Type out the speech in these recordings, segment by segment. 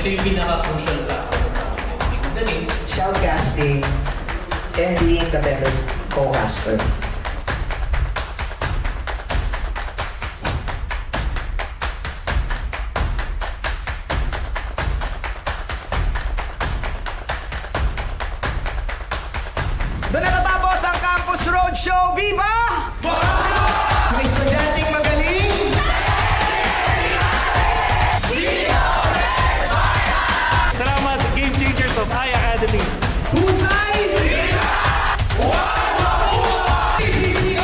Ito yung pinaka-crucial factor natin. Dali. Shoutcasting and being the better co-caster. Doon natatapos ang Campus Roadshow. Viva! Mga estudyanteng magaling! Salamat, Game Changers of iAcademy. Husay! PCC!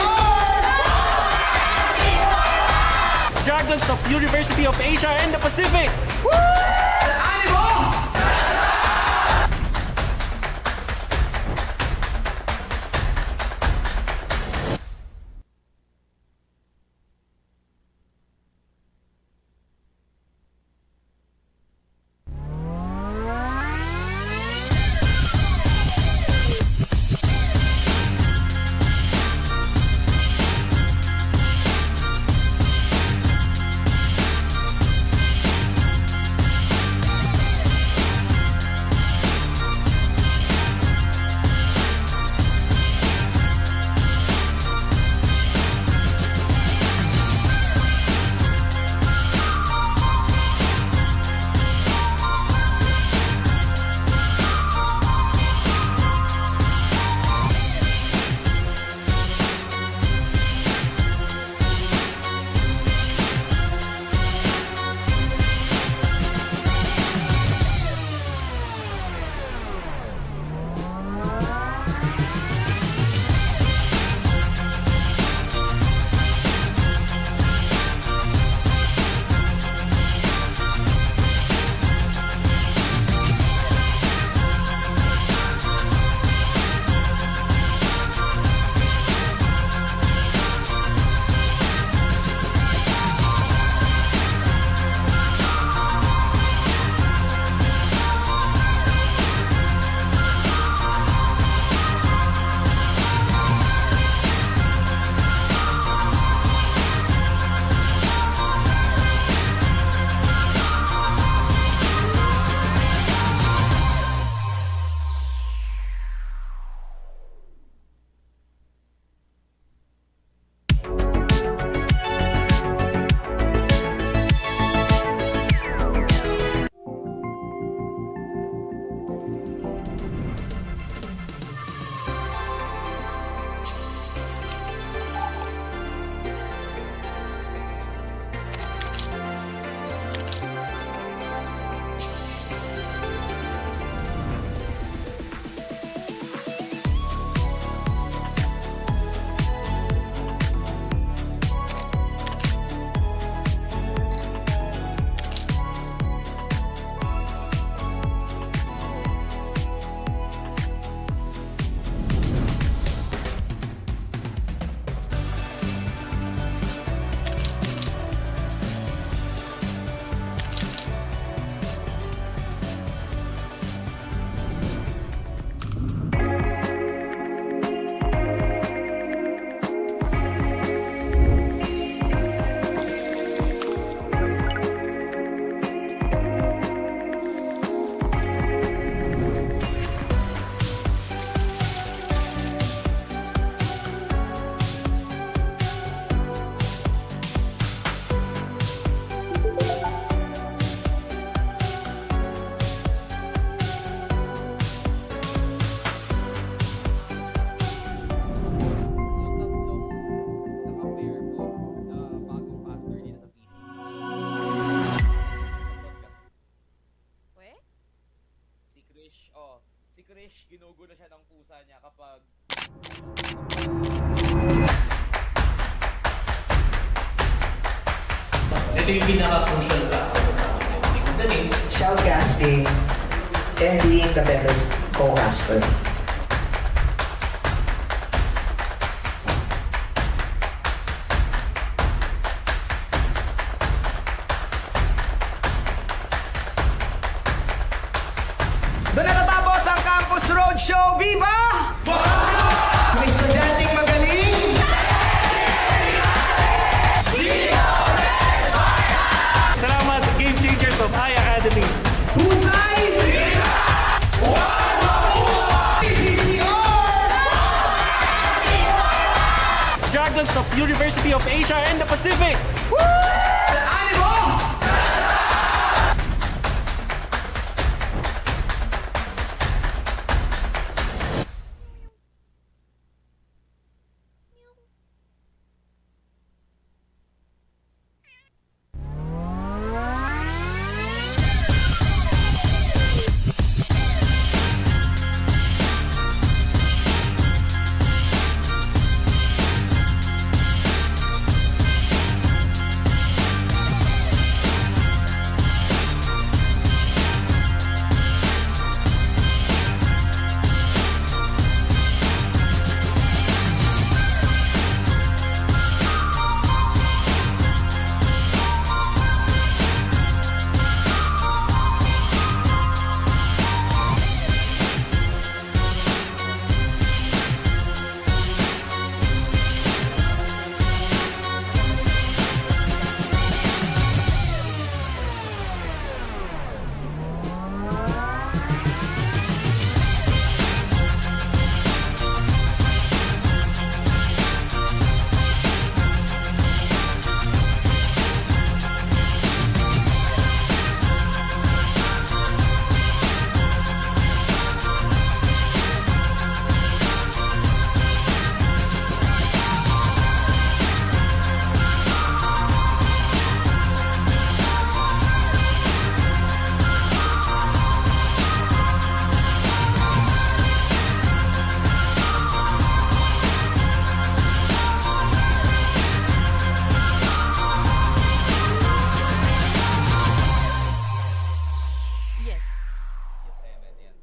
Dragons of University of Asia and the Pacific. Animo! Si Krish, ginugulo siya ng pusa niya kapag... Ito yung pinaka-crucial factor natin. Dali. Shoutcasting and being the better co-caster. Doon natatapos ang Campus Roadshow. Viva! Mga estudyanteng magaling! Salamat, Game Changers of iAcademy. Husay! PCC Dragons of University of Asia and the Pacific. Animo! Yes. Yes, Emen, yan.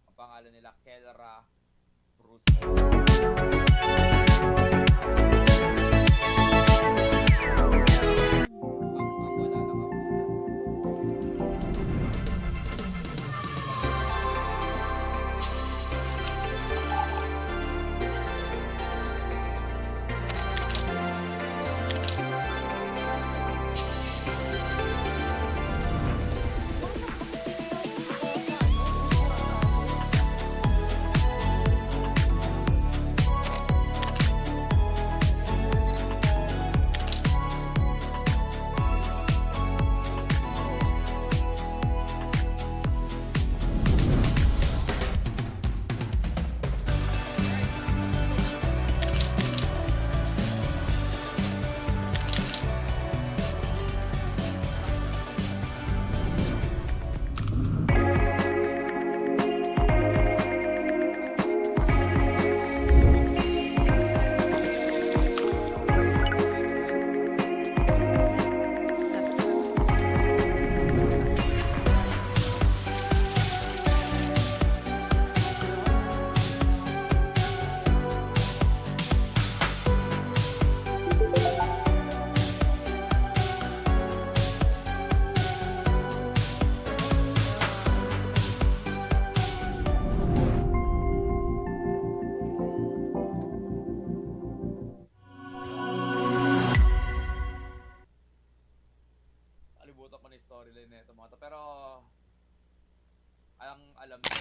Ang pangalan nila, Kelra Bruce. Ang wala lang ako sa Kalibutan ko na yung storyline nito mga to. Pero ang alam ko,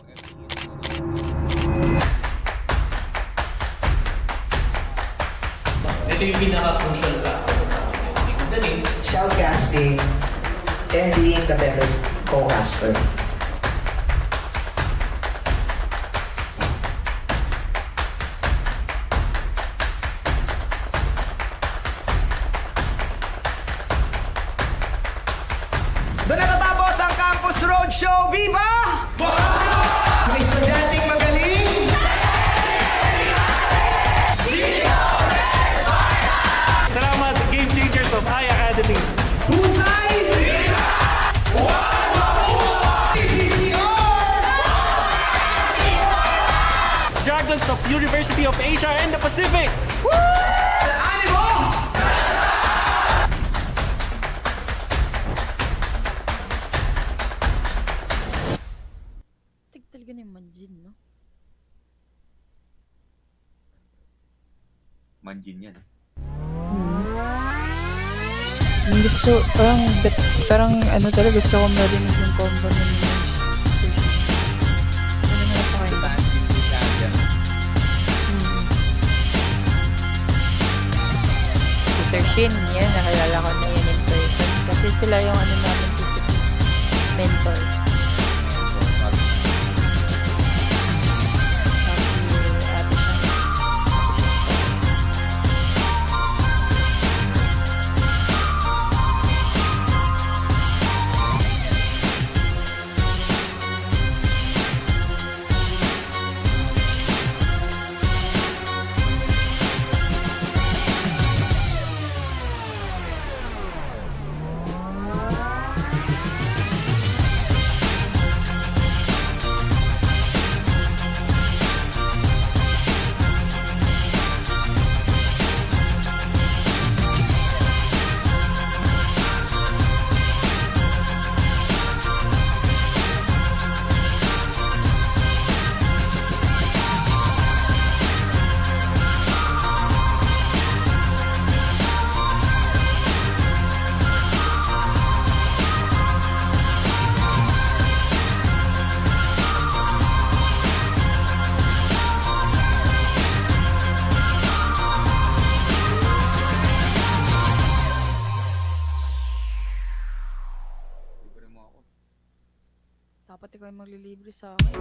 Ito yung pinaka-crucial factor sa ending. Shoutcasting and being the better co-caster. Doon natatapos ang Campus Roadshow. Viva! Mga estudyanteng magaling! Salamat, Game Changers of iAcademy. Husay! PCC Dragons of University of Asia and the Pacific. Animo! Tig talaga na yung manjin, no? Manjin yan. Gusto, parang ano talaga, gusto ko marinig yung combo ng ano na napakinggan. Si Sir Shin, yan, nakilala ko na yan in person. Kasi sila yung ano namin si mentor. Dapat ikaw yung maglilibre sa akin.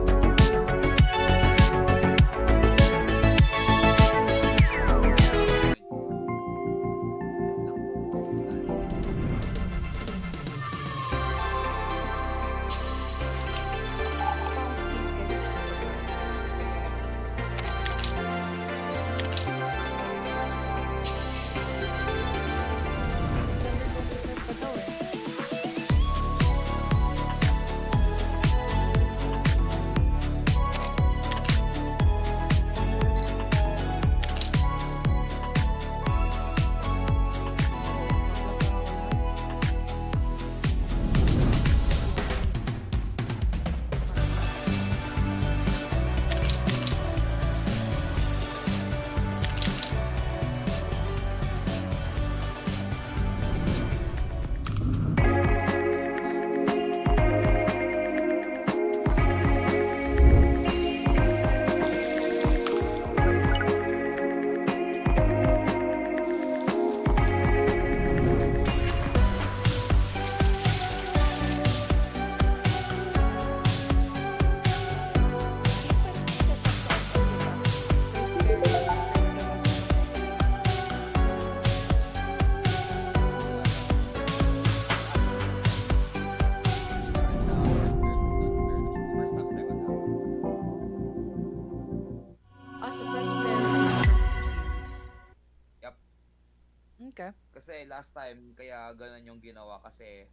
Okay. Kasi last time, kaya ganun yung ginawa kasi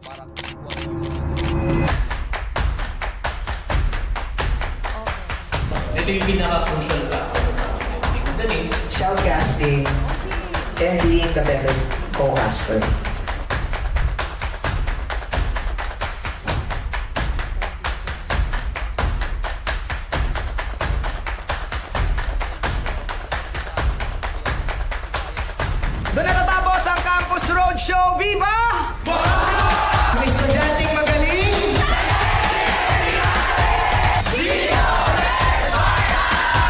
parang Ito yung pinaka-crucial factor natin. Dali. Shoutcasting and being the better co-caster. Doon natatapos ang Campus Roadshow. Viva! May estudyanteng magaling.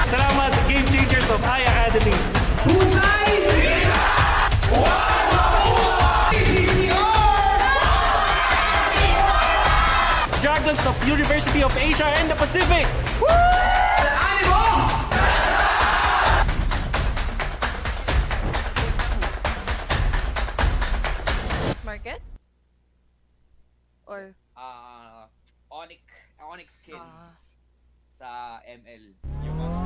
Salamat, Game Changers of iAcademy. Husay! PCC! Dragons of University of Asia and the Pacific. Animo! Market? Or Onyx skins Ah. sa ML. Yung mga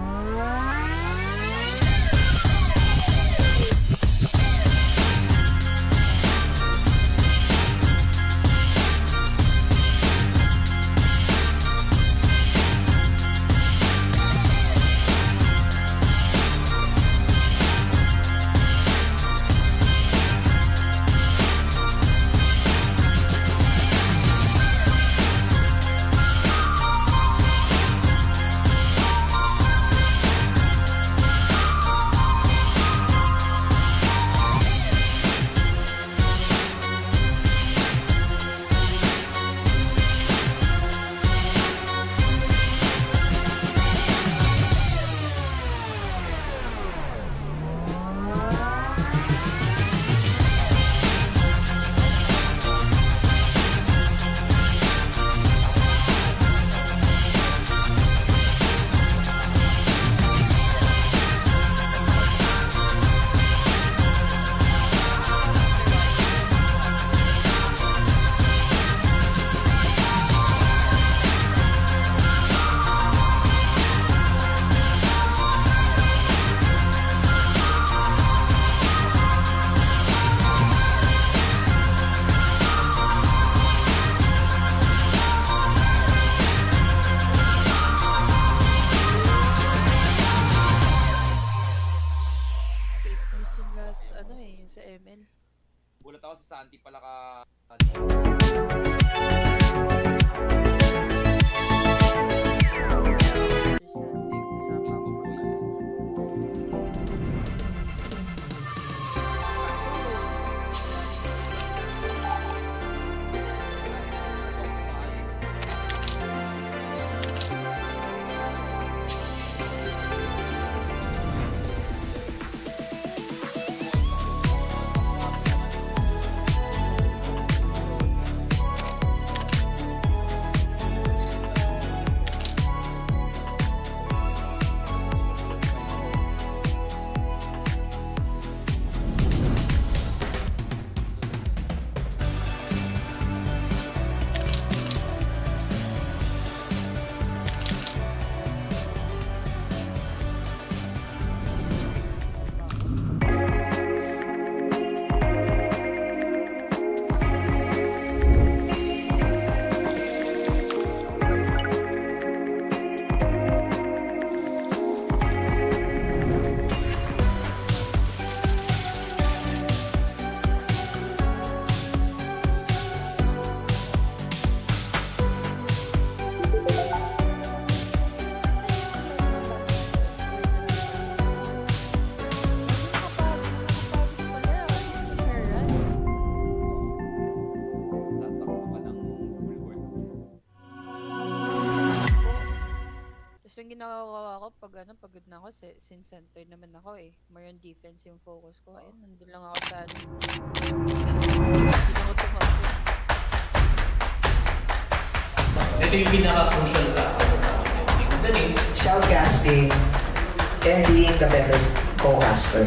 yung ginagawa ko pag pagod na ako, since center naman ako eh. More on defense yung focus ko. Ayun, nandun lang ako sa hindi na ako tumakbo. Ito yung pinaka-crucial ka. Dali. Shoutcasting and being the better co-caster.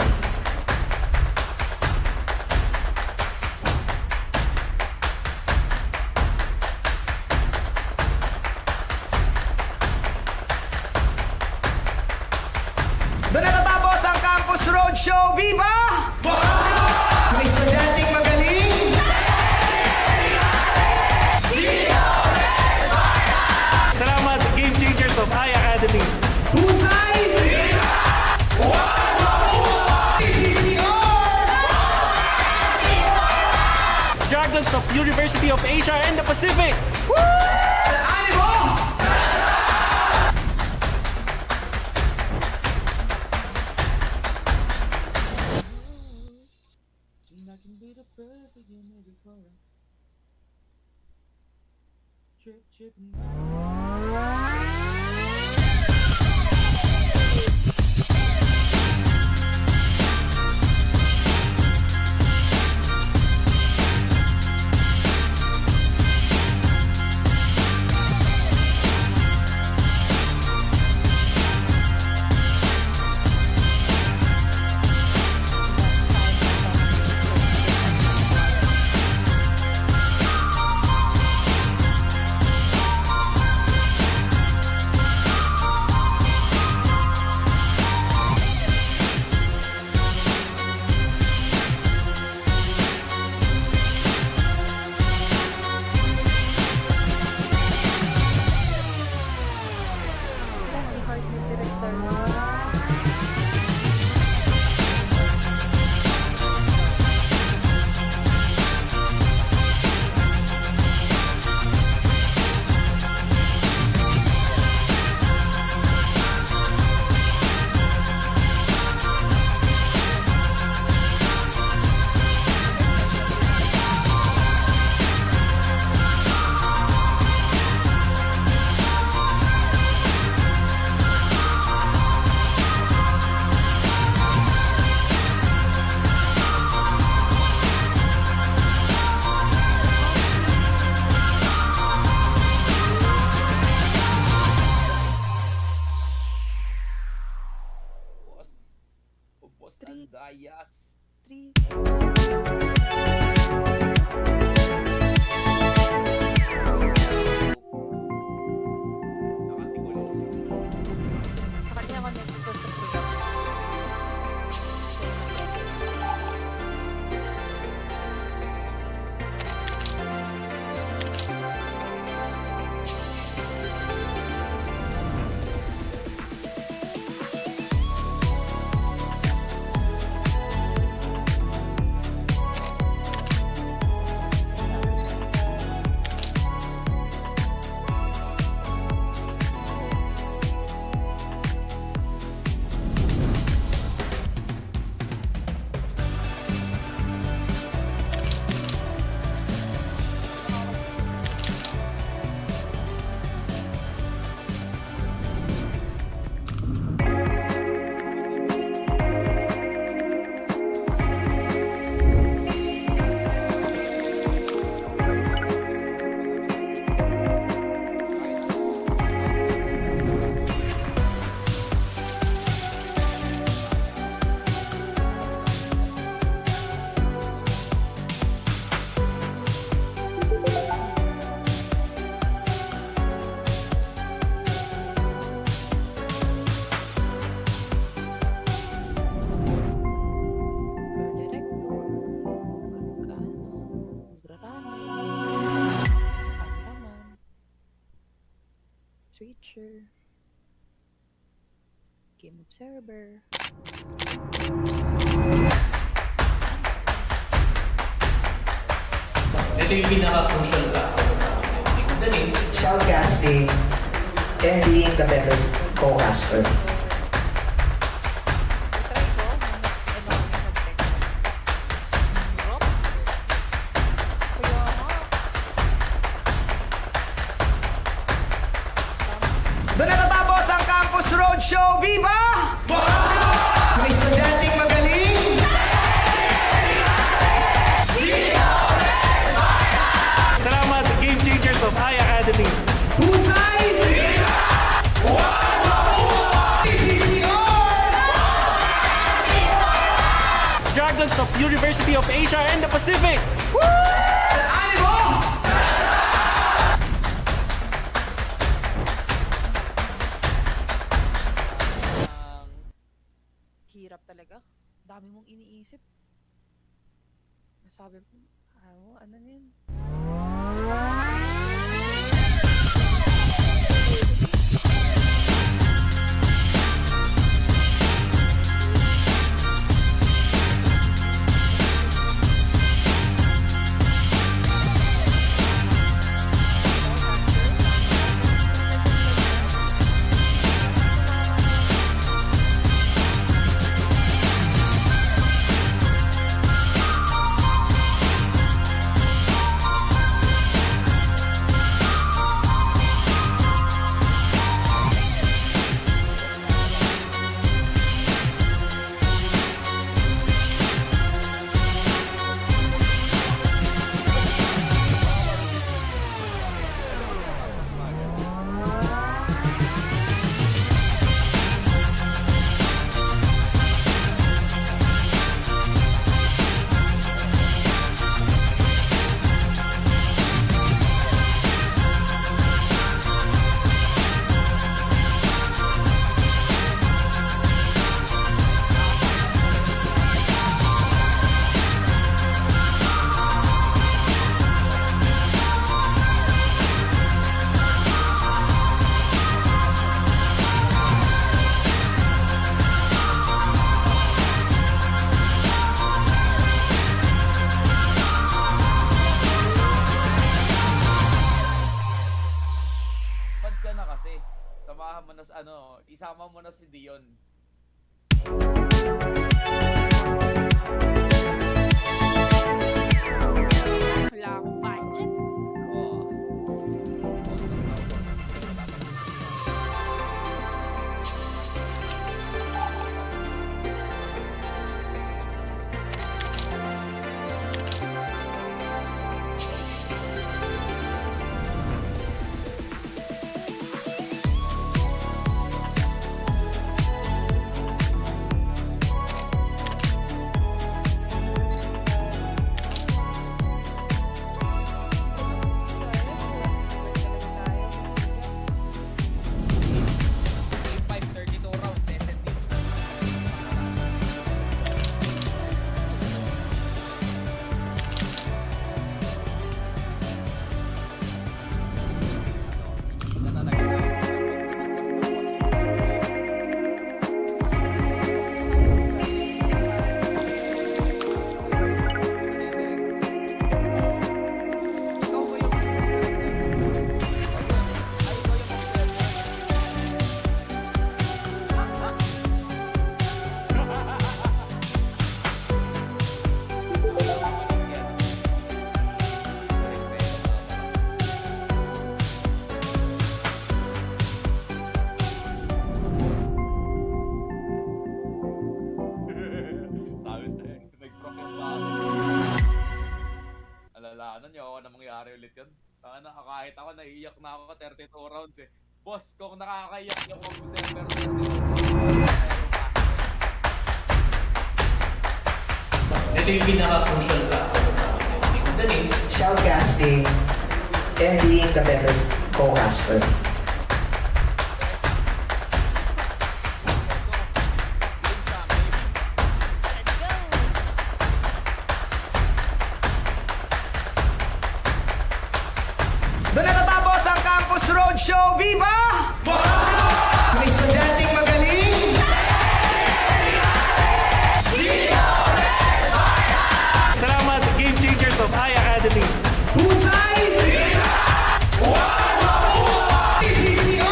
Doon na natapos ang Campus Roadshow. Viva! May estudyanteng magaling. Salamat, Game Changers of iAcademy. Husay! PCC Dragons of University of Asia and the Pacific. Animo! Ubos ang dayas. 3. Sa kanya ako next ko sa production. Switcher, Game Observer. Ito yung pinaka-crucial ka. Dali. Shoutcasting and being the better co-caster. Try ko, mag-text. Rock? Kaya nga. Doon na natapos ang Campus Roadshow, Viva! Ang estudyanteng magaling! Salamat, Game Changers of I Academy. Husay! PCC Dragons of University of Asia and the Pacific. Animo! Hirap talaga. Dami mong iniisip. Sabi ko, ano na yun? Pad ka na kasi. Samahan mo na sa isama mo na si Dion. Wala akong budget. Oo. Game 5, 32 rounds, SND. Hindi na talaga. Ikaw ba yung sabi sa'yo, nag-profit pa ako. Alalahanan niyo ako na mangyari ulit yun. Kahit ako naiiyak na ako 32 rounds eh. Boss, kung nakakaiyak yung December 32. Ito yung pinaka-crucial factor sa akin. Galing. Shoutcasting and being the better co-caster. Doon na natapos ang Campus Roadshow, Viva! Ang estudyanteng magaling! Salamat, Game Changers of I Academy. Husay! PCC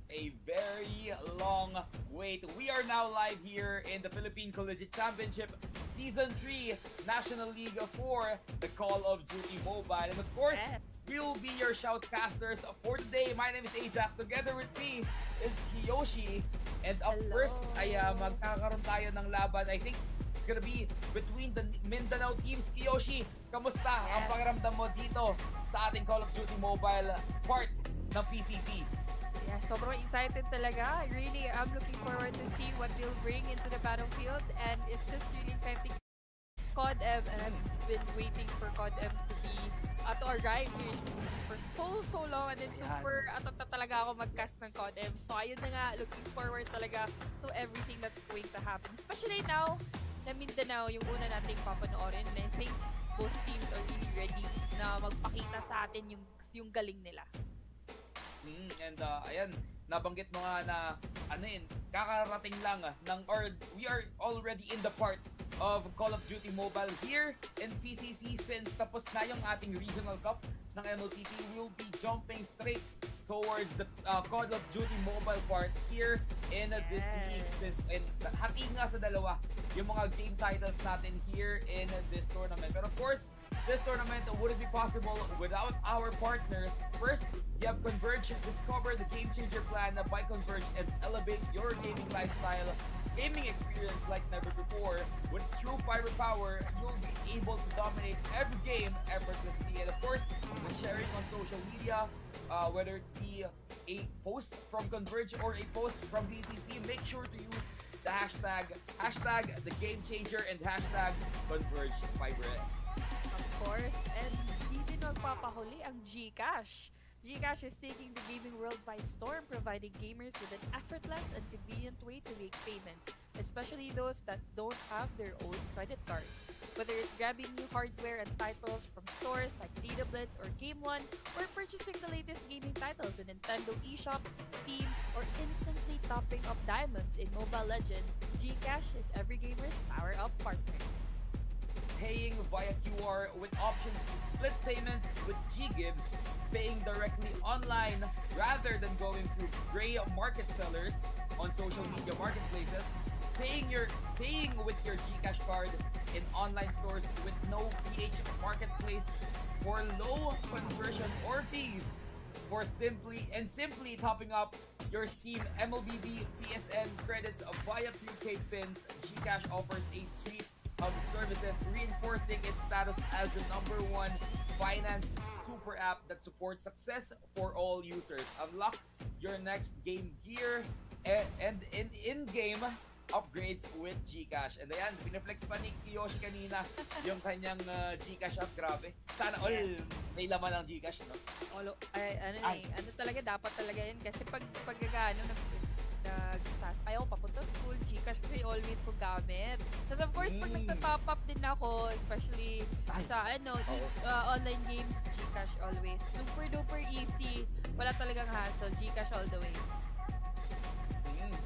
A very long wait. We are now live here in the Philippine Collegiate Collegiate Championship Season 3 National League for the Call of Duty Mobile. And of course, we will be your shoutcasters for today. My name is Ajax. Together with me is Kiyoshi. And up Hello. first ay magkakaroon tayo ng laban. I think it's gonna be between the Mindanao teams. Kiyoshi, kamusta ang pakiramdam mo dito sa ating Call of Duty Mobile part ng PCC? Yeah, sobrang excited talaga. Really, I'm looking forward to see what they'll bring into the battlefield, and it's just really exciting. CODM, and I've been waiting for CODM to be to arrive here in PCC for so long, and then super atata talaga ako mag-cast ng CODM. So ayun na nga, looking forward talaga to everything that's going to happen. Especially now na Mindanao yung una nating papanoorin, and I think both teams are really ready na magpakita sa atin yung galing nila. And ayan, nabanggit mo nga na kakarating lang we are already in the part of Call of Duty Mobile here in PCC. Since tapos na yung ating regional cup ng MLTT, we'll be jumping straight towards the Call of Duty Mobile part here in this league. Since hati nga sa dalawa yung mga game titles natin here in this tournament. But of course, this tournament wouldn't be possible without our partners. First, you have Converge. Discover the game changer plan by Converge and elevate your gaming lifestyle, gaming experience like never before. With true firepower, you'll be able to dominate every game effortlessly. And of course, when sharing on social media, whether it be a post from Converge or a post from BCC, make sure to use the hashtag the game changer and hashtag Converge FiberX. Of course, and di din magpapahuli ang GCash. GCash is taking the gaming world by storm, providing gamers with an effortless and convenient way to make payments, especially those that don't have their own credit cards. Whether it's grabbing new hardware and titles from stores like Data Blitz or Game One, or purchasing the latest gaming titles in Nintendo eShop, Steam, or instantly topping up diamonds in Mobile Legends, GCash is every gamer's power-up partner. Paying via QR with options to split payments with G-Gives, paying directly online rather than going through gray market sellers on social media marketplaces, paying with your GCash card in online stores with no PH marketplace for low conversion or fees, for simply topping up your Steam MLBB PSN credits via prepaid pins. GCash offers a suite of services, reinforcing its status as the #1 finance super app that supports success for all users. Unlock your next game gear and in-game upgrades with GCash. And ayan, pinaflex pa ni Kiyoshi kanina yung kanyang GCash app. Grabe. Sana all may laman ang GCash, no? Ano talaga, dapat talaga yan. Kasi pag nagsasayaw ako papunta school, GCash kasi always ko gamit. Tapos of course, pag nagta-top up din ako, especially sa online games, GCash always. Super duper easy. Wala talagang hassle. GCash all the way.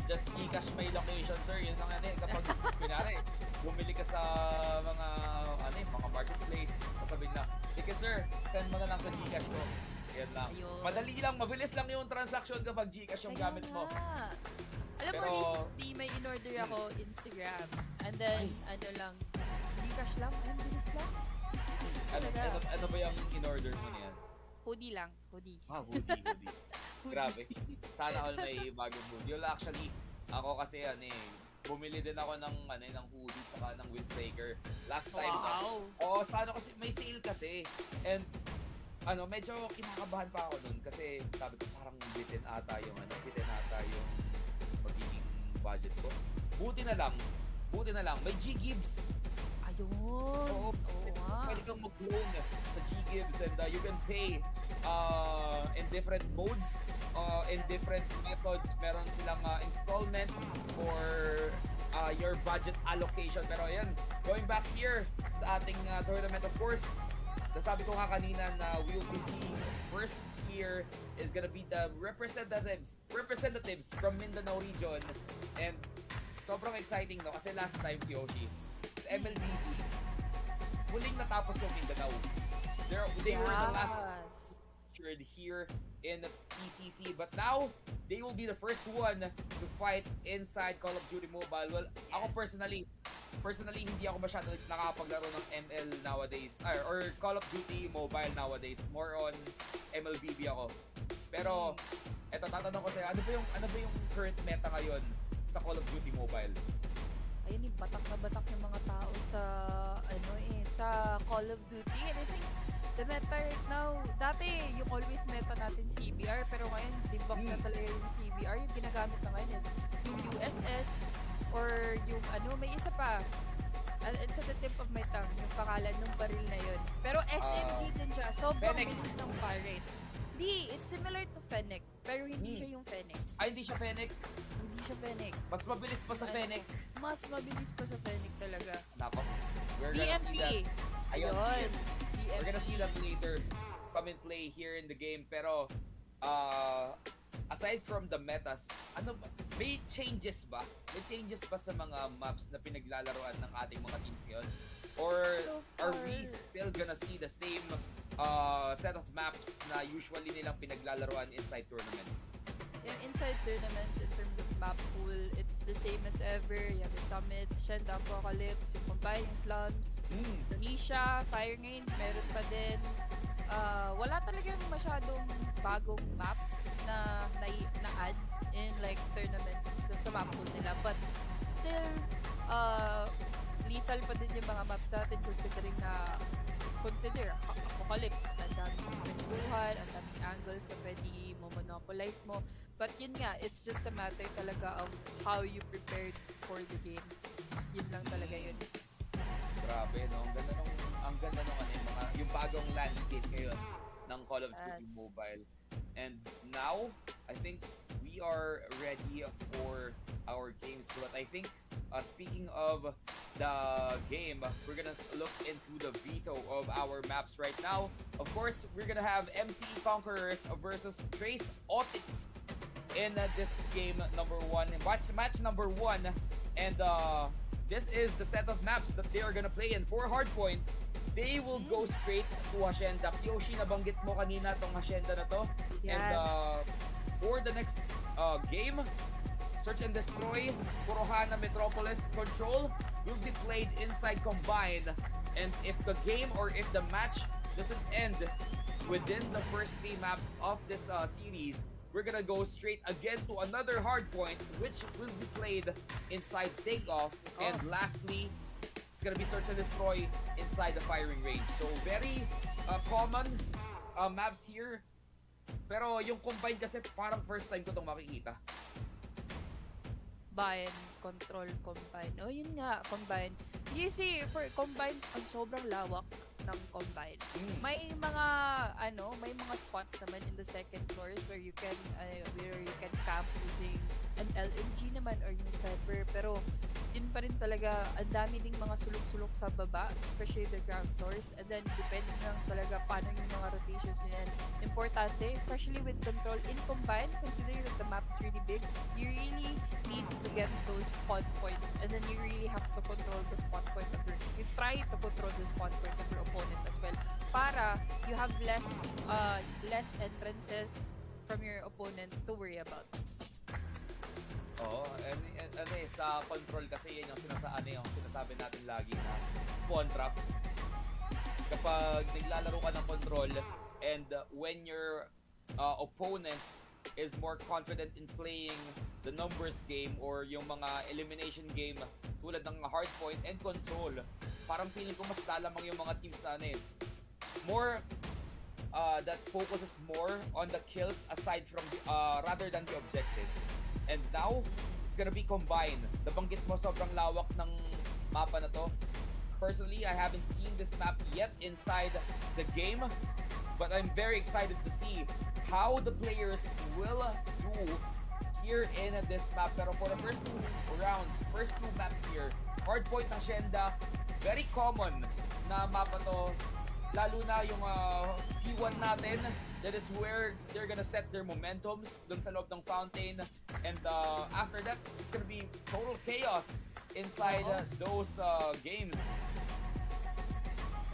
Just GCash may location, sir. Yun ang kapag pinari, bumili ka sa mga marketplace, sasabihin na, sige sir, send mo na lang sa GCash ko. Yan lang. Ayun. Madali lang, mabilis lang yung transaction kapag GCash yung gamit mo. Alam mo, recently may in-order ako Instagram. And then, GCash lang. Ayun, bilis lang. Ano ba yung in-order mo niyan? Hoodie lang. Hoodie. Hoodie. Grabe. Sana all may bagong hoodie. Well, actually, ako kasi bumili din ako ng hoodie saka ng windbreaker last time. Wow! Sana kasi may sale kasi. And medyo kinakabahan pa ako nun kasi sabi ko parang bitin ata yung magiging budget ko. Buti na lang may G-Gibbs. Ayun! Oo, pwede kang mag-loan sa G-Gibbs and you can pay in different modes, in different methods. Meron silang installment for your budget allocation. Pero ayan, going back here sa ating tournament, of course, nasabi ko nga kanina na we will be seeing first here is gonna be the representatives from Mindanao region. And sobrang exciting kasi last time, Kiyoshi, sa MLBB, huling natapos yung Mindanao. They were the last featured here in the PCC, but now they will be the first one to fight inside Call of Duty Mobile. Well, ako personally, personally, hindi ako masyado nakakapaglaro ng ML nowadays, or Call of Duty Mobile nowadays. More on MLBB ako. Pero, eto, tatanong ko sa'yo, ano ba yung current meta ngayon sa Call of Duty Mobile? Ayun, batak na batak yung mga tao sa, sa Call of Duty. And I think the meta right now, dati yung always meta natin CBR, pero ngayon, debug na talaga yung CBR. Yung ginagamit na ngayon is yung USS, or yung may isa pa. It's at the tip of my tongue, yung pangalan ng baril na yun. Pero SMG din siya, sobrang Fennec. bilis ng fire rate. Hindi, it's similar to Fennec, pero hindi siya yung Fennec. Ay, hindi siya Fennec. Hindi siya Fennec. Mas mabilis pa sa Fennec. Mas mabilis pa sa Fennec talaga. Nako. We're gonna see that. BMP! Ayun, Ayun. We're gonna see that later. Come and play here in the game. Pero, aside from the metas, may changes ba? May changes ba sa mga maps na pinaglalaroan ng ating mga teams ngayon? Or So are far- we still gonna see the same set of maps na usually nilang pinaglalaroan inside tournaments? Yung inside tournaments in terms of map pool, it's the same as ever. You have the Summit, Shenda, Apocalypse, yung Combine, yung Slums, Tunisia, Fire Range, meron pa din. Wala talagang masyadong bagong map na-add in like tournaments sa map pool nila. But still, lethal pa din yung mga maps natin consider Apocalypse. Ang daming pwestuhan, ang daming angles na pwede mo monopolize mo. But yun nga, it's just a matter talaga of how you prepared for the games. Yun lang talaga yun. Grabe, no? Ang ganda nung yung bagong landscape ngayon ng Call of Duty Yes. Mobile. And now, I think we are ready for our games. But I think, speaking of the game, we're gonna look into the veto of our maps right now. Of course, we're gonna have MTE Conquerors versus Trace Otics in this game number 1, match number 1. And this is the set of maps that they are gonna play in. For Hardpoint, they will go straight to Hacienda. Yoshi, nabanggit mo kanina tong Hacienda na to. Yes. And for the next game, Search and Destroy, Porohana Metropolis Control will be played inside Combine. And if the game or if the match doesn't end within the first 3 maps of this series, we're gonna go straight again to another Hardpoint, which will be played inside Takeoff. And lastly, it's gonna be Search and Destroy inside the firing range. So very common maps here. Pero yung Combine kasi parang first time ko itong makikita. Control, Combine. Oh, yun nga, Combine. You see, for Combine, ang sobrang lawak ng Combine. May mga spots naman in the second floors where you can camp using an LMG naman or yung sniper. Pero yun pa rin talaga, ang dami ding mga sulok-sulok sa baba, especially the ground floors. And then, depending lang talaga paano yung mga rotations niyan. Importante, especially with control in Combine, considering that the map is really big, you really need to get those spawn points. And then you really have to control the spawn point of your... You try to control the spawn point of your opponent as well. Para you have less entrances from your opponent to worry about. Oo, sa control kasi yun yung sinasabi natin lagi na spawn trap. Kapag naglalaro ka ng control and when your opponent is more confident in playing the numbers game or yung mga elimination game tulad ng Hardpoint and Control, parang feeling ko mas lalamang yung mga teams na more that focuses more on the kills aside from the, rather than the objectives. And now, it's gonna be Combined. Nabanggit mo sobrang lawak ng mapa na to. Personally, I haven't seen this map yet inside the game, but I'm very excited to see how the players will do here in this map. Pero for the first 2 rounds, first 2 maps here, Hardpoint Hacienda, very common na mapa to. Lalo na yung P1 natin, that is where they're gonna set their momentums dun sa loob ng fountain. And after that, it's gonna be total chaos inside those games.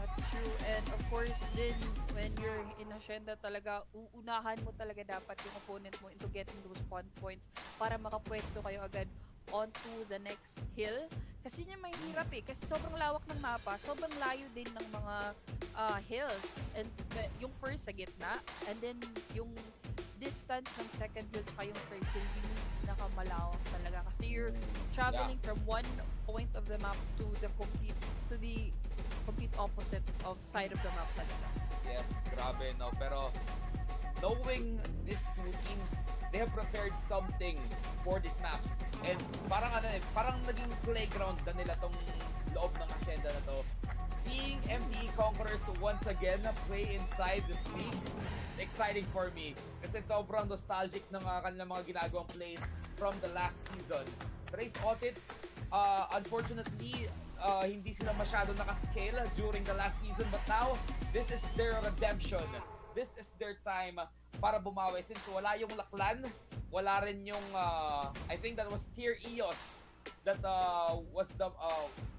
That's true. And of course, din when you're in Hacienda talaga, uunahan mo talaga dapat yung opponent mo into getting those spawn points para makapwesto kayo agad onto the next hill. Kasi yun yung mahirap eh. Kasi sobrang lawak ng mapa, sobrang layo din ng mga hills. And yung first sa gitna, and then yung distance ng second hill tsaka yung third hill, yung pinakamalawak talaga. Kasi you're traveling from one point of the map to the complete opposite of side of the map talaga. Yes, grabe no. Pero knowing these two teams, they have prepared something for these maps. And parang parang naging playground na nila tong loob ng asyenda na to. Seeing MTE Conquerors once again play inside this league, exciting for me. Kasi sobrang nostalgic ng kanilang mga ginagawang plays from the last season. Trace Otits, unfortunately, hindi sila masyado nakascale during the last season, but now, this is their redemption. This is their time para bumawi since wala yung Laklan, wala rin yung I think that was Tier EOS that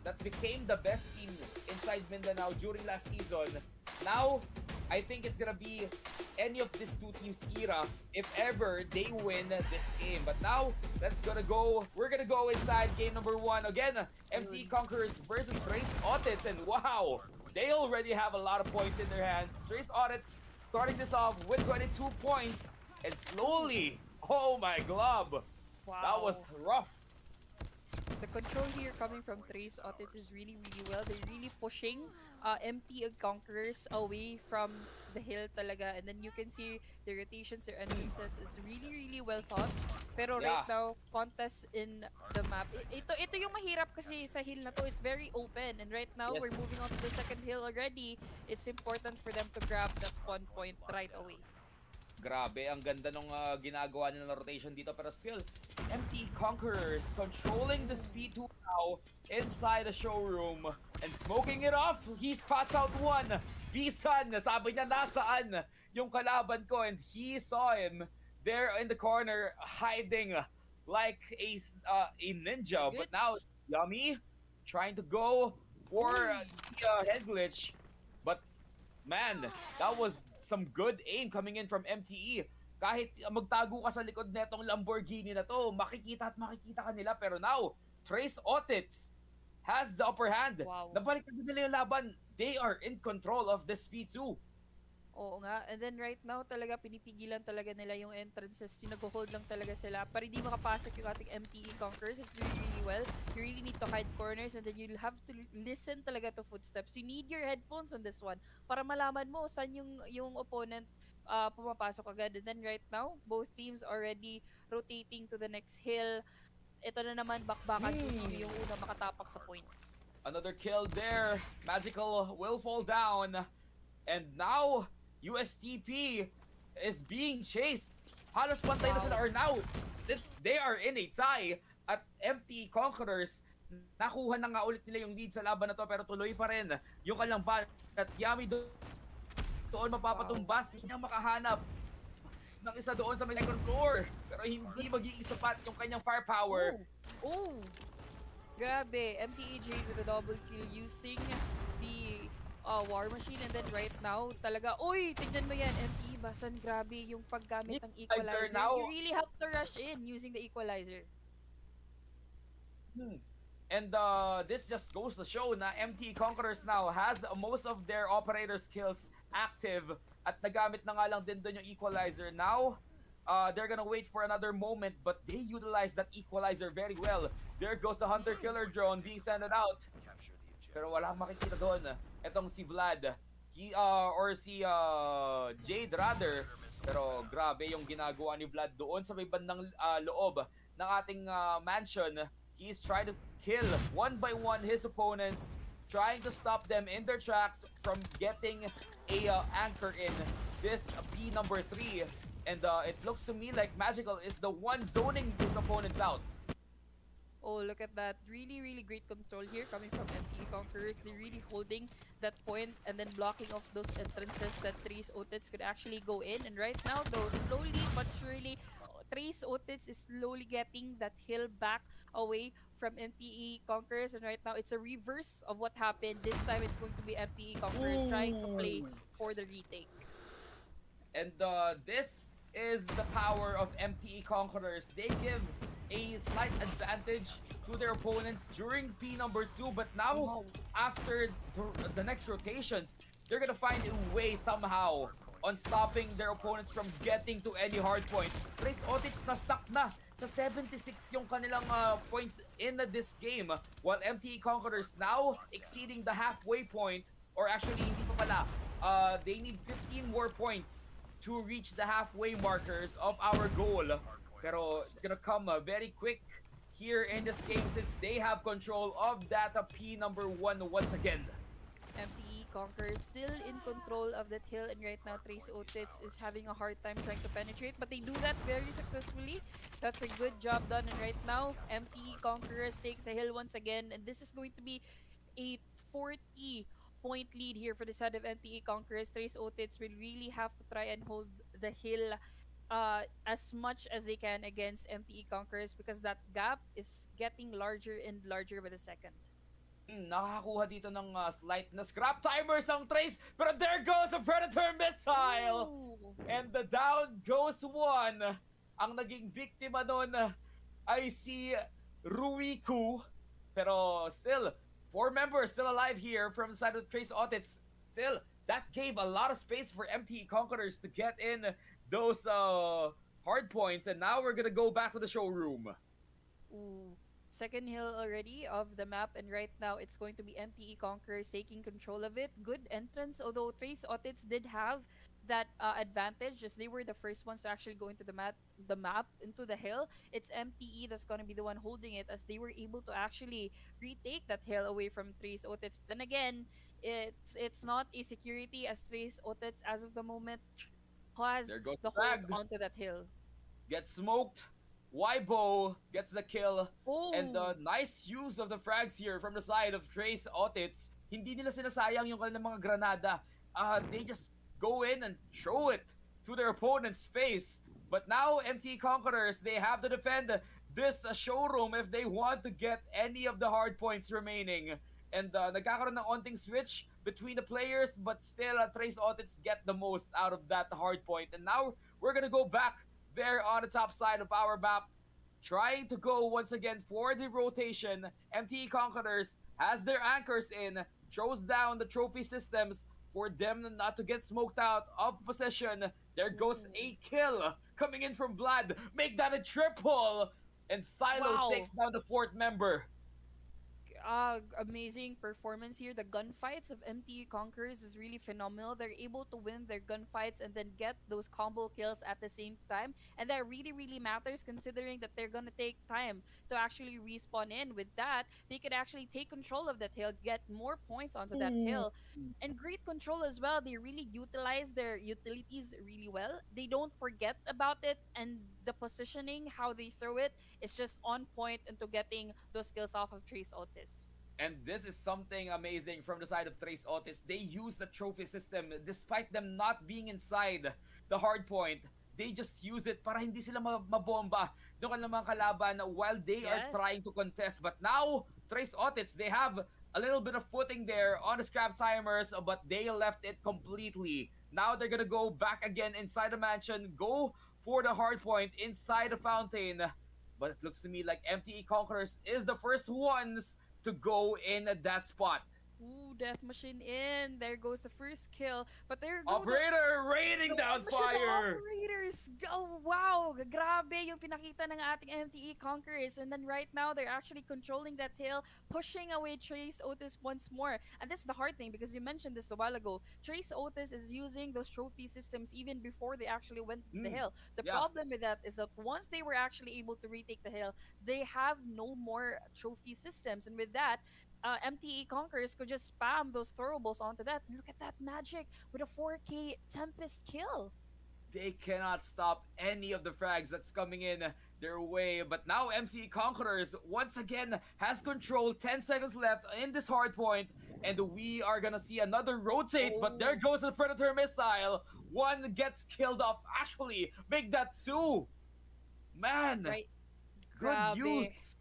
that became the best team inside Mindanao during last season. Now, I think it's gonna be any of these two teams' era if ever they win this game. But now, we're gonna go inside game number 1. Again, MTE Conquerors versus Trace Audits, and wow, they already have a lot of points in their hands. Trace Audits starting this off with 22 points, and slowly, oh my glove, Wow. that was rough. The control here coming from Trace Audits is really, really well. They're really pushing MT Conquerors away from the hill talaga. And then you can see the rotations, their entrances is really, really well thought. Pero right now, contest in the map. Ito yung mahirap kasi sa hill na to. It's very open. And right now, we're moving on to the second hill already. It's important for them to grab that spawn point right away. Grabe, ang ganda nung ginagawa nila na rotation dito. Pero still, MTE Conquerors controlling the speed 2 now inside the showroom and smoking it off. He spots out one. Bisan, sabi niya nasaan yung kalaban ko, and he saw him there in the corner hiding like a ninja. But now, Yummy trying to go for the head glitch. But man, that was some good aim coming in from MTE. Kahit magtago ka sa likod netong Lamborghini na to, makikita ka nila. Pero now, Trace Audits has the upper hand. Wow. Nabalik na nila yung laban. They are in control of this P2. Oo nga. And then right now talaga pinipigilan talaga nila yung entrances. Yung nag-hold lang talaga sila para hindi makapasok yung ating MTE Conquerors. It's really, really well. You really need to hide corners, and then you'll have to listen talaga to footsteps. You need your headphones on this one para malaman mo saan yung opponent pumapasok agad. And then right now, both teams already rotating to the next hill. Ito na naman, bakbakan kung sino yung una makatapak sa point. Another kill there. Magical will fall down. And now, USTP is being chased. Halos pantay na sila, or now, they are in a tie. At MTE Conquerors, nakuha na nga ulit nila yung lead sa laban na to, pero tuloy pa rin yung kanilang ban. At Yami doon mapapatumbas. Gusto niyang makahanap ng isa doon sa may second floor. Pero hindi magiging sapat yung kanyang firepower. Oh! Grabe, MTE Jade with a double kill using the War Machine, and then right now, talaga, uy, tignan mo yan, MTE Basan, grabe yung paggamit ng equalizer. Now, you really have to rush in using the equalizer. And this just goes to show na MTE Conquerors now has most of their operator skills active, at nagamit na nga lang din doon yung equalizer. Now, they're gonna wait for another moment, but they utilize that equalizer very well. There goes the hunter-killer drone being sent out. Pero wala kang makikita doon. Etong si Vlad, or si Jade rather. Pero grabe yung ginagawa ni Vlad doon sa may bandang loob ng ating mansion. He's trying to kill one by one his opponents, trying to stop them in their tracks from getting a anchor in this P number 3. And it looks to me like Magical is the one zoning his opponents out. Oh, look at that. Really, really great control here coming from MTE Conquerors. They're really holding that point and then blocking off those entrances that Trace Audits could actually go in. And right now, though, slowly but surely, Trace Audits is slowly getting that hill back away from MTE Conquerors. And right now, it's a reverse of what happened. This time, it's going to be MTE Conquerors trying to play for the retake. And this is the power of MTE Conquerors. They give a slight advantage to their opponents during P number 2, but now after the next rotations, they're gonna find a way somehow on stopping their opponents from getting to any hard point. Trace Otits na stuck na sa 76 yung kanilang points in this game, while MTE Conquerors now exceeding the halfway point, or actually hindi pa pala, they need 15 more points to reach the halfway markers of our goal. Pero it's gonna come very quick here in this game since they have control of that P number 1 once again. MTE Conqueror still in control of that hill, and right now Trace Otits is having a hard time trying to penetrate, but they do that very successfully. That's a good job done, and right now MTE Conquerors takes the hill once again, and this is going to be a 40-point lead here for the side of MTE Conquerors. Trace Otits will really have to try and hold the hill as much as they can against MTE Conquerors because that gap is getting larger and larger by the second. Nakakuha dito ng slight na scrap timers ang Trace, pero there goes the Predator Missile! Ooh. And the down goes one. Ang naging biktima nun ay si Ruiku. Pero still, 4 members still alive here from the side of Trace Otits. Still, that gave a lot of space for MTE Conquerors to get in those hard points. And now we're gonna go back to the showroom. Ooh. Second hill already of the map, and right now it's going to be MTE Conquerors taking control of it. Good entrance, although Trace Otits did have that advantage as they were the first ones to actually go into the map into the hill. It's MTE that's going to be the one holding it as they were able to actually retake that hill away from Trace Otits. But then again, it's not a security as Trace Otits as of the moment has There goes the Frag. hold onto that hill. Gets smoked. Weibo gets the kill. Oh. And nice use of the frags here from the side of Trace Otits. Hindi nila sinasayang yung kanilang mga granada. They just go in and throw it to their opponent's face. But now, MTE Conquerors, they have to defend this showroom if they want to get any of the hard points remaining. And nagkakaroon ng onting switch between the players, but still, Trace Otits get the most out of that hard point. And now, we're gonna go back there on the top side of our map, trying to go once again for the rotation. MTE Conquerors has their anchors in, throws down the trophy systems for them not to get smoked out of possession. There goes a kill coming in from Vlad. Make that a triple! And Silo takes down the 4th member. Amazing performance here. The gunfights of MTE Conquerors is really phenomenal. They're able to win their gunfights and then get those combo kills at the same time. And that really, really matters considering that they're going to take time to actually respawn in. With that, they could actually take control of that hill, get more points onto that hill. And great control as well. They really utilize their utilities really well. They don't forget about it, and the positioning, how they throw it, is just on point into getting those kills off of Trace Otis. And this is something amazing from the side of Trace Otis. They use the trophy system despite them not being inside the hard point. They just use it para hindi sila mabomba ng kanilang mga kalaban while they are trying to contest. But now, Trace Otits, they have a little bit of footing there on the scrap timers, but they left it completely. Now they're gonna go back again inside the mansion, go for the hard point inside the fountain. But it looks to me like MTE Conquerors is the first ones to go in that spot. Ooh, Death Machine in. There goes the first kill. But there goes Operator raining down fire. Operators. Oh, wow. Grabe yung pinakita ng ating MTE Conquerors. And then right now, they're actually controlling that hill, pushing away Trace Otis once more. And this is the hard thing because you mentioned this a while ago. Trace Otis is using those trophy systems even before they actually went to the hill. The problem with that is that once they were actually able to retake the hill, they have no more trophy systems. And with that, MTE Conquerors could just spam those throwables onto that. And look at that magic with a 4K Tempest kill. They cannot stop any of the frags that's coming in their way. But now MTE Conquerors once again has control. 10 seconds left in this hard point. And we are gonna see another rotate. But there goes the Predator Missile. One gets killed off. Actually, make that two. Man, Right. good Grabe. use.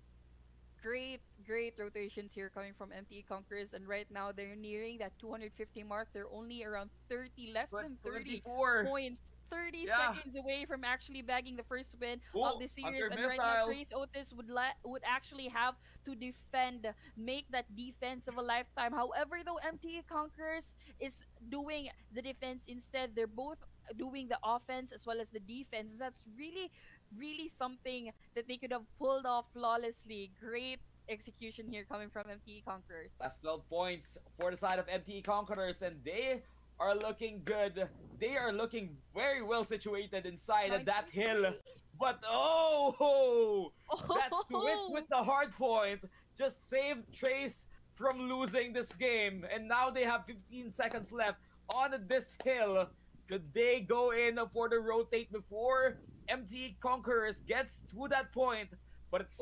Great rotations here coming from MTE Conquerors, and right now they're nearing that 250 mark. They're only around 30, less than 30 24. points 30 Yeah. seconds away from actually bagging the first win Ooh, of the series, under and right now missile. Trace Otis would actually have to defend, make that defense of a lifetime. However, though, MTE Conquerors is doing the defense instead. They're both doing the offense as well as the defense. That's really, really something that they could have pulled off flawlessly. Great execution here coming from MTE Conquerors. That's 12 points for the side of MTE Conquerors, and they are looking good. They are looking very well situated inside of that hill. But that twist with the hard point just saved Trace from losing this game. And now they have 15 seconds left on this hill. Could they go in for the rotate before MTE Conquerors gets to that point? But it's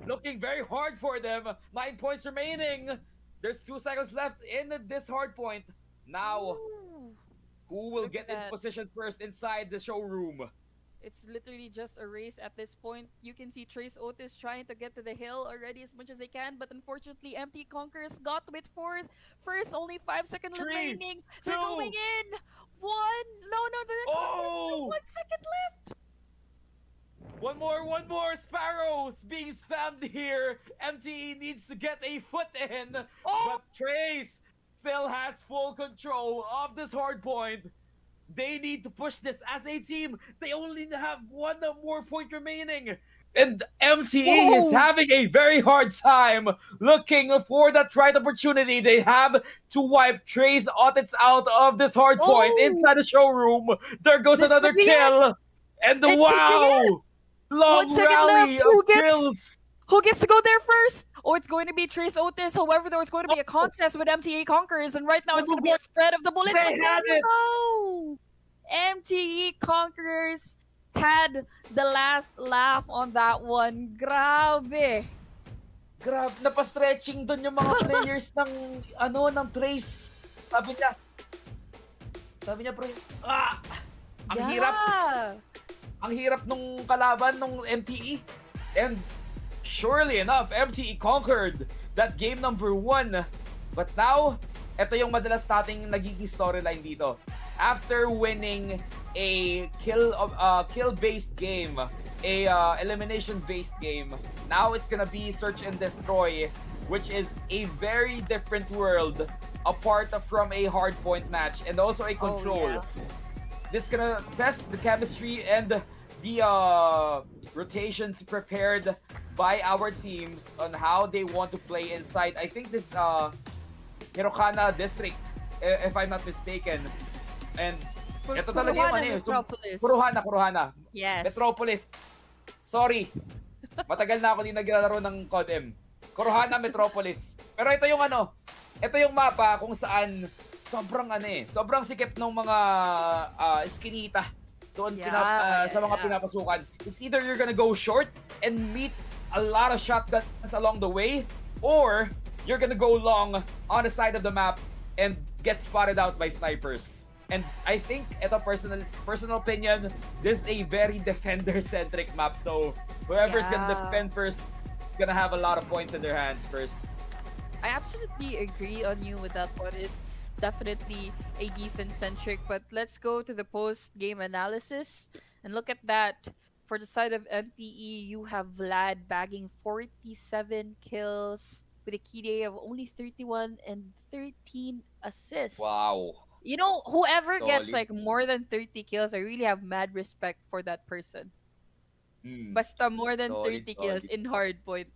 looking very hard for them. 9 points remaining. There's 2 seconds left in this hard point. Now, who will get in position first inside the showroom? It's literally just a race at this point. You can see Trace Otis trying to get to the hill already as much as they can, but unfortunately, MTE Conquerors got with first. Only 5 seconds remaining. They're going in. One. No, they're 1 second left. One more. Sparrows being spammed here. MTE needs to get a foot in, but Trace still has full control of this hard point. They need to push this as a team. They only have one more point remaining. And MTE is having a very hard time looking for that right opportunity. They have to wipe Trace Otis out of this hard point inside the showroom. There goes another kill. And wow! Long 1 second rally left. of kills. Who gets to go there first? It's going to be Trace Otis. However, there was going to be a contest with MTE Conquerors, and right now it's going to be a spread of the bullets. They had it. No! MTE Conquerors had the last laugh on that one. Grabe. Napastretching doon yung mga players ng Trace. Sabi niya pre, ang hirap. Ang hirap nung kalaban nung MTE. And surely enough, MTE conquered that game number 1. But now, ito yung madalas nating nagiging storyline dito. After winning a kill-based game, a elimination-based game, now it's gonna be search and destroy, which is a very different world apart from a hardpoint match and also a control. This is gonna test the chemistry and the rotations prepared by our teams on how they want to play inside. I think this Hirokana district, if I'm not mistaken. And ito talaga yung Metropolis. Kurohana. Yes. Metropolis. Sorry. Matagal na ako din naglalaro ng CODM. Kurohana Metropolis. Pero ito yung mapa kung saan sobrang sikip ng mga skinita doon sa mga pinapasukan. It's either you're gonna go short and meet a lot of shotguns along the way, or you're gonna go long on the side of the map and get spotted out by snipers. And I think, ito personal opinion, this is a very defender-centric map. So whoever's gonna defend first is gonna have a lot of points in their hands first. I absolutely agree on you with that one. It's definitely a defense-centric, but let's go to the post-game analysis and look at that. For the side of MTE, you have Vlad bagging 47 kills with a KDA of only 31 and 13 assists. Wow. You know, whoever Solid. gets like more than 30 kills, I really have mad respect for that person. Basta more than 30 kills in hardpoint.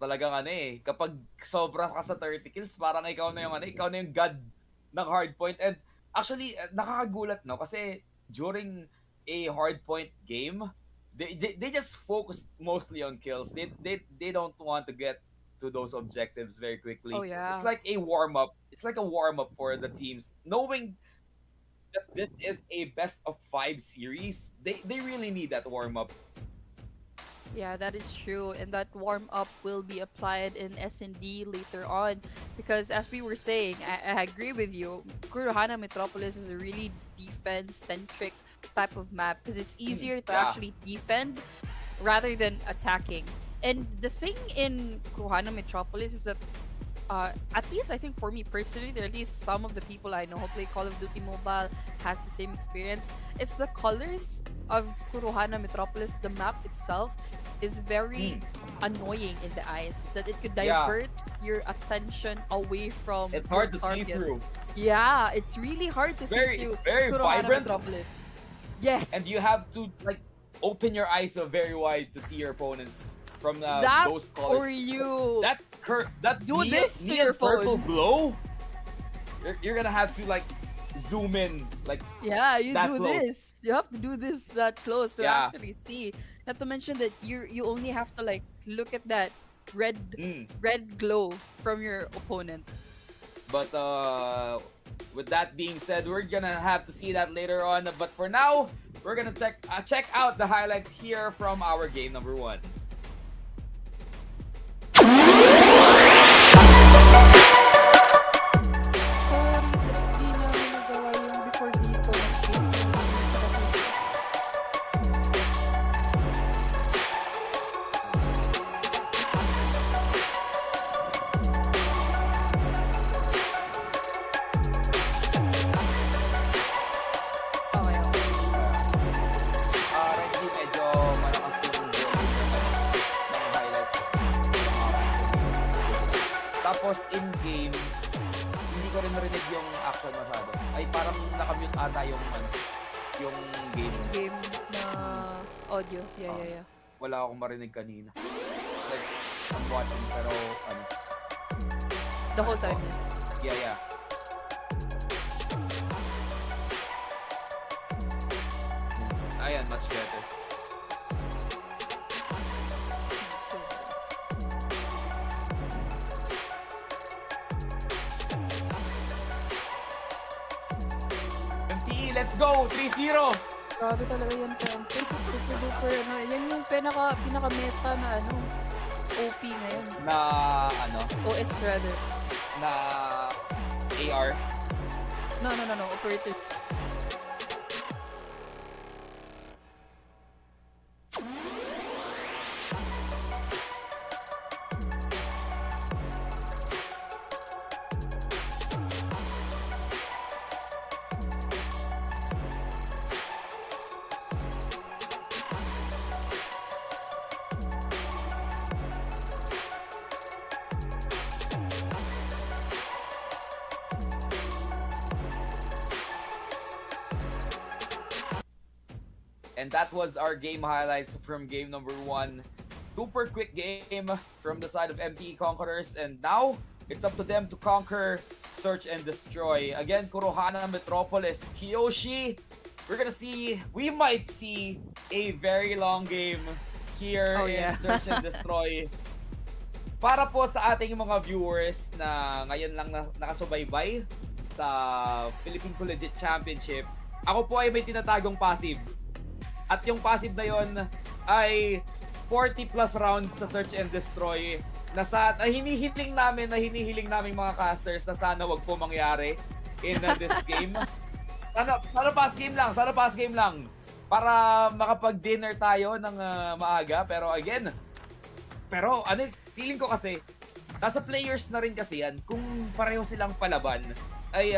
Talagang kapag sobra ka sa 30 kills, parang ikaw na yung god ng hardpoint. And actually, nakakagulat, no? Kasi during a hardpoint game, they just focus mostly on kills. They don't want to get to those objectives very quickly. Oh, yeah. It's like a warm-up. It's like a warm-up for the teams. Knowing that this is a best of 5 series, they really need that warm-up. Yeah, that is true, and that warm-up will be applied in S&D later on, because as we were saying, I agree with you, Kurohana Metropolis is a really defense-centric type of map, because it's easier to actually defend rather than attacking. And the thing in Kurohana Metropolis is that at least I think for me personally, at least some of the people I know who play Call of Duty Mobile has the same experience. It's the colors of Kurohana Metropolis. The map itself is very annoying in the eyes. That it could divert your attention away from. It's your hard to see target. through. Yeah, it's really hard to see through. It's very Kurohana vibrant. Metropolis. Yes. And you have to like open your eyes so very wide to see your opponents from that those colors. or you. That Do this to neon your purple phone. glow. You're gonna have to like zoom in like Yeah, you that do close. this. You have to do this that close to Yeah. actually see. Not to mention that you only have to like look at that red glow from your opponent. But with that being said, we're gonna have to see that later on. But for now, we're gonna check out the highlights here from our game number 1. Sorry, di namin nagawa yung before dito. Okay. Reggie, medyo malakas yung ng highlights. Tapos in-game, hindi ko rin narinig yung action masyado. Ay parang nakamute ata yung yung game. Game na audio. Yeah. Wala akong marinig kanina. Like, I'm watching pero The whole time is. Yeah. Ayan, much better. MTE, let's go! 3-0! Grabe talaga yan, Tempest. Super duper, yan yung pinaka-meta na OP ngayon. Na, OS rather. na AR. No, operator. And that was our game highlights from game number 1. Super quick game from the side of MTE Conquerors. And now, it's up to them to conquer, search, and destroy. Again, Kurohana Metropolis, Kiyoshi. We might see a very long game here in Search and Destroy. Para po sa ating mga viewers na ngayon lang nakasubaybay sa Philippine Collegiate Championship, ako po ay may tinatagong passive. At yung passive na yon ay 40 plus rounds sa Search and Destroy na hinihiling namin mga casters na sana wag po mangyari in this game. Sana pass game lang para makapag-dinner tayo ng maaga. Pero feeling ko kasi nasa players na rin kasi yan. Kung pareho silang palaban ay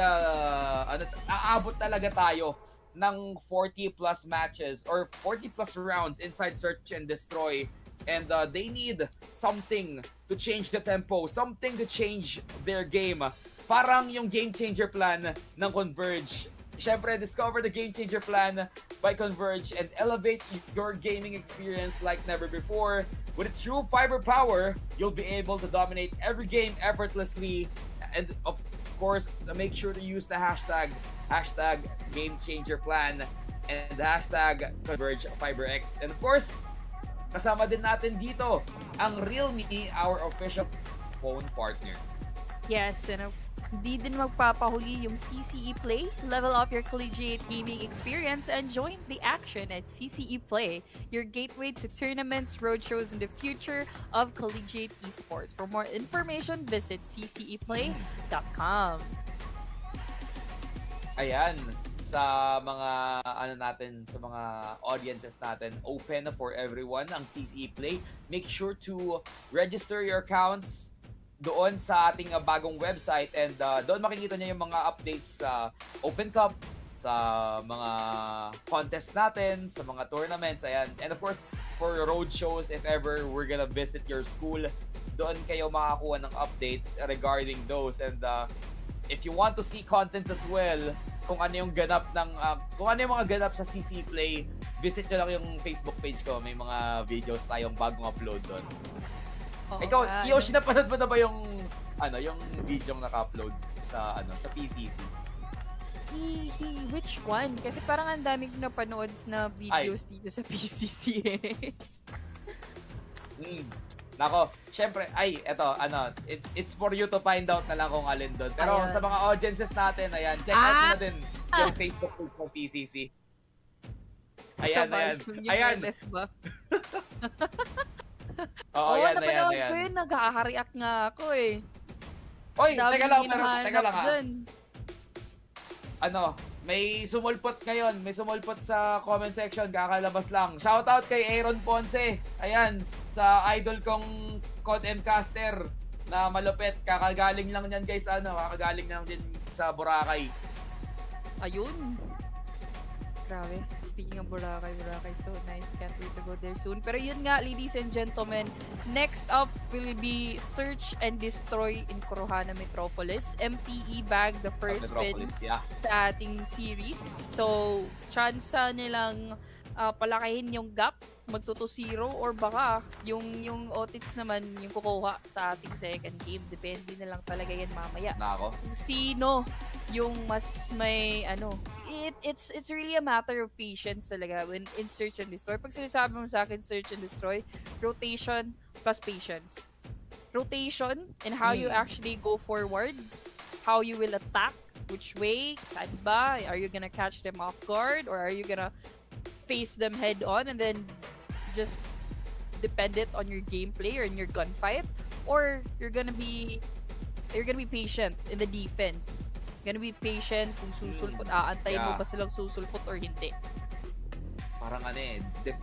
aabot talaga tayo ng 40 plus matches or 40 plus rounds inside Search and Destroy, and they need something to change the tempo, something to change their game. Parang yung game changer plan ng Converge. Syempre, discover the game changer plan by Converge and elevate your gaming experience like never before. With its true fiber power, you'll be able to dominate every game effortlessly, and of course, make sure to use the hashtag GameChangerPlan and hashtag ConvergeFiberX. And of course, kasama din natin dito ang Realme, our official phone partner. Yes, and di din magpapahuli yung CCE Play. Level up your collegiate gaming experience and join the action at CCE Play, your gateway to tournaments, roadshows, and the future of collegiate esports. For more information, visit cceplay.com. Ayan, sa mga sa mga audiences natin, open for everyone ang CCE Play. Make sure to register your accounts doon sa ating bagong website, and doon makikita niyo yung mga updates sa Open Cup, sa mga contest natin, sa mga tournaments, ayan. And of course, for road shows, if ever we're gonna visit your school, doon kayo makakuha ng updates regarding those. And if you want to see contents as well, kung ano yung ganap ng kung ano yung mga ganap sa CC Play, visit nyo lang yung Facebook page ko. May mga videos tayong bagong upload doon. Oo Ikaw, nga, Kiyoshi, napanood mo na ba yung yung video na naka-upload sa sa PCC? Which one? Kasi parang ang daming napanood na videos dito sa PCC eh. Nako, syempre, it's for you to find out na lang kung alin doon. Pero Ayan. sa mga audiences natin, ayan, check out na din yung Facebook page ng PCC. Ayan. Ayan. LF ba? Oo, Oo, ayan. napanood ko yun. Nagkaka-react nga ako eh. Oy, Daming teka lang hinahanap dyan. May sumulpot ngayon. May sumulpot sa comment section. Kakalabas lang. Shoutout kay Aaron Ponce. Ayan, sa idol kong CODM caster na malupit. Kakagaling lang yan, guys. Kakagaling lang din sa Boracay. Ayun. Grabe. Speaking of Boracay, so nice. Can't wait to go there soon. Pero yun nga, ladies and gentlemen, next up will be Search and Destroy in Corohana Metropolis. MPE bagged the first win sa ating series. So, chance nilang palakihin yung gap, magto 0 or baka yung Otits naman yung kukuha sa ating second game. Depende na lang talaga yan mamaya. Nako. Kung sino yung mas may it's really a matter of patience talaga when in Search and Destroy. Pag sinasabi mo sa akin Search and Destroy, rotation plus patience. Rotation and how you actually go forward, how you will attack, which way, saan ba, are you gonna catch them off guard or are you gonna face them head on and then just depend it on your gameplay or in your gunfight, or you're gonna be patient in the defense. Gonna be patient kung susulpot, aantayin mo ba silang susulpot or hindi. Parang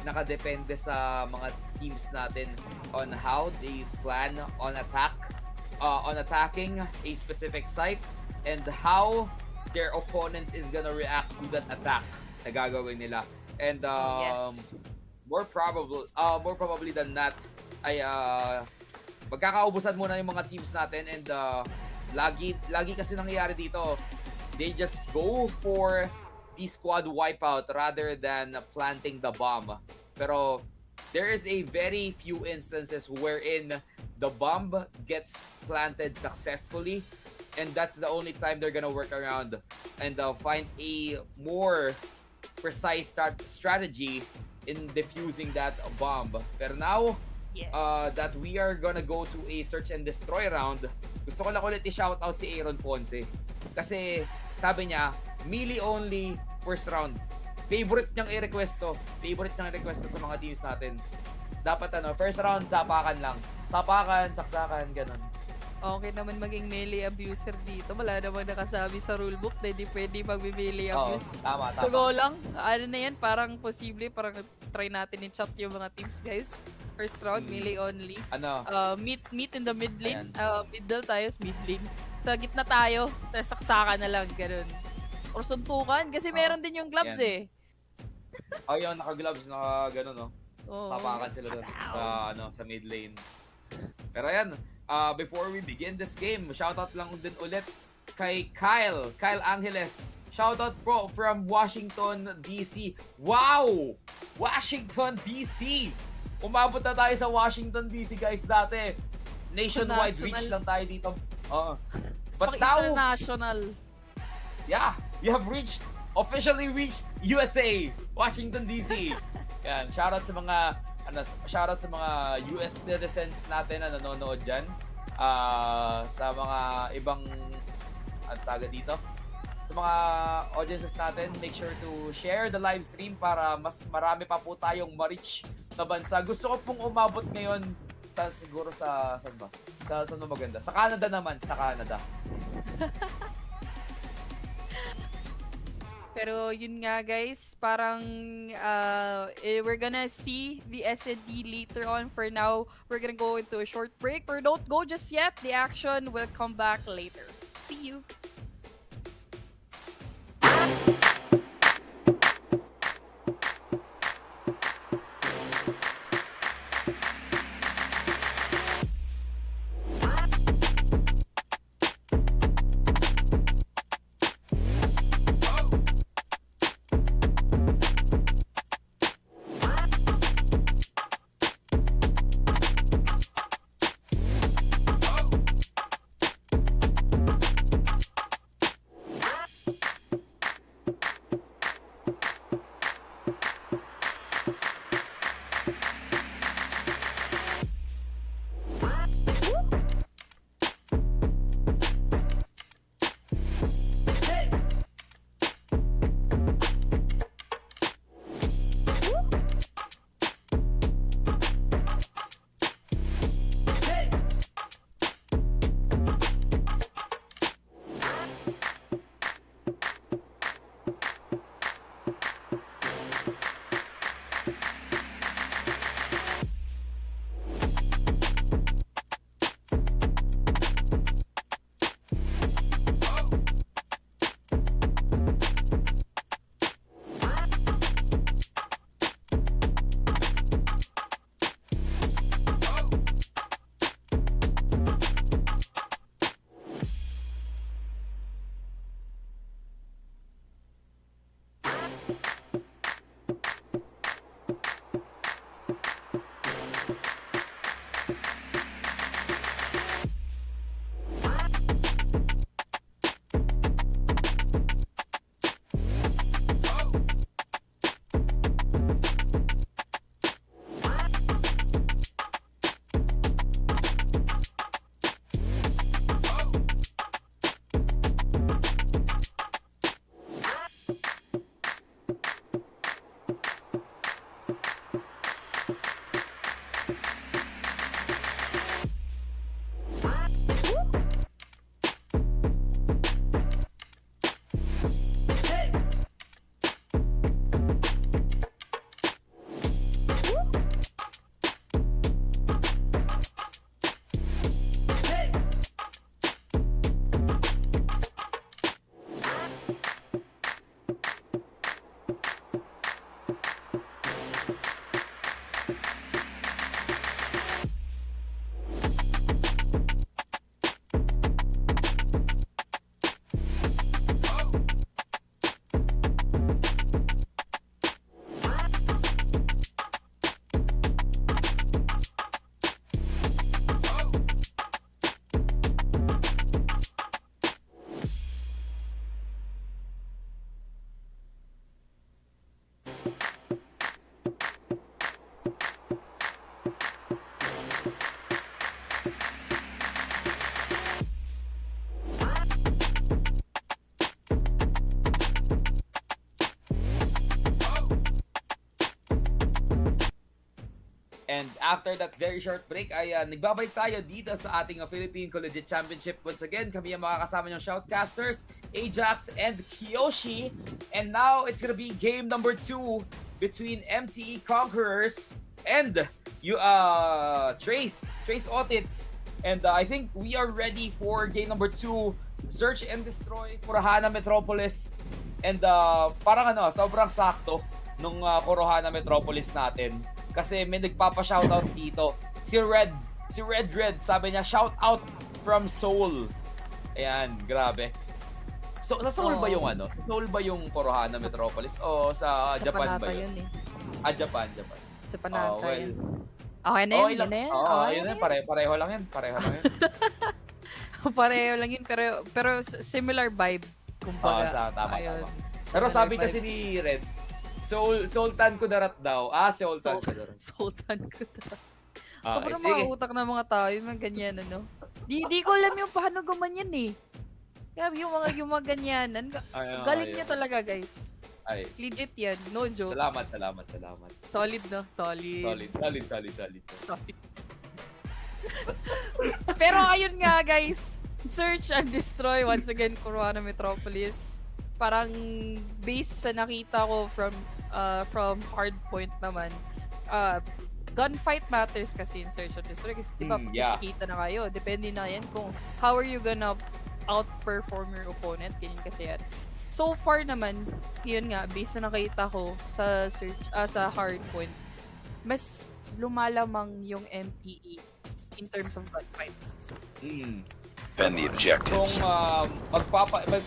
nakadepende sa mga teams natin on how they plan on attacking a specific site and how their opponents is gonna react to that attack na gagawin nila. And Yes. more probably than not ay magkakaubusan muna yung mga teams natin, and lagi kasi nangyayari dito, they just go for the squad wipeout rather than planting the bomb. Pero there is a very few instances wherein the bomb gets planted successfully, and that's the only time they're gonna work around and find a more precise strategy in defusing that bomb. Pero now, Yes. that we are gonna go to a Search and Destroy round, gusto ko lang ulit i-shoutout si Aaron Ponce. Kasi sabi niya, melee only first round. Favorite niyang i-request to. Sa mga teams natin. Dapat first round, sapakan lang. Sapakan, saksakan, ganun. Okay naman maging melee abuser dito. Wala naman nakasabi sa rulebook na hindi pwede mag-melee abuse. Tama. So go lang. Ano na yan? Parang posible. Parang try natin i-chat yung mga teams, guys. First round, melee only. Meet in the mid lane. Middle tayo, mid lane. Sa gitna tayo, tapos saksakan na lang. Ganun. Or suntukan. Kasi meron din yung gloves yan. Yun, naka-gloves, naka-ganon, no? Oh. Sapakan sila doon sa mid lane. Pero ayan, before we begin this game, shoutout lang din ulit kay Kyle Angeles. Shoutout bro from Washington, D.C. Wow! Washington, D.C. Umabot na tayo sa Washington, D.C. guys dati. Nationwide reach lang tayo dito. But now, international. Yeah, you have officially reached USA, Washington, D.C. Yan, shoutout sa mga US citizens natin na nanonood dyan. Sa mga ibang dito. Sa mga audiences natin, make sure to share the live stream para mas marami pa po tayong ma-reach na bansa. Gusto ko pong umabot ngayon siguro sa saan ba? Saan maganda? Sa Canada naman, sa Canada. Pero Pero yun nga guys, parang we're gonna see the S&D later on. For now, we're gonna go into a short break. Or don't go just yet. The action will come back later. See you. And after that very short break ay nagbabalik tayo dito sa ating Philippine Collegiate Championship. Once again, kami ang makakasama ng Shoutcasters, Ajax, and Kiyoshi. And now, it's gonna be game number 2 between MTE Conquerors and Trace Otits. And I think we are ready for game number 2, Search and Destroy Kurohana Metropolis. And parang sobrang sakto nung Kurohana Metropolis natin. Kasi may nagpapa-shoutout dito. Si Red, sabi niya, shoutout from Seoul. Ayan, grabe. So, sa Seoul ba yung Seoul ba yung Kurohana Metropolis? O sa Japan ba yun? Japan. Japan nata yun. Okay na yun, yun na yan. Yun na, pareho lang yan. Pareho lang yun, pero similar vibe. Kumbaga. Tama. Pero sabi kasi ni Red, Sultan Kudarat daw. Sultan Kudarat. Sultan Kudarat. Kapag mga utak ng mga tao, yung mga ganyan, Di ko alam yung paano gumanyan eh. Kaya yung mga ganyanan, galing niya talaga, guys. Ay. Legit yan, no joke. Salamat. Solid, no? Solid. Pero ayun nga, guys. Search and Destroy, once again, Kurohana Metropolis. parang based sa nakita ko from hardpoint naman, gunfight matters kasi in Search and Destroy kasi diba Yeah. kita na kayo, depende na yan kung how are you gonna outperform your opponent, ganyan kasi yan. So far naman, yun nga, based na nakita ko sa sa hardpoint, mas lumalamang yung MTE in terms of gunfights. Defend the objectives. Kung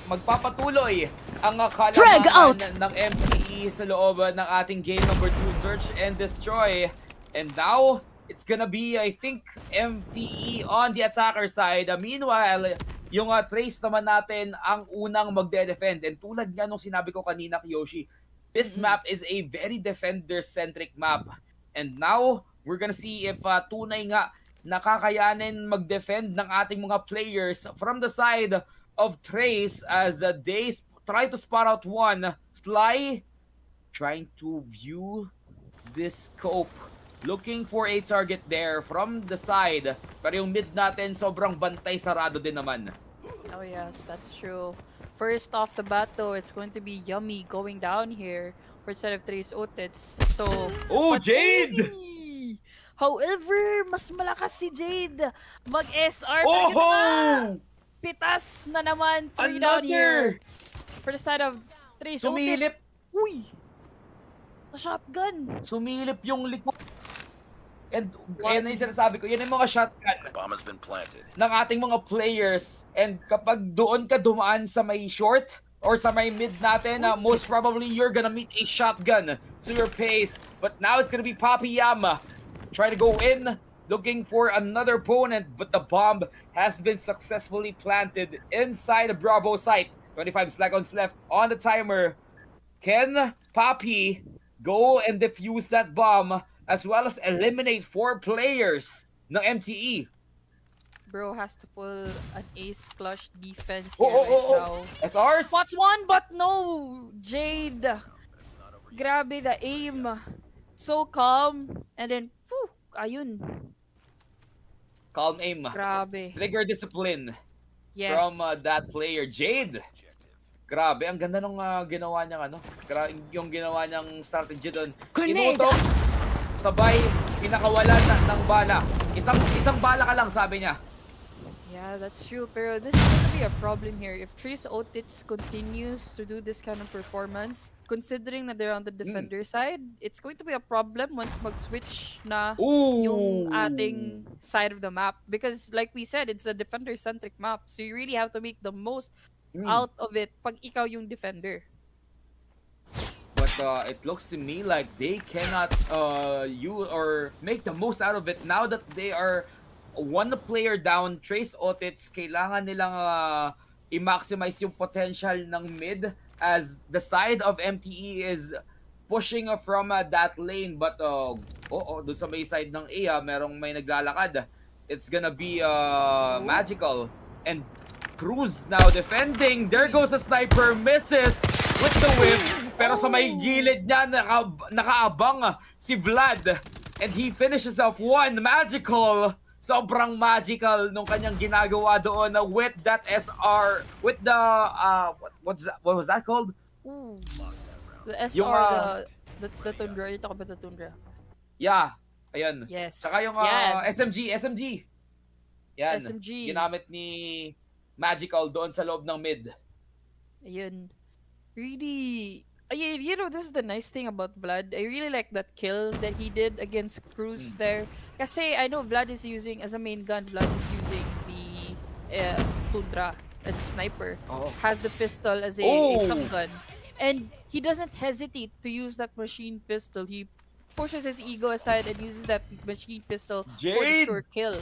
magpapatuloy ang Frag out! kalamangan ng MTE sa loob ng ating game number 2, Search and Destroy. And now, it's gonna be, I think, MTE on the attacker side. Meanwhile, yung Trace naman natin ang unang magde-defend. And tulad nga nung sinabi ko kanina, Kiyoshi, this map is a very defender-centric map. And now, we're gonna see if tunay nga nakakayanin mag-defend ng ating mga players from the side of Trace as they try to spot out one. Sly trying to view this scope. Looking for a target there from the side. Pero yung mid natin sobrang bantay sarado din naman. Oh yes, that's true. First off the bat though, it's going to be Yummy going down here for side of Trace Otits. So, Oh, Jade! However, mas malakas si Jade mag-SR. Pero Oh! yun na! Pitas na naman. 3 down here. For the side of Trace Sumilip. Otits. Uy! Na-shotgun. Sumilip yung likod. And ayan na yung sinasabi ko, yan yung mga shotgun The bomb has been planted. ng ating mga players. And kapag doon ka dumaan sa may short or sa may mid natin, most probably you're gonna meet a shotgun to your pace. But now it's gonna be Papi Yama trying to go in, looking for another opponent, but the bomb has been successfully planted inside the Bravo site. 25 seconds left on the timer. Can Papi go and defuse that bomb as well as eliminate 4 players ng MTE? Bro has to pull an ace clutch defense here right now. SRs? Spots one, but no! Jade! Grabe the aim. So calm. And then, phew, ayun. Calm aim. Grabe. Trigger discipline Yes. from that player. Jade! Grabe, ang ganda nung ginawa niyang yung ginawa niyang strategy doon. Inutok, sabay, pinakawalan ng bala. Isang bala ka lang, sabi niya. Yeah, that's true. Pero this is gonna be a problem here. If Trace Otits continues to do this kind of performance, considering that they're on the defender side, it's going to be a problem once mag-switch na yung ating side of the map. Because like we said, it's a defender-centric map. So you really have to make the most out of it pag ikaw yung defender. But it looks to me like they cannot use or make the most out of it now that they are one player down. Trace Otits, kailangan nilang i-maximize yung potential ng mid as the side of MTE is pushing from that lane. But doon sa may side ng A, may naglalakad. It's gonna be Magical and Cruz now defending. There goes a sniper, misses with the whip. Pero sa may gilid niya, nakaabang si Vlad. And he finishes off one. Magical. Sobrang magical nung kanyang ginagawa doon with that SR. With the, what was that called? Ooh. The SR, Yung, the Tundra. You talk about the Tundra. Yeah. Ayan. Yes. Saka yung Yan. SMG. Yan. SMG. Ginamit ni Magical doon sa loob ng mid. Ayun. Really, you know, this is the nice thing about Vlad. I really like that kill that he did against Cruz there. Kasi I know Vlad is using, as a main gun, Vlad is using the Tundra. It's a sniper. Oh. Has the pistol as a subgun. And he doesn't hesitate to use that machine pistol. He pushes his ego aside and uses that machine pistol for the Jade! sure kill.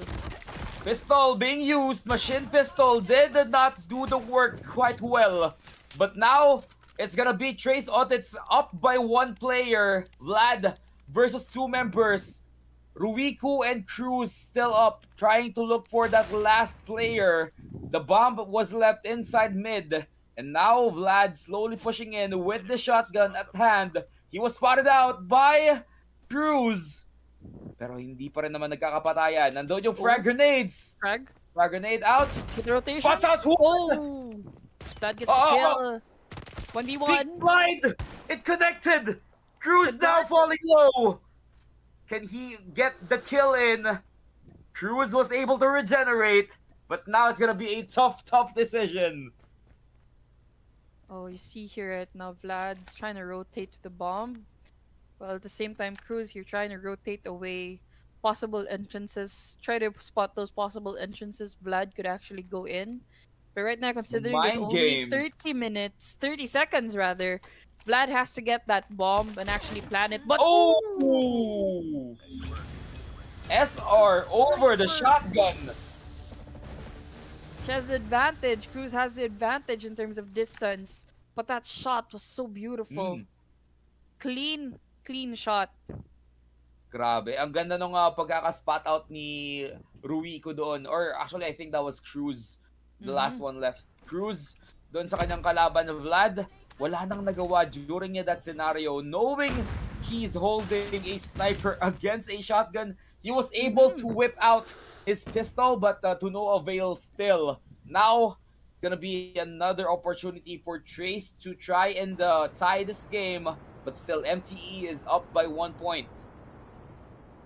Pistol being used. Machine pistol did not do the work quite well. But now, it's gonna be Trace Otits up by 1 player. Vlad versus 2 members. Ruiku and Cruz still up, trying to look for that last player. The bomb was left inside mid. And now, Vlad slowly pushing in with the shotgun at hand. He was spotted out by Cruz. Pero hindi pa rin naman nagkakapatayan. Nandun yung frag grenades. Frag? Frag grenade out. With the rotation. Spots out. Oh! Vlad gets a kill. Big 1v1. blind! It connected! Cruz now falling low! Can he get the kill in? Cruz was able to regenerate, but now it's gonna be a tough decision. Oh, you see here right now, Vlad's trying to rotate to the bomb. While at the same time, Cruz, you're trying to rotate away possible entrances. Try to spot those possible entrances Vlad could actually go in. But right now, considering there's Mind only games. 30 seconds rather, Vlad has to get that bomb and actually plan it. But Oh! SR over the shotgun. she has the advantage. Cruz has the advantage in terms of distance. But that shot was so beautiful. Clean shot. Grabe. Ang ganda nung pagkaka-spot out ni Ruico doon. Or actually, I think that was Cruz. The last one left. Cruz, doon sa kanyang kalaban na Vlad, wala nang nagawa during that scenario. Knowing he's holding a sniper against a shotgun, he was able to whip out his pistol, but to no avail still. Now, gonna be another opportunity for Trace to try and tie this game, but still MTE is up by 1 point.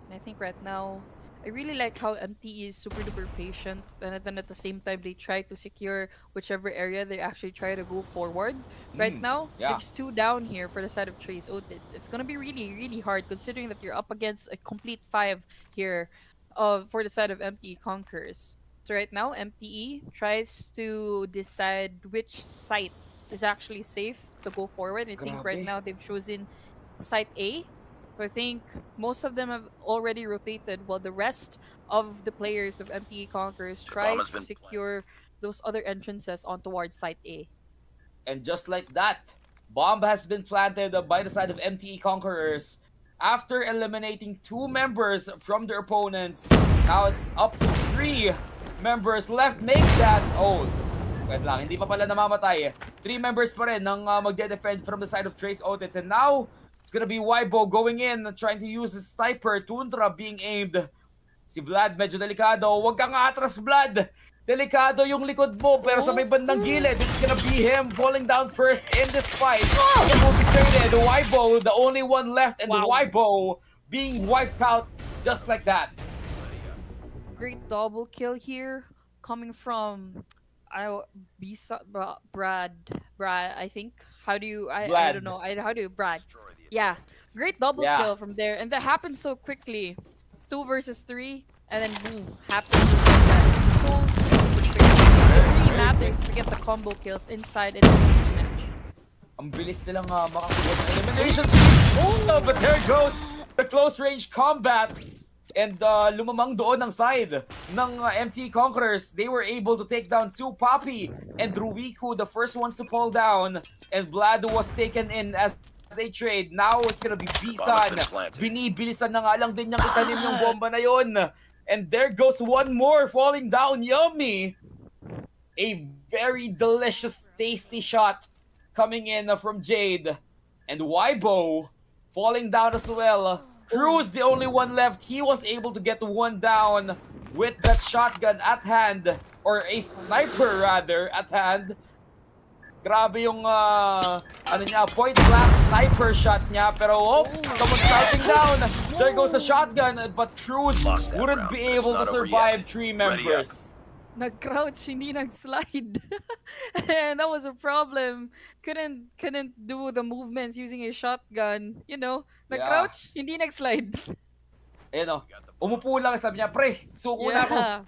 And I think right now, I really like how MTE is super duper patient, and then at the same time they try to secure whichever area they actually try to go forward. Right now, yeah. there's 2 down here for the side of Trace. Oh, it's gonna be really hard considering that you're up against a complete 5 here, for the side of MTE Conquerors. So right now, MTE tries to decide which site is actually safe to go forward. I think right Grabe. now they've chosen site A. So I think most of them have already rotated, while the rest of the players of MTE Conquerors tries has to been secure those other entrances on towards site A. And just like that, bomb has been planted by the side of MTE Conquerors. After eliminating 2 members from their opponents, now it's up to 3 members left. Make that... Oh, wait lang, hindi pa pala namamatay. 3 members pa rin ng magde-defend from the side of Trace Otits. And now, it's gonna be Weibo going in, trying to use his sniper. Tundra being aimed. Si Vlad medyo delikado. Huwag kang atras, Vlad! Delikado yung likod mo, pero sa may bandang gilid, it's gonna be him falling down first in this fight. The movie traded. Weibo, the only one left, and Weibo being wiped out just like that. Great double kill here, coming from Brad, I think. How do you... I don't know. How do you... Brad. Yeah. Great double kill from there. And that happened so quickly. 2 versus 3. And then boom. Happened just like that. It's so quick. It really matters to get the combo kills inside in this match. Ang bilis nilang makakuha ng elimination. Oh, but there goes the close range combat. And lumamang doon ng side ng MTE Conquerors. They were able to take down 2 Papi and Ruiku, the first ones to fall down. And Vlad was taken in as a trade. Now it's gonna be Bisan. Binibilisan na nga lang din niyang itanim yung bomba na yun. And there goes one more falling down. Yummy! A very delicious, tasty shot coming in from Jade. And Weibo falling down as well. Cruz, the only one left. He was able to get 1 down with that shotgun at hand. Or a sniper rather, at hand. Grabe yung point blank sniper shot niya. Pero someone's sniping down. There goes the shotgun. But Cruz wouldn't be able to survive 3 members. Nag-crouch, hindi nag-slide. And that was a problem. Couldn't do the movements using a shotgun. You know, nag-crouch, hindi nag-slide. Ayun o. Umupo lang, sabi niya, pre, suko na ako.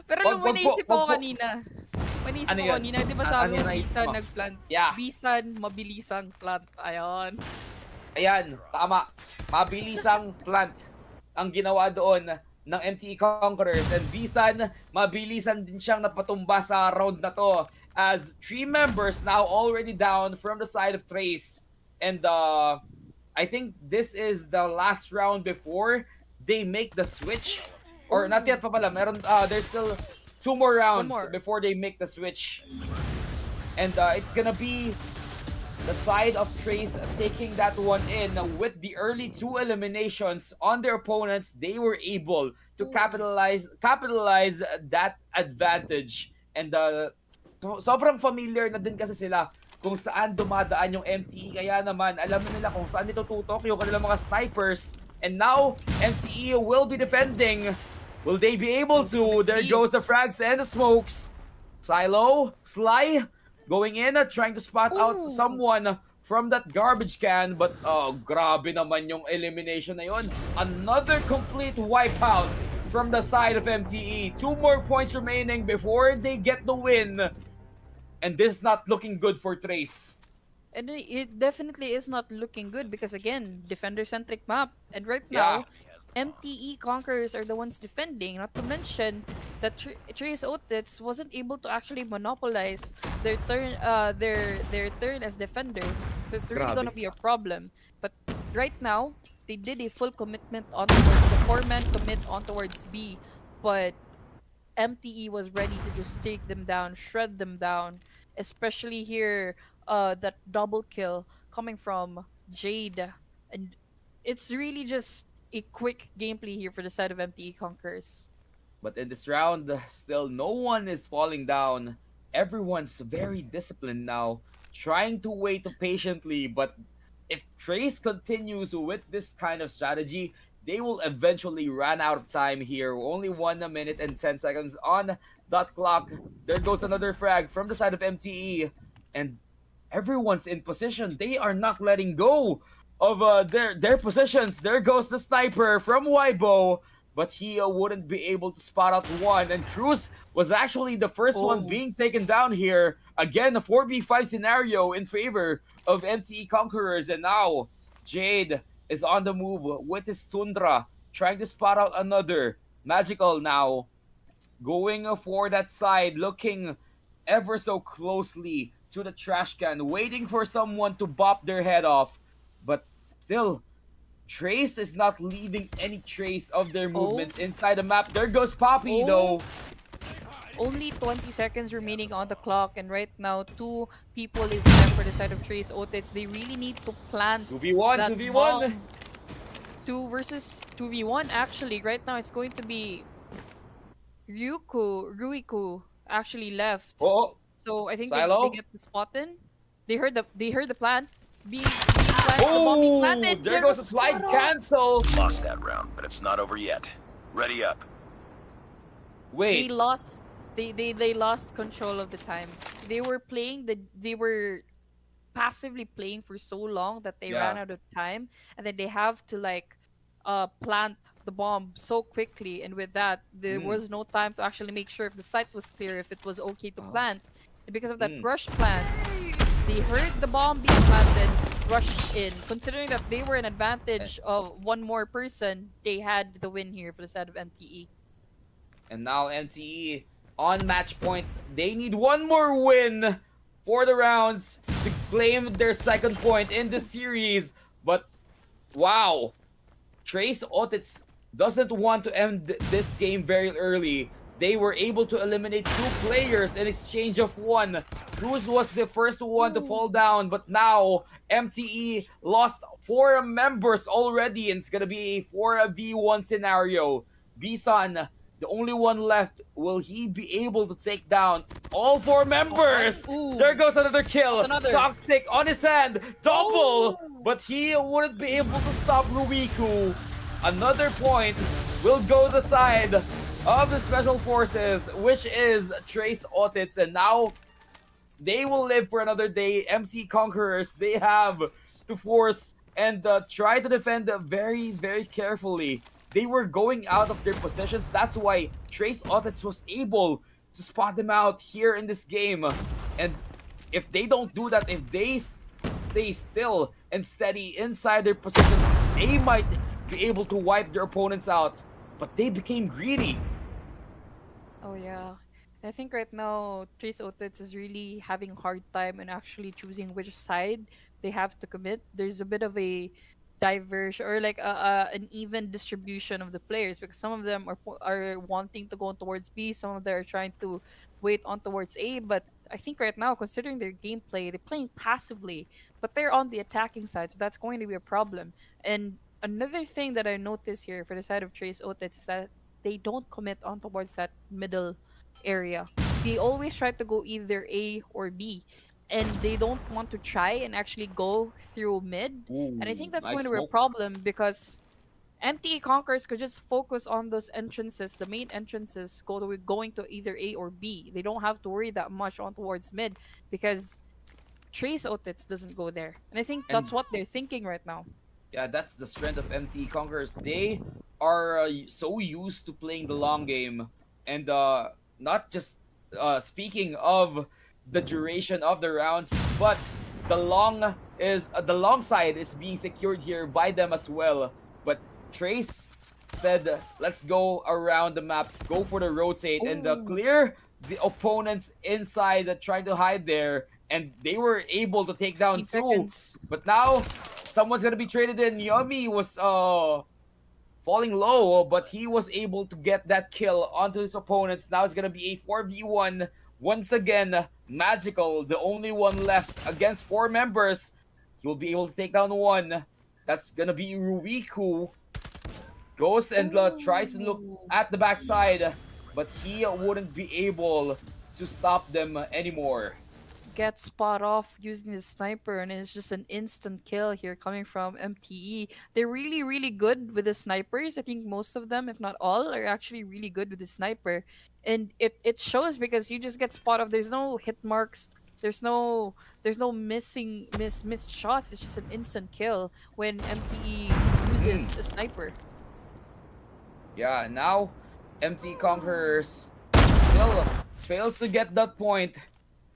Pero alam mo, naisip ako kanina. Manisip ko kanina, di ba sabi mo, Bisan nag-plant? Bisan, mabilisang plant. Ayan, tama. Mabilisang plant ang ginawa doon ng MTE Conquerors. And Bisan, mabilisan din siyang napatumba sa round na to. As 3 members now already down from the side of Trace. And I think this is the last round before they make the switch. Or not yet pa pala. There's still 2 more rounds before they make the switch. And it's gonna be the side of Trace taking that one in. With the early 2 eliminations on their opponents, they were able to capitalize that advantage. And sobrang familiar na din kasi sila kung saan dumadaan yung MTE. Kaya naman, alam na nila kung saan itututok yung kanilang mga snipers. And now, MTE will be defending. Will they be able to? There goes the frags and the smokes. Silo, Sly, going in, trying to spot out Ooh. someone from that garbage can. But, oh, grabe naman yung elimination na yun. Another complete wipeout from the side of MTE. 2 more points remaining before they get the win. And this is not looking good for Trace. And it definitely is not looking good because again, defender-centric map. And right Yeah. now, MTE Conquerors are the ones defending. Not to mention that Trace Otits wasn't able to actually monopolize their turn, their turn as defenders. So it's really Grabe. gonna be a problem. But right now, they did a full commitment on towards the 4-man commit on towards B, but MTE was ready to just take them down, shred them down. Especially here, that double kill coming from Jade, and it's really just a quick gameplay here for the side of MTE Conquerors. But in this round, still no one is falling down. Everyone's very disciplined now, trying to wait patiently. But if Trace continues with this kind of strategy, they will eventually run out of time here. Only 1 minute and 10 seconds on that clock. There goes another frag from the side of MTE. And everyone's in position. They are not letting go of their positions. There goes the sniper from Weibo, but he wouldn't be able to spot out one. And Cruz was actually the first one being taken down here. Again, a 4v5 scenario in favor of MTE Conquerors. And now Jade is on the move with his Tundra, trying to spot out another. Magical now going for that side, looking ever so closely to the trash can, waiting for someone to bop their head off. But still, Trace is not leaving any trace of their movements inside the map. There goes Poppy, though. Only 20 seconds remaining on the clock, and right now, 2 people is left for the side of Trace Otits. They really need to plant 2v1, that 2v1. bomb. 2 versus 2v1, actually. Right now, it's going to be Ruiku actually left. Oh, So I think Silo? they get the spot in. They heard the plant being planted, the bomb being planted. there goes the slide spot on. cancel. Lost that round, but it's not over yet. Ready up. They Wait, lost. They lost control of the time. They were playing they were passively playing for so long that they ran out of time, and then they have to like plant the bomb so quickly, and with that there was no time to actually make sure if the site was clear, if it was okay to plant. And because of that rush plant, they heard the bomb being planted, rushed in. Considering that they were an advantage of 1 more person, they had the win here for the side of MTE. and now MTE on match point. They need 1 more win for the rounds to claim their 2nd point in the series. But wow, Trace Otits doesn't want to end this game very early. They were able to eliminate 2 players in exchange of 1. Cruz was the first one to fall down, but now MTE lost 4 members already, and it's gonna be a 4v1 scenario. Bisan, the only one left. Will he be able to take down all 4 members? Ooh. There goes another kill. Another. Toxic on his hand. Double! But he wouldn't be able to stop Ruiku. Another point will go the side of the Special Forces, which is Trace Otits. And now they will live for another day. MC Conquerors, they have to force and try to defend very, very carefully. They were going out of their positions. That's why Trace Otits was able to spot them out here in this game. And if they don't do that, if they stay still and steady inside their positions, they might be able to wipe their opponents out. But they became greedy. Oh yeah. I think right now Trace Otits is really having a hard time in actually choosing which side they have to commit. There's a bit of a diverse or like an even distribution of the players, because some of them are wanting to go towards B, some of them are trying to wait on towards A. But I think right now, considering their gameplay, they're playing passively, but they're on the attacking side, so that's going to be a problem. And another thing that I noticed here for the side of Trace Otits is that they don't commit on towards that middle area. They always try to go either A or B. and they don't want to try and actually go through mid. And I Ooh, think that's nice going to be a smoke. problem because MTE Conquerors could just focus on those entrances, the main entrances going to either A or B. They don't have to worry that much on towards mid because Trace Otits doesn't go there. And I think And that's what they're thinking right now. yeah, that's the strength of MT Conquerors. They are so used to playing the long game, and not just speaking of the duration of the rounds, but the long side is being secured here by them as well. But Trace said, "Let's go around the map, go for the rotate, and Oh, clear the opponents inside that trying to hide there." And they were able to take down 15 two. seconds. But now someone's gonna be traded in. Yomi was falling low, but he was able to get that kill onto his opponents. Now it's gonna be a 4v1 once again. Magical, the only one left against four members. He will be able to take down one. That's gonna be Ruiku. Goes and tries to look Ooh. at the backside, but he wouldn't be able to stop them anymore. Get spot off using the sniper, and it's just an instant kill here coming from MTE. They're really, really good with the snipers. I think most of them, if not all, are actually really good with the sniper. And it shows because you just get spot off. There's no hit marks. There's no missed shots. It's just an instant kill when MTE uses a sniper. Yeah, now MT Conquerors still fails to get that point.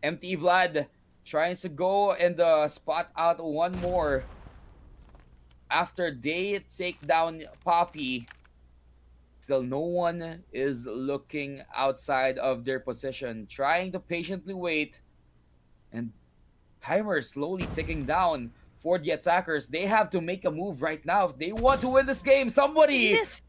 MT Vlad tries to go and spot out one more after they take down Poppy. Still, no one is looking outside of their position, trying to patiently wait, and timer slowly ticking down for the attackers. They have to make a move right now if they want to win this game. Somebody Yes.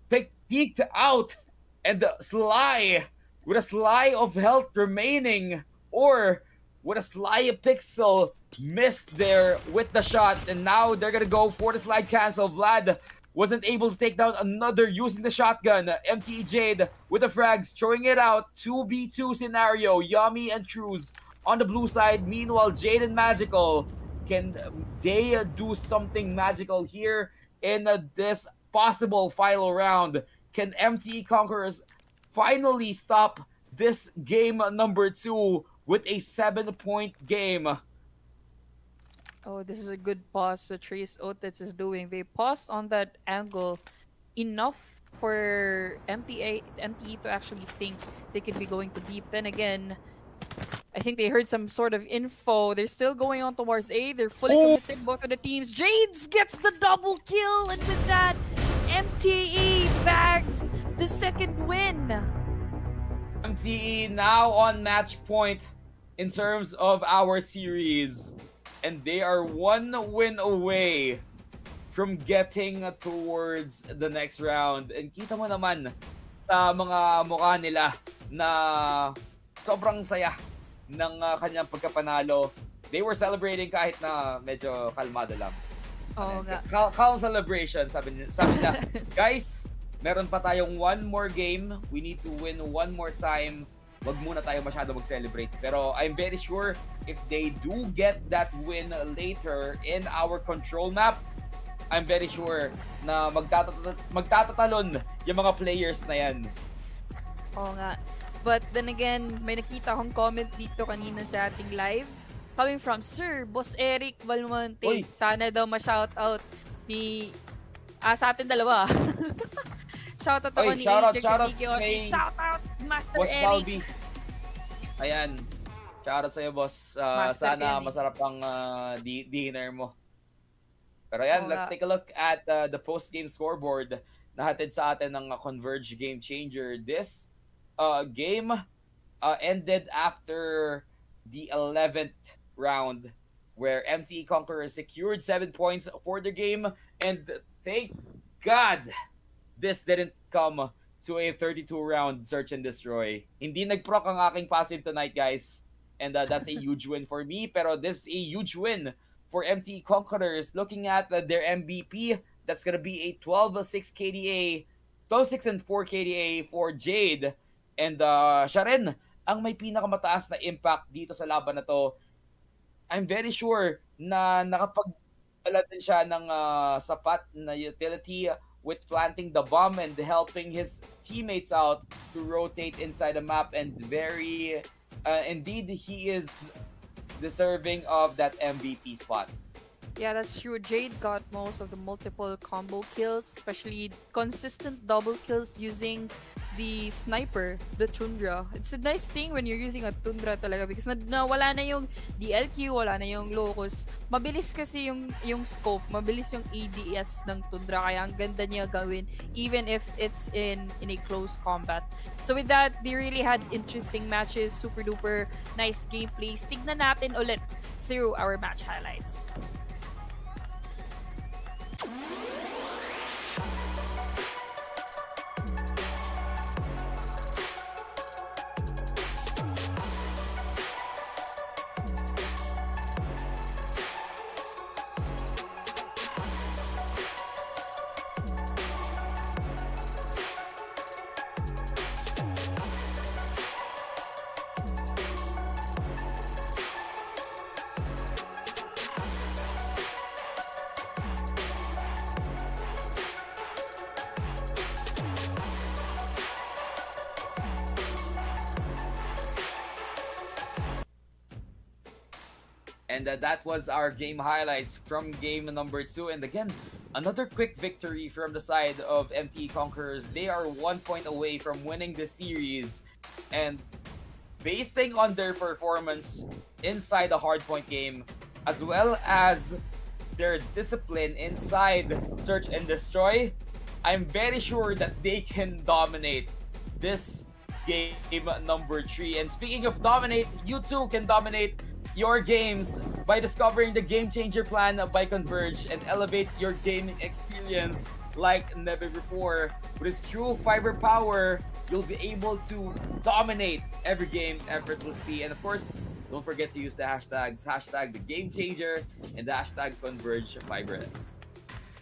peeked out, and Sly with a Sly of health remaining, or with a Sly Pixel missed there with the shot, and now they're gonna go for the slide cancel. Vlad wasn't able to take down another using the shotgun. MT Jade with the frags, throwing it out. 2v2 scenario. Yami and Cruz on the blue side. Meanwhile, Jade and Magical, can they do something magical here in this possible final round? Can MT Conquerors finally stop this game number 2 with a 7-point game? Oh, this is a good pause that Trace Otets is doing. They paused on that angle enough for MTE to actually think they could be going to deep. Then again, I think they heard some sort of info. They're still going on towards A. They're fully committed, both of the teams. Jades gets the double kill, and with that, MTE bags the second win. MTE now on match point in terms of our series, and they are one win away from getting towards the next round. And kita mo naman sa mga mukha nila na sobrang saya ng kanyang pagkapanalo. They were celebrating kahit na medyo kalmado lang. Oo nga. Calm celebration, sabi nila. Guys, meron pa tayong one more game. We need to win one more time. Wag muna tayo masyado mag-celebrate. Pero I'm very sure if they do get that win later in our control map, I'm very sure na magtatatalon yung mga players na yan. Oo nga. But then again, may nakita akong comment dito kanina sa ating live. Coming from Sir Boss Eric Balmonte. Uy. Sana daw ma-shoutout ni... sa atin dalawa. Shoutout ako ni Shoutout Ajax and Nikioshi. kay Shoutout, Master Boss Eric. Balbi. Ayan. Shoutout sa'yo, boss. Master Sana Kenny. masarap ang dinner mo. Pero ayan, Oo let's nga. take a look at the post-game scoreboard na hatid sa atin ng Converge Game Changer. This game ended after the 11th round, where MTE Conquerors secured 7 points for the game, and thank God this didn't come to a 32-round search and destroy. Hindi nag-proc ang aking passive tonight, guys, and that's a huge win for me. Pero this is a huge win for MTE Conquerors. Looking at their MVP, that's gonna be a 12-6 KDA, 12-6 and 4 KDA for Jade, and siya rin ang may pinakamataas na impact dito sa laban na to. I'm very sure na nakapagdala din siya ng sapat na utility with planting the bomb and helping his teammates out to rotate inside the map, and very indeed he is deserving of that MVP spot. Yeah, that's true. Jade got most of the multiple combo kills, especially consistent double kills using the sniper, the Tundra. It's a nice thing when you're using a Tundra talaga because wala na yung DLQ, wala na yung Locus. Mabilis kasi yung scope, mabilis yung ADS ng Tundra, kaya ang ganda niya gawin even if it's in a close combat. So with that, they really had interesting matches, super duper nice gameplays. Tignan natin ulit through our match highlights. And that was our game highlights from game number 2. And again, another quick victory from the side of MT Conquerors. They are 1 point away from winning the series. And basing on their performance inside the hardpoint game, as well as their discipline inside Search and Destroy, I'm very sure that they can dominate this game number 3. And speaking of dominate, you too can dominate your games by discovering the Game Changer plan by Converge and elevate your gaming experience like never before. With its true fiber power, you'll be able to dominate every game effortlessly. And of course, don't forget to use the hashtags, hashtag the Game Changer and the hashtag Converge Fiber.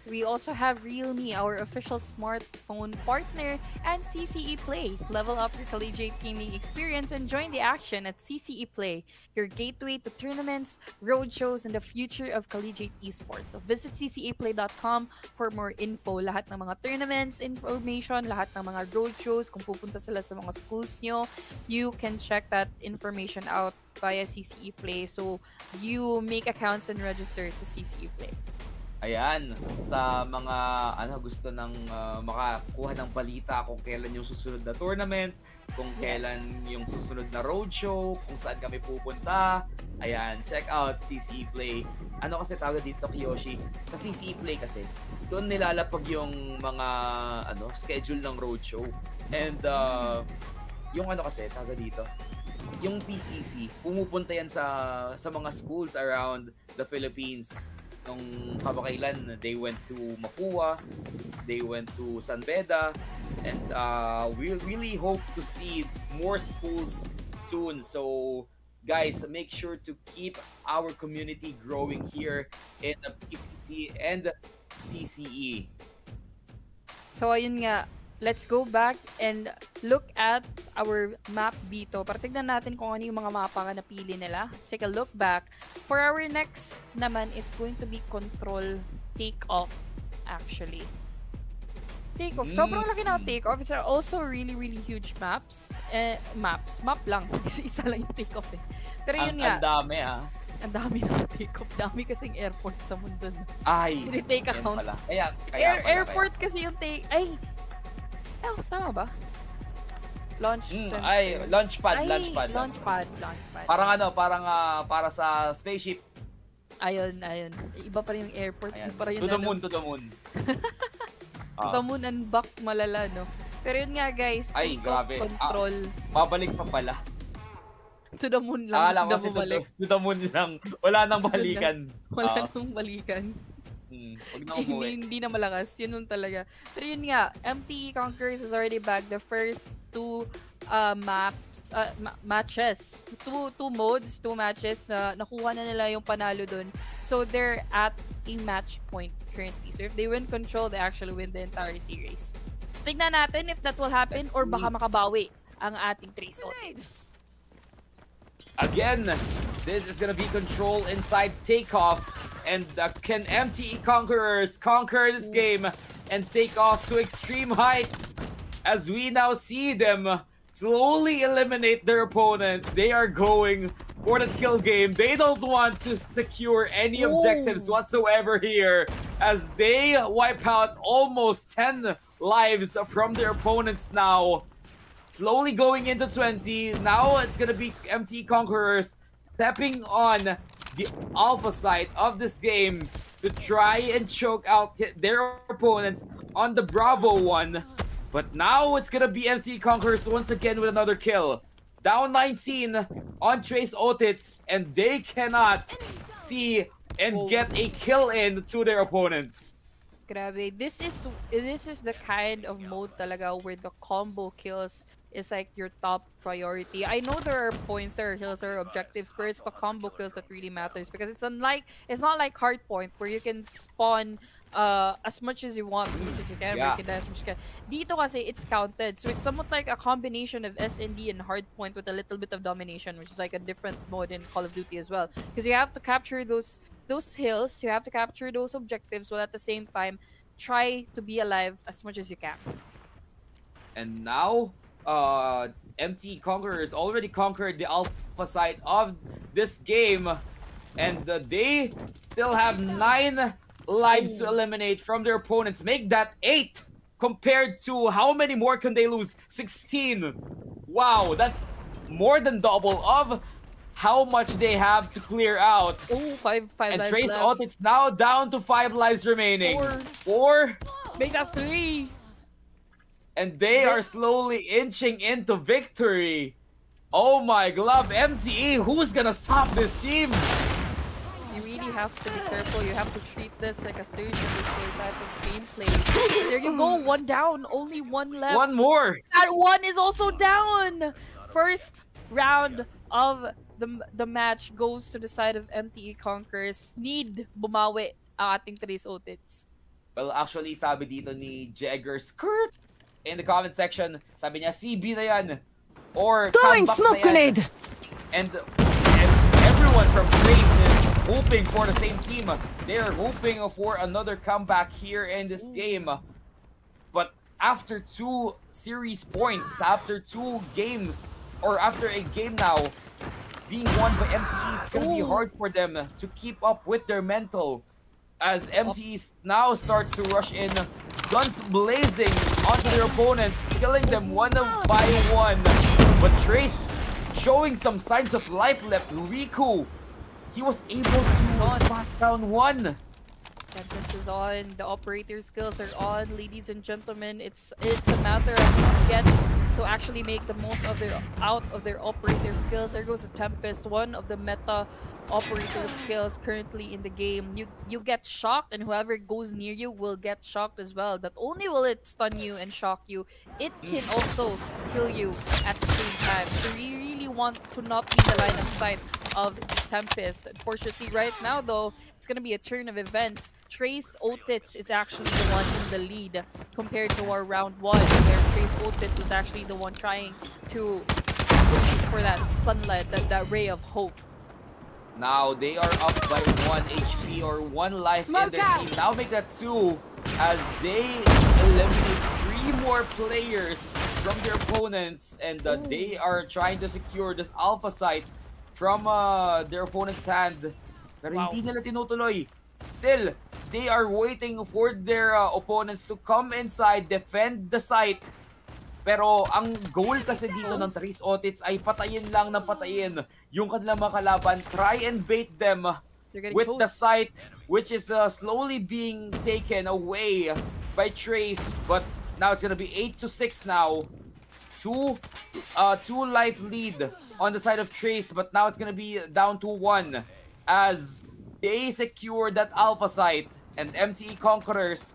We also have Realme, our official smartphone partner, and CCE Play. Level up your collegiate gaming experience and join the action at CCE Play, your gateway to tournaments, roadshows, and the future of collegiate esports. So visit cceplay.com for more info. Lahat ng mga tournaments information, lahat ng mga roadshows, kung pupunta sila sa mga schools nyo, you can check that information out via CCE Play. So you make accounts and register to CCE Play. Ayan, sa mga gusto ng makakuha ng balita kung kailan yung susunod na tournament, kung kailan yung susunod na roadshow, kung saan kami pupunta. Ayan, check out CCE Play. Ano kasi tawag dito, Kiyoshi? Sa CCE Play kasi, doon nilalapag yung mga schedule ng roadshow. And yung kasi tawag dito, yung PCC, pumupunta yan sa mga schools around the Philippines. Nung kamakailan, they went to Mapua, they went to San Beda, and we really hope to see more schools soon. So guys, make sure to keep our community growing here in the PCC and CCE. So ayun nga, let's go back and look at our map dito para tignan natin kung ano yung mga mapa na napili nila. Let's take a look back. For our next naman, it's going to be Control Takeoff, actually. Takeoff. Sobrang laki ng Takeoff. It's also really, really huge maps. Map lang. Isa lang yung Takeoff eh. Pero yun nga. Ang dami Ang dami ng Takeoff. Dami kasing airport sa mundo. Ay, Take account. pala. Airport kasi yung take... Ay! Tama ba? Launch center. Launchpad. Launchpad. Para sa spaceship. Ayun. Iba pa rin yung airport. Ayan. Iba pa rin To the moon. To the moon and back, malala, no? Pero yun nga, guys. Ay, grabe. Control. Babalik pa pala. To the moon lang. Alam kasi to the moon lang. Wala nang balikan. Wala nang balikan. Huwag na umuwi. Hindi na malakas. Yun nun talaga. Pero yun nga, MTE Conquerors has already bagged the first two matches. Two modes, two matches na nakuha na nila yung panalo dun. So they're at a match point currently. So if they win control, they actually win the entire series. So tignan natin if that will happen or baka makabawi ang ating 3 souls. Again, this is gonna be control inside takeoff. And can MTE Conquerors conquer this game and take off to extreme heights? As we now see them slowly eliminate their opponents. They are going for the kill game. They don't want to secure any objectives whatsoever here, as they wipe out almost 10 lives from their opponents now. Slowly going into 20. Now it's gonna be MTE Conquerors stepping on the alpha side of this game to try and choke out their opponents on the Bravo one. But now it's gonna be MTE Conquerors once again with another kill. Down 19 on Trace Otits, and they cannot see and get a kill in to their opponents. Grabe. This is the kind of mode talaga where the combo kills is like your top priority. I know there are points, there are hills, there are objectives, but it's the combo kills that really matters, because it's not like hardpoint where you can spawn as much as you want, as much as you can, where you can die as much as you can. Dito kasi it's counted, so it's somewhat like a combination of SND and hardpoint with a little bit of domination, which is like a different mode in Call of Duty as well, because you have to capture those hills, you have to capture those objectives, while at the same time try to be alive as much as you can. And now MTE Conquerors already conquered the alpha side of this game, and they still have 9 lives to eliminate from their opponents. Make that 8 compared to how many more can they lose? 16. Wow, that's more than double of how much they have to clear out. Oh, five and lives Trace left. Out is now down to 5 lives remaining. 4. 4. Make that 3. And they are slowly inching into victory. Oh my glove, MTE, who's gonna stop this team? You really have to be careful. You have to treat this like a surge and destroy type of gameplay. There you go, 1 down, only 1 left. 1 more. That 1 is also down. First round of the match goes to the side of MTE Conquerors. Need bumawi ang ating Trace Otits. Well, actually, sabi dito ni Jagger Skirt in the comment section, sabi niya, CB na yan. Or Throwing comeback smoke na yan. grenade! And everyone from Trace is hoping for the same team. They're hoping for another comeback here in this game. But after 2 series points, after 2 games, or after a game now, being won by MTE, it's gonna be hard for them to keep up with their mental. As MTE now starts to rush in, guns blazing onto their opponents, killing them one by one. But Trace showing some signs of life left. Riku, he was able to spot down 1. Tempest is on. The operator skills are on, ladies and gentlemen. It's a matter of who gets to actually make the most of out of their operator skills. There goes the Tempest, one of the meta operator skills currently in the game. You get shocked, and whoever goes near you will get shocked as well. Not only will it stun you and shock you, it can also kill you at the same time. So you really want to not be in the line of sight of the Tempest. Unfortunately, right now though, it's gonna be a turn of events. Trace Otits is actually the one in the lead compared to our round 1, where Trace Otits was actually the one trying to go for that sunlight, that ray of hope. Now they are up by 1 HP or 1 life in their team. Now make that 2 as they eliminate 3 more players from their opponents, and they are trying to secure this alpha site from their opponent's hand. Pero hindi nila tinutuloy. Still, they are waiting for their opponents to come inside, defend the site. Pero ang goal kasi dito ng Trace Otits ay patayin lang ng patayin yung kanilang mga kalaban. Try and bait them with the site, which is slowly being taken away by Trace. But now it's gonna be 8-6 now. 2 life lead on the side of Trace, but now it's gonna be down to 1 as they secure that alpha site. And MTE Conquerors,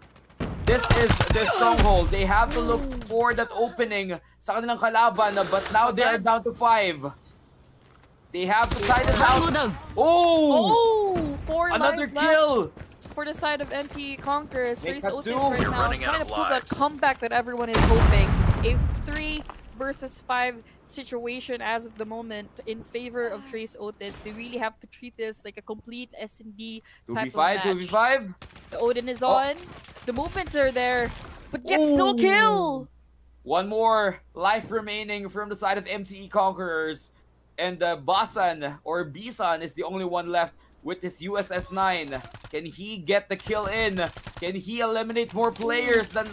this is their stronghold. They have to look for that opening sa kanilang kalaban, but now they are down to 5. They have to tie this out. Oh! 4 Another lives kill! left for the side of MTE Conquerors. Make Trace that Otits 2. right You're now running out trying to of pull that lives. comeback that everyone is hoping. A 3 versus 5 situation as of the moment in favor of Trace Otits. They really have to treat this like a complete S&D type of 2v5, match. 2v5. The Odin is Oh. on. The movements are there, but gets no kill. One more life remaining from the side of MTE Conquerors. And Basan or Bisan is the only one left with his USS 9. Can he get the kill in? Can he eliminate more players than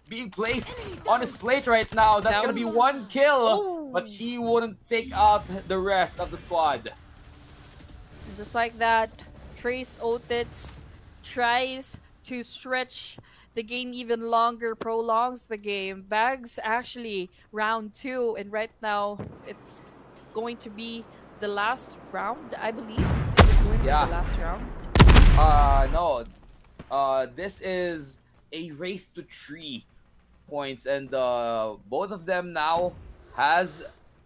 being placed on his plate right now? That's gonna be one kill, but he wouldn't take out the rest of the squad. Just like that, Trace Otits tries to stretch the game even longer, prolongs the game. Bags actually round 2, and right now it's going to be the last round, I believe. Is it going to be the last round? No. This is a race to 3 points, and both of them now has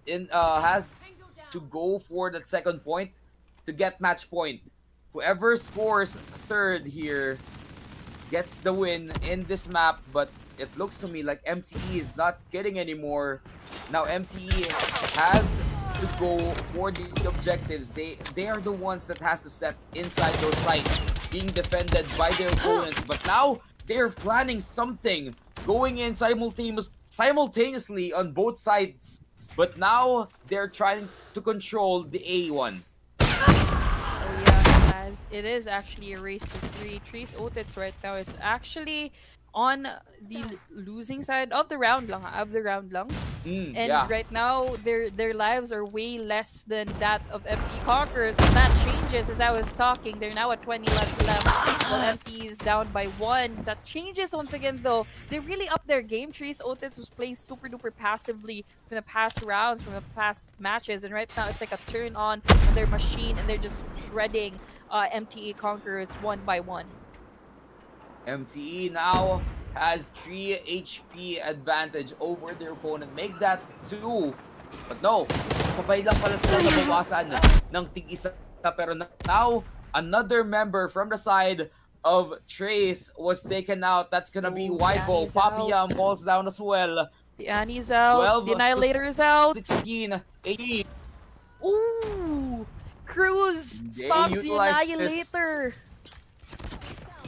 to go for that second point to get match point. Whoever scores third here gets the win in this map, but it looks to me like MTE is not getting anymore. Now MTE has to go for the objectives. They are the ones that has to step inside those sites being defended by their opponents, but now they're planning something, going in simultaneously on both sides, but now they're trying to control the A1. Oh yeah, as it is actually a race to 3. Trace Otits right now is actually on the losing side of the round lang. Right now their lives are way less than that of MP Conquerors, but that changes as I was talking. They're now at 20 lives left while MP is down by 1. That changes once again though. They really upped their game. Trace Otits was playing super duper passively from the past rounds, from the past matches, and right now it's like a turn on their machine and they're just shredding MTE Conquerors one by one. MTE now has 3 HP advantage over their opponent. Make that 2. But no, sabay lang pala sila nabawasan ng tig-isa. Pero now, another member from the side of Trace was taken out. That's gonna be Waibo. Papia falls down as well. The Annie's out. The Annihilator is out. 16, 18. Ooh! Cruz stops the Annihilator.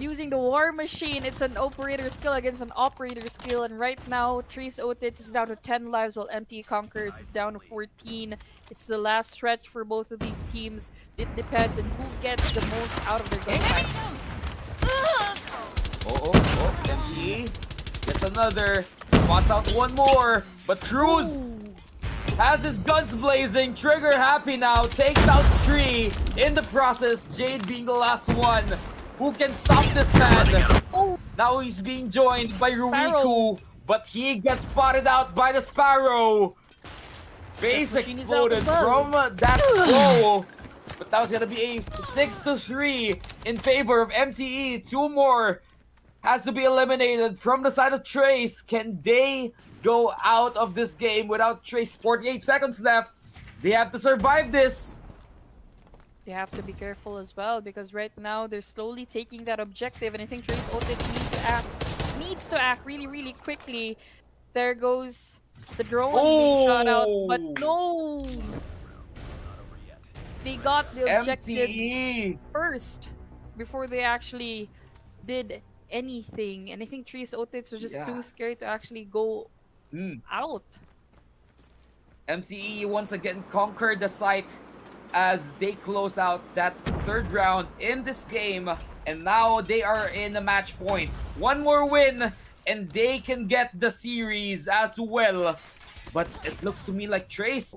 Using the War Machine, it's an operator skill against an operator skill, and right now Trace Otits is down to 10 lives while MTE Conquerors is down to 14. It's the last stretch for both of these teams. It depends on who gets the most out of their gunfights. MTE gets another. Wants out one more, but Cruz has his guns blazing. Trigger happy now, takes out 3 in the process. Jade being the last one. Who can stop this man? Now he's being joined by Ruiku, but he gets spotted out by the Sparrow. Face exploded from that blow, but that was gonna be a 6-3 in favor of MTE. 2 more has to be eliminated from the side of Trace. Can they go out of this game without Trace? 48 seconds left. They have to survive this. They have to be careful as well because right now they're slowly taking that objective, and I think Trace Otits needs to act really, really quickly. There goes the drone being shot out, but no! They got the objective first before they actually did anything, and I think Trace Otits was just too scared to actually go out. MTE once again conquered the site as they close out that 3rd round in this game, and now they are in the match point. One more win and they can get the series as well, but it looks to me like Trace,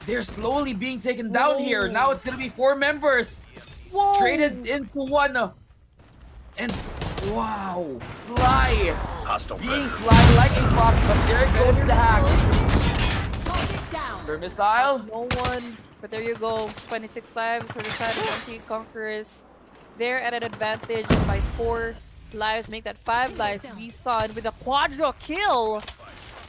they're slowly being taken down here. Now it's gonna be 4 members traded into 1, and wow, Sly being Sly like a fox, but there goes the hack. For missile, no one. But there you go, 26 lives for the side of MTE Conquerors. They're at an advantage by 4 lives, make that 5 lives. B-Sun with a quadra kill!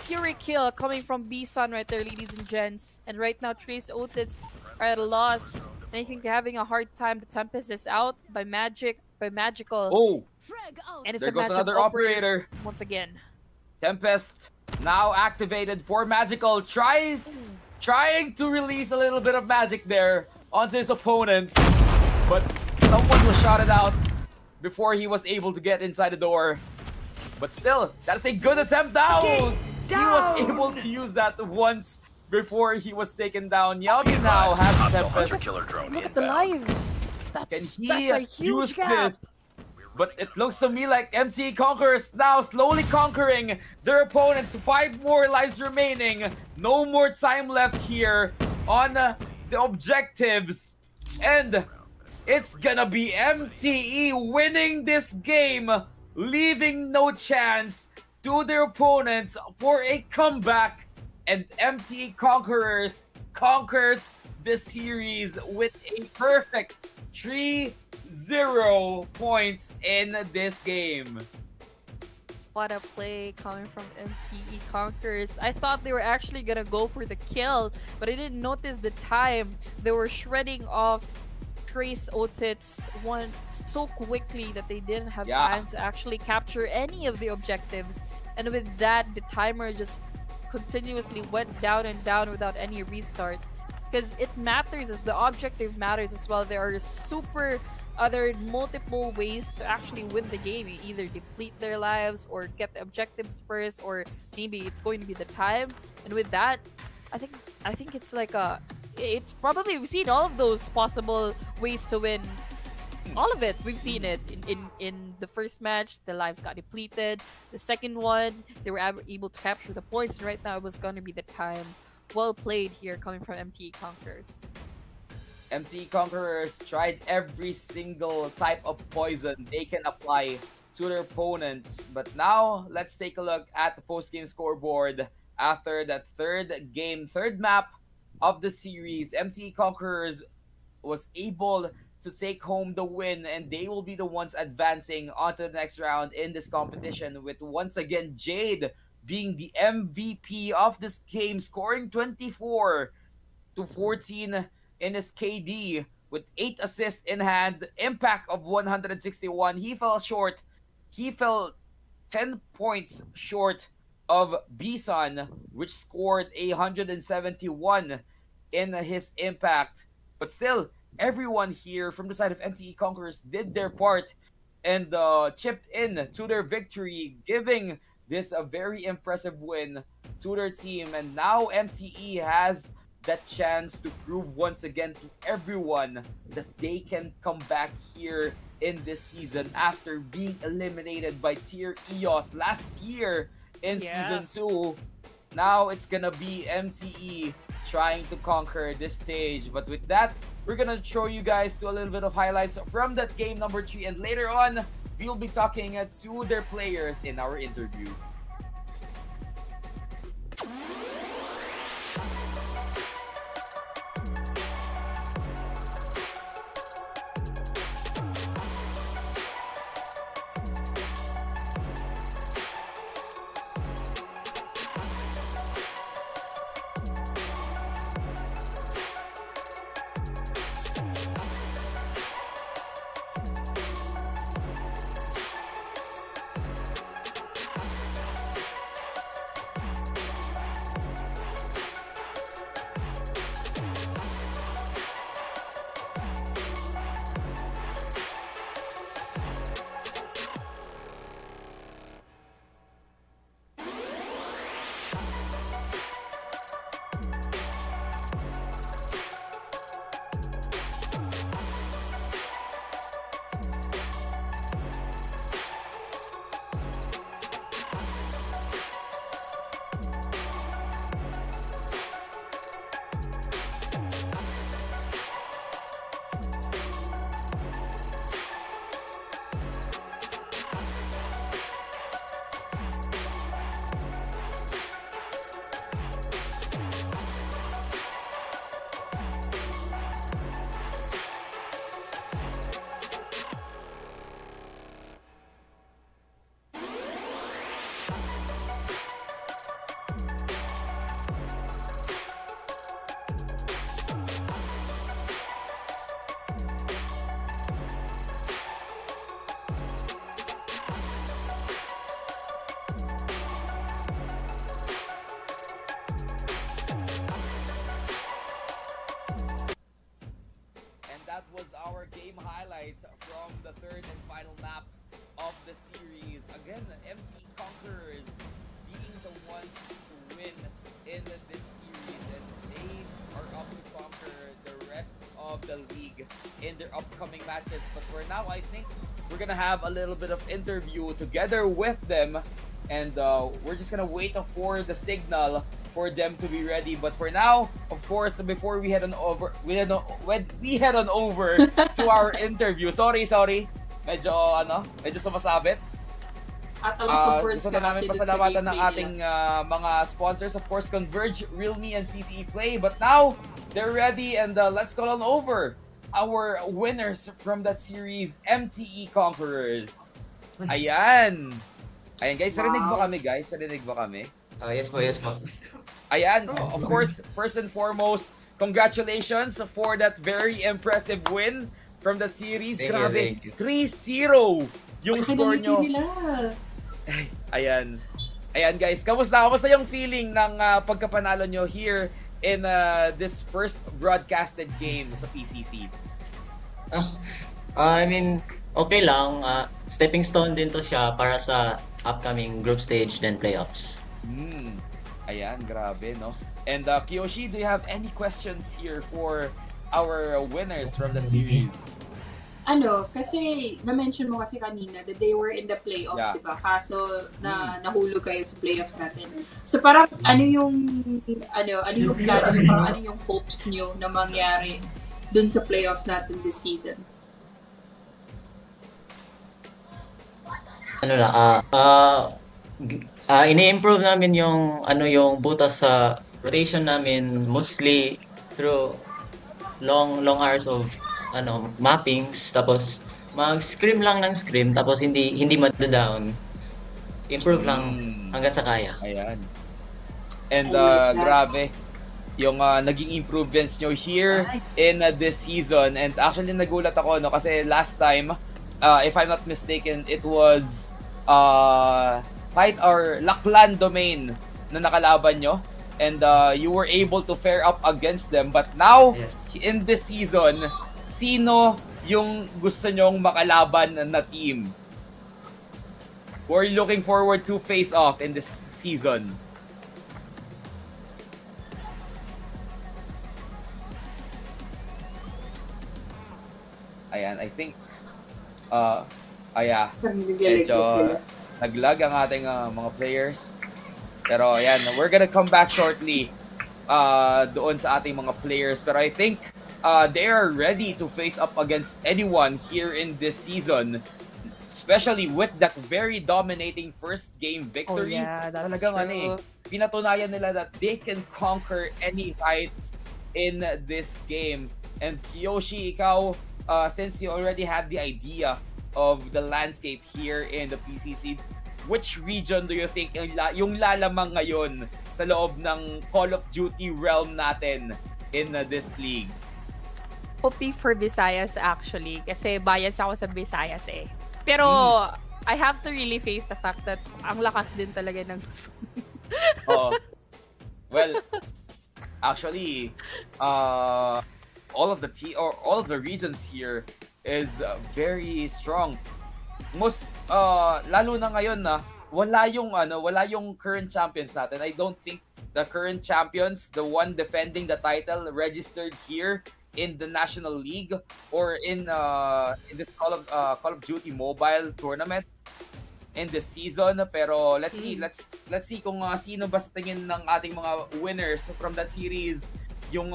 Fury kill coming from B-Sun right there, ladies and gents. And right now, Trace Otits are at a loss. And I think they're having a hard time. The Tempest is out by magical. And it's there a goes match another of operator. once again. Tempest now activated for Magical, trying to release a little bit of magic there onto his opponents, but someone was shotted out before he was able to get inside the door. But still, that's a good attempt down! He was able to use that once before he was taken down. Yami now has Hostile Tempest. hunter killer drone Look at the inbound. lives. Can That's he a huge use gap. this? But it looks to me like MTE Conquerors now slowly conquering their opponents. 5 more lives remaining. No more time left here on the objectives. And it's gonna be MTE winning this game, leaving no chance to their opponents for a comeback. And MTE Conquerors conquers the series with a perfect 3-0 points in this game. What a play coming from MTE Conquerors. I thought they were actually gonna go for the kill, but I didn't notice the time. They were shredding off Trace Otits one so quickly that they didn't have time to actually capture any of the objectives. And with that, the timer just continuously went down and down without any restart. Because it matters as the objective matters as well. There are other multiple ways to actually win the game. You either deplete their lives or get the objectives first, or maybe it's going to be the time. And with that, I think it's like it's probably, we've seen all of those possible ways to win. All of it, we've seen it in the first match. The lives got depleted. The second one, they were able to capture the points. And right now, it was going to be the time. Well played here, coming from MTE Conquerors. MTE Conquerors tried every single type of poison they can apply to their opponents. But now, let's take a look at the post-game scoreboard. After that third map of the series, MTE Conquerors was able to take home the win, and they will be the ones advancing onto the next round in this competition, with once again Jade being the MVP of this game, scoring 24 to 14 in his KD with 8 assists in hand, impact of 161. He fell short. He fell 10 points short of Bison, which scored 171 in his impact. But still, everyone here from the side of MTE Conquerors did their part and chipped in to their victory, giving this a very impressive win to their team. And now MTE has that chance to prove once again to everyone that they can come back here in this season after being eliminated by Tier EOS last year in Season 2. Now it's gonna be MTE trying to conquer this stage. But with that, we're gonna show you guys to a little bit of highlights from that game number 3, and later on we'll be talking to their players in our interview. highlights from the third and final map of the series. Again, MT Conquerors being the ones to win in this series, and they are up to conquer the rest of the league in their upcoming matches. But for now, I think we're gonna have a little bit of interview together with them, and we're just gonna wait for the signal for them to be ready. But for now, of course, before we head on over to our interview. Sorry. Medyo sumasabit. At ang Gusto na namin pasalamatan ng ating mga sponsors, of course, Converge, Realme, and CCE Play. But now, they're ready, and let's call on over our winners from that series, MTE Conquerors. Ayan guys, narinig ba kami guys? Narinig ba kami? Yes po. Ayan, of course, first and foremost, congratulations for that very impressive win from the series. Grabe, Thank you. 3-0 yung score nyo. Ayan guys, kamusta yung feeling ng pagkapanalo nyo here in this first broadcasted game sa PCC? I mean, okay lang. Stepping stone din to siya para sa upcoming group stage then playoffs. Ayan, grabe, no? And Kiyoshi, do you have any questions here for our winners from the series? Kasi na-mention mo kasi kanina that they were in the playoffs, Yeah. diba? Kaso nahulog kayo sa playoffs natin. So parang ano yung plano nyo, parang ano yung hopes nyo na mangyari dun sa playoffs natin this season? Ini-improve namin yung butas sa rotation namin, mostly through long hours of mappings, tapos mag-scrim lang ng scrim, tapos hindi mad-down. Improve lang hanggang sa kaya. Ayan. And grabe yung naging improvements nyo here in this season. And actually nagulat ako, no, kasi last time, if I'm not mistaken, it was Fight or Laklan Domain na nakalaban nyo, and you were able to fare up against them. But now, Yes. in this season, sino yung gusto nyong makalaban na team? Who are you looking forward to face off in this season? Ayan, I think medyo naglag ang ating mga players. Pero ayan, we're gonna come back shortly doon sa ating mga players. Pero I think they are ready to face up against anyone here in this season. Especially with that very dominating first game victory. Oh, yeah, that's Talagang true. pinatunayan nila that they can conquer any fights in this game. And Kiyoshi, ikaw, since you already had the idea of the landscape here in the PCC, which region do you think yung lalamang ngayon sa loob ng Call of Duty realm natin in this league? Hoping for Visayas actually, kasi bias ako sa Visayas eh. Pero I have to really face the fact that ang lakas din talaga ng Luzon. Oh. Well, actually, all of the regions here is very strong. Most lalo na ngayon na wala yung current champions natin. I don't think the current champions, the one defending the title, registered here in the National League or in this Call of Duty Mobile tournament in this season. Pero let's see kung sino ba sa tingin ng ating mga winners from that series yung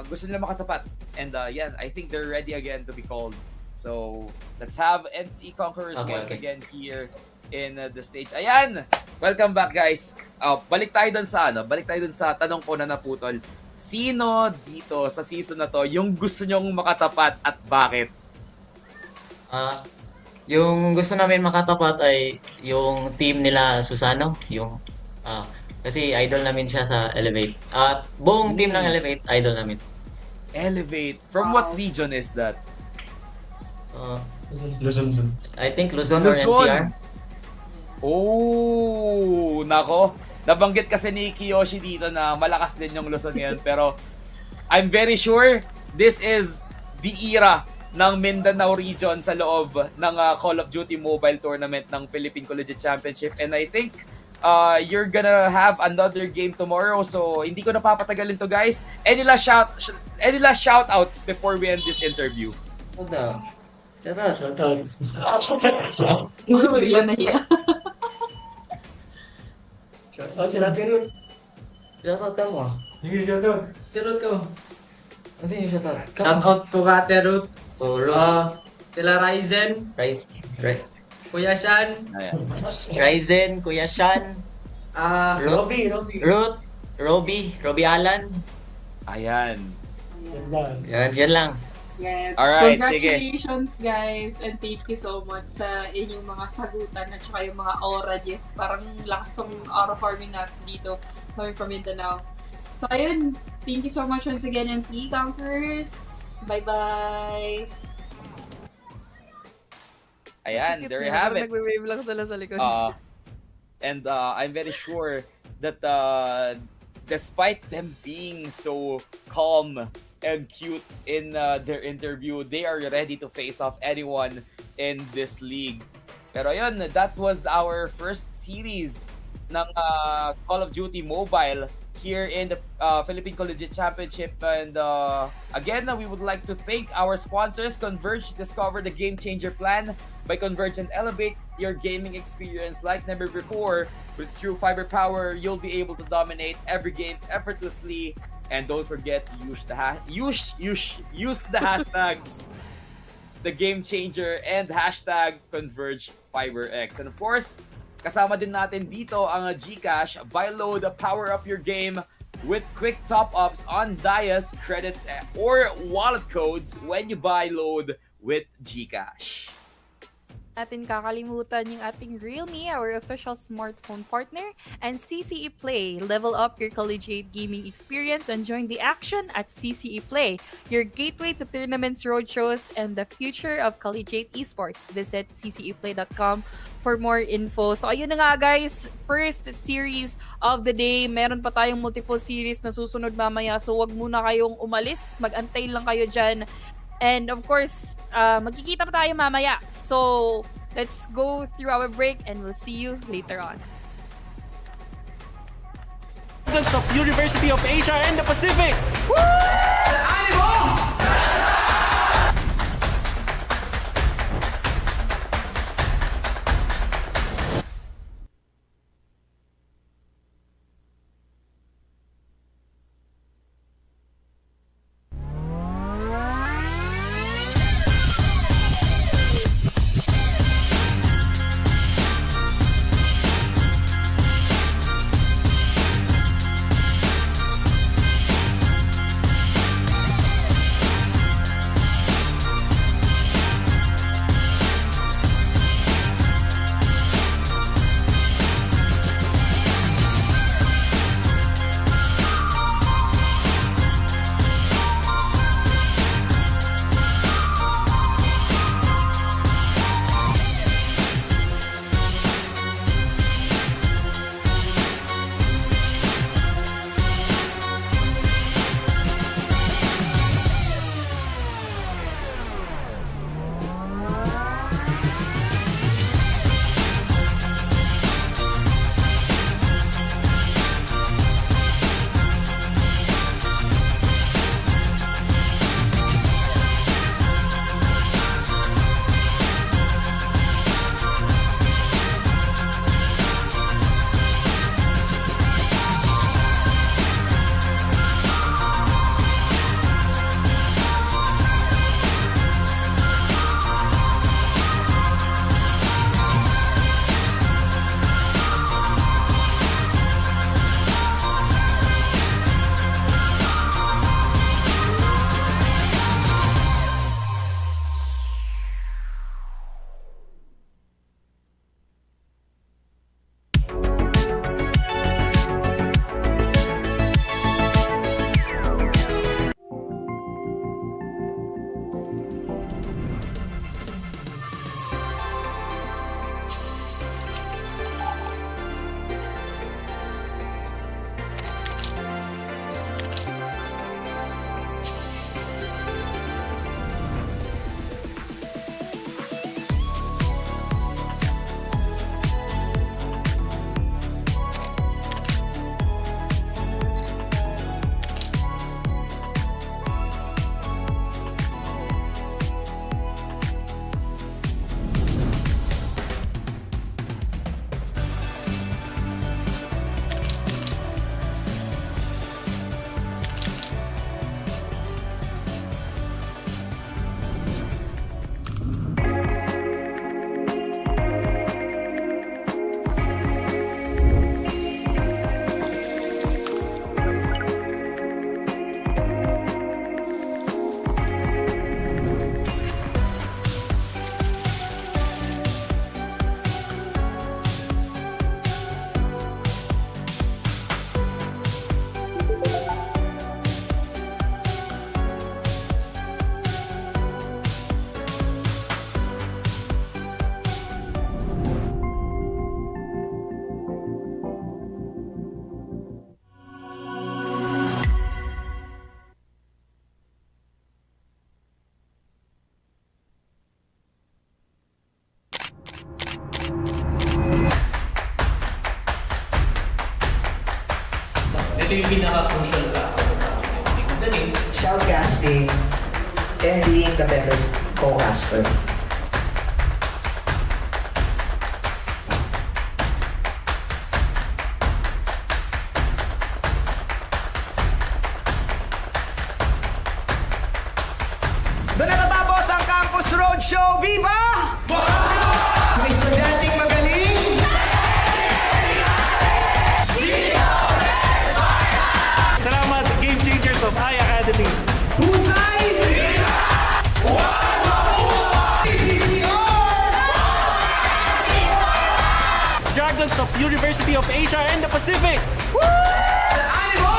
gusto nila makatapat. And I think they're ready again to be called. So let's have MC Conquerors once again here in the stage. Ayan! Welcome back, guys. Balik tayo dun sa tanong ko na naputol. Sino dito sa season na to yung gusto nyong makatapat at bakit? Yung gusto namin makatapat ay yung team nila Susano, kasi idol namin siya sa Elevate. Buong team ng Elevate, idol namin. Elevate. From what region is that? Luzon. I think Luzon or NCR. Oh, nako. Nabanggit kasi ni Kiyoshi dito na malakas din yung Luzon ngayon. Pero I'm very sure this is the era ng Mindanao region sa loob ng Call of Duty Mobile Tournament ng Philippine Collegiate Championship. And I think you're gonna have another game tomorrow. So hindi ko napapatagalin to, guys. Any last shout outs before we end this interview? Shout out. Bigla na hiya. Shout out sila Tirut. Shout out ka mo. Sige, shout out. Tirut ka mo. Ano yung shout out? Shout out po ka, Terut. Sila Ryzen. Kuya Shan. Ayan. Ryzen, Kuya Shan. Robby. Ruth. Robbie Alan. Ayan. Yan lang. Yes. Alright, sige. Congratulations guys and thank you so much sa inyong mga sagutan at saka yung mga aura niyo. Parang lakas tong aura farming natin dito coming from Mindanao. So ayun, thank you so much once again MP Conquerors. Bye-bye! Ayan, there you have it. Nagwe-wave lang sila sa likod. And I'm very sure that despite them being so calm and cute in their interview, they are ready to face off anyone in this league. Pero yun, that was our first series ng Call of Duty Mobile here in the Philippine Collegiate Championship. And again, we would like to thank our sponsors, Converge. Discover the Game Changer plan by Converge and elevate your gaming experience like never before. With true fiber power, you'll be able to dominate every game effortlessly. And don't forget to use the hashtags, the Game Changer and hashtag Converge FiberX. And of course, kasama din natin dito ang GCash. Buy low to power up your game with quick top-ups on Dias, credits, or wallet codes when you buy load with GCash. Natin kakalimutan yung ating Realme, our official smartphone partner, and CCE Play. Level up your collegiate gaming experience and join the action at CCE Play, your gateway to tournaments, roadshows, and the future of collegiate esports. Visit cceplay.com for more info. So ayun na nga guys, first series of the day. Meron pa tayong multiple series na susunod mamaya, so wag muna kayong umalis. Mag-antay lang kayo dyan. And of course, magkikita pa tayo mamaya. So, let's go through our break and we'll see you later on. Students of University of Asia and the Pacific. Ito yung pinaka-crucial factor namin. Galing. shoutcasting, and being the better co-caster. Doon na natapos ang Campus Roadshow. Viva! Mga estudyanteng magaling! Salamat, Game Changers of iAcademy. Husay! PCC Dragons of University of Asia and the Pacific. Ánimo!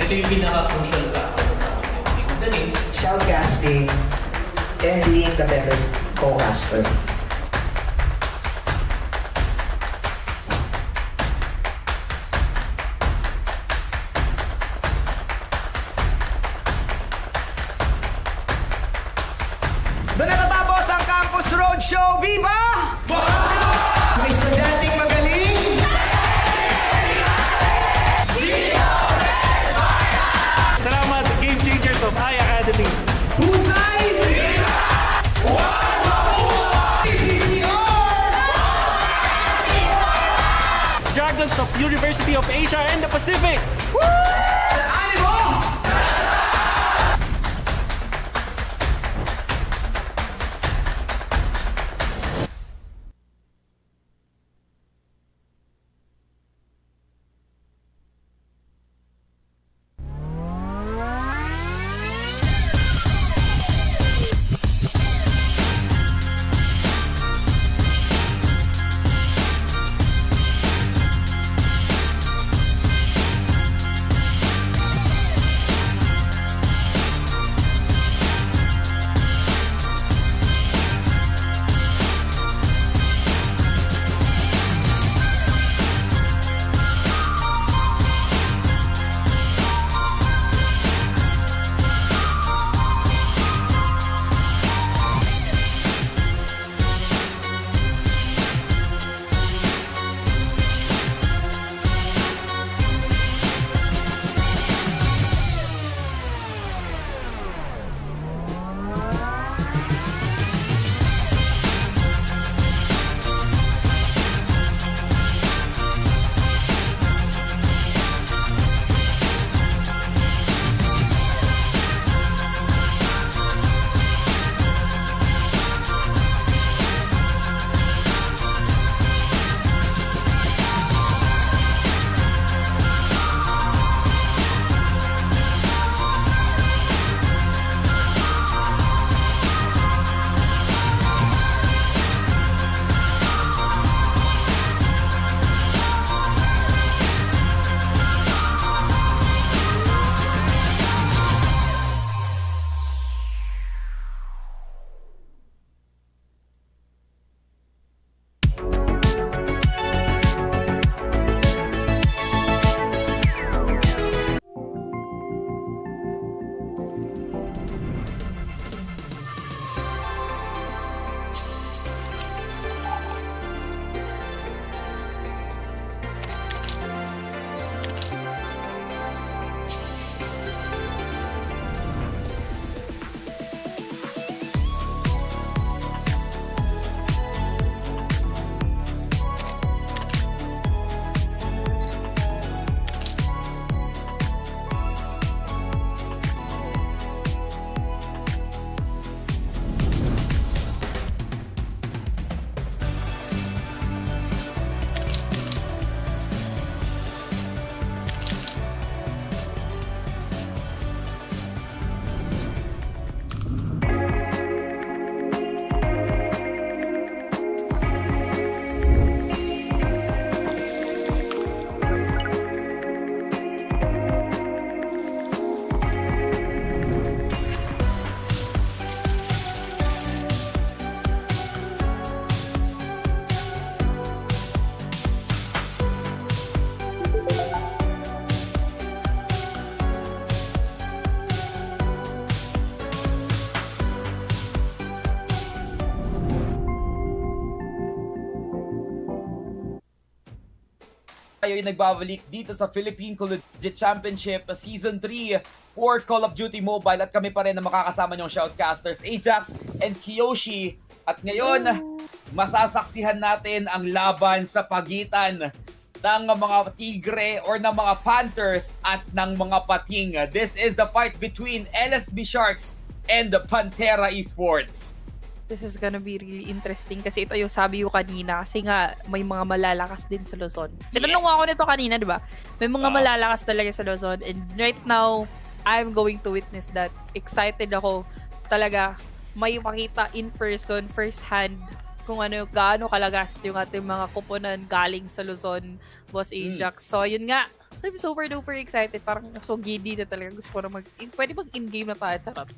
Ito yung pinaka-crucial factor namin. Galing. shoutcasting, and being the better co-caster. Doon na natapos ang Campus Roadshow. Viva! Mga estudyanteng magaling! Salamat, Game Changers of iAcademy. Husay! Dragons of University of Asia and the Pacific! tayo ay nagbabalik dito sa Philippine Collegiate Championship Season 3 for Call of Duty Mobile at kami pa rin na makakasama niyong shoutcasters Ajax and Kiyoshi. At ngayon, masasaksihan natin ang laban sa pagitan ng mga Tigre or ng mga Panthers at ng mga Pating. This is the fight between LSB Sharks and the Pantera Esports. This is gonna be really interesting kasi ito yung sabi ko kanina kasi nga may mga malalakas din sa Luzon. Tinanong ako nito kanina, di ba? May mga malalakas talaga sa Luzon and right now, I'm going to witness that. Excited ako talaga may makita in person, first hand, kung ano, gaano kalagas yung ating mga kuponan galing sa Luzon, Boss Ajax. So, yun nga. I'm super duper excited. Parang so giddy na talaga. Gusto ko na pwede mag-in-game na tayo. Charot.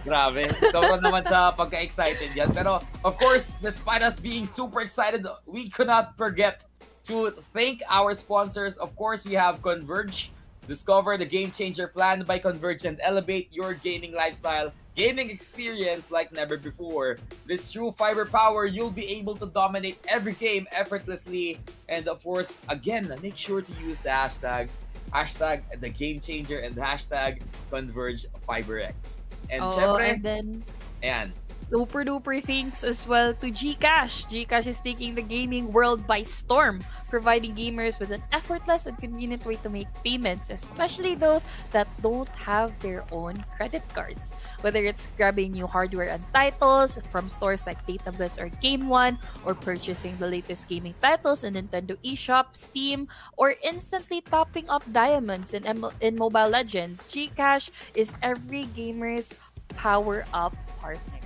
Grabe. Sobrang naman sa pagka-excited yan. Pero, of course, despite us being super excited, we could not forget to thank our sponsors. Of course, we have Converge. Discover the game changer plan by Converge and elevate your gaming lifestyle, gaming experience like never before. With true fiber power, you'll be able to dominate every game effortlessly. And of course, again, make sure to use the hashtags, hashtag the game changer and hashtag Converge FiberX. And syempre, and then, ayan, Super duper thanks as well to Gcash. Gcash is taking the gaming world by storm, providing gamers with an effortless and convenient way to make payments, especially those that don't have their own credit cards. Whether it's grabbing new hardware and titles from stores like DataBlitz or Game One, or purchasing the latest gaming titles in Nintendo eShop, Steam, or instantly topping up diamonds in Mobile Legends, Gcash is every gamer's power-up partner.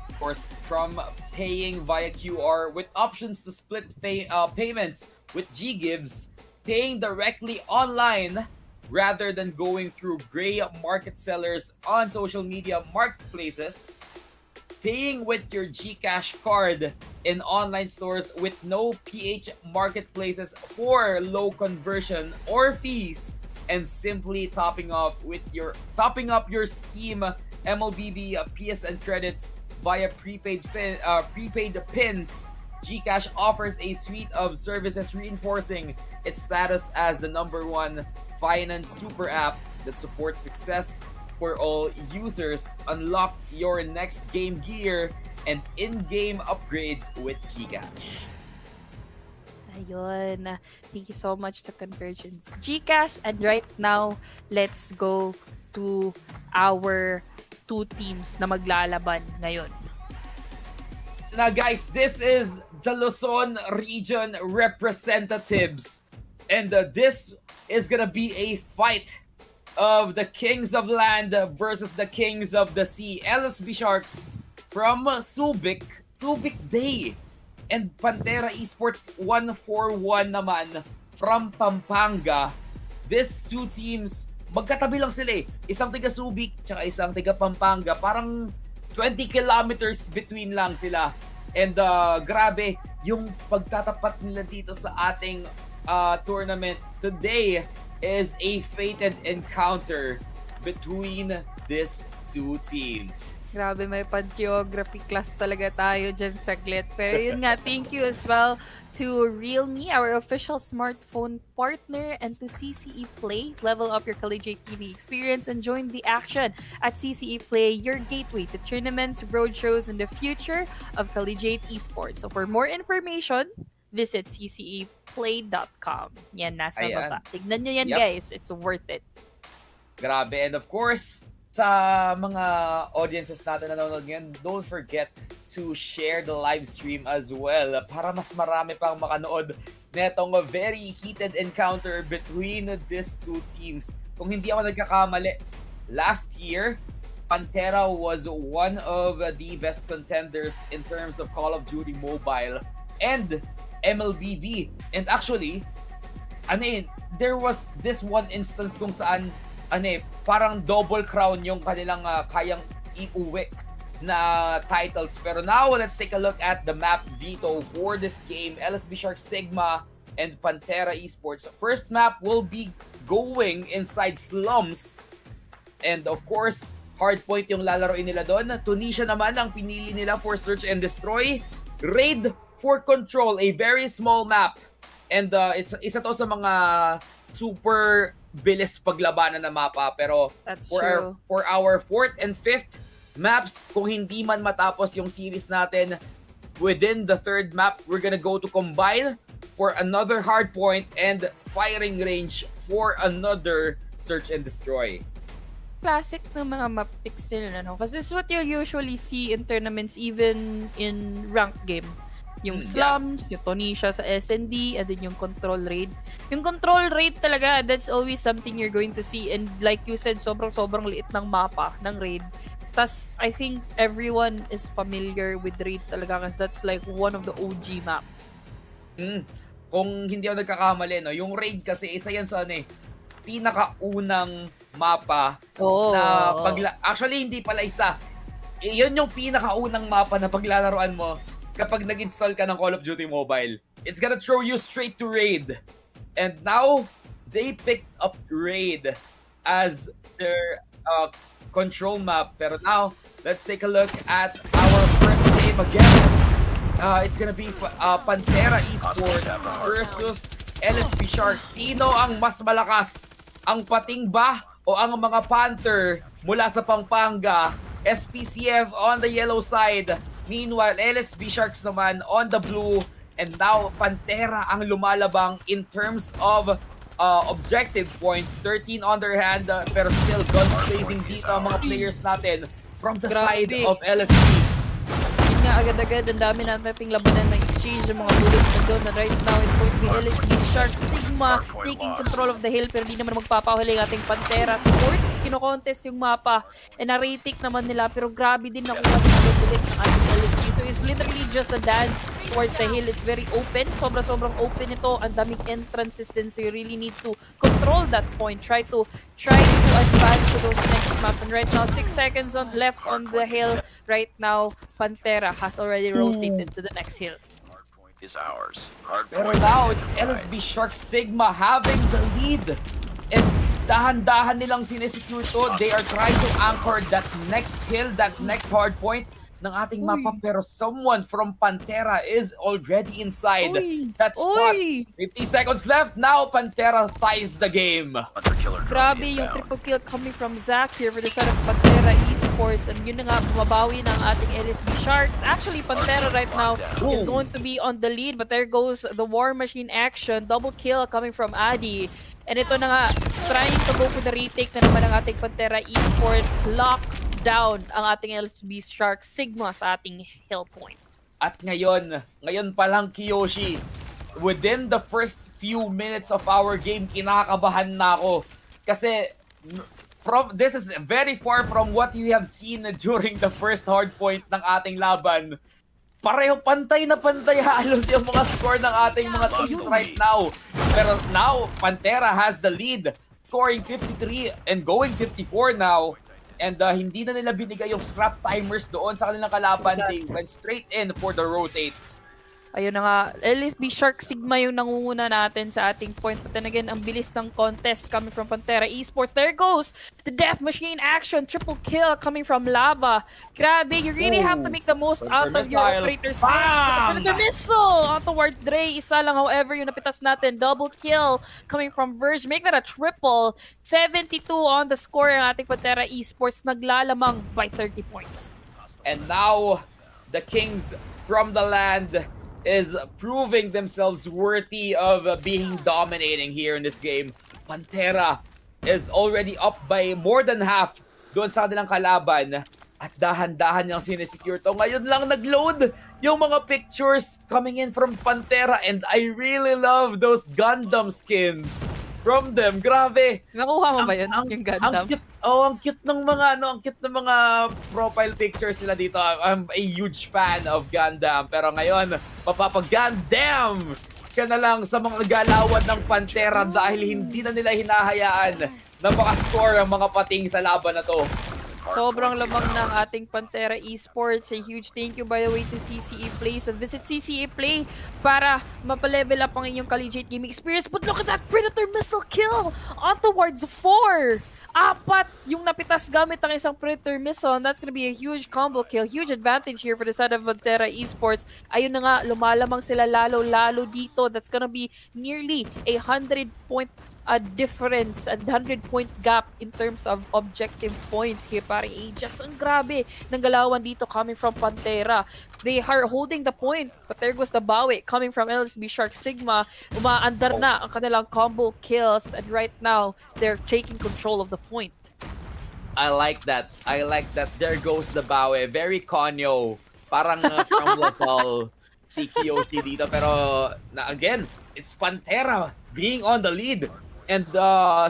Of course, from paying via QR with options to split payments with G-Gives, paying directly online rather than going through gray market sellers on social media marketplaces, paying with your Gcash card in online stores with no PH marketplaces for low conversion or fees, and simply topping up your Steam MLBB PSN credits via prepaid pins. Gcash offers a suite of services reinforcing its status as the #1 finance super app that supports success for all users. Unlock your next game gear and in-game upgrades with Gcash. Ayun. Thank you so much to Convergence Gcash. And right now, let's go to our two teams na maglalaban ngayon. Now guys, this is the Luzon region representatives. And this is gonna be a fight of the Kings of Land versus the Kings of the Sea. LSB Sharks from Subic Bay. And Pantera Esports 141 naman from Pampanga. These two teams, magkatabi lang sila eh. Isang taga Subic, tsaka isang taga Pampanga. Parang 20 kilometers between lang sila. And grabe, yung pagtatapat nila dito sa ating tournament today is a fated encounter between these two teams. Grabe, may pag-geography class talaga tayo dyan saglit. Pero yun nga, thank you as well to Realme, our official smartphone partner, and to CCE Play. Level up your Collegiate TV experience and join the action at CCE Play, your gateway to tournaments, roadshows, and the future of Collegiate esports. So for more information, visit cceplay.com. Yan, nasa baba. Tignan nyo yan, guys. It's worth it. Grabe. And of course, sa mga audiences natin na nanonood ngayon, don't forget to share the live stream as well para mas marami pang makanood netong very heated encounter between these two teams. Kung hindi ako nagkakamali, last year, Pantera was one of the best contenders in terms of Call of Duty Mobile and MLBB. And actually, there was this one instance kung saan parang double crown yung kanilang kayang iuwi na titles. Pero now, let's take a look at the map veto for this game. LSB Sharks Sigma and Pantera Esports. First map will be going inside slums. And of course, hardpoint yung lalaroin nila doon. Tunisia naman ang pinili nila for search and destroy. Raid for control, a very small map. And isa to sa mga super bilis paglabanan na mapa, pero for our 4th and 5th maps, kung hindi man matapos yung series natin within the 3rd map, we're gonna go to combine for another hard point and firing range for another search and destroy. Classic ng mga map picks nila, no? Kasi this is what you'll usually see in tournaments, even in ranked game. Yung slums, yung Tunisia sa SND, and then yung control raid. Yung control raid talaga, that's always something you're going to see. And like you said, sobrang liit ng mapa ng raid. Tas, I think everyone is familiar with raid talaga kasi that's like one of the OG maps. Kung hindi ako nagkakamali, no? Yung raid kasi, isa yan sa pinakaunang mapa na actually, hindi pala isa. Yun yung pinakaunang mapa na paglalaroan mo kapag nag-install ka ng Call of Duty Mobile. It's gonna throw you straight to Raid. And now, they picked up Raid as their control map. Pero now, let's take a look at our first game again. It's gonna be Pantera Esports versus LSB Sharks. Sino ang mas malakas? Ang Pating ba o ang mga Panther mula sa Pampanga SPCF on the yellow side. Meanwhile, LSB Sharks naman on the blue. And now, Pantera ang lumalabang in terms of objective points. 13 on their hand, pero still guns blazing dito ang mga players natin from the side Grabe. of LSB. Yun nga, agad-agad, ang dami nating labanan ng exchange yung mga bullets na doon. And right now, it's going to be LSB Sharks Sigma taking control of the hill, pero di naman magpapahuli ang ating Pantera Sports. Kino-contest yung mapa, and na-retake naman nila, pero grabe din nakuha ng bullet ng ating LSB. So it's literally just a dance towards the hill. It's very open. Sobrang open ito. Ang daming entrances din, so you really need to control that point. Try to advance to those next maps. And right now, 6 seconds left on the hill. Right now, Pantera has already rotated to the next hill. Hardpoint is ours. Pero Hardpoint now, it's identified. LSB Sharks Sigma having the lead. And dahan-dahan nilang sinesecure to. They are trying to anchor that next hill, that next hard point ng ating mapa. Pero someone from Pantera is already inside that spot. 50 seconds left. Now, Pantera ties the game. Hunter-killer drone Grabe yung inbound. triple kill coming from Zach here for the side of Pantera Esports, and yun na nga, bumabawi ng ating LSB Sharks. Actually, Pantera right now is going to be on the lead, but there goes the War Machine action. Double kill coming from Adi. And ito na nga, trying to go for the retake na naman ng ating Pantera Esports. Lock down ang ating LSB Sharks Sigma sa ating hill point. At ngayon pa lang, Kiyoshi, within the first few minutes of our game, kinakabahan na ako. Kasi this is very far from what we have seen during the first hard point ng ating laban. Pareho pantay na pantay halos yung mga score ng ating mga teams right now. Pero now, Pantera has the lead, scoring 53 and going 54 now. And hindi na nila binigay yung scrap timers doon sa kanilang kalaban. They went straight in for the rotate. Ayun na nga, LSB Shark Sigma yung nangunguna natin sa ating point. But then again, ang bilis ng contest coming from Pantera Esports. There goes the Death Machine action. Triple kill coming from Lava. Grabe, you really have to make the most out of your operator's space. Predator Missile out towards Dre. Isa lang, however, yung napitas natin. Double kill coming from Verge. Make that a triple. 72 on the score ng ating Pantera Esports. Naglalamang by 30 points. And now, the Kings from the land is proving themselves worthy of being dominating here in this game. Pantera is already up by more than half doon sa kanilang kalaban. At dahan-dahan niyang sinesecure to. Ngayon lang nag-load yung mga pictures coming in from Pantera, and I really love those Gundam skins from them. Grabe. Nakuha mo ba yun? Yung Gundam? Ang cute ng mga ang cute ng mga profile pictures nila dito. I'm a huge fan of Gundam, pero ngayon mapapag-Gundam ka na lang sa mga galawan ng Pantera dahil hindi na nila hinahayaan na makascore ang mga pating sa laban na to. Sobrang lamang ng ating Pantera Esports. A huge thank you, by the way, to CCE Play. So visit CCE Play para mapalevel up ang inyong Collegiate gaming experience. But look at that Predator Missile kill on towards 4. 4 yung napitas gamit ang isang Predator Missile. And that's gonna be a huge combo kill. Huge advantage here for the side of Pantera Esports. Ayun na nga, lumalamang sila lalo dito. That's gonna be nearly a 100-point difference, a 100-point gap in terms of objective points here para Ajax. Ang grabe ng galawan dito coming from Pantera. They are holding the point, but there goes the bawi coming from LSB Shark Sigma. Umaandar na ang kanilang combo kills, and right now, they're taking control of the point. I like that. There goes the bawi. Very Konyo. Parang from Lasal si Kiyoshi dito. Pero, again, it's Pantera being on the lead. And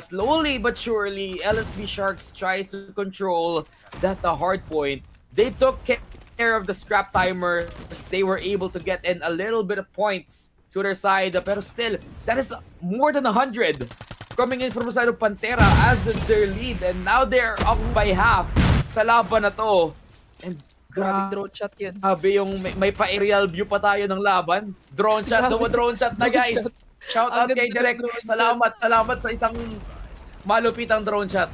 slowly but surely, LSB Sharks tries to control that hard point. They took care of the scrap timer. They were able to get in a little bit of points to their side. Pero still, that is more than 100 coming in from the side of Pantera as their lead. And now they're up by half sa laban na to. And Grabe drone shot yun. grabe yung may pa-aerial view pa tayo ng laban. Drone shot, drone shot na guys. Shout out kay Direk. Salamat sa isang malupitang drone shot.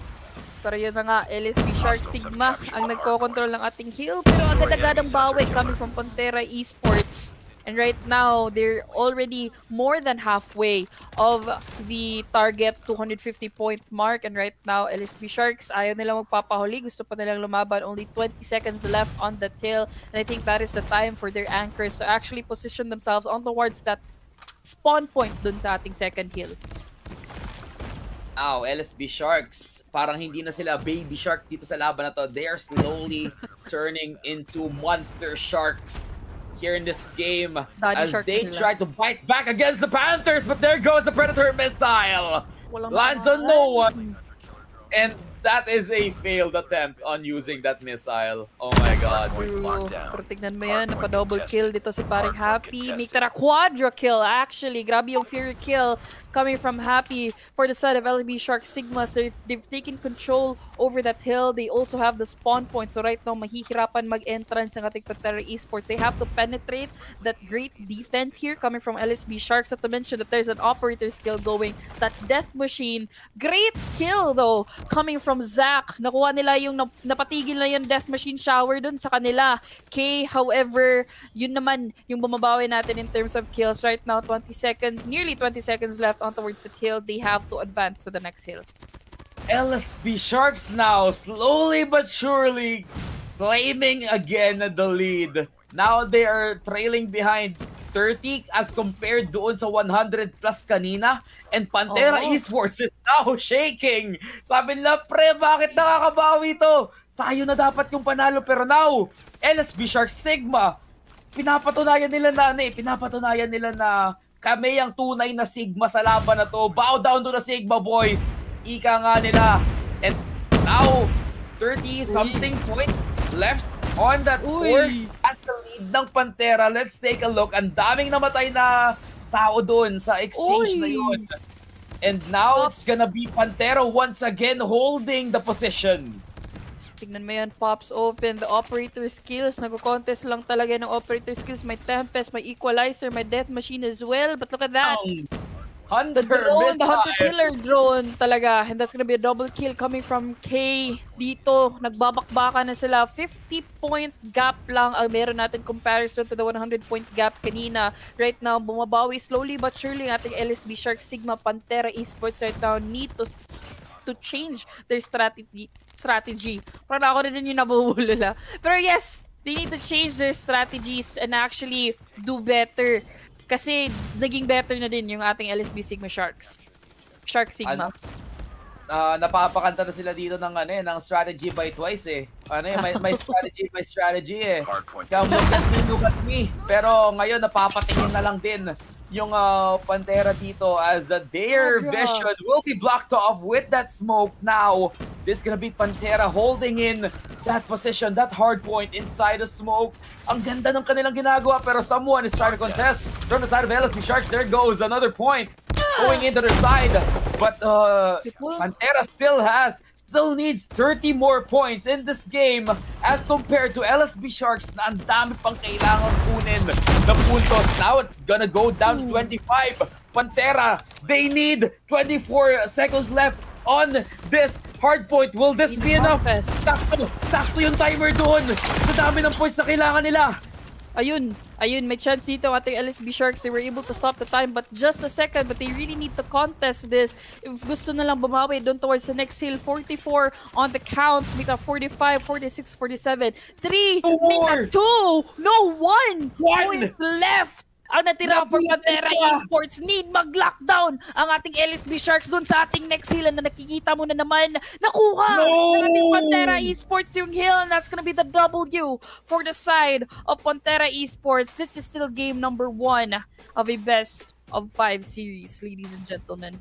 Pero yun na nga, LSB Shark Sigma ang nagko-control ng ating hill. Pero agad-agad ang bawi coming from Pantera Esports. And right now, they're already more than halfway of the target 250 point mark. And right now, LSB Sharks, ayaw nilang magpapahuli. Gusto pa nilang lumaban. Only 20 seconds left on the tail. And I think that is the time for their anchors to actually position themselves on towards that spawn point dun sa ating second hill. Now, LSB Sharks, parang hindi na sila baby shark dito sa laban na to. They are slowly turning into monster sharks here in this game Daddy as shark they nila. try to bite back against the Panthers, but there goes the Predator missile. Walang Lands on no one. And that is a failed attempt on using that missile. Oh my god. True. Pero tignan mo yan, napa-double kill dito si paring Happy. May tara quadra kill actually. Grabe yung Fury kill coming from Happy for the side of LB Shark Sigmas. They've taken control over that hill. They also have the spawn point. So right now, mahihirapan mag-entrance ng ating Pantera Esports. They have to penetrate that great defense here coming from LSB Sharks. Not to mention that there's an operator skill going. That Death Machine. Great kill though coming from Zach. Nakuha nila yung napatigil na yung Death Machine shower dun sa kanila. K, however, yun naman yung bumabawi natin in terms of kills. Right now, 20 seconds, nearly 20 seconds left on towards the hill. They have to advance to the next hill. LSB Sharks now slowly but surely claiming again the lead. Now they are trailing behind 30 as compared doon sa 100 plus kanina. And Pantera Esports is now shaking. Sabi nila, pre, bakit nakakabawi to? Tayo na dapat yung panalo. Pero now, LSB Sharks Sigma, pinapatunayan nila na kami ang tunay na Sigma sa laban na to. Bow down to the Sigma, boys. Ika nga nila. And now, 30-something point left on that score as the lead ng Pantera. Let's take a look. Ang daming namatay na tao doon sa exchange na yun. And now, it's gonna be Pantera once again holding the position. Tignan mo yan, Pops open. The operator skills. Nag-contest lang talaga ng operator skills. May Tempest, may Equalizer, may Death Machine as well. But look at that. Hunter The Hunter Killer drone talaga. And that's gonna be a double kill coming from K. Dito, nagbabakbaka na sila. 50-point gap lang ang meron natin comparison to the 100-point gap kanina. Right now, bumabawi slowly but surely ang ating LSB Shark Sigma Pantera Esports right now need to change their strategy. Parang ako rin yung nabubulol. Pero yes, they need to change their strategies and actually do better. Kasi naging better na din yung ating LSB Sigma Sharks. Shark Sigma. Napapakanta na sila dito ng strategy by twice eh. May strategy eh. Come look at me. Pero ngayon napapatingin na lang din yung Pantera dito as their vision will be blocked off with that smoke. Now, this is gonna be Pantera holding in that position, that hard point inside the smoke. Ang ganda ng kanilang ginagawa pero someone is trying to contest from the side of LSB Sharks. There goes another point going into their side. But Pantera still needs 30 more points in this game as compared to LSB Sharks na ang dami pang kailangan kunin na puntos. Now it's gonna go down to 25. Pantera, they need 24 seconds left on this hard point. Will this be enough? Sakto yung timer doon sa dami ng points na kailangan nila. Ayun, may chance dito ating LSB Sharks. They were able to stop the time but just a second. But they really need to contest this. If gusto na lang bumawi doon towards the next hill. 44 on the count. Mita 45, 46, 47. 3, Mita 2, no 1 point left. Ang natira for Pantera Esports need mag-lockdown ang ating LSB Sharks doon sa ating next hill na nakikita mo na naman nakuha ng ating Pantera Esports yung hill and that's gonna be the W for the side of Pantera Esports. This is still game number 1 of a best of 5 series, ladies and gentlemen.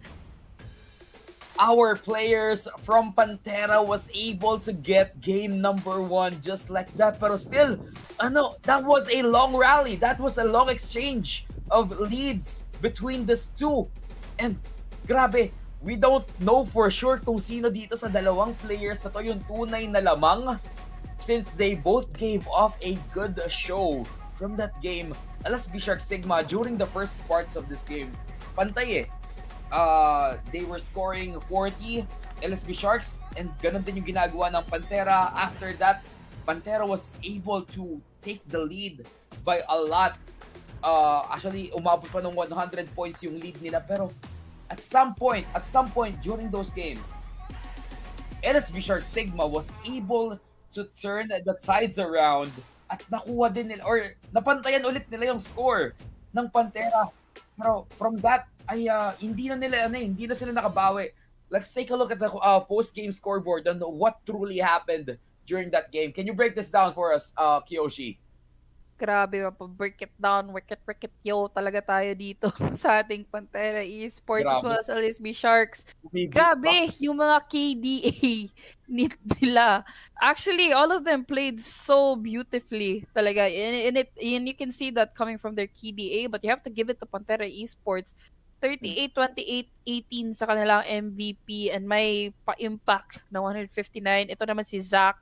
Our players from Pantera was able to get game number 1 just like that. Pero still, that was a long rally. That was a long exchange of leads between these two. And grabe, we don't know for sure kung sino dito sa dalawang players na to yung tunay na lamang since they both gave off a good show from that game. LSB Shark Sigma during the first parts of this game, pantay eh. They were scoring 40 LSB Sharks and ganun din yung ginagawa ng Pantera. After that, Pantera was able to take the lead by a lot. Actually, umabot pa ng 100 points yung lead nila. Pero at some point during those games, LSB Shark Sigma was able to turn the tides around at nakuha din nila or napantayan ulit nila yung score ng Pantera. Pero from that ay hindi na sila nakabawi. Let's take a look at the post-game scoreboard and what truly happened during that game. Can you break this down for us, Kiyoshi? Grabe, break it down, work it, yo, talaga tayo dito sa ating Pantera Esports as Grabe. well as LSB Sharks. Bumibig Grabe, box. yung mga KDA nila. Actually, all of them played so beautifully talaga. And you can see that coming from their KDA, but you have to give it to Pantera Esports. 38, 28, 18 sa kanilang MVP and may pa-impact na 159. Ito naman si Zach.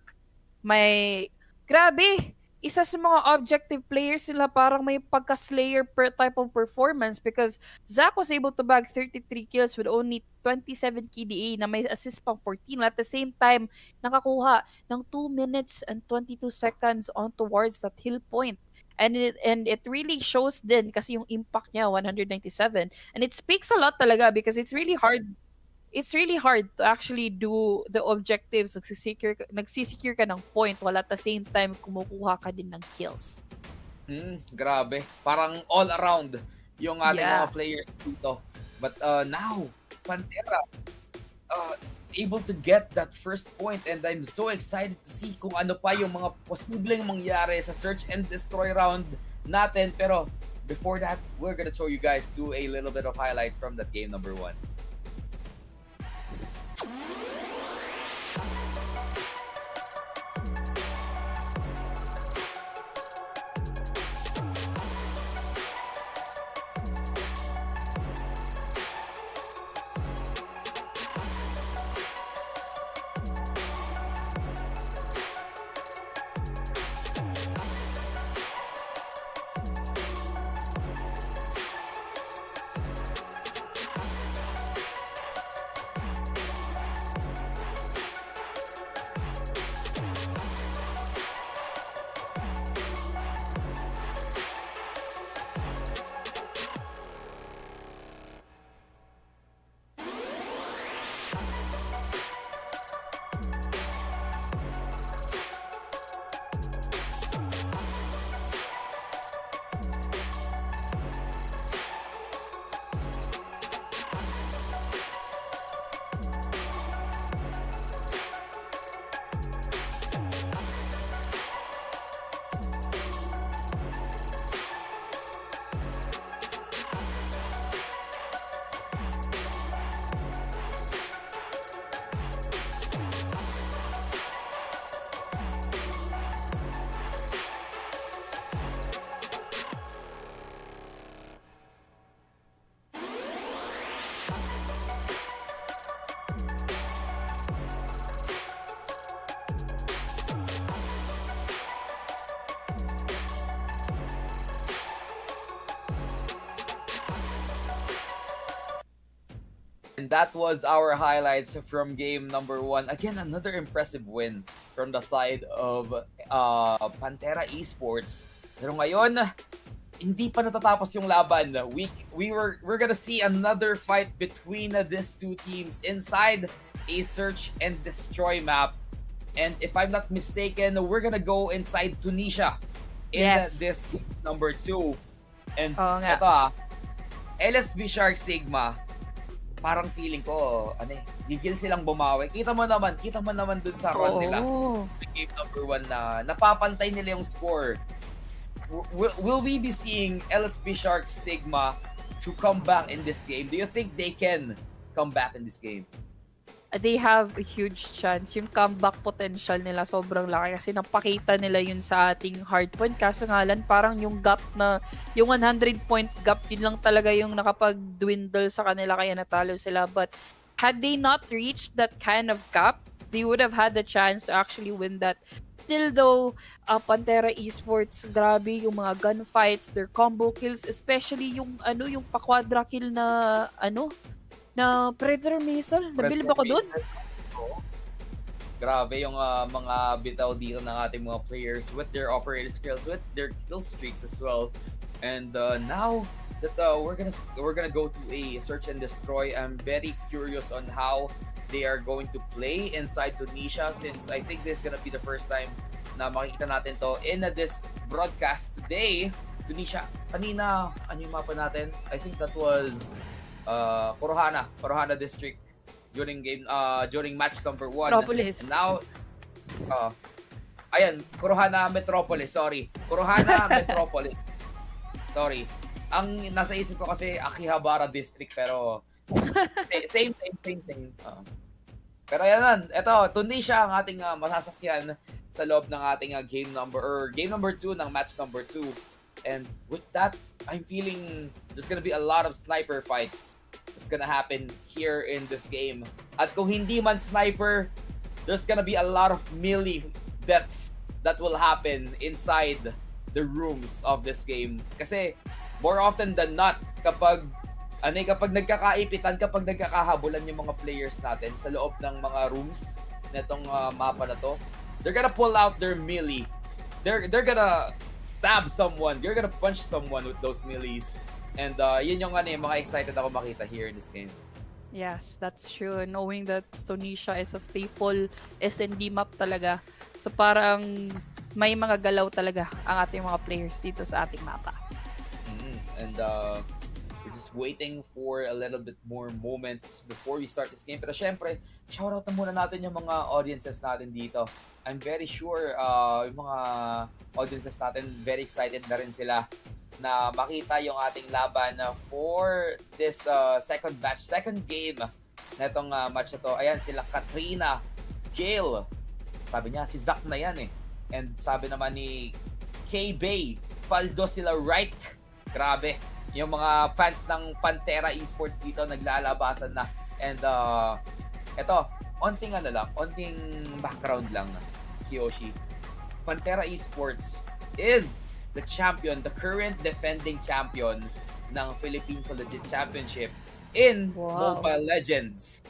May, grabe, isa sa mga objective players nila, parang may pagka-slayer per type of performance because Zach was able to bag 33 kills with only 27 KDA na may assist pang 14. At the same time, nakakuha ng 2 minutes and 22 seconds on towards that hill point. And it really shows din kasi yung impact niya, 197. And it speaks a lot talaga because it's really hard to actually do the objectives, nagsisecure ka ng point while at the same time kumukuha ka din ng kills. Grabe. Parang all around yung ating Yeah. mga players dito. But now, Pantera able to get that first point and I'm so excited to see kung ano pa yung mga posibleng mangyari sa search and destroy round natin. Pero before that, we're gonna show you guys to a little bit of highlight from that game number 1. And that was our highlights from game number 1. Again, another impressive win from the side of Pantera Esports. Pero ngayon, hindi pa natatapos yung laban. We're gonna see another fight between these two teams inside a search and destroy map. And if I'm not mistaken, we're gonna go inside Tunisia in Yes. this number 2. And Oo nga. ito LSB Shark Sigma, parang feeling ko, gigil silang bumawi. Kita mo naman dun sa run nila. Game number 1 na napapantay nila yung score. Will we be seeing LSB Shark Sigma to come back in this game? Do you think they can come back in this game? They have a huge chance. Yung comeback potential nila sobrang laki kasi napakita nila yun sa ating hardpoint. Kaso nga lang, parang yung gap na, yung 100-point gap, yun lang talaga yung nakapag-dwindle sa kanila kaya natalo sila. But had they not reached that kind of gap, they would have had the chance to actually win that. Still though, Pantera Esports, grabe yung mga gunfights, their combo kills, especially yung yung pa-quadra kill na na Predator Missile. Nabilib ako dun. Grabe yung mga bitaw dito ng ating mga players with their operator skills, with their kill streaks as well. And now that we're gonna go to a search and destroy, I'm very curious on how they are going to play inside Tunisia, since I think this is gonna be the first time na makikita natin to in this broadcast today. Tunisia, kanina, ano yung mapa natin? I think that was Korohana district during match number 1. Metropolis. And now, ayan, Korohana Metropolis, sorry. Korohana Metropolis. Sorry. Ang nasa isip ko kasi Akihabara district, pero same. Pero yan, ito, Tunisia ang ating masasaksihan sa loob ng ating game number 2 ng match number 2. And with that, I'm feeling there's gonna be a lot of sniper fights that's gonna happen here in this game. At kung hindi man sniper, there's gonna be a lot of melee deaths that will happen inside the rooms of this game. Kasi more often than not, kapag nagkakaipitan, kapag nagkakahabulan yung mga players natin sa loob ng mga rooms nitong mapa na to, they're gonna pull out their melee. They're gonna stab someone. You're gonna punch someone with those melees. And yun yung mga excited ako makita here in this game. Yes, that's true. Knowing that Tunisia is a staple SND map talaga. So parang may mga galaw talaga ang ating mga players dito sa ating mapa. And we're just waiting for a little bit more moments before we start this game. Pero syempre, shoutout na muna natin yung mga audiences natin dito. I'm very sure yung mga audiences natin very excited na rin sila na makita yung ating laban for this second game na itong match na to. Ayan, sila Katrina, Jail. Sabi niya, si Zack na yan eh. And sabi naman ni K-Bay, Paldo sila right. Grabe. Yung mga fans ng Pantera Esports dito naglalabasan na. And eto, onting background lang, Kiyoshi. Pantera Esports is the champion, the current defending champion ng Philippine Collegiate Championship in Mobile Legends.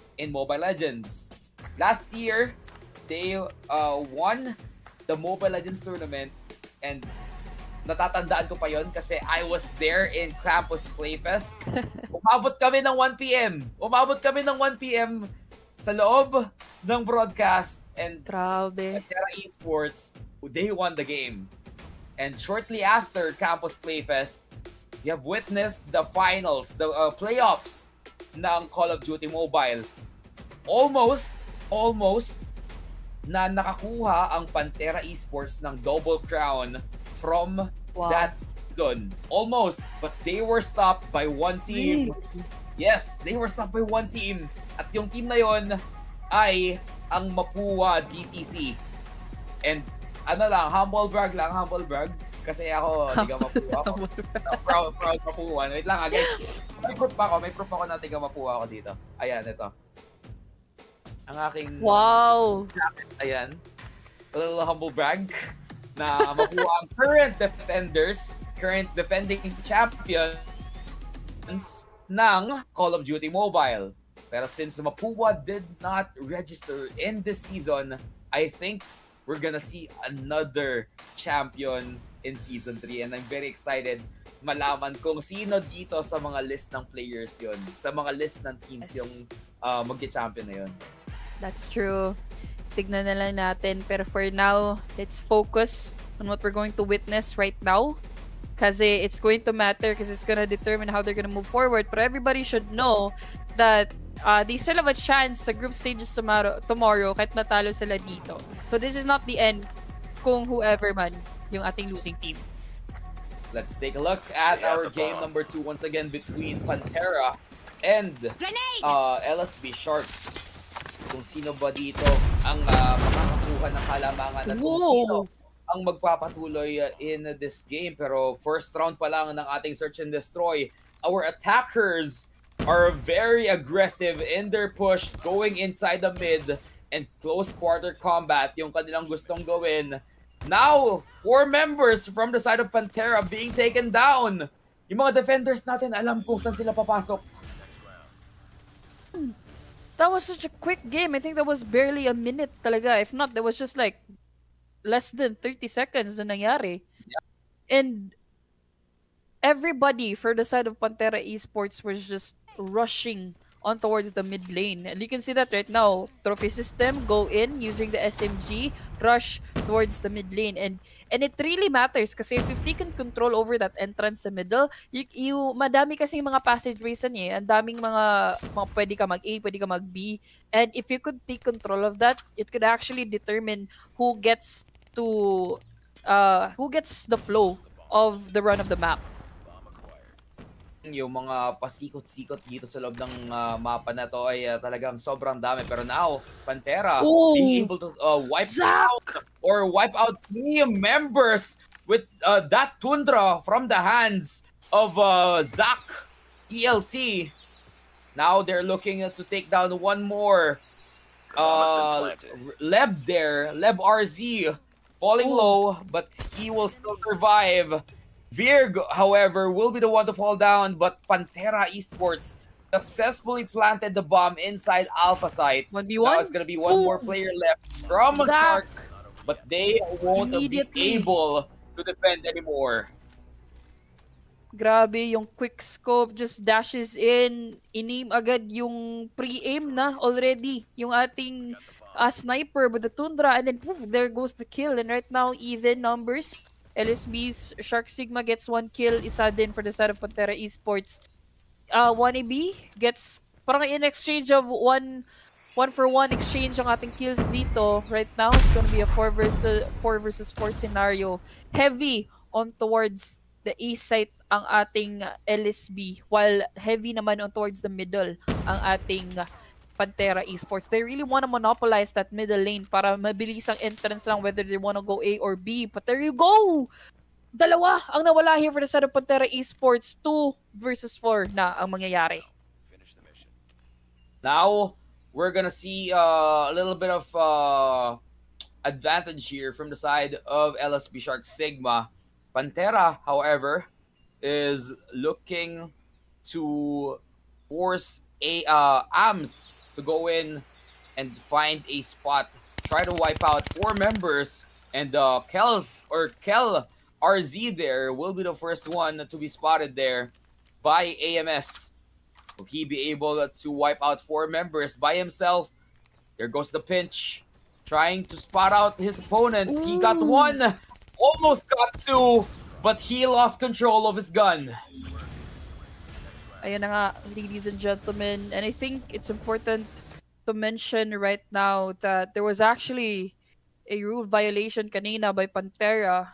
Last year, they won the Mobile Legends tournament, and natatandaan ko pa yon kasi I was there in Campus Playfest. Umabot kami ng 1 p.m. sa loob ng broadcast, and Grabe. Pantera Esports, they won the game. And shortly after Campus Playfest, you have witnessed the finals, the playoffs ng Call of Duty Mobile. Almost na nakakuha ang Pantera Esports ng double crown from that season. Almost, but they were stopped by one team. Yes, they were stopped by one team. At yung team na yon ay ang Mapua DTC. And humble brag. Kasi ako, tiga Mapua ako. proud Mapua. Wait lang, guys. May proof ako na tiga Mapua ako dito. Ayan, ito. Ang aking jacket, ayan. A little humble brag na Mapua ang current defending champions ng Call of Duty Mobile. Pero since Mapua did not register in this season, I think we're gonna see another champion in Season 3. And I'm very excited malaman kung sino dito sa mga list ng players yon, sa mga list ng teams yung magki-champion na yon. That's true. Tignan na lang natin. Pero for now, let's focus on what we're going to witness right now. Kasi it's going to matter because it's gonna determine how they're gonna move forward. But everybody should know that they still have a chance sa group stages tomorrow kahit matalo sila dito. So this is not the end kung whoever man yung ating losing team. Let's take a look at our game number 2 once again between Pantera and LSB Sharks. Kung sino ba dito ang makakakuha ng halamangan at kung sino ang magpapatuloy in this game. Pero first round pa lang ng ating search and destroy. Our attackers are very aggressive in their push, going inside the mid and close quarter combat yung kanilang gustong gawin. Now, 4 members from the side of Pantera being taken down. Yung mga defenders natin, alam kung saan sila papasok. That was such a quick game. I think that was barely a minute talaga. If not, that was just like less than 30 seconds na nangyari. And everybody for the side of Pantera Esports was just rushing on towards the mid lane. And you can see that right now. Trophy system, go in using the SMG, rush towards the mid lane. And it really matters kasi if they can control over that entrance sa middle, madami kasi mga passageways eh. Ang daming mga pwede ka mag-A, pwede ka mag-B. And if you could take control of that, it could actually determine who gets the flow of the run of the map. Yung mga pasikot-sikot dito sa loob ng mapa na to ay talagang sobrang dami. Pero now, Pantera being able to wipe out or wipe out 3 members with that Tundra from the hands of Zach ELT. Now they're looking to take down one more. Leb there, Leb RZ falling low, but he will still survive. Virg, however, will be the one to fall down, but Pantera Esports successfully planted the bomb inside Alpha site. 1v1? Now it's gonna be one more player left from Zach. Sharks, but they won't be able to defend anymore. Grabe, yung quick scope just dashes in, in-aim agad yung pre-aim na already, yung ating sniper with the Tundra, and then poof, there goes the kill. And right now, even numbers. LSB's Shark Sigma gets 1 kill, isa din for the side of Pantera Esports. 1AB gets, parang in exchange of one for one exchange ang ating kills dito. Right now, it's gonna be a 4 versus 4 scenario. Heavy on towards the A site ang ating LSB, while heavy naman on towards the middle ang ating Pantera Esports. They really want to monopolize that middle lane para mabilis ang entrance lang whether they want to go A or B. But there you go! Dalawa ang nawala here for the side of Pantera Esports. 2 versus 4 na ang mangyayari. Now, we're gonna see a little bit of advantage here from the side of LSB Shark Sigma. Pantera, however, is looking to force AMS to go in and find a spot, try to wipe out 4 members, and Kel RZ there will be the first one to be spotted there by AMS. Will he be able to wipe out 4 members by himself? There goes the pinch, trying to spot out his opponents. He got 1, almost got 2, but he lost control of his gun. Ayan na nga, ladies and gentlemen. And I think it's important to mention right now that there was actually a rule violation kanina by Pantera.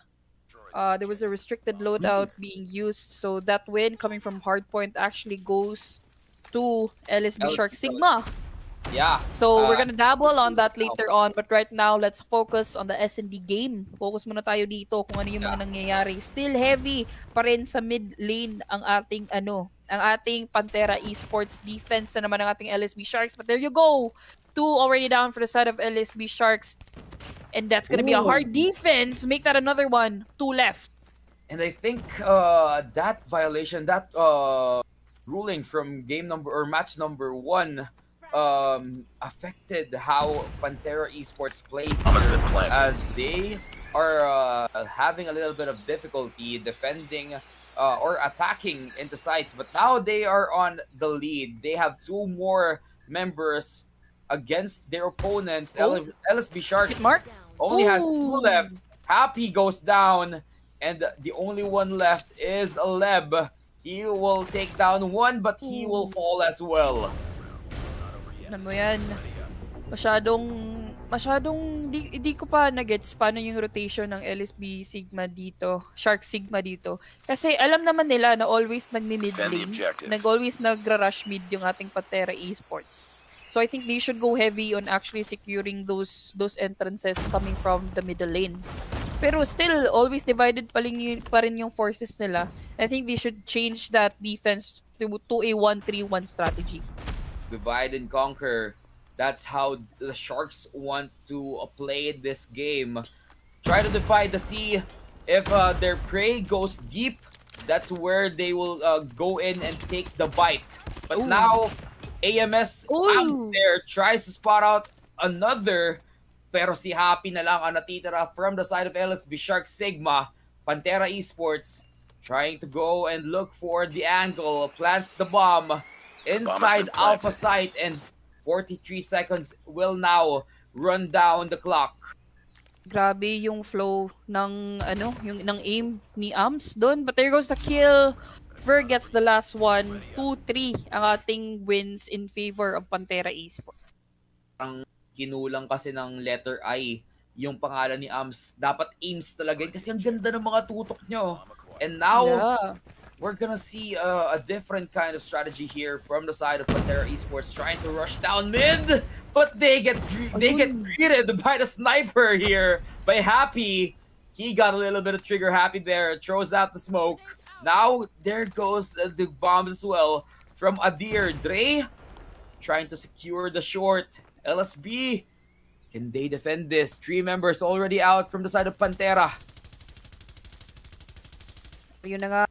There was a restricted loadout being used. So that win coming from Hardpoint actually goes to LSB Shark Sigma. Yeah. So we're gonna dabble on that later on, but right now let's focus on the S&D game. Focus muna tayo dito kung ano yung mga nangyayari. Still heavy pa rin sa mid lane ang ating ang ating Pantera Esports defense na naman ng ating LSB Sharks. But there you go. 2 already down for the side of LSB Sharks. And that's gonna be a hard defense. Make that another one. 2 left. And I think that violation, that ruling from match number 1 affected how Pantera Esports plays here, as they are having a little bit of difficulty defending or attacking into sites, but now they are on the lead. They have 2 more members against their opponents. LSB Sharks only has 2 left. Happy goes down, and the only one left is Leb. He will take down 1, but he will fall as well. Ano mo yan? Masyadong di ko pa na-gets paano yung rotation ng LSB Sigma dito, Shark Sigma dito. Kasi alam naman nila na always nagmi-mid lane, always nagra-rush mid yung ating Pantera Esports. So I think they should go heavy on actually securing those entrances coming from the middle lane. Pero still, always divided pa rin yung forces nila. I think they should change that defense to a 1-3-1 strategy. Divide and conquer. That's how the Sharks want to play this game. Try to divide the sea. If their prey goes deep, that's where they will go in and take the bite. But now, AMS out there tries to spot out another, pero si Happy na lang ang natitira from the side of LSB Shark Sigma. Pantera Esports trying to go and look for the angle, plants the bomb inside been Alpha planted. site, and 43 seconds will now run down the clock. Grabe yung flow ng ano, yung ng aim ni Ams doon. But there goes the kill. Ver gets the last one. 2-3 ang ating wins in favor of Pantera Esports. Ang kinulang kasi ng letter I yung pangalan ni Ams. Dapat Ames talaga yun kasi ang ganda ng mga tutok nyo. And now, Yeah. we're gonna see a different kind of strategy here from the side of Pantera Esports, trying to rush down mid, but they get greeted by the sniper here by Happy. He got a little bit of trigger happy there, throws out the smoke. Now there goes the bombs as well from Adir. Dre trying to secure the short. LSB, can they defend this? 3 members already out from the side of Pantera. Yun na nga.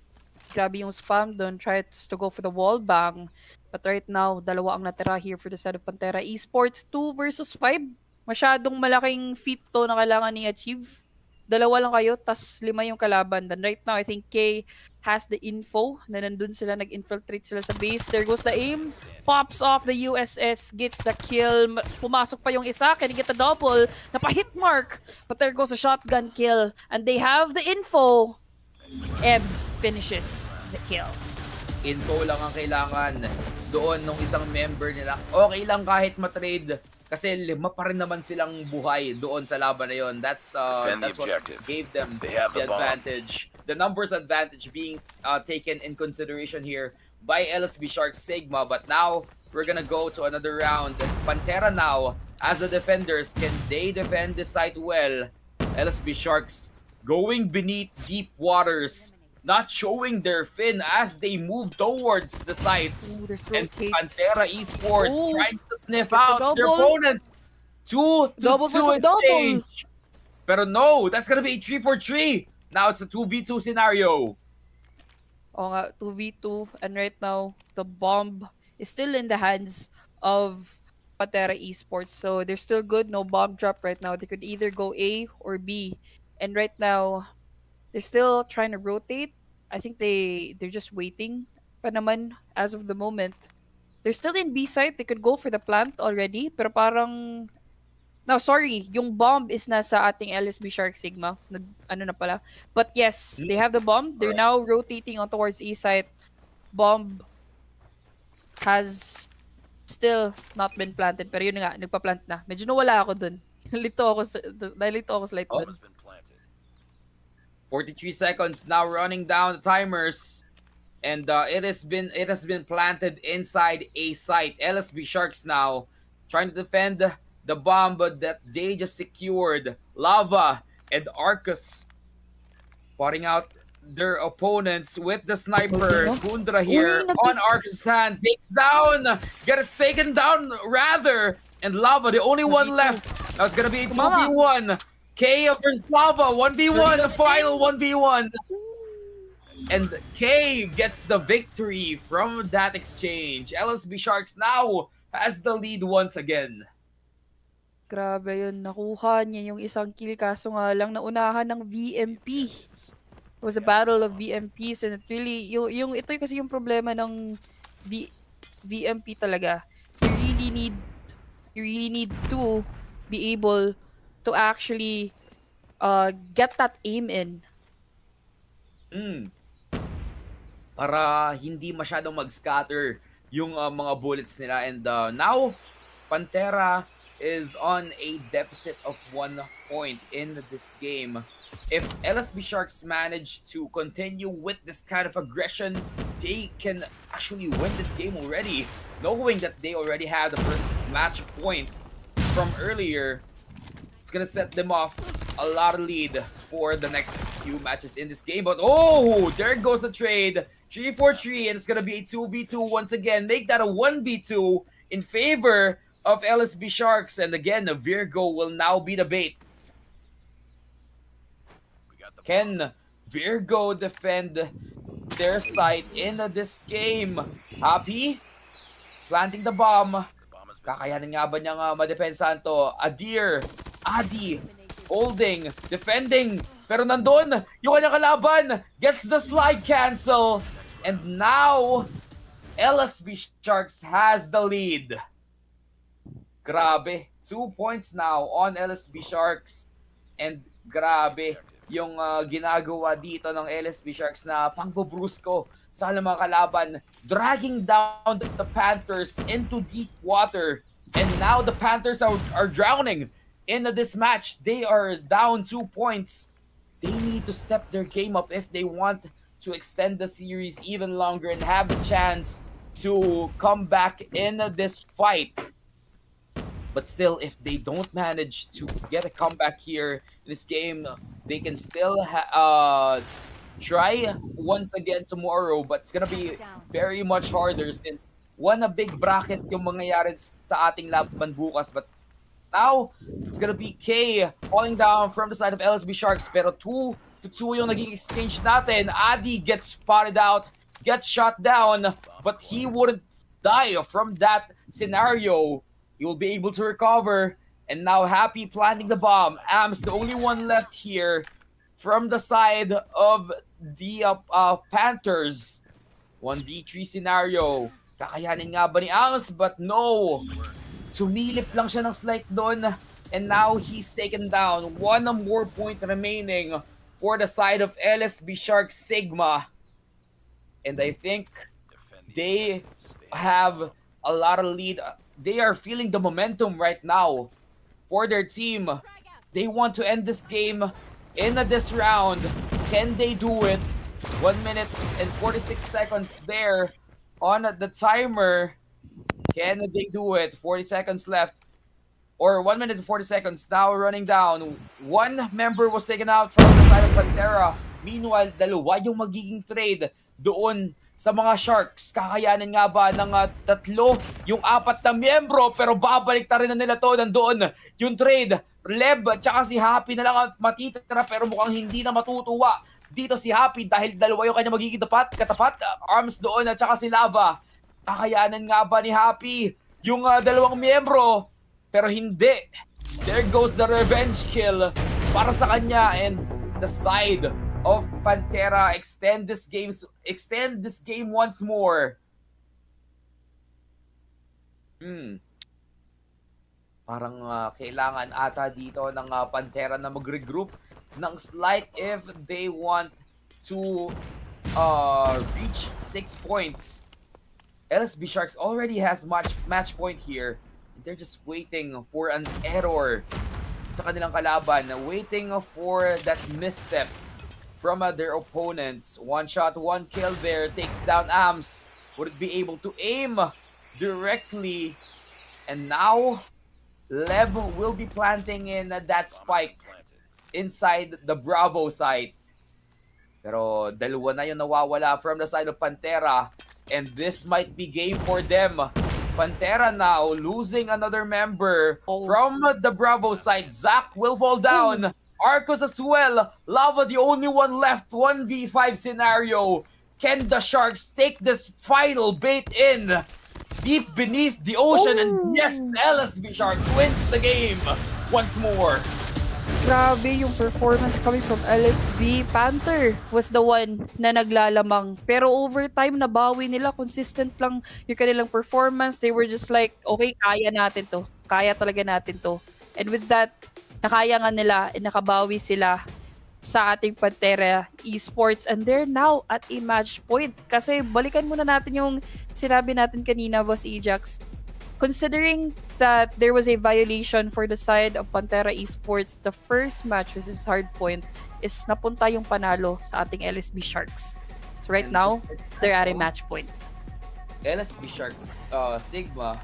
Grabe yung spam doon. Tries to go for the wall bang. But right now, dalawa ang natira here for the side of Pantera Esports. 2 versus 5. Masyadong malaking feat to na kailangan ni-achieve. Dalawa lang kayo, tas 5 yung kalaban. Then right now, I think K has the info na nandun sila, nag-infiltrate sila sa base. There goes the aim. Pops off the USS, gets the kill. Pumasok pa yung isa, can get the double. Napa-hit mark. But there goes a shotgun kill. And they have the info. Eb finishes the kill. Info lang ang kailangan doon nung isang member nila. Okay lang kahit matrade kasi 5 pa rin naman silang buhay doon sa laban na yon. That's Defend the what objective. gave them They have the the bomb. advantage. The numbers advantage being taken in consideration here by LSB Sharks Sigma. But now we're gonna go to another round. Pantera now as the defenders, can they defend this site well? LSB Sharks going beneath deep waters, not showing their fin as they move towards the sites. Ooh, there's And rotate. Pantera Esports Ooh, trying to sniff gets a out their double. opponent. 2 Double to 2 versus double. exchange. Pero no, that's gonna be a 3-for-3. Now it's a 2v2 scenario. Oo nga, 2v2. And right now, the bomb is still in the hands of Pantera Esports. So they're still good. No bomb drop right now. They could either go A or B. And right now, they're still trying to rotate. I think they're just waiting pa naman as of the moment. They're still in B site. They could go for the plant already. Pero parang... No, sorry. Yung bomb is nasa ating LSB Shark Sigma. Ano na pala. But yes, they have the bomb. They're now rotating on towards E site. Bomb has still not been planted. Pero yun nga, nagpa-plant na. Medyo nawala ako dun. Nalito ako slight dun. Bomb has been planted. 43 seconds now running down the timers. And it has been planted inside a site. LSB Sharks now trying to defend the bomb that they just secured. Lava and Arcus spotting out their opponents with the sniper. Kundra here on Arcus' hand. Takes down. Gets taken down rather. And Lava, the only one left. Now it's gonna be a 2v1. K versus Lava. 1v1. The final 1v1. And K gets the victory from that exchange. LSB Sharks now has the lead once again. Grabe yun. Nakuha niya yung isang kill kaso nga lang naunahan ng VMP. It was a battle of VMPs and it really, yung ito kasi yung problema ng VMP talaga. You really need to be able to actually get that aim in. Para hindi masyadong mag-scatter yung mga bullets nila. And now, Pantera is on a deficit of 1 point in this game. If LSB Sharks manage to continue with this kind of aggression, they can actually win this game already, knowing that they already have the first match point from earlier. It's gonna set them off a lot of lead for the next few matches in this game. But oh, there goes the trade. 3-4-3, and it's gonna be a 2v2 once again. Make that a 1v2 in favor of LSB Sharks. And again, Virgo will now be the bait. Can Virgo defend their site in this game? Happy planting the bomb. Kakayanin nga ba niyang madepensahan to? Adi holding, defending Pero nandun, yung kanyang kalaban gets the slide cancel. And now, LSB Sharks has the lead. Grabe, 2 points now on LSB Sharks. And grabe, yung ginagawa dito ng LSB Sharks na pangbubrusko sa mga kalaban, dragging down the Panthers into deep water. And now the Panthers are drowning in this match. They are down 2 points. They need to step their game up if they want to extend the series even longer and have the chance to come back in this fight. But still, if they don't manage to get a comeback here in this game, they can still try once again tomorrow. But it's gonna be very much harder since one a big bracket yung mangyayari sa ating laban bukas. But now, it's gonna be K falling down from the side of LSB Sharks. Pero 2-2 yung naging exchange natin. Adi gets spotted out, gets shot down, but he wouldn't die from that scenario. He will be able to recover. And now Happy planting the bomb. Am's the only one left here from the side of the Panthers. 1v3 scenario. Kakayanin nga ba ni Ams? But no. Sumilip lang siya ng slight doon. And now he's taken down. One more point remaining for the side of LSB Sharks Sigma. And I think they have a lot of lead. They are feeling the momentum right now for their team. They want to end this game in this round. Can they do it? 1 minute and 46 seconds there on the timer. Can they do it? 40 seconds left. Or 1 minute and 40 seconds now running down. One member was taken out from the side of Pantera. Meanwhile, dalawa yung magiging trade doon sa mga Sharks. Kakayanin nga ba ng tatlo yung 4 na miyembro, pero babalik na rin na nila to. Nandoon yung trade. Leb at saka si Happy na lang ang matitira, pero mukhang hindi na matutuwa dito si Happy dahil dalawa yung kanya magiging katapat. Arms doon at saka si Lava. Kakayanan nga ba ni Happy yung dalawang miyembro? Pero hindi. There goes the revenge kill para sa kanya, and the side of Pantera extend this game once more. Parang kailangan ata dito ng Pantera na mag-regroup ng slight if they want to reach 6 points. LSB Sharks already has match point here. They're just waiting for an error sa kanilang kalaban, waiting for that misstep from their opponents. 1 shot, 1 kill there, takes down Ams. Would it be able to aim directly? And now, Leb will be planting in that spike inside the Bravo site. Pero dalawa na yung nawawala from the side of Pantera. And this might be game for them. Pantera now losing another member from the Bravo side. Zach will fall down. Arcos as well. Lava the only one left. 1v5 scenario. Can the Sharks take this final bait in deep beneath the ocean? And yes, LSB Sharks wins the game once more. Grabe yung performance coming from LSB. Panther was the one na naglalamang. Pero over time, nabawi nila. Consistent lang yung kanilang performance. They were just like, okay, kaya natin to. Kaya talaga natin to. And with that, nakaya nga nila, nakabawi sila sa ating Pantera Esports. And they're now at a match point. Kasi balikan muna natin yung sinabi natin kanina, Boss Ajax. Considering that there was a violation for the side of Pantera Esports, the first match, which is Hardpoint, is napunta yung panalo sa ating LSB Sharks. So right now, they're at a match point. LSB Sharks Sigma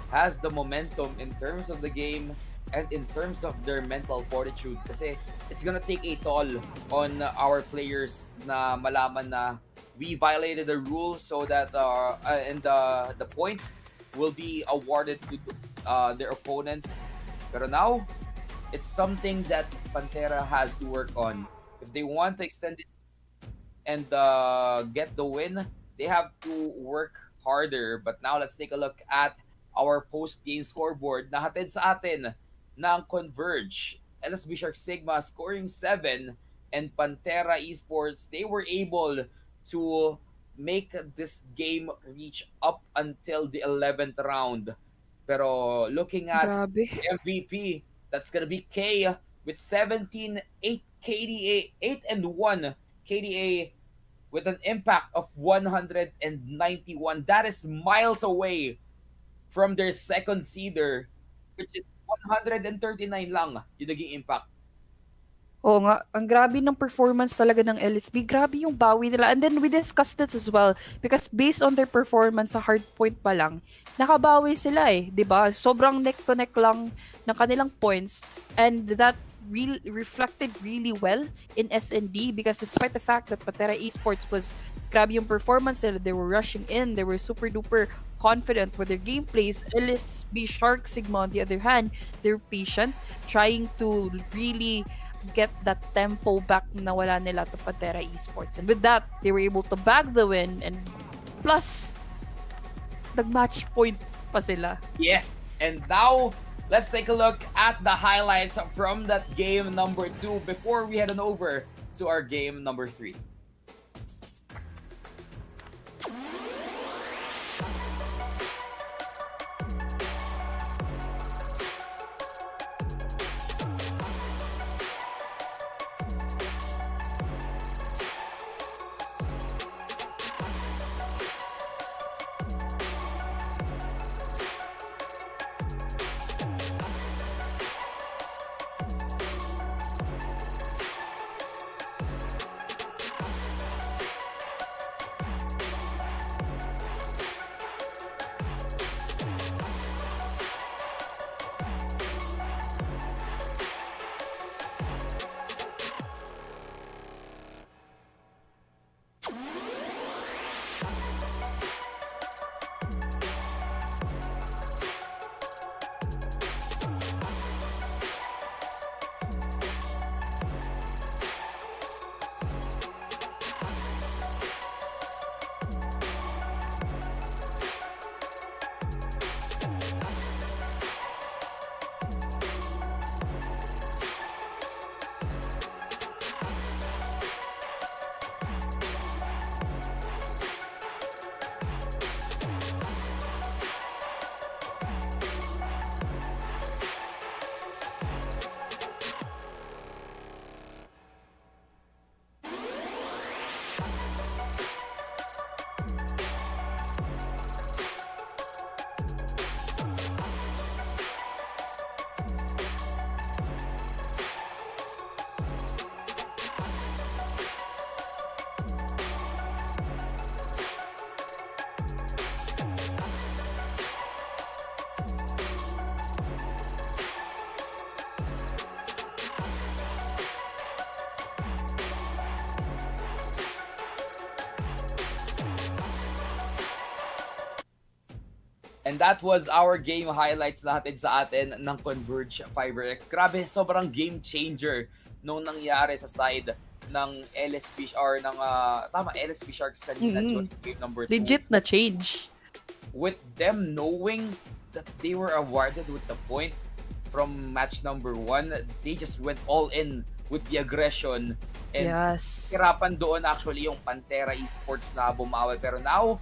has the momentum in terms of the game and in terms of their mental fortitude, kasi it's gonna take a toll on our players na malaman na we violated the rules, so that and the point will be awarded to their opponents. Pero now, it's something that Pantera has to work on. If they want to extend this and get the win, they have to work harder. But now, let's take a look at our post-game scoreboard na hatid sa atin ng Converge. LSB Shark Sigma scoring 7, and Pantera Esports, they were able to make this game reach up until the 11th round. Pero looking at Grabe. the MVP, that's gonna be K with 17-8 KDA, 8 and 1 KDA with an impact of 191. That is miles away from their second seeder, which is 139 lang yung naging impact. Oo nga, ang grabe ng performance talaga ng LSB. Grabe yung bawi nila. And then we discussed this as well because based on their performance sa hardpoint pa lang, nakabawi sila eh, 'di ba? Sobrang neck to neck lang ng kanilang points and that reflected really well in SND because despite the fact that Pantera Esports was grabe yung performance nila, they were rushing in, they were super duper confident with their gameplays. LSB Shark Sigma on the other hand, they're patient, trying to really get that tempo back na wala nila to Pantera Esports. And with that, they were able to bag the win and plus, nag-match point pa sila. Yes, and now let's take a look at the highlights from that game number 2 before we head on over to our game number 3. And that was our game highlights natin sa atin ng Converge FiberX. Grabe, sobrang game changer nung nangyari sa side ng LSP or ng LSP Sharks kanina during game number 2. Legit na change. With them knowing that they were awarded with the point from match number 1, they just went all in with the aggression. And Yes. hirapan doon actually yung Pantera Esports na bumawi. Pero now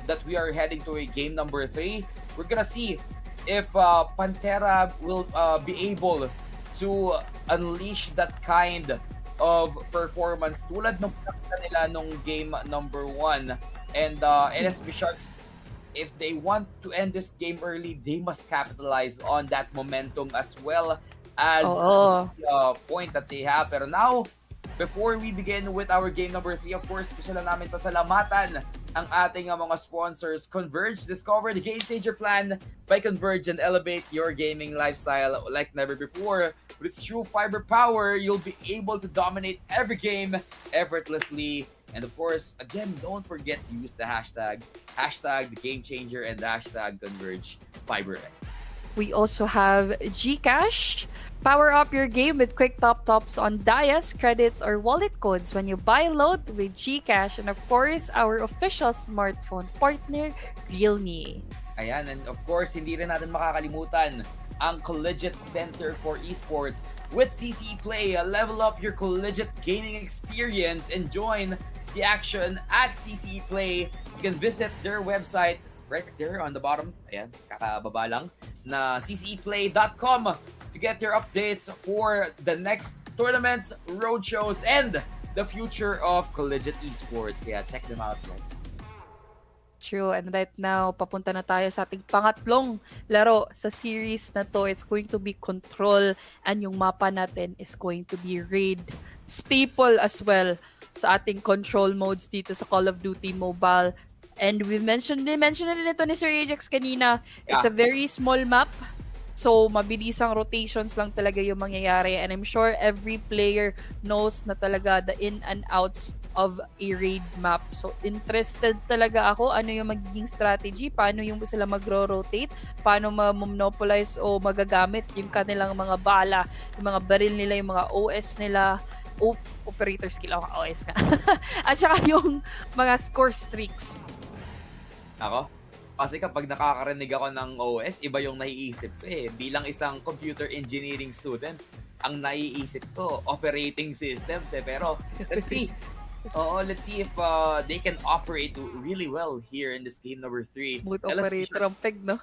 that we are heading to a game number 3, we're gonna see if Pantera will be able to unleash that kind of performance tulad ng pinakita nila nung game number 1. And LSP Sharks, if they want to end this game early, they must capitalize on that momentum as well as the point that they have. Pero now, before we begin with our game number 3, of course, gusto lang namin pasalamatan ang ating mga sponsors. Converge, discover the game changer plan by Converge and elevate your gaming lifestyle like never before. With its true fiber power, you'll be able to dominate every game effortlessly. And of course, again, don't forget to use the hashtags, hashtag the game changer and hashtag Converge FiberX. We also have Gcash. Power up your game with quick top-tops on Dias, credits, or wallet codes when you buy load with Gcash. And of course, our official smartphone partner, Realme. Ayan, and of course, hindi rin natin makakalimutan ang Collegiate Center for Esports with CCE Play. Level up your collegiate gaming experience and join the action at CCE Play. You can visit their website right there on the bottom. Ayan, kakababa lang na cceplay.com to get your updates for the next tournaments, roadshows, and the future of Collegiate Esports. Kaya check them out, right? True, and right now, papunta na tayo sa ating pangatlong laro sa series na to. It's going to be Control, and yung mapa natin is going to be Raid. Staple as well sa ating control modes dito sa Call of Duty Mobile. And we mentioned na din ito ni Sir Ajax kanina. It's a very small map. So, mabilisang rotations lang talaga yung mangyayari. And I'm sure every player knows na talaga the in and outs of a raid map. So, interested talaga ako ano yung magiging strategy, paano yung sila magro-rotate, paano ma-monopolize o magagamit yung kanilang mga bala, yung mga baril nila, yung mga OS nila, operator skill, OS nga. At saka yung mga score streaks. Ako? Kasi kapag nakakarinig ako ng OS, iba yung naiisip ko eh. Bilang isang computer engineering student, ang naiisip ko, operating systems eh. Pero, let's see. Let's see if they can operate really well here in this game number 3. Boot operator ang peg, no?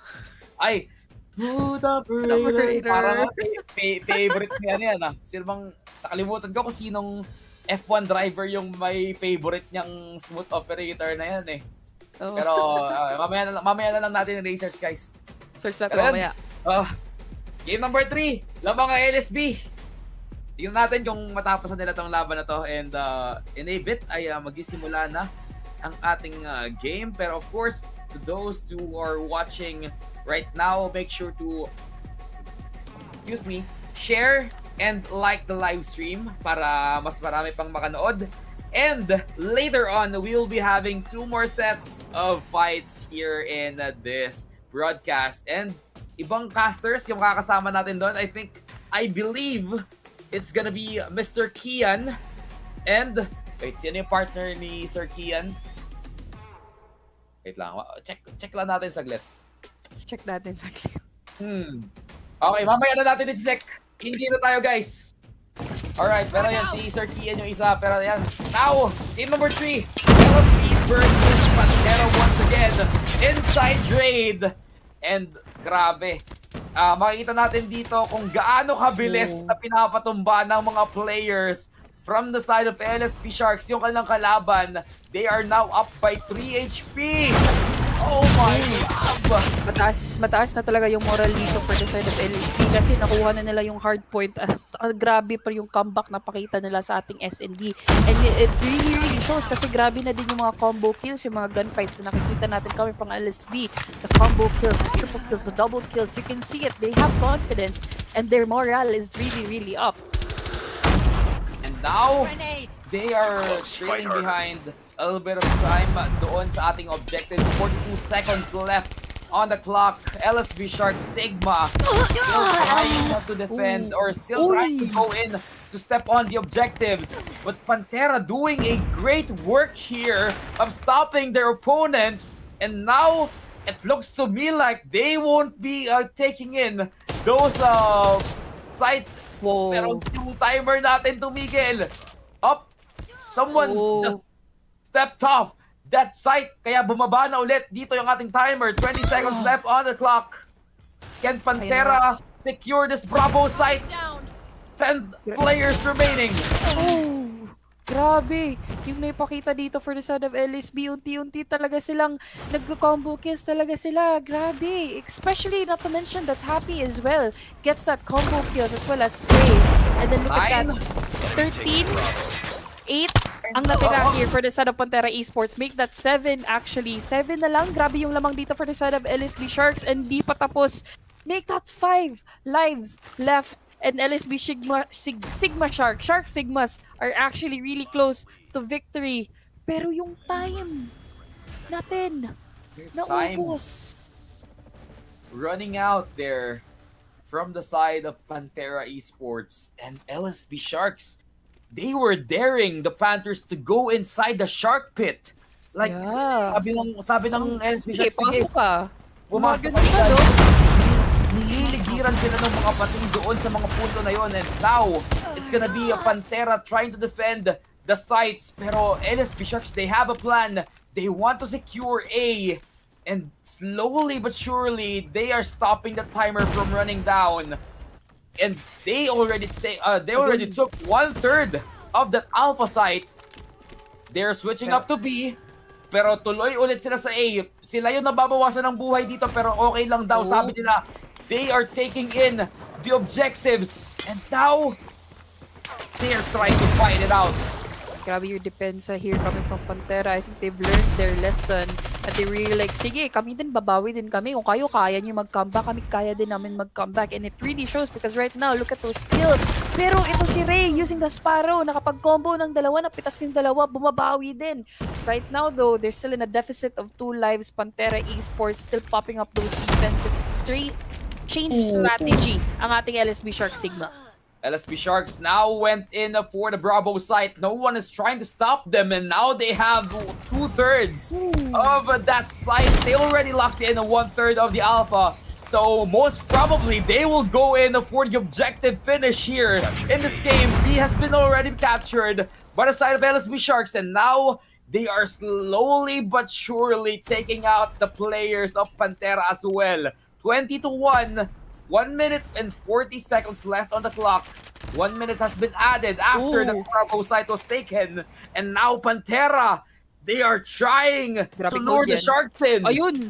Ay, boot operator. Parang favorite niya yan ah. Sino bang, nakalimutan ko kung sinong F1 driver yung may favorite niyang smooth operator na yan eh. Oh. Pero mamaya na lang natin research, guys. Search natin mamaya. Game number 3, lamang ang LSB. Tingnan natin kung matapos na nila tong laban na to. And in a bit ay magsisimula na ang ating game. Pero of course, to those who are watching right now, make sure to share and like the live stream para mas marami pang makanood. And later on, we'll be having 2 more sets of fights here in this broadcast. And ibang casters yung kakasama natin doon. I believe it's gonna be Mr. Kian. And, wait, sino yung partner ni Sir Kian? Wait lang, check lang natin saglit. Check natin saglit. Okay, mamaya na natin i-check. Hindi na tayo, guys. Alright, pero yan, si Sir Kian yung isa. Pero yan, now, team number 3, LSP versus Pantera once again. Inside raid. And, grabe. Makikita natin dito kung gaano kabilis na pinapatumba ng mga players from the side of LSP Sharks. Yung kanilang kalaban, they are now up by 3 HP. Oh my God! Mataas na talaga yung moral dito for the side of LSP kasi nakuha na nila yung hard point as grabe pa yung comeback na pakita nila sa ating SND. And it really shows kasi grabe na din yung mga combo kills, yung mga gunfights na nakikita natin coming from LSP. The combo kills, the triple kills, the double kills, you can see it. They have confidence and their morale is really up. And now, they are trailing behind a little bit of time doon sa ating objectives. 42 seconds left on the clock. LSB Sharks Sigma still trying not to defend or still trying to go in to step on the objectives. But Pantera doing a great work here of stopping their opponents. And now, it looks to me like they won't be taking in those sites. Whoa. Pero yung timer natin tumigil. Up. Someone just stepped off that site. Kaya bumaba na ulit dito yung ating timer. 20 seconds left on the clock. Can Pantera secure this Bravo site? 10 players remaining. Oh, grabe. Yung naipakita dito for the side of LSB, unti-unti talaga silang nag-combo kills talaga sila. Grabe. Especially not to mention that Happy as well gets that combo kills as well as Trey. And then look at that. 13, 8 ang natira here for the side of Pantera Esports. Make that 7 actually. 7 na lang. Grabe yung lamang dito for the side of LSB Sharks and di pa tapos. Make that 5 lives left. And LSB Sigma Shark Sigmas are actually really close to victory. Pero yung time natin naubos. Running out there from the side of Pantera Esports and LSB Sharks. They were daring the Panthers to go inside the shark pit. Like, sabi ng LSB Sharks, pasok ka. pumasok ka dyan. nililigiran sila ng mga pati doon sa mga punto na yon. And now, it's gonna be a Pantera trying to defend the sites. Pero LSB Sharks, they have a plan. They want to secure A. And slowly but surely, they are stopping the timer from running down. And they already took 1/3 of that Alpha site. They're switching up to B. Pero tuloy ulit sila sa A. Sila yung nababawasan ng buhay dito pero okay lang daw. Sabi nila, they are taking in the objectives. And now, they are trying to fight it out. Grabe yung depensa here coming from Pantera. I think they've learned their lesson. At they really like, sige, kami din, babawi din kami. Kung kayo kaya nyo mag-comeback, kami kaya din namin mag-comeback. And it really shows because right now, look at those kills. Pero ito si Ray using the Sparrow. Nakapag-combo ng dalawa, napitas yung dalawa, bumabawi din. Right now though, they're still in a deficit of 2 lives. Pantera Esports still popping up those defenses. Straight change strategy ang ating LSB Shark Sigma. LSB Sharks now went in for the Bravo site. No one is trying to stop them, and now they have 2/3 of that site. They already locked in 1/3 of the Alpha. So most probably they will go in for the objective finish here in this game. B has been already captured by the side of LSB Sharks, and now they are slowly but surely taking out the players of Pantera as well. 20-1. 1 minute and 40 seconds left on the clock. 1 minute has been added after the Bravo site was taken. And now Pantera, they are trying to lure the Sharks in. Ayun!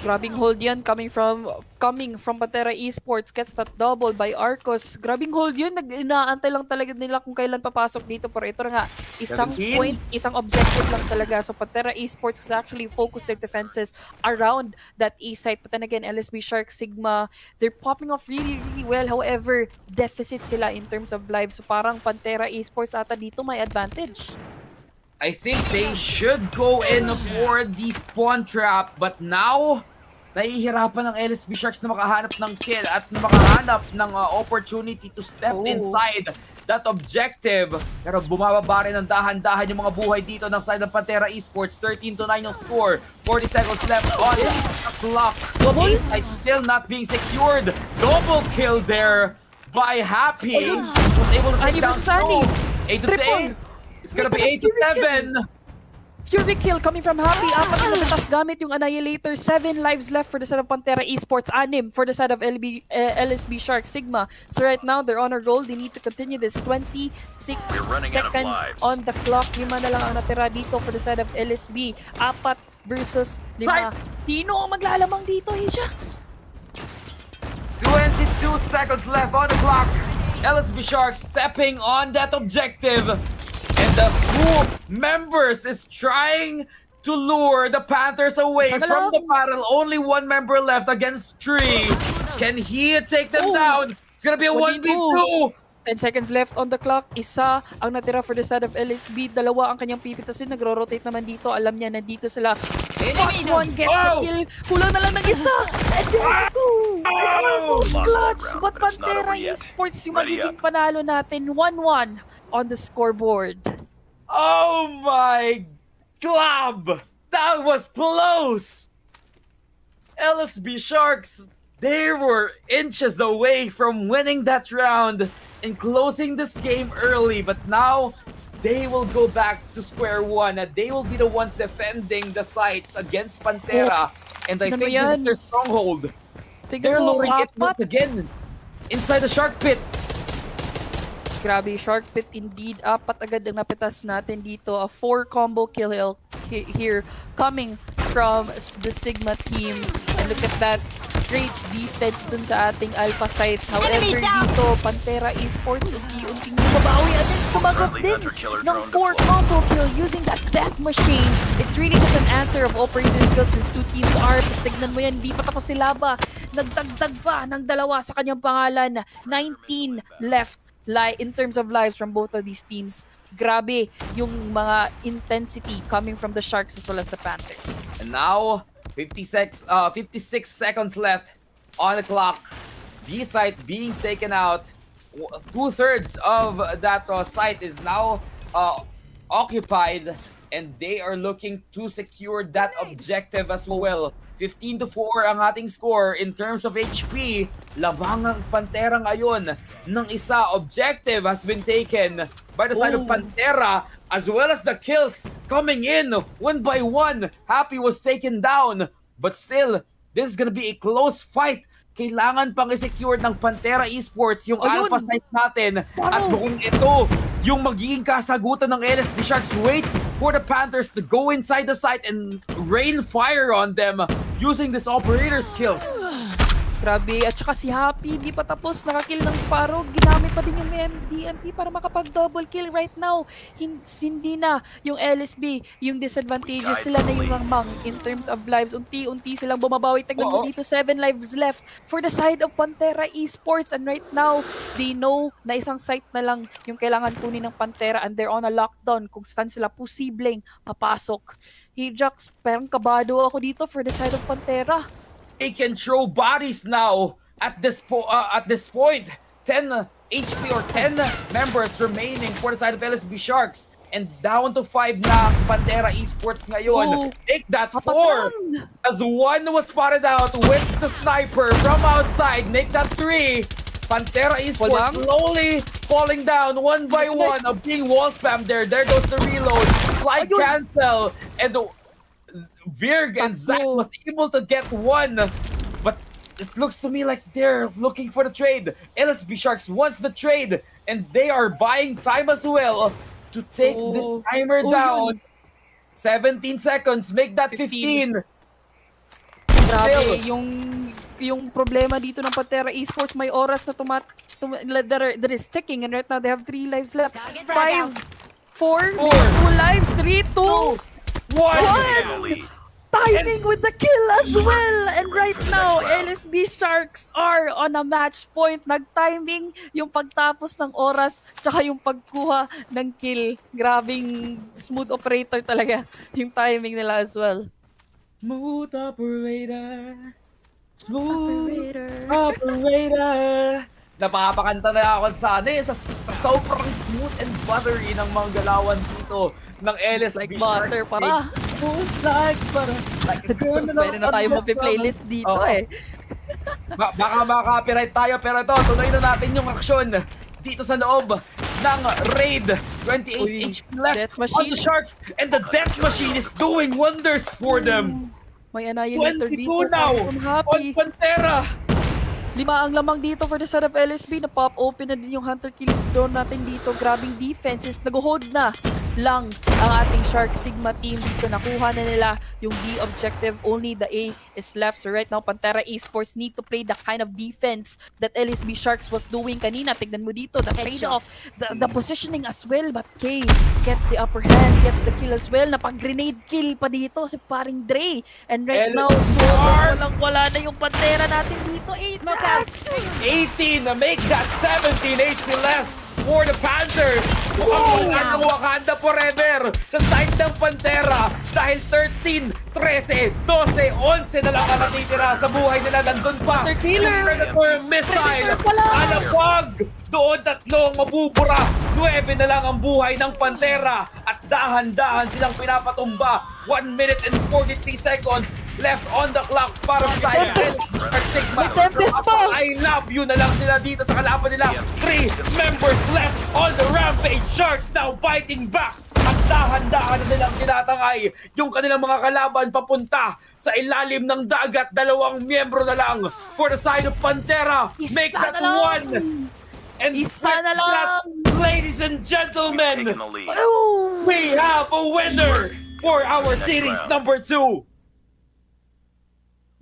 Grabing hold yan coming from Pantera Esports. Gets that double by Arcos. Grabing hold yun. Inaantay lang talaga nila kung kailan papasok dito. Pero ito na nga, isang 17. point, isang objective lang talaga. So Pantera Esports has actually focused their defenses around that A site. But then again, LSB Shark, Sigma, they're popping off really, really well. However, deficit sila in terms of lives. So parang Pantera Esports ata dito may advantage. I think they should go in for the spawn trap. But now, nahihirapan ng LSB Sharks na makahanap ng kill at makahanap ng opportunity to step inside that objective. Pero bumababa rin ng dahan-dahan yung mga buhay dito ng side ng Pantera Esports. 13-9 yung score. 40 seconds left on the clock. A side still not being secured. Double kill there by Happy. Was able to take down Snow. 8-8. It's gonna be 8-7. Fury kill coming from Happy. Apat na napitas gamit yung Annihilator. 7 lives left for the side of Pantera Esports. 6 for the side of LSB Shark Sigma. So right now, they're on a roll. They need to continue this. 26 seconds on the clock. 5 na lang ang natira dito for the side of LSB. 4 versus 5. Sino ang maglalamang dito, Sharks? 22 seconds left on the clock. LSB Sharks stepping on that objective. And the group members is trying to lure the Panthers away from the battle. Only 1 member left against 3. Can he take them down? It's gonna be a 1v2. 10 seconds left on the clock. Isa ang natira for the side of LSB. 2 ang kanyang pipitasin. Nagro-rotate naman dito. Alam niya, nandito sila. Fox 1 gets the kill. Kulang na lang ng isa. And there we go. Clutch. But Pantera Esports yung magiging panalo natin. 1-1 on the scoreboard. Oh my God! That was close! LSB Sharks, they were inches away from winning that round and closing this game early, but now they will go back to square one. They will be the ones defending the sites against Pantera, and I think this is their stronghold. They're luring it once again inside the Shark Pit. Grabe, Shark Pit indeed. 4 agad ang napitas natin dito. A 4 combo kill here coming from the Sigma team. And look at that. Great defense dun sa ating Alpha site. However, dito, Pantera Esports, unti-unting bumabawi at sumagot din ng 4 combo kill using that death machine. It's really just an answer of operating skills since 2 teams are. Tignan mo yan, di pa tapos si Laba. Nagdagdag pa ng 2 sa kanyang pangalan. 19 left in terms of lives from both of these teams. Grabe yung mga intensity coming from the Sharks as well as the Panthers. And now, 56 seconds left on the clock. B site being taken out. 2/3 of that site is now occupied, and they are looking to secure that objective as well. 15-4 ang ating score in terms of HP. Labang ang Pantera ngayon ng isa. Objective has been taken by the side of Pantera, as well as the kills coming in one by one. Happy was taken down, but still, this is gonna be a close fight. Kailangan pang i-secure ng Pantera Esports yung alpha site natin. At mukhang ito yung magiging kasagutan ng LSB Sharks. Wait for the Panthers to go inside the site and rain fire on them using this operator skills. Grabe, at saka si Happy, di pa tapos, nakakill ng Sparrow, ginamit pa din yung DMP para makapag-double kill right now. Hindi na yung LSB, yung disadvantages, sila na yung mangmang in terms of lives. Unti-unti silang bumabawi. Tignan mo dito, 7 lives left for the side of Pantera Esports. And right now, they know na isang site na lang yung kailangan kunin ng Pantera and they're on a lockdown kung saan sila posibleng papasok. Ajax, parang kabado ako dito for the side of Pantera. They can throw bodies now at this point. 10 HP or 10 members remaining for the side of LSB Sharks. And down to 5 na Pantera Esports ngayon. Take that 4 as one was spotted out with the sniper from outside. Make that 3. Pantera Esports slowly falling down one by one of being wall spam there. There goes the reload. Slide cancel. And Virg and Zach was able to get one, but it looks to me like they're looking for the trade. LSB Sharks wants the trade, and they are buying time as well to take this timer down. 17 seconds, make that 15. Grabe, yung problema dito ng Pantera Esports, may oras na that is ticking, and right now they have 3 lives left. 5, 4, 2 lives, 3, 2, 1! Timing with the kill as well! And right now, LSB Sharks are on a match point. Nag-timing yung pagtapos ng oras tsaka yung pagkuha ng kill. Grabing smooth operator talaga yung timing nila as well. Smooth operator. Smooth operator. Napapakanta na ako sa sobrang smooth and buttery ng mga galawan dito ng LSB Like butter Sharks. para. Like butter. Pwede na tayo mag-playlist dito eh. Baka maka-copyright tayo, pero ito, tuloy na natin yung aksyon dito sa loob ng raid. 28 HP left on the Sharks, and the Death Machine is doing wonders for them. May annihilator 22 dito. now on Pantera. 5 ang lamang dito for the side of LSB. Na-pop open na din yung Hunter Kill drone natin dito. Grabing defenses. Nag-hold na lang ang ating Shark Sigma team dito. Nakuha na nila yung B objective. Only the A is left. So right now, Pantera Esports need to play the kind of defense that LSB Sharks was doing kanina. Tignan mo dito, the trade-off, the positioning as well. But K gets the upper hand, gets the kill as well. Napag-grenade kill pa dito si paring Dre. And right now, walang-wala na yung Pantera natin dito. Ajax! 18 na make that 17 HP left for the Panthers. Mukhang wala ng Wakanda forever sa side ng Pantera dahil 13, 13, 12, 11 na lang ang natitira sa buhay nila. Nandun pa Hunter Killer! yung Predator missile. Alabag! Doon 3 mabubura. 9 na lang ang buhay ng Pantera at dahan-dahan silang pinapatumba. 1 minute and 43 seconds left on the clock para sa Sigma. I love you na lang sila dito sa kalaban nila. 3 members left on the rampage. Sharks now fighting back. At dahan-dahan na nilang tinatangay yung kanilang mga kalaban papunta sa ilalim ng dagat. 2 miyembro na lang for the side of Pantera. Make that 1. And Isa na lang. ladies and gentlemen, Taking the lead. we have a winner for our series number 2.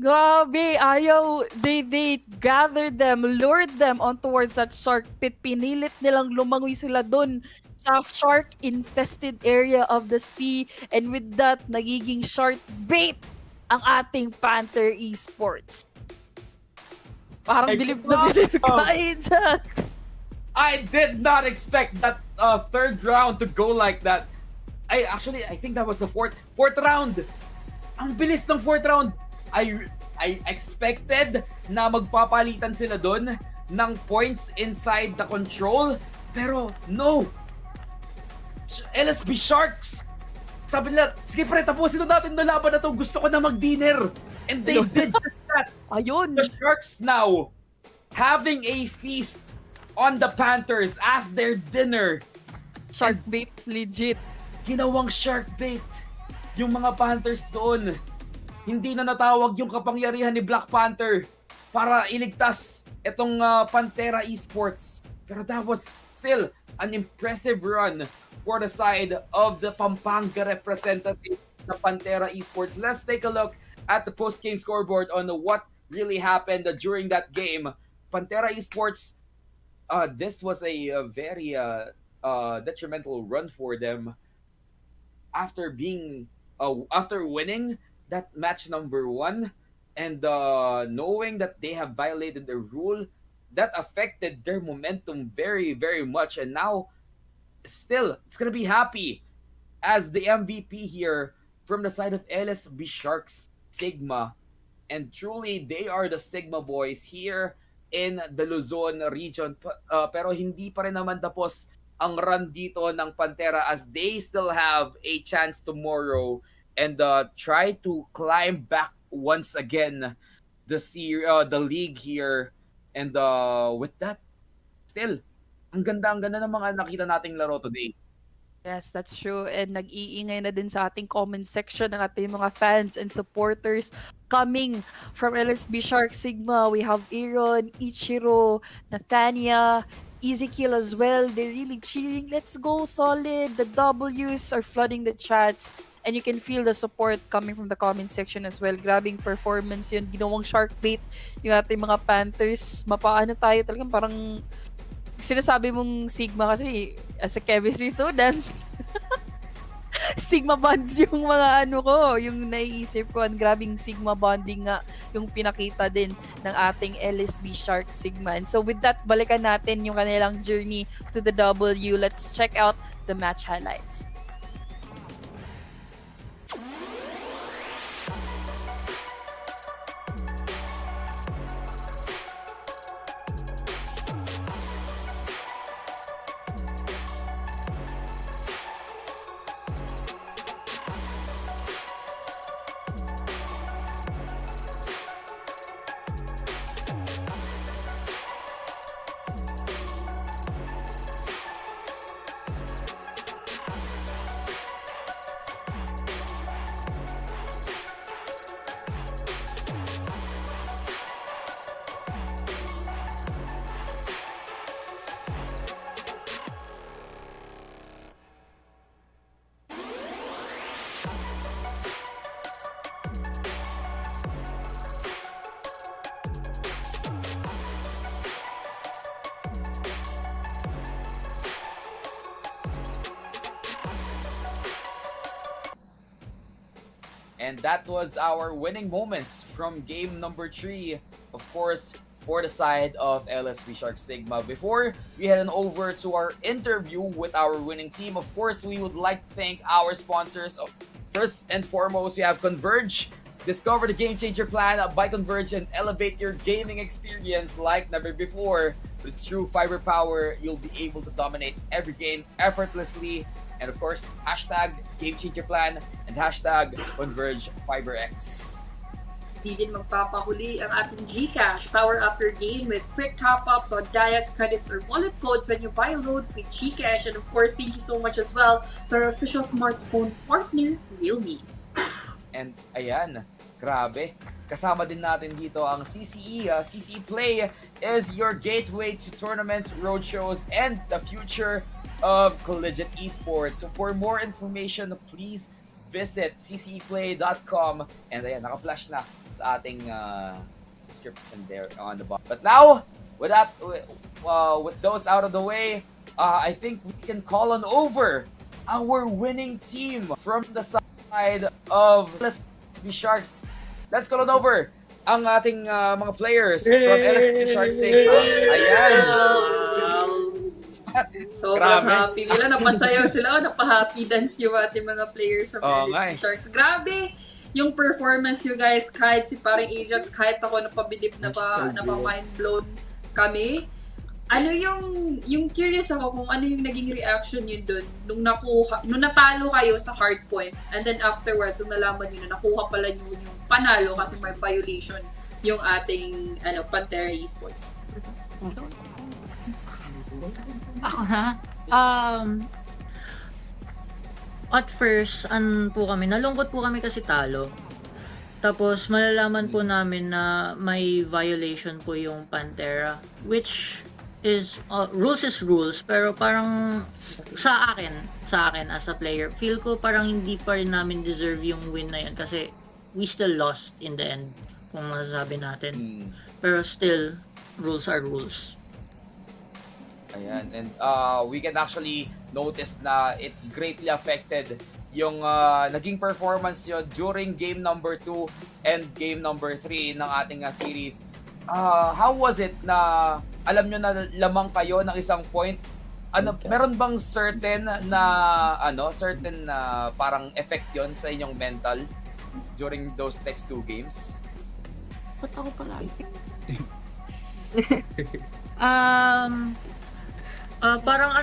Grabe, ayaw. They gathered them, lured them on towards that shark pit. Pinilit nilang lumangoy sila dun sa shark-infested area of the sea. And with that, nagiging shark bait ang ating Panther Esports. Parang bilib na bilib ka, Ajax. I did not expect that third round to go like that. I think that was the fourth round. Ang bilis ng fourth round. I expected na magpapalitan sila doon ng points inside the control, pero no. LSB Sharks, sabi nila, sige pre, tapusin na natin na laban na to. Gusto ko na mag-dinner. And they did just that. Ayun. The Sharks now having a feast on the Panthers as their dinner. Shark bait, legit. Ginawang shark bait yung mga Panthers doon. Hindi na natawag yung kapangyarihan ni Black Panther para iligtas itong Pantera Esports. Pero that was still an impressive run for the side of the Pampanga representative na Pantera Esports. Let's take a look at the post-game scoreboard on what really happened during that game. Pantera Esports, this was a very detrimental run for them after winning that match number 1 and knowing that they have violated the rule that affected their momentum very, very much. And now still it's gonna be happy as the MVP here from the side of LSB Sharks Sigma. And truly they are the Sigma boys here in the Luzon region. Pero hindi pa rin naman tapos ang run dito ng Pantera as they still have a chance tomorrow and try to climb back once again the league here. And with that, still ang ganda ng mga nakita nating laro today. Yes, that's true. And nag-iingay na din sa ating comment section ng ating mga fans and supporters coming from LSB Shark Sigma. We have Aaron, Ichiro, Nathania, Ezekiel as well. They're really cheering. Let's go, solid. The W's are flooding the chats. And you can feel the support coming from the comment section as well. Grabing performance yun. Ginawang shark bait yung ating mga Panthers. Mapaano tayo talagang parang sinasabi mong Sigma kasi as a chemistry student, Sigma bonds yung mga yung naiisip ko. Ang grabing Sigma bonding nga yung pinakita din ng ating LSB Shark Sigma. And so with that, balikan natin yung kanilang journey to the W. Let's check out the match highlights. And that was our winning moments from game number 3, of course, for the side of LSB Shark Sigma. Before we head on over to our interview with our winning team, of course, we would like to thank our sponsors. First and foremost, we have Converge. Discover the Game Changer plan by Converge and elevate your gaming experience like never before. With true fiber power, you'll be able to dominate every game effortlessly. And of course, hashtag Game Changer Plan and hashtag Converge FiberX. Di din magpapahuli ang ating GCash. Power up your game with quick top-ups on Dias credits or wallet codes when you buy a load with GCash. And of course, thank you so much as well to our official smartphone partner, Realme. And ayan, grabe. Kasama din natin dito ang CCE. CCE Play is your gateway to tournaments, roadshows, and the future of Collegiate Esports. So for more information, please visit cceplay.com. And ayan, naka-flash na sa ating description there on the bottom. But now, with that, with those out of the way, I think we can call on over our winning team from the side of LSB Sharks. Let's call on over ang ating mga players from LSB Sharks Sigma. Ayan! Sobrang happy nila. Napasayaw sila. Napahappy dance yung ating mga players from LSB Sharks. Grabe yung performance you guys. Kahit si paring Ajax, kahit ako napabilib na pa mind blown kami. ano yung curious ako kung ano yung naging reaction niyo dun nung natalo kayo sa hard point, and then afterwards nung nalaman niyo na nakuha pala niyo yung panalo kasi may violation yung ating Pantera Esports. Ako na. At first, nalungkot po kami kasi talo. Tapos malalaman po namin na may violation po yung Pantera, which is rules is rules, pero parang sa akin as a player, feel ko parang hindi pa rin namin deserve yung win na yun kasi we still lost in the end, kung masasabi natin. Pero still, rules are rules. Ayan, and we can actually notice na it greatly affected yung naging performance nyo during game number 2 and game number 3 ng ating series. How was it na alam nyo na lamang kayo ng isang point? Meron bang certain na parang effect yon sa inyong mental during those next 2 games? Ba't ako pala? Parang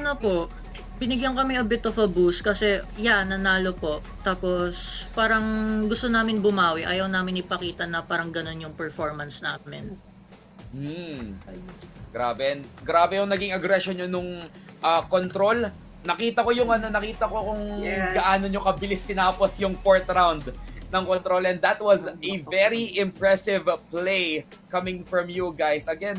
binigyan kami a bit of a boost kasi nanalo po. Tapos parang gusto namin bumawi. Ayaw namin ipakita na parang ganun yung performance namin. Grabe yung naging aggression nyo nung control. Nakita ko kung gaano nyo kabilis tinapos yung 4th round ng control, and that was a very impressive play coming from you guys. Again,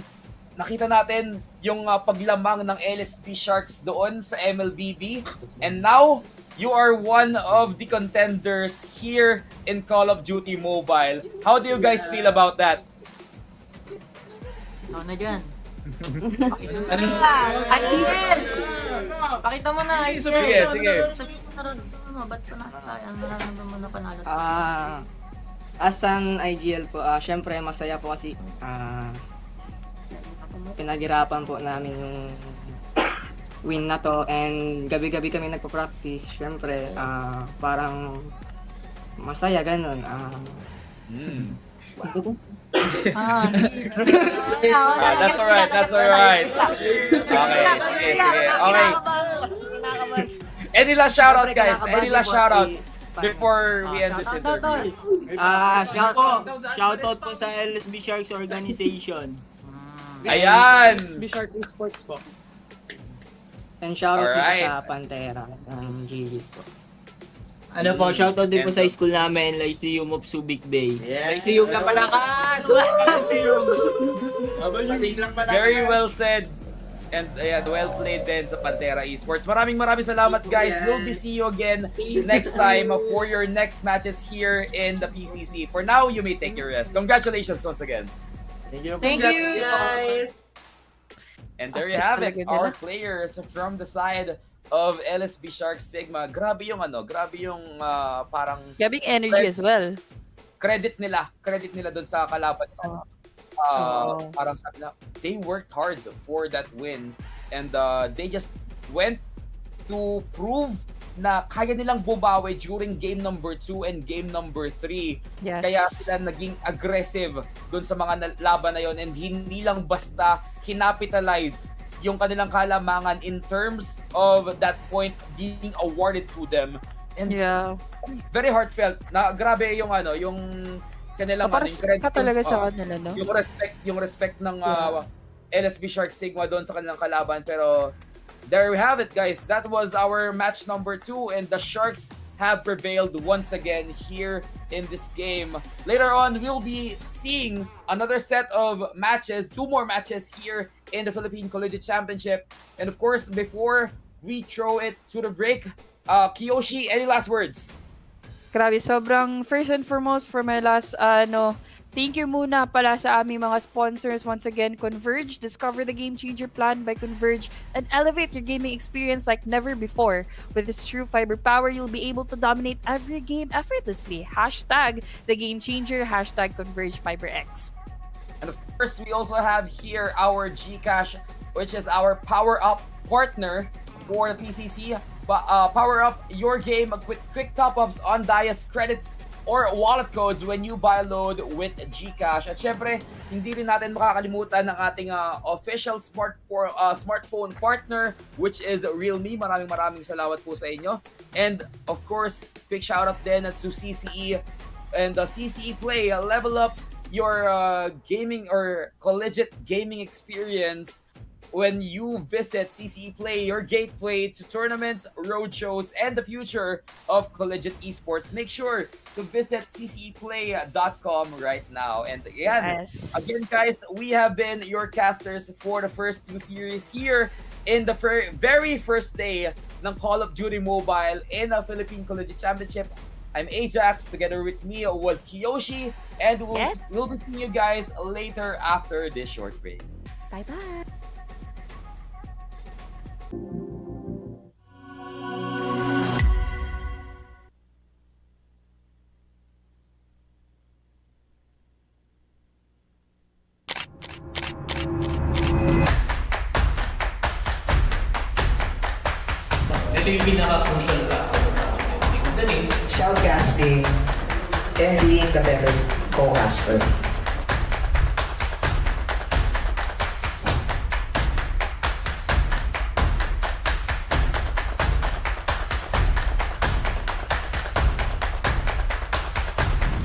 nakita natin yung paglamang ng LSP Sharks doon sa MLBB. And now, you are one of the contenders here in Call of Duty Mobile. How do you guys feel about that? Ako na dyan. Ideal! Pakita mo na, Sige. Ba't pa nararamdaman na panalo? As an IGL po, syempre masaya po kasi pinaghirapan po namin yung win na to, and gabi-gabi kami nagpo-practice. Syempre, parang masaya ganun. That's alright. Okay, sige. Okay. Any last shoutout, guys? Any last shoutouts before we end this interview? Shoutout po sa LSB Sharks Organization. Ayan! SB Shark Esports po. And shoutout din Alright. sa Pantera ng GGs po. Ano po, shoutout din po sa school namin, Lyceum of Subic Bay. Lyceum na palakas! Lyceum! Very well said. And well played din sa Pantera Esports. Maraming salamat, guys. We'll be see you again next time for your next matches here in the PCC. For now, you may take your rest. Congratulations once again. Thank you, guys! And there you have it, our players from the side of LSB Sharks Sigma. Grabe yung parang Gabing energy as well. credit nila doon sa kalaban. Parang sabi na, they worked hard for that win, and they just went to prove na kaya nilang bumawi during game number 2 and game number 3. Yes. Kaya sila naging aggressive doon sa mga laban na yon, and hindi lang basta kinapitalize yung kanilang kalamangan in terms of that point being awarded to them. And very heartfelt. Na grabe yung kanilang ka talaga sa kanila, no? Yung respect ng LSB Shark Sigma doon sa kanilang kalaban. Pero there we have it, guys. That was our match number 2, and the Sharks have prevailed once again here in this game. Later on, we'll be seeing another set of matches, 2 more matches here in the Philippine Collegiate Championship. And of course, before we throw it to the break, Kiyoshi, any last words? Grabe, sobrang first and foremost for my last, thank you muna pala sa aming mga sponsors. Once again, Converge. Discover the game changer plan by Converge and elevate your gaming experience like never before. With its true fiber power, you'll be able to dominate every game effortlessly. Hashtag the game changer, hashtag Converge FiberX. And of course, we also have here our Gcash, which is our power-up partner for the PCC. Power up your game with quick top-ups on Dias credits or wallet codes when you buy load with GCash. At syempre, hindi rin natin makakalimutan ng ating official smartphone partner, which is Realme. Maraming salamat po sa inyo. And of course, big shout out din to CCE and the CCE Play. Level up your gaming or collegiate gaming experience when you visit CCE Play, your gateway to tournaments, roadshows, and the future of collegiate esports. Make sure to visit cceplay.com right now. And again, guys, we have been your casters for the first 2 series here in the very first day ng Call of Duty Mobile in the Philippine Collegiate Championship. I'm Ajax. Together with me was Kiyoshi, and we'll be seeing you guys later after this short break. Bye-bye. Ito yung pinaka-crucial factor namin. Dali. Shoutcasting and being the better co-caster.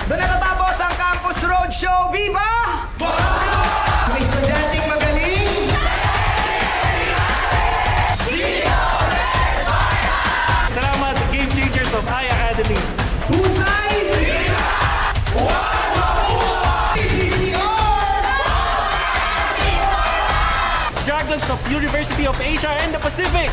Doon natatapos ang Campus Roadshow. Viva! Mga estudyanteng magaling! Salamat, Game Changers of High Academy. Husay! Dragons of University of Asia and the Pacific.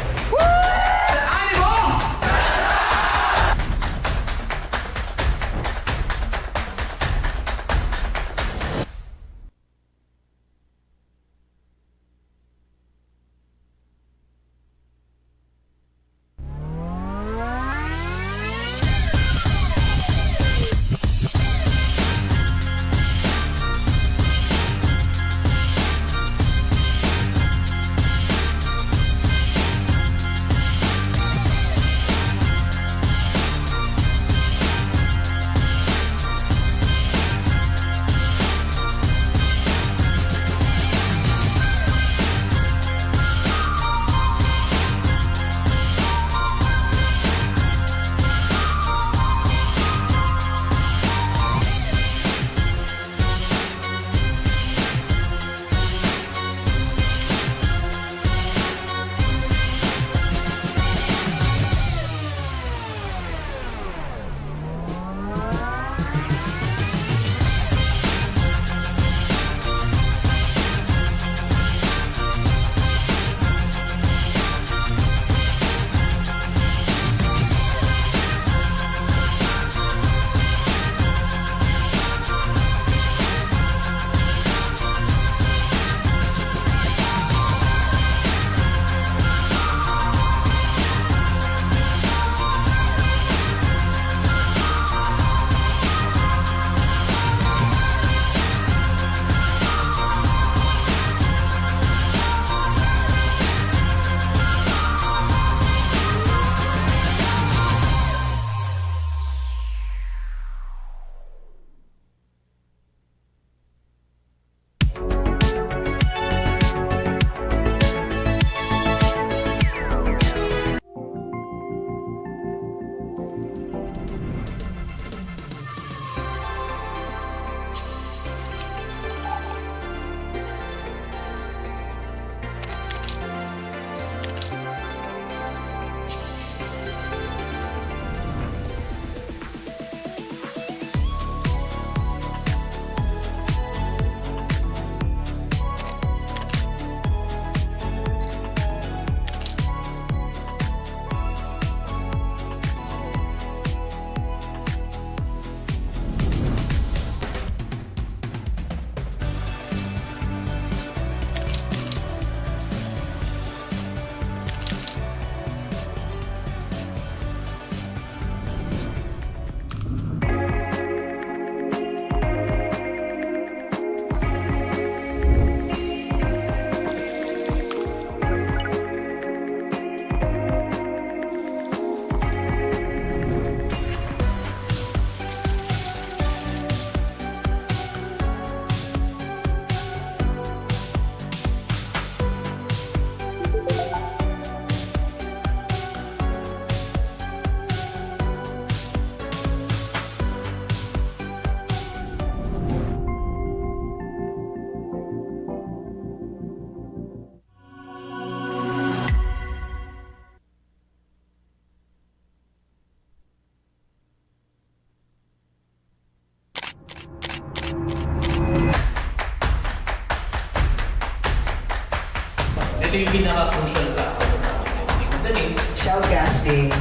Ito yung pinaka-crucial factor namin. Dali. shoutcasting,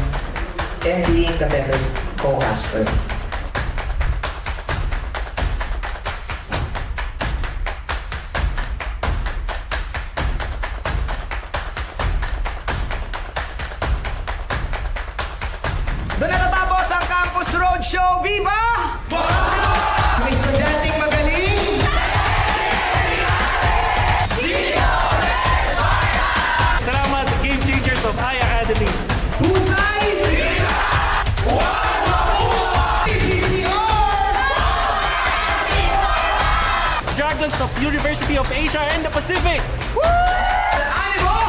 and being the better co-caster. Doon na natapos ang Campus Roadshow. Viva! May estudyanteng magaling. Salamat, Game Changers of iAcademy. Husay! Dragons of University of Asia and the Pacific. Animo!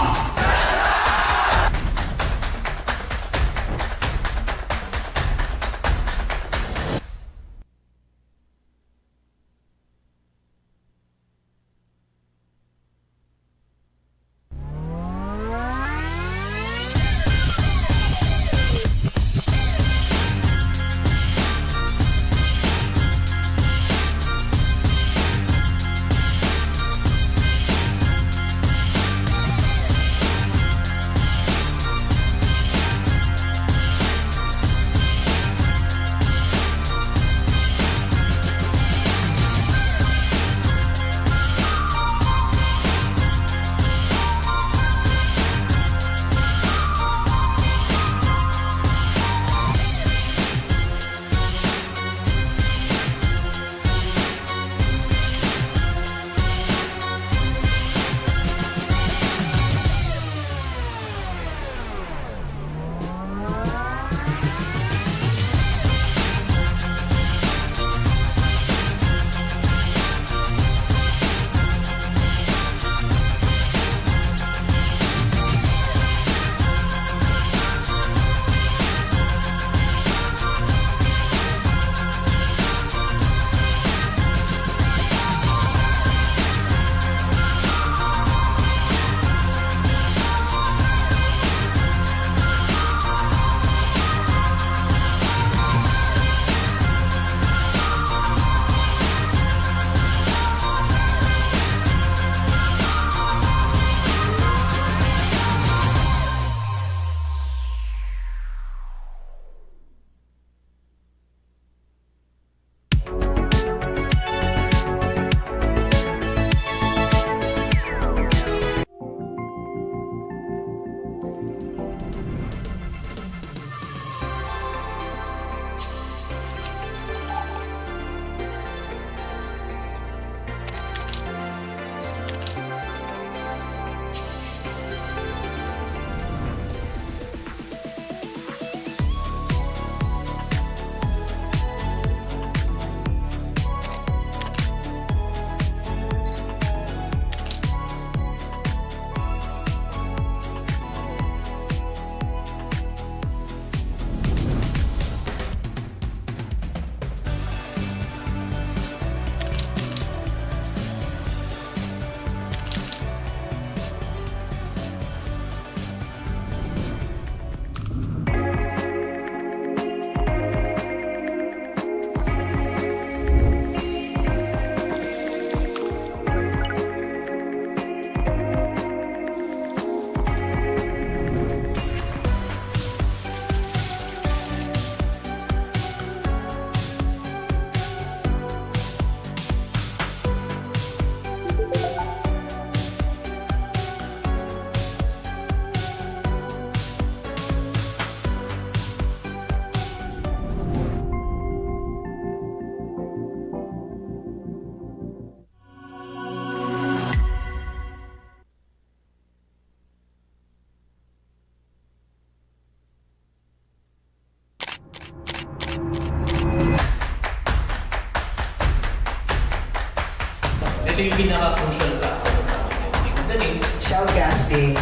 Ito yung pinaka-crucial factor namin. Dali. Shoutcasting,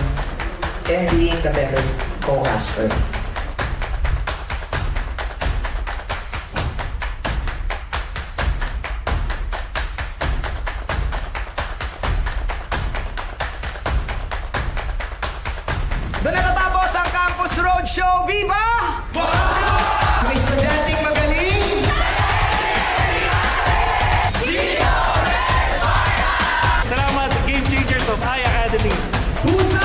and being the better co-caster. Doon na natapos ang Campus Roadshow. Viva! May estudyanteng magaling. Salamat, Game Changers of iAcademy. Husay!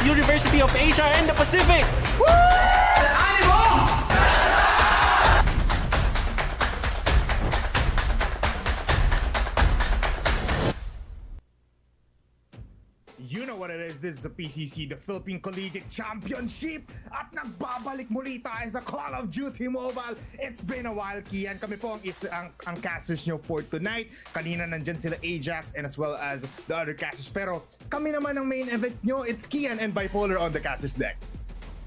University of Asia and the Pacific. You know what it is. This is the PCC, the Philippine Collegiate Championship. At nagbabalik muli tayo sa Call of Duty Mobile. It's been a while, Kian. Kami po ang casters nyo for tonight. Kanina nandyan sila Ajax and as well as the other casters. Pero kami naman ang main event nyo. It's Kian and Bipolar on the casters deck.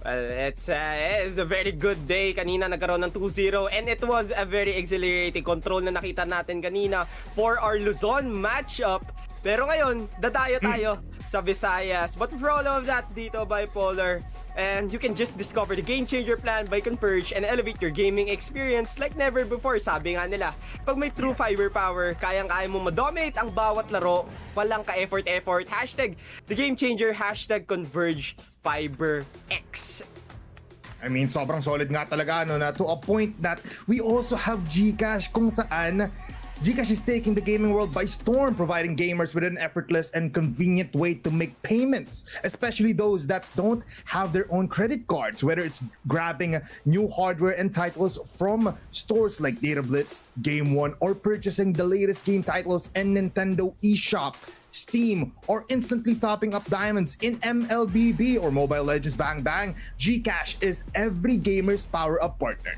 Well, it's a very good day. Kanina nagkaroon ng 2-0 and it was a very exhilarating control na nakita natin kanina for our Luzon matchup. Pero ngayon, dadayo tayo sa Visayas. But for all of that dito, Bipolar, and you can just discover the game changer plan by Converge and elevate your gaming experience like never before. Sabi nga nila, pag may true fiber power, kayang-kaya mo madominate ang bawat laro, walang ka-effort. Hashtag the game changer, hashtag Converge Fiber X. I mean, sobrang solid nga talaga, no, na to a point that we also have GCash kung saan GCash is taking the gaming world by storm, providing gamers with an effortless and convenient way to make payments, especially those that don't have their own credit cards, whether it's grabbing new hardware and titles from stores like DataBlitz, Game One, or purchasing the latest game titles in Nintendo eShop, Steam, or instantly topping up diamonds in MLBB or Mobile Legends Bang Bang. GCash is every gamer's power-up partner.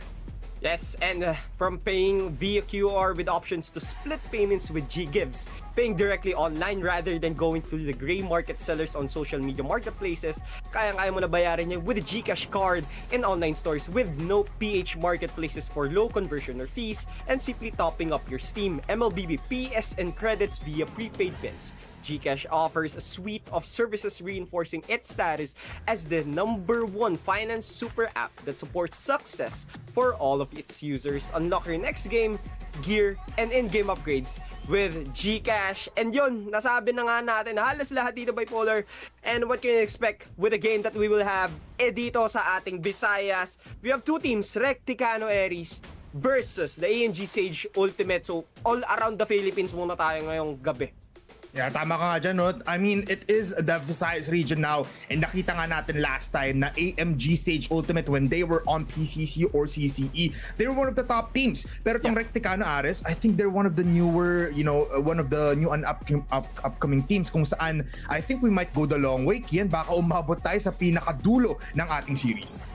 Yes, and from paying via QR with options to split payments with G-Gives, paying directly online rather than going through the gray market sellers on social media marketplaces, kayang-kaya mo na bayaran niya with a GCash card in online stores with no PH marketplaces for low conversion or fees, and simply topping up your Steam, MLBB, PS, and credits via prepaid pins. GCash offers a suite of services reinforcing its status as the #1 finance super app that supports success for all of its users. Unlock your next game, gear, and in-game upgrades with GCash. And yun, nasabi na nga natin halos lahat dito, Bipolar. And what can you expect with a game that we will have dito sa ating Visayas? We have two teams, Recticano Aries versus the AMG Sage Ultimate. So all around the Philippines muna tayo ngayong gabi. Yeah, tama ka nga dyan, no? I mean, it is the Visayas region now, and nakita nga natin last time na AMG Sage Ultimate, when they were on PCC or CCE, they were one of the top teams. Pero itong Recticano Ares, I think they're one of the newer, one of the new and upcoming teams kung saan I think we might go the long way. Kian, baka umabot tayo sa pinakadulo ng ating series.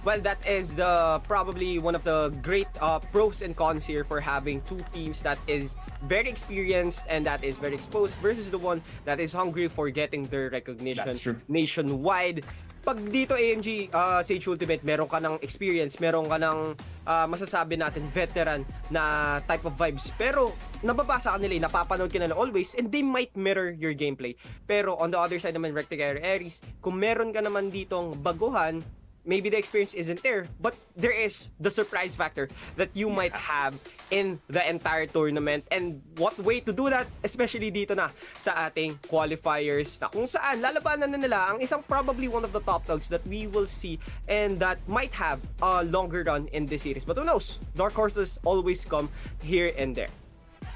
Well, that is probably one of the great pros and cons here for having two teams that is very experienced and that is very exposed versus the one that is hungry for getting their recognition nationwide. Pag dito AMG Sage Ultimate, meron ka ng experience, meron ka ng masasabi natin veteran na type of vibes, pero nababasa ka nila, napapanood ka nila always, and they might mirror your gameplay. Pero on the other side naman, Recticano Aries, kung meron ka naman ditong baguhan, maybe the experience isn't there, but there is the surprise factor that you might have in the entire tournament. And what way to do that, especially dito na sa ating qualifiers, na kung saan lalabanan na nila ang isang probably one of the top dogs that we will see and that might have a longer run in this series. But who knows? Dark horses always come here and there.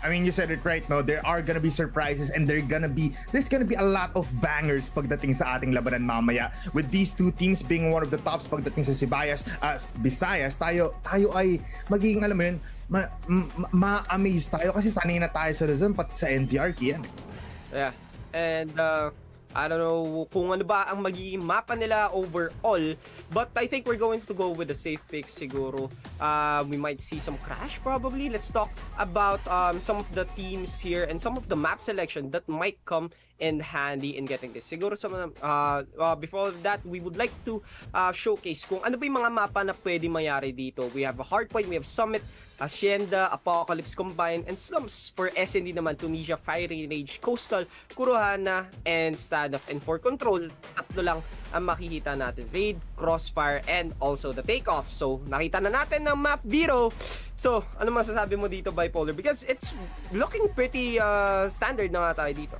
I mean, you said it right, no? There are gonna be surprises and there's gonna be a lot of bangers pagdating sa ating labanan mamaya. With these two teams being one of the tops pagdating sa Visayas, tayo ay magiging, alam mo yun, ma-amaze tayo kasi sanay na tayo sa Luzon, pati sa NCR, Kian. Yeah, and I don't know kung ano ba ang magiging mapa nila overall, but I think we're going to go with the safe picks siguro. We might see some crash probably. Let's talk about some of the teams here and some of the map selection that might come in handy in getting this. Siguro before that, we would like to showcase kung ano ba yung mga mapa na pwede mayari dito. We have a Hardpoint, we have Summit, Hacienda, Apocalypse Combine, and Slums. For SND naman, Tunisia, Fiery Rage, Coastal, Kurohana, and Standoff. And for Control, tatlo lang ang makikita natin. Raid, Crossfire, and also the Takeoff. So, nakita na natin ng map dito. So, ano masasabi mo dito, Bipolar? Because it's looking pretty standard na nga tayo dito.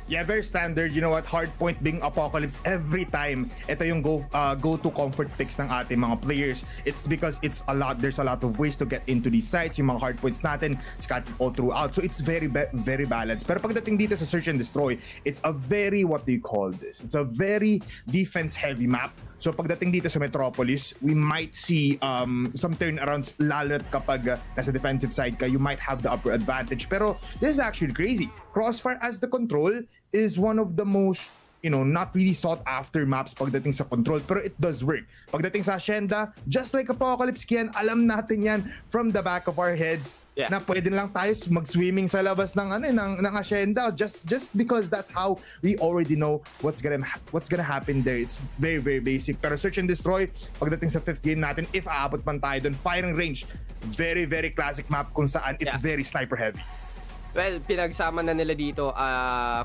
Yeah, very standard. You know what? Hardpoint being Apocalypse every time. Ito yung go-to comfort picks ng ating mga players. It's because there's a lot of ways to get into these sites. Yung mga hardpoints natin scattered all throughout. So it's very balanced. Pero pagdating dito sa Search and Destroy, it's a very, what do you call this? It's a very defense-heavy map. So pagdating dito sa Metropolis, we might see some turnarounds, lalo na kapag nasa defensive side ka, you might have the upper advantage. Pero this is actually crazy. Crossfire as the control is one of the most, not really sought after maps pagdating sa control, pero it does work. Pagdating sa Hacienda, just like Apocalypse Kian, alam natin yan from the back of our heads na pwede lang tayo mag-swimming sa labas ng Hacienda just because that's how we already know what's gonna happen there. It's very basic. Pero Search and Destroy, pagdating sa 5th game natin, if aabot man tayo dun, firing range, very classic map kung saan it's very sniper heavy. Well, pinagsama na nila dito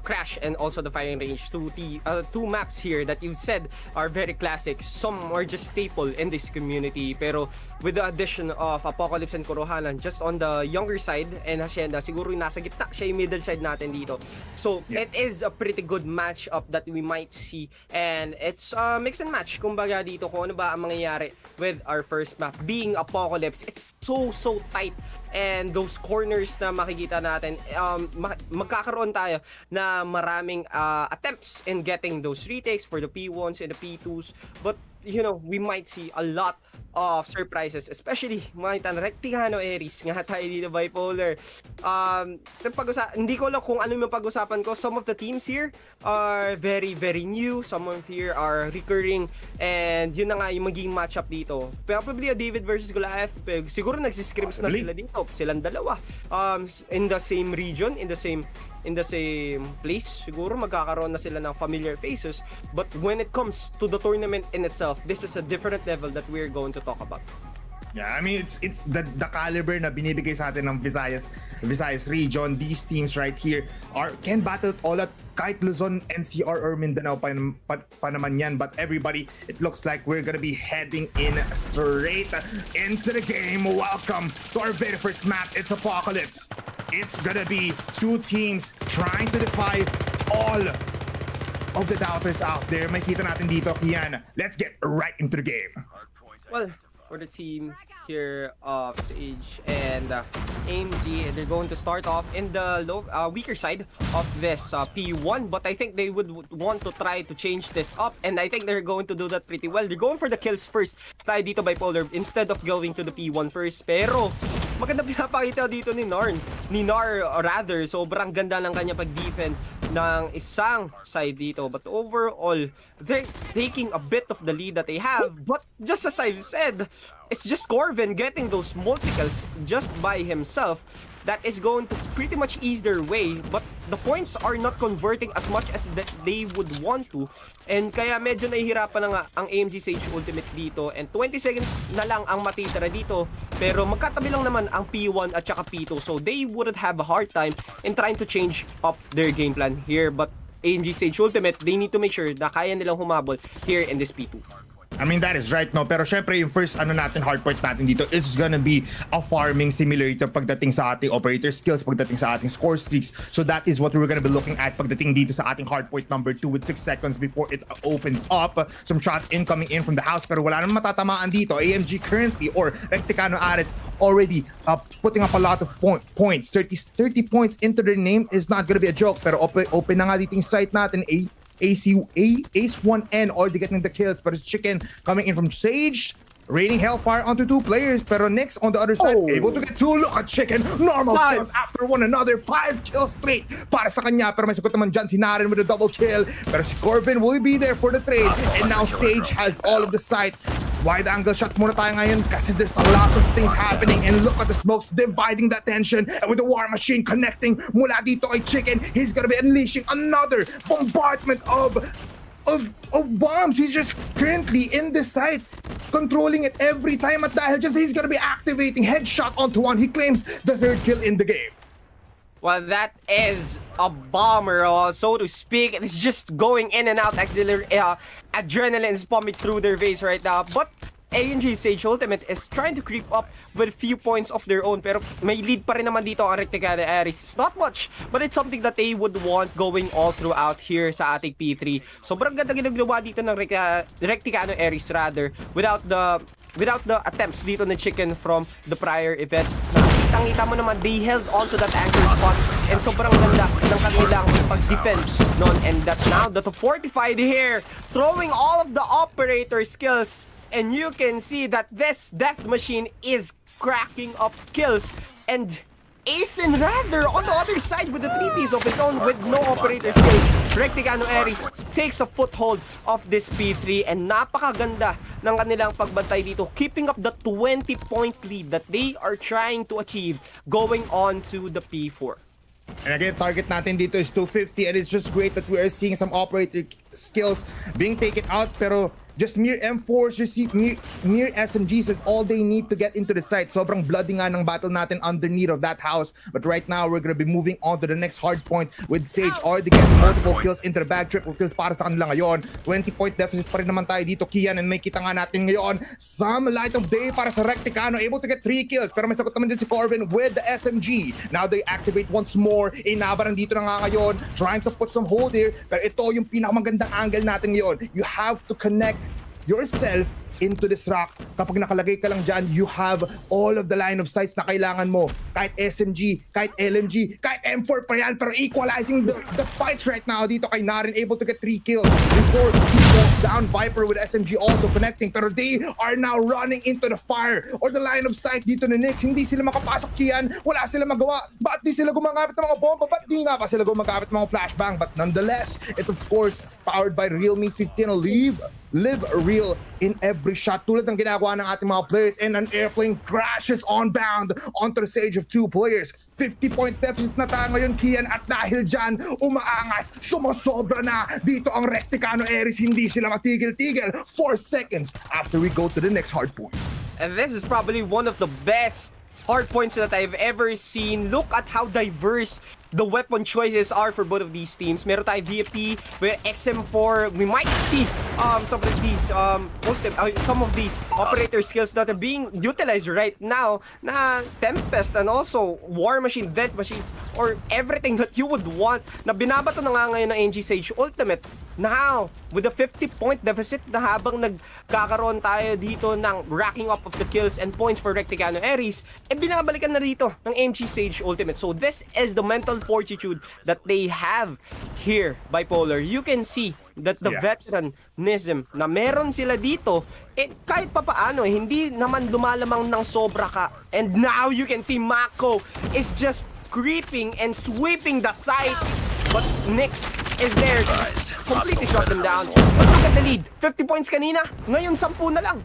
Crash and also the Firing Range, two maps here that you've said are very classic. Some are just staple in this community, pero with the addition of Apocalypse and Korohanan just on the younger side and Hacienda, siguro yung nasa gitna siya yung middle side natin dito. So it is a pretty good matchup that we might see, and it's a mix and match kumbaga dito kung ano ba ang mangyayari with our first map being Apocalypse. It's so tight, and those corners na makikita natin, magkakaroon tayo na maraming attempts in getting those retakes for the P1s and the P2s, but we might see a lot of surprises, especially makita na Rectigano Aries nga tayo dito, Bipolar. Hindi ko lang kung ano yung pag-usapan ko. Some of the teams here are very new, some of here are recurring, and yun na nga yung magiging matchup dito. Probably a David versus Goliath, siguro nagsiscrims na sila dito, silang dalawa, in the same region, in the same place, siguro magkakaroon na sila ng familiar faces. But when it comes to the tournament in itself, this is a different level that we're going to talk about. Yeah, I mean, it's the caliber na binibigay sa atin ng Visayas region. These teams right here can battle all at kahit Luzon, NCR, or Mindanao pa naman yan. But everybody, it looks like we're gonna be heading in straight into the game. Welcome to our very first map. It's Apocalypse. It's gonna be two teams trying to defy all of the doubters out there. Makita natin dito, Kian. Let's get right into the game. Well, for the team here of Sage and AMG, they're going to start off in the weaker side of this P1, but I think they would want to try to change this up, and I think they're going to do that pretty well. They're going for the kills first tayo dito, Bipolar, instead of going to the P1 first. Pero maganda pinapakita dito ni Nar rather, sobrang ganda ng kanya pag-defend ng isang side dito, but overall they're taking a bit of the lead that they have. But just as I've said, it's just Corvin getting those multi-kills just by himself that is going to pretty much ease their way, but the points are not converting as much as that they would want to, and kaya medyo nahihirapan na nga ang AMG Sage Ultimate dito, and 20 seconds na lang ang matitira dito, pero magkatabi lang naman ang P1 at saka P2, so they wouldn't have a hard time in trying to change up their game plan here. But AMG Sage Ultimate, they need to make sure na kaya nilang humabol here in this P2. I mean, that is right, no? Pero syempre, yung first hardpoint natin dito is gonna be a farming simulator pagdating sa ating operator skills, pagdating sa ating score streaks. So that is what we're gonna be looking at pagdating dito sa ating hardpoint number 2 with 6 seconds before it opens up. Some shots incoming in from the house, pero wala naman matatamaan dito. AMG currently, or Recticano Ares, already putting up a lot of points. 30 points into their name is not gonna be a joke, pero open na nga dito yung site natin, Ace1N already getting the kills, but it's Chicken coming in from Sage, raining hellfire onto 2 players. Pero Nyx on the other side, able to get 2. Look at Chicken, normal kills after one another, 5 kills straight para sa kanya. Pero may sagot naman dyan si Naren with a double kill. Pero si Corvin will be there for the trades, and now Sage has all of the sight. Wide angle shot muna tayo ngayon kasi there's a lot of things happening, and look at the smokes dividing the attention, and with the war machine connecting mula dito kay Chicken, he's gonna be unleashing another bombardment of bombs. He's just currently in the site, controlling it every time, at dahil just he's gonna be activating headshot onto one. He claims the 3rd kill in the game. Well, that is a bomber, so to speak. It's just going in and out. Adrenaline is pumping through their veins right now. But ANG Sage Ultimate is trying to creep up with a few points of their own, pero may lead pa rin naman dito ang Recticano Aries. It's not much, but it's something that they would want going all throughout here sa ating P3. Sobrang ganda ginagawa dito ng Recticano Aries rather, without the attempts dito ng Chicken from the prior event. Nakita mo naman, they held on to that anchor spot, and sobrang ganda ng kanilang pag-defend noon. And that's now the fortified here, throwing all of the operator skills. And you can see that this death machine is cracking up kills. And Asen rather on the other side with the 3-piece of his own with no operator skills. Recticano Aries takes a foothold of this P3 and napakaganda ng kanilang pagbantay dito, keeping up the 20-point lead that they are trying to achieve going on to the P4. And again, target natin dito is 250, and it's just great that we are seeing some operator skills being taken out, pero just mere M4s, just mere SMGs is all they need to get into the site. Sobrang bloody nga ng battle natin underneath of that house. But right now, we're gonna be moving on to the next hard point with Sage already getting multiple kills into the bag, triple kills para sa kanila ngayon. 20-point deficit pa rin naman tayo dito, Kian, and may kita nga natin ngayon some light of day para sa Recticano, able to get 3 kills. Pero may sagot naman din si Corvin with the SMG. Now they activate once more. Inabaran dito na nga ngayon, trying to put some hold here. Pero ito yung pinakamagandang angle natin ngayon. You have to connect yourself into this rock. Kapag nakalagay ka lang dyan, you have all of the line of sights na kailangan mo. Kahit SMG, kahit LMG, kahit M4 pa yan, pero equalizing the fights right now dito kay Narin, able to get 3 kills before he falls down. Viper with SMG also connecting, pero they are now running into the fire or the line of sight dito ni Nyx. Hindi sila makapasok, Kian. Wala sila magawa. Ba't di sila gumagamit ng mga bomba? Ba't di nga pa sila gumagamit ng mga flashbang? But nonetheless, it of course powered by Realme 15 live real in every shot, tulad ng ginagawa ng ating mga players, and an airplane crashes on bound onto the stage of 2 players. 50-point deficit na tayo ngayon, Kian, at dahil dyan, umaangas, sumasobra na dito ang Recticano Aries. Hindi sila matigil-tigil. 4 seconds after we go to the next hard point. And this is probably one of the best hard points that I've ever seen. Look at how diverse the weapon choices are for both of these teams. Meron tayo VFP with XM4. We might see some of these operator skills that are being utilized right now na Tempest and also War Machine, Vent Machines, or everything that you would want na binabato na nga ngayon ng NG Sage Ultimate. Now, with a 50-point deficit na habang nagkakaroon tayo dito ng racking up of the kills and points for Recticano Aries, binabalikan na dito ng MG Sage Ultimate. So this is the mental fortitude that they have here, Bipolar. You can see that the veteranism na meron sila dito, kahit papaano, hindi naman lumalamang ng sobra ka. And now you can see Mako is just creeping and sweeping the site. But Nyx is there to completely shut them down. But look at the lead. 50 points kanina, ngayon 10 na lang.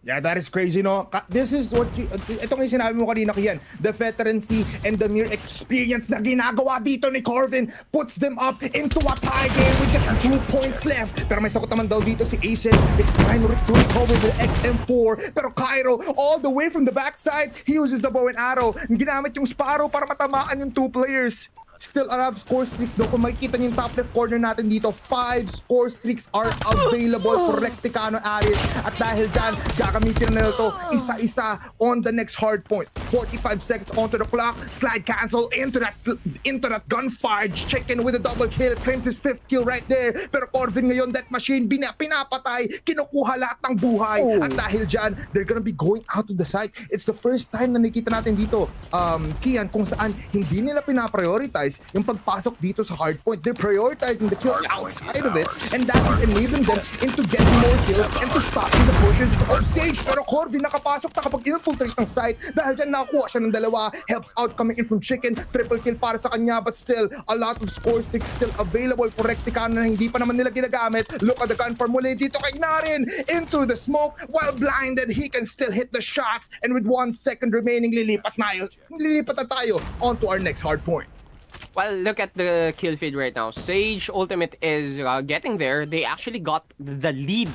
Yeah, that is crazy, no? This is what ito yung sinabi mo kanina, Kian. The veterancy and the mere experience na ginagawa dito ni Corvin puts them up into a tie game with just 2 points left. Pero may sagot naman daw dito si Asen. It's time to recover with XM4. Pero Cairo, all the way from the backside, he uses the bow and arrow. Ginamit yung Sparrow para matamaan yung 2 players. Still a lot of score streaks though. Kung makikita niyo yung top left corner natin dito, 5 score streaks are available for Recticano Aries. At dahil dyan, gagamitin na nila to isa-isa on the next hard point. 45 seconds onto the clock, slide cancel into that gunfire. Chicken with a double kill, claims his 5th kill right there. Pero Corvin ngayon, that machine, pinapatay, kinukuha lahat ng buhay. At dahil dyan, they're gonna be going out of the site. It's the first time na nakita natin dito, Kian, kung saan hindi nila pinaprioritize yung pagpasok dito sa hardpoint. They're prioritizing the kills outside of it, and that is enabling them into getting more kills and to stopping the pushes of Sage. Pero Corvin nakapasok na kapag infiltrate ng site, dahil dyan nakakuha siya ng 2, helps out coming in from Chicken, triple kill para sa kanya, but still a lot of score sticks still available for Recticano na hindi pa naman nila ginagamit. Look at the gunfire muli dito kay Narin into the smoke. While blinded, he can still hit the shots, and with 1 second remaining, lilipat na tayo onto our next hard point. Well, look at the kill feed right now. Sage Ultimate is getting there. They actually got the lead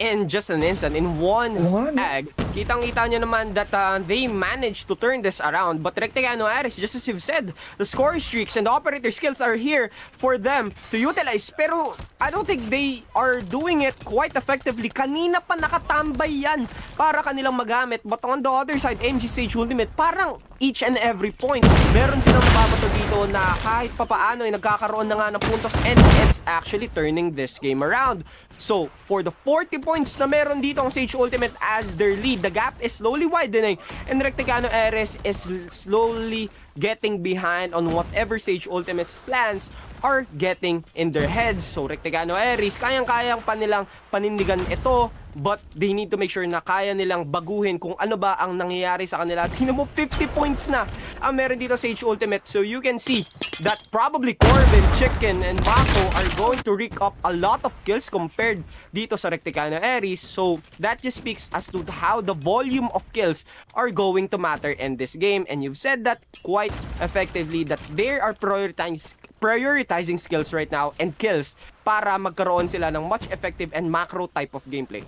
in just an instant. In one tag, kitang-kita nyo naman that they managed to turn this around. But Rectegano Aris, just as you've said, the score streaks and the operator skills are here for them to utilize. Pero I don't think they are doing it quite effectively. Kanina pa nakatambay yan para kanilang magamit. But on the other side, MG Sage Ultimate, parang each and every point, meron silang mababato dito na kahit papaano ay nagkakaroon na nga ng puntos, and it's actually turning this game around. So, for the 40 points na meron dito ang Sage Ultimate as their lead, the gap is slowly widening, and Rectegano Ares is slowly getting behind on whatever Sage Ultimate's plans are getting in their heads. So, Rectegano Ares, kayang-kayang pa nilang panindigan ito, but they need to make sure na kaya nilang baguhin kung ano ba ang nangyayari sa kanila. Tingnan mo, 50 points na ang meron dito Sage Ultimate. So you can see that probably Corbin, Chicken, and Mako are going to reek up a lot of kills compared dito sa Rectegano Ares. So that just speaks as to how the volume of kills are going to matter in this game. And you've said that quite effectively, that they are prioritizing skills right now and kills para magkaroon sila ng much effective and macro type of gameplay.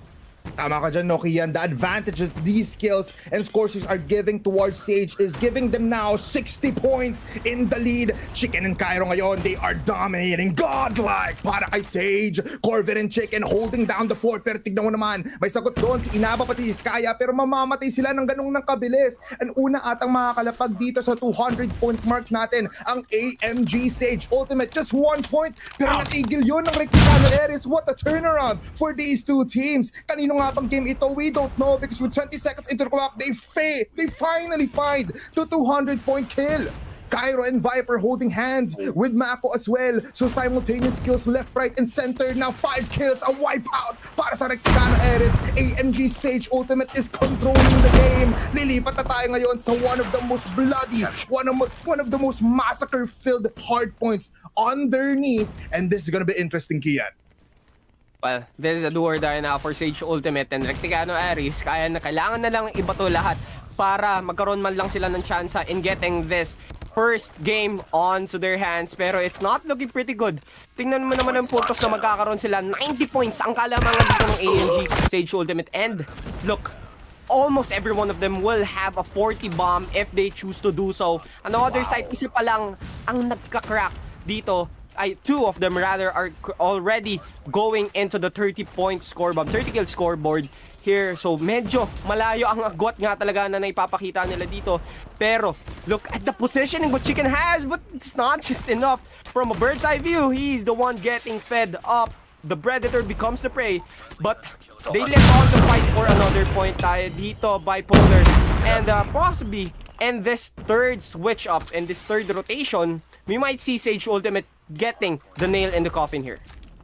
Tama ka dyan, Nokian. The advantages these skills and scores are giving towards Sage is giving them now 60 points in the lead. Chicken and Cairo ngayon, they are dominating. Godlike para kay Sage. Corvin and Chicken holding down the fort. Pero tignan mo naman, may sagot doon si Inaba pati Iskaya, pero mamamatay sila ng ganung ng kabilis. Ang una atang makakalapag dito sa 200 point mark natin, ang AMG Sage Ultimate. Just 1 point, pero natigil yun ng Rectegano Ares. What a turnaround for these two teams. Kanino nga bang game ito? We don't know, because with 20 seconds into the clock, they finally find the 200 point kill. Cairo and Viper holding hands with Mako as well. So simultaneous kills left, right, and center. Now 5 kills, a wipeout para sa Rectegano Ares. AMG Sage Ultimate is controlling the game. Lilipat na tayo ngayon sa one of the most bloody, one of the most massacre-filled hard points underneath. And this is gonna be interesting, Kian. Well, this is a do or die now for Sage Ultimate and Rectegano Ares. Kaya na kailangan na lang ibato lahat para magkaroon man lang sila ng chance in getting this first game onto their hands. Pero it's not looking pretty good. Tingnan mo naman ang puntos na magkakaroon sila. 90 points ang kalamangan dito ng AMG Sage Ultimate. And look, almost every one of them will have a 40 bomb if they choose to do so. On the other side, isa pa lang ang nagka-crack dito. 2 of them rather are already going into the 30-point scoreboard, 30-kill scoreboard here. So medyo malayo ang agwat nga talaga na naipapakita nila dito. Pero look at the positioning what Chicken has, but it's not just enough. From a bird's eye view, he's the one getting fed up. The predator becomes the prey, but they let on the fight for another point tayo dito by Polar. And possibly in this third switch up, in this third rotation, we might see Sage Ultimate getting the nail in the coffin here.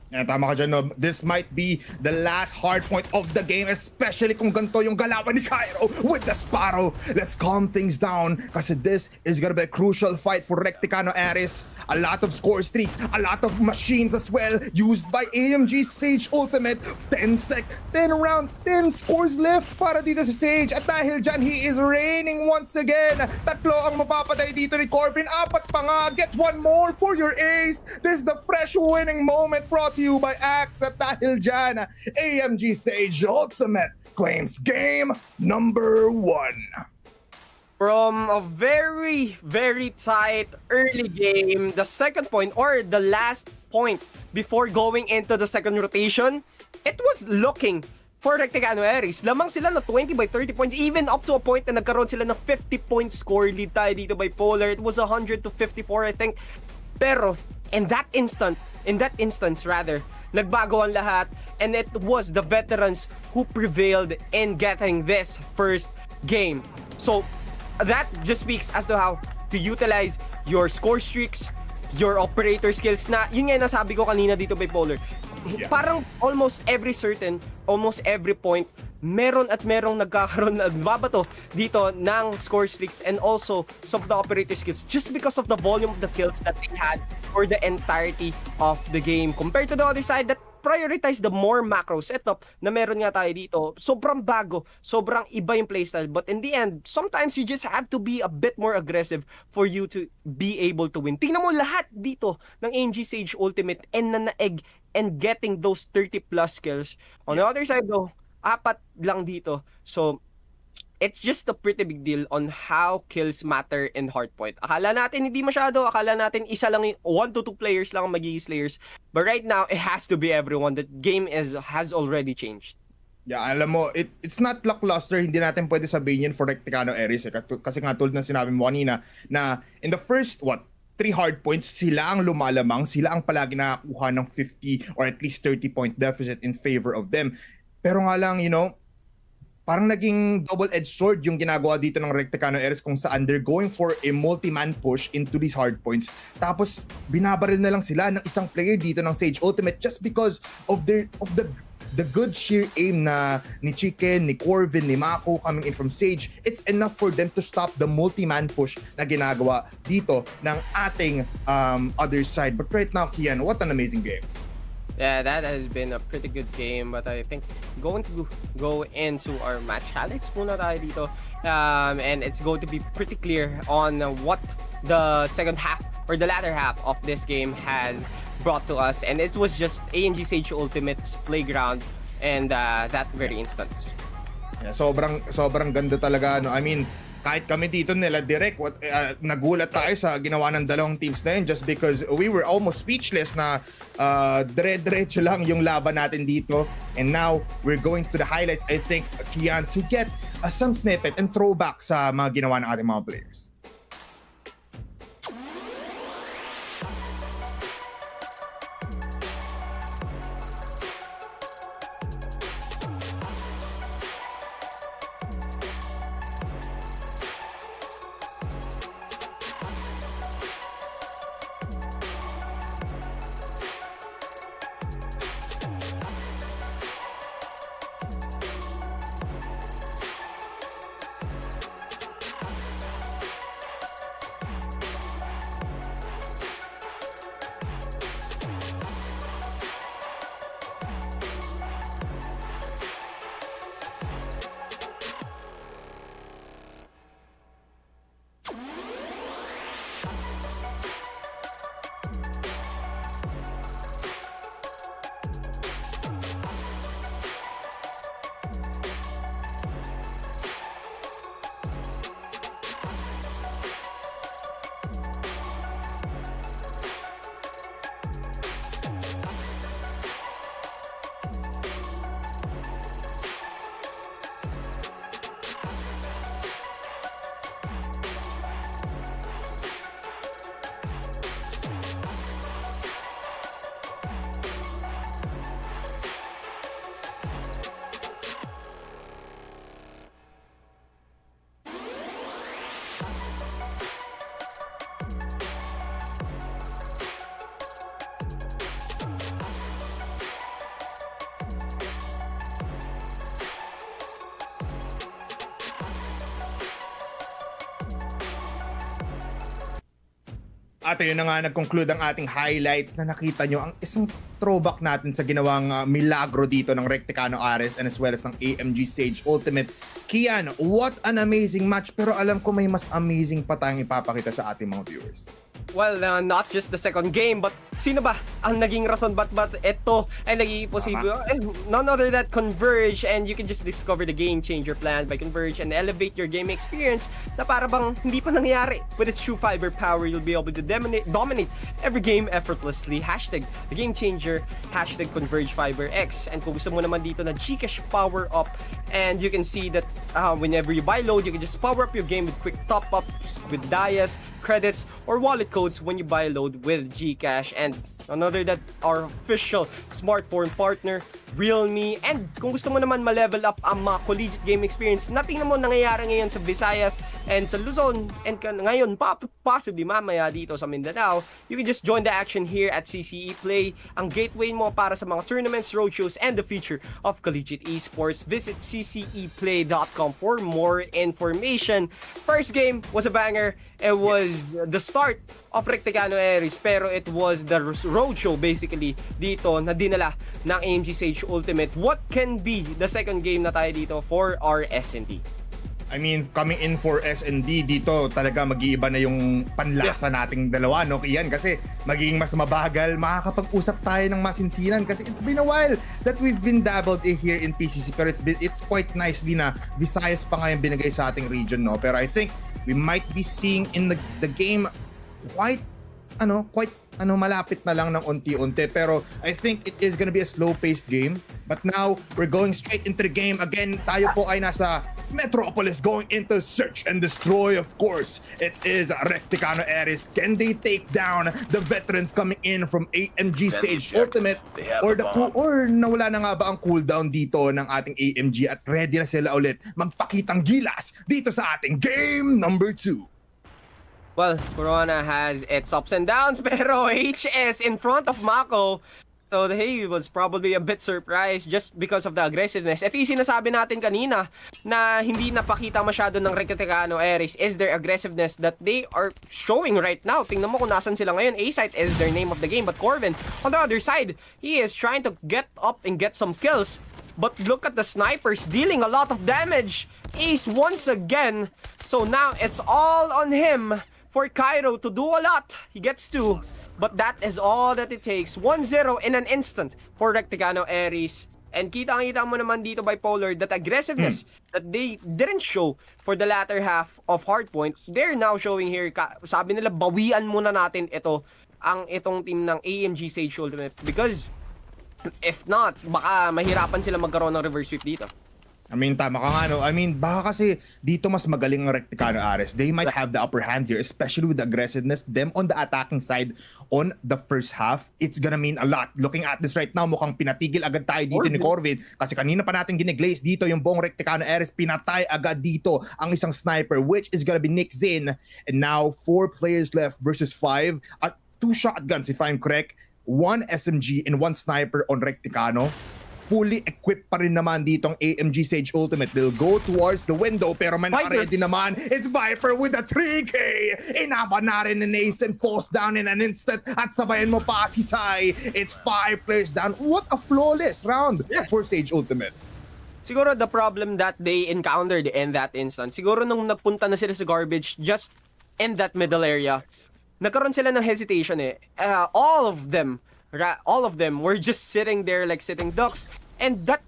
Yeah, tama ka dyan, no? This might be the last hard point of the game, especially kung ganito yung galawan ni Cairo with the Sparrow. Let's calm things down kasi this is gonna be a crucial fight for Rectegano Ares. A lot of score streaks, a lot of machines as well used by AMG Sage Ultimate. 10 round, 10 scores left para dito si Sage. At dahil dyan, he is reigning once again. 3 ang mapapatay dito ni Corvin. 4 pa nga. Get 1 more for your ace. This is the fresh winning moment brought to you by Axe. At dahil dyan, AMG Sage Ultimate claims game number 1. From a very, very tight early game, the second point or the last point before going into the second rotation, it was looking for Rectegano Ares. Lamang sila na 20 by 30 points, even up to a point na nagkaroon sila ng 50-point score lead tayo dito by Polar. It was 100 to 54, I think. Pero in that instance rather, nagbago ang lahat, and it was the veterans who prevailed in getting this first game. So that just speaks as to how to utilize your score streaks, your operator skills na, yun nga yung nasabi ko kanina dito by Polar. Parang almost every point, meron nagkakaroon na babato dito ng score streaks and also some of the operator skills just because of the volume of the kills that they had for the entirety of the game. Compared to the other side that prioritize the more macro setup na meron nga tayo dito. Sobrang bago, sobrang iba yung playstyle. But in the end, sometimes you just have to be a bit more aggressive for you to be able to win. Tingnan mo lahat dito ng AMG Sage Ultimate and nanaeg and getting those 30 plus kills. On the other side though, 4 lang dito. So it's just a pretty big deal on how kills matter in Hardpoint. Akala natin hindi masyado, akala natin isa lang, 1 to 2 players lang ang magiging slayers. But right now, it has to be everyone. The game has already changed. Yeah, alam mo, it's not lackluster. Hindi natin pwede sabihin yun for Recticano Aries. Kasi nga tulad ng sinabi mo kanina, na in the first, 3 hard points, sila ang lumalamang, sila ang palagi nakakuha ng 50 or at least 30-point deficit in favor of them. Pero nga lang, parang naging double-edged sword yung ginagawa dito ng Recticano Aries kung saan they're going for a multi-man push into these hard points. Tapos, binabaril na lang sila ng isang player dito ng Sage Ultimate just because of the good sheer aim na ni Chicken, ni Corvin, ni Mako coming in from Sage. It's enough for them to stop the multi-man push na ginagawa dito ng ating other side. But right now, Kian, what an amazing game. Yeah, that has been a pretty good game, but I think going to go into our match highlights muna tayo dito, and it's going to be pretty clear on what the second half or the latter half of this game has brought to us, and it was just AMG Sage Ultimate's playground and that very instance. Yeah, sobrang ganda talaga, no? I mean, kahit kami dito nila direct, nagulat tayo sa ginawa ng dalawang teams na yun just because we were almost speechless na dire-diretso lang yung laban natin dito. And now, we're going to the highlights, I think, Kian, to get some snippet and throwback sa mga ginawa ng ating mga players. At ayun na nga, nag-conclude ang ating highlights na nakita nyo ang isang throwback natin sa ginawang milagro dito ng Recticano Ares and as well as ng AMG Sage Ultimate. Kian, what an amazing match, pero alam ko may mas amazing pa tayong ipapakita sa ating mga viewers. Well, not just the second game, but sino ba ang naging rason ba't ito ay naging posible? None other than Converge, and you can just discover the game changer plan by Converge and elevate your gaming experience na para bang hindi pa nangyayari. With its true fiber power, you'll be able to dominate every game effortlessly. Hashtag the game changer, hashtag Converge Fiber X. And kung gusto mo naman dito na Gcash power up, and you can see that whenever you buy load, you can just power up your game with quick top-ups with Dias, credits, or wallet codes when you buy load with Gcash. And another that our official smartphone partner, Realme. And kung gusto mo naman ma-level up ang mga collegiate game experience na tingnan mo nangyayari ngayon sa Visayas and sa Luzon, and ngayon possibly mamaya dito sa Mindanao, you can just join the action here at CCE Play, ang gateway mo para sa mga tournaments, roadshows, and the future of collegiate esports. Visit cceplay.com for more information. First game was a banger. It was the start of Recticano Aries, pero it was the roadshow basically dito na dinala ng AMG Sage Ultimate. What can be the second game na tayo dito for our S&D? I mean, coming in for S&D dito, talaga mag-iiba na yung panlasa nating dalawa, no? Iyan, kasi magiging mas mabagal, makakapag-usap tayo ng masinsinan kasi it's been a while that we've been dabbled here in PCC, pero it's quite nicely na Visayas pa nga yung binigay sa ating region, no? Pero I think we might be seeing in the game quite malapit na lang ng unti-unti, pero I think it is gonna be a slow-paced game. But now, we're going straight into the game. Again, tayo po ay nasa Metropolis going into search and destroy, of course. It is Recticano Ares. Can they take down the veterans coming in from AMG Sage Ultimate? Or nawala na nga ba ang cooldown dito ng ating AMG at ready na sila ulit magpakitang gilas dito sa ating game number 2? Well, Corona has its ups and downs, pero HS in front of Mako. So he was probably a bit surprised just because of the aggressiveness. Ito yung sinasabi natin kanina na hindi napakita masyado ng Recticano Ares is their aggressiveness that they are showing right now. Tingnan mo kung nasan sila ngayon. A-Site is their name of the game, but Corvin, on the other side, he is trying to get up and get some kills. But look at the snipers dealing a lot of damage. Ace once again. So now it's all on him. For Cairo to do a lot. He gets 2. But that is all that it takes. 1-0 in an instant for Recticano Ares. And kita-kita mo naman dito Bipolar that aggressiveness that they didn't show for the latter half of Hardpoint. They're now showing here. Sabi nila, bawian muna natin itong team ng AMG Sage Ultimate. Because if not, baka mahirapan sila magkaroon ng reverse sweep dito. I mean, tama ka nga, no? I mean, baka kasi dito mas magaling ang Recticano Ares. They might have the upper hand here, especially with the aggressiveness. Them on the attacking side on the first half, it's gonna mean a lot. Looking at this right now, mukhang pinatigil agad tayo dito ni Corvin. Kasi kanina pa natin giniglaze dito yung buong Recticano Ares. Pinatay agad dito ang isang sniper, which is gonna be Nick Zin. And now, 4 players left versus 5. At 2 shotguns, if I'm correct. 1 SMG and 1 sniper on Recticano. Fully equipped pa rin naman dito ang AMG Sage Ultimate. They'll go towards the window, pero man ready naman. It's Viper with a 3K. Inaban na rin ni Nason, falls down in an instant at sabayan mo pa si Sai. It's 5 players down. What a flawless round for Sage Ultimate. Siguro the problem that they encountered in that instance, siguro nung nagpunta na sila sa garbage just in that middle area, nagkaroon sila ng hesitation eh. All of them were just sitting there like sitting ducks, and that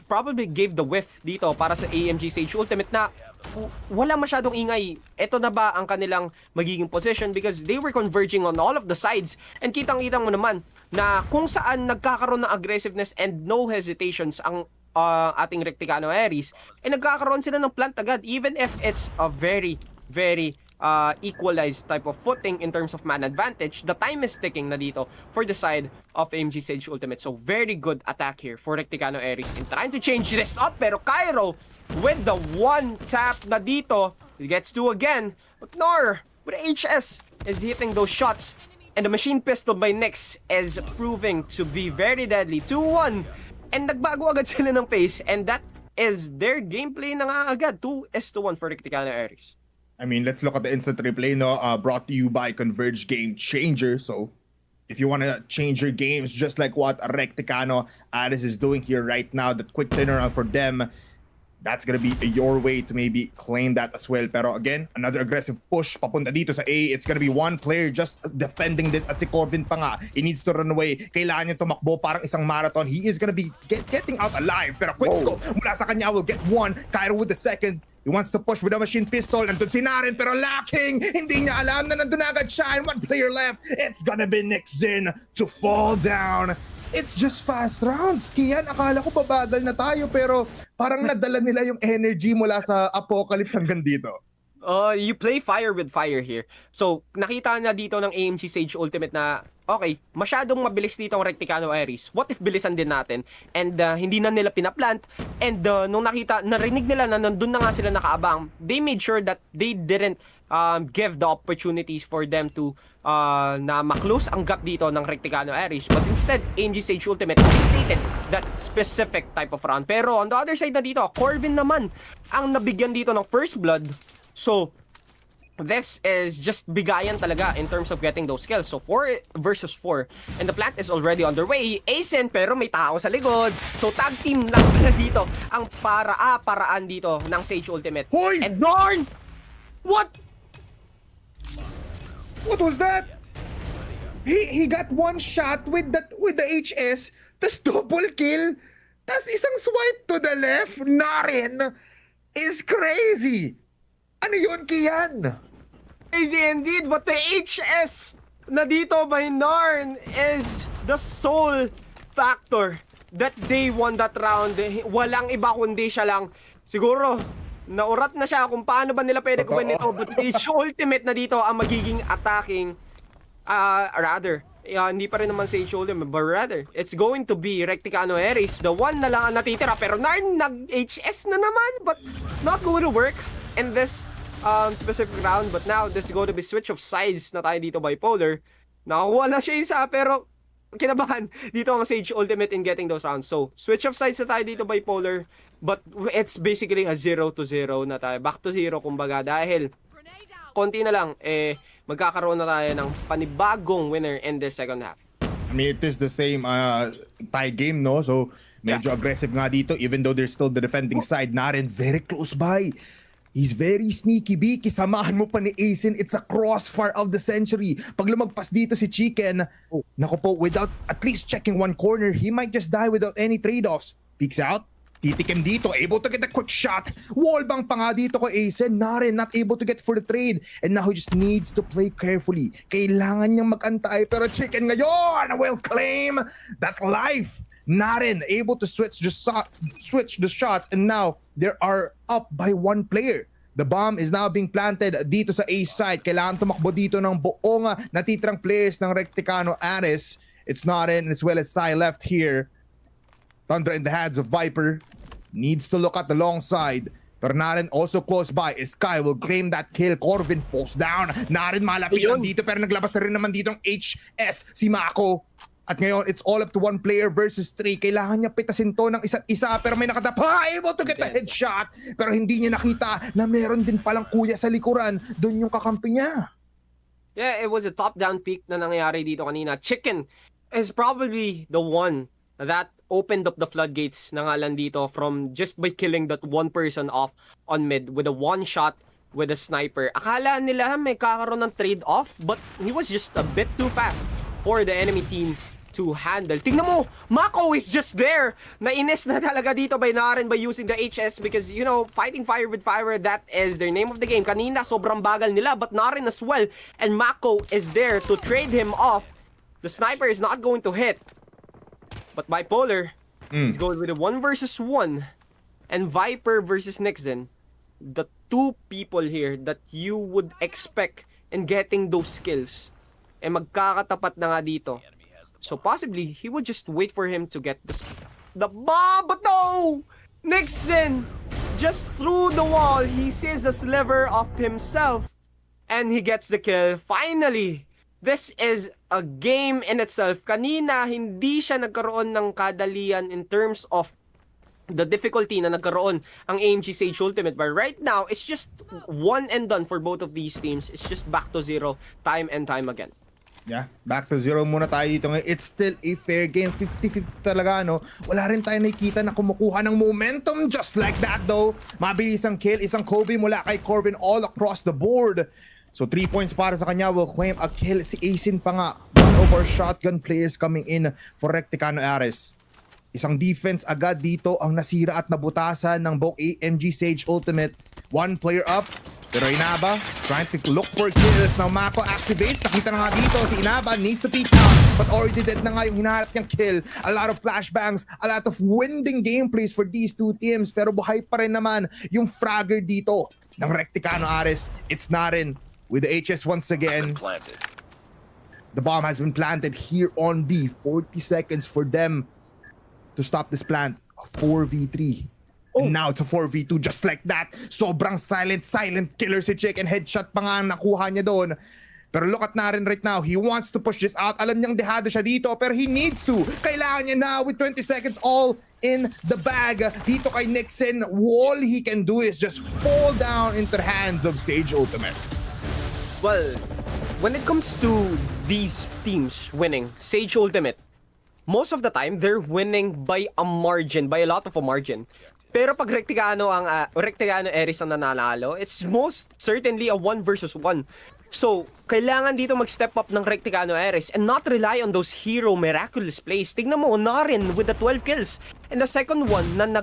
probably gave the whiff dito para sa AMG Sage Ultimate na wala masyadong ingay. Ito na ba ang kanilang magiging position because they were converging on all of the sides, and kitang-kitang mo naman na kung saan nagkakaroon ng aggressiveness and no hesitations ang ating Recticano Ares, nagkakaroon sila ng plant agad even if it's a very equalized type of footing in terms of man advantage. The time is ticking na dito for the side of AMG Sage Ultimate. So very good attack here for Recticano Ares in trying to change this up. Pero Cairo with the 1 tap na dito, he gets 2 again. But Nor with HS is hitting those shots, and the machine pistol by Nyx is proving to be very deadly. 2-1, and nagbago agad sila ng pace, and that is their gameplay na nga agad. 2-1 for Recticano Ares. I mean, let's look at the instant replay, no? Brought to you by Converge Game Changer. So, if you want to change your games, just like what Recticano Ares is doing here right now, that quick turnaround for them, that's gonna be your way to maybe claim that as well. Pero again, another aggressive push papunta dito sa A. It's gonna be 1 player just defending this. At si Corvin pa nga, he needs to run away. Kailangan niya tumakbo parang isang marathon. He is gonna be getting out alive. Pero quick scope mula sa kanya will get 1. Cairo with the second. He wants to push with a machine pistol. Nandun si Naren pero lacking. Hindi niya alam na nandun agad siya. And 1 player left. It's gonna be Nick Zin to fall down. It's just fast rounds. Kian, akala ko babagal na tayo pero parang nadala nila yung energy mula sa Apocalypse hanggang dito. You play fire with fire here. So, nakita na dito ng AMG Sage Ultimate na, okay, masyadong mabilis dito ang Recticano Ares. What if bilisan din natin? And hindi na nila pinaplant. And nung narinig nila na nandun na nga sila nakaabang, they made sure that they didn't give the opportunities for them to na maklose ang gap dito ng Recticano Ares. But instead, AMG Sage Ultimate dictated that specific type of round. Pero on the other side na dito, Corvin naman ang nabigyan dito ng first blood. So, this is just bigayan talaga in terms of getting those kills. So 4 versus 4. And the plant is already underway. Asen, pero may tao sa likod. So tag team lang pala dito ang paraan dito ng Sage Ultimate. Hoy! And Norn! What? What was that? He got one shot with the HS, tas double kill, tas isang swipe to the left na rin is crazy. Ano yun, Kian? Crazy indeed, but the HS na dito by Narn is the sole factor that they won that round. Walang iba kundi siya lang. Siguro, naurat na siya kung paano ba nila pwede gawin ito. But Sage Ultimate na dito ang magiging attacking. Hindi pa rin naman Sage Ultimate, but rather, it's going to be Recticano Ares. The one na lang ang natitira. Pero Narn nag-HS na naman, but it's not going to work in this specific round. But now this is going to be switch of sides na tayo dito bipolar. Nakakuha na siya isa, pero kinabahan dito ang Sage Ultimate in getting those rounds. So switch of sides na tayo dito bipolar, but it's basically a 0-0 na tayo, back to 0 kumbaga, dahil konti na lang magkakaroon na tayo ng panibagong winner in this second half. I mean, it is the same tie game, no? So medyo aggressive nga dito, even though there's still the defending side na rin very close by. He's very sneaky, Biki. Samahan mo pa ni Asen. It's a crossfire of the century. Pag lumagpas dito si Chicken, naku po, without at least checking one corner, he might just die without any trade-offs. Peeks out. Titikim dito, able to get a quick shot. Wallbang pa nga dito ko Asen. Narin, not able to get for the trade. And now he just needs to play carefully. Kailangan niyang mag-antay. Pero Chicken ngayon will claim that life. Narin able to switch the shots, and now they are up by one player. The bomb is now being planted dito sa A side. Kailangan tumakbo dito ng buong natitirang players ng Recticano Ares. It's Narin as well as Sai left here. Thunder in the hands of Viper. Needs to look at the long side. Pero Narin also close by. Sky will claim that kill. Corvin falls down. Narin malapit lang dito, pero naglabas na rin naman dito ng HS si Mako. At ngayon, it's all up to one player versus 3. Kailangan niya pitasin to ng isa't isa, pero may nakatapa, able to get the headshot. Pero hindi niya nakita na meron din palang kuya sa likuran. Doon yung kakampi niya. Yeah, it was a top-down peak na nangyayari dito kanina. Chicken is probably the one that opened up the floodgates na nga lang dito from just by killing that one person off on mid with a one shot with a sniper. Akala nila may kakaroon ng trade-off, but he was just a bit too fast for the enemy team to handle. Tingnan mo, Mako is just there. Nainis na talaga dito by Naren by using the HS because, you know, fighting fire with fire, that is their name of the game. Kanina, sobrang bagal nila, but Naren as well. And Mako is there to trade him off. The sniper is not going to hit. But Bipolar is going with a 1 versus 1. And Viper versus Nixon. The two people here that you would expect in getting those skills. Eh magkakatapat na nga dito. So possibly, he would just wait for him to get the bomb. But no! Nixon just through the wall. He sees a sliver of himself. And he gets the kill. Finally! This is a game in itself. Kanina, hindi siya nagkaroon ng kadalian in terms of the difficulty na nagkaroon ang AMG Sage Ultimate. But right now, it's just one and done for both of these teams. It's just back to 0 time and time again. Yeah, back to 0 muna tayo dito ngayon. It's still a fair game. 50-50 talaga, no? Wala rin tayo nakikita na kumukuha ng momentum just like that, though. Mabilis ang kill. Isang Kobe mula kay Corvin all across the board. So 3 points para sa kanya. Will claim a kill. Si Asen pa nga. One of our shotgun players coming in for Recticano Ares. Isang defense agad dito ang nasira at nabutasan ng both AMG Sage Ultimate. One player up. Pero Inaba trying to look for kills. Now Mako activates. Nakita na nga dito si Inaba needs to peek out. But already dead na nga yung hinahanap niyang kill. A lot of flashbangs. A lot of winding gameplays for these two teams. Pero buhay pa rin naman yung fragger dito ng Recticano Ares. It's Naren with the HS once again. The bomb has been planted here on B. 40 seconds for them to stop this plant. 4v3. And now it's a 4v2 just like that. Sobrang silent killer si Chicken. Headshot pa nga ang nakuha niya doon. Pero look at Naren right now. He wants to push this out. Alam niyang dehado siya dito, pero he needs to. Kailangan niya na with 20 seconds all in the bag. Dito kay Nixon, all he can do is just fall down into the hands of Sage Ultimate. Well, when it comes to these teams winning, Sage Ultimate, most of the time, they're winning by a margin, by a lot of a margin. Pero pag Recticano Ares ang nanalo, it's most certainly a 1 versus 1. So, kailangan dito mag-step up ng Recticano Ares and not rely on those hero miraculous plays. Tignan mo, Narin with the 12 kills. And the second one na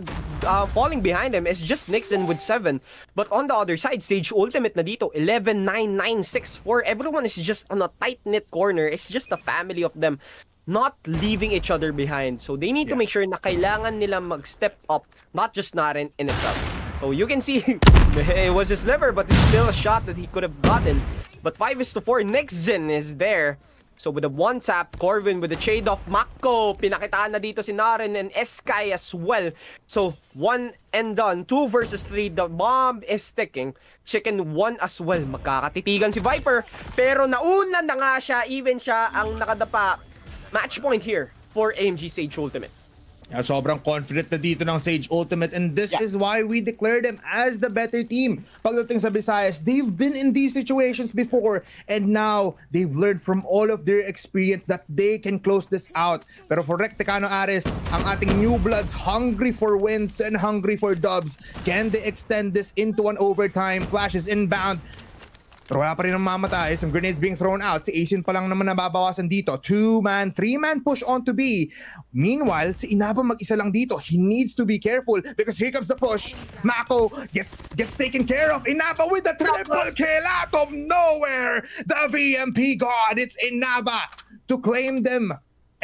falling behind him is just Nixon with 7. But on the other side, Sage Ultimate na dito, 11, 9, 9, 6, 4. Everyone is just on a tight-knit corner. It's just a family of them not leaving each other behind. So they need to make sure na kailangan nila mag-step up, not just Narin in itself. So you can see, it was his liver, but it's still a shot that he could have gotten. But 5-4, Nixon is there. So with a one tap, Corvin with the shade off, Mako, pinakitaan na dito si Narin and Sky as well. So 1 and done, 2 versus 3, the bomb is sticking. Chicken 1 as well, magkakatitigan si Viper. Pero nauna na nga siya, even siya ang nakadapa. Match point here for AMG Sage Ultimate. Sobrang confident na dito ng Sage Ultimate, and this is why we declare them as the better team. Pagdating sa Visayas, they've been in these situations before, and now they've learned from all of their experience that they can close this out. Pero for Recticano Ares, ang ating new bloods hungry for wins and hungry for dubs. Can they extend this into an overtime? Flash is inbound. Pero wala pa rin ang mamatay. Some grenades being thrown out. Si Asin pa lang naman nababawasan dito. 2-man, 3-man push on to B. Meanwhile, si Inaba mag-isa lang dito. He needs to be careful because here comes the push. Mako gets taken care of. Inaba with the triple kill out of nowhere. The VMP god. It's Inaba to claim them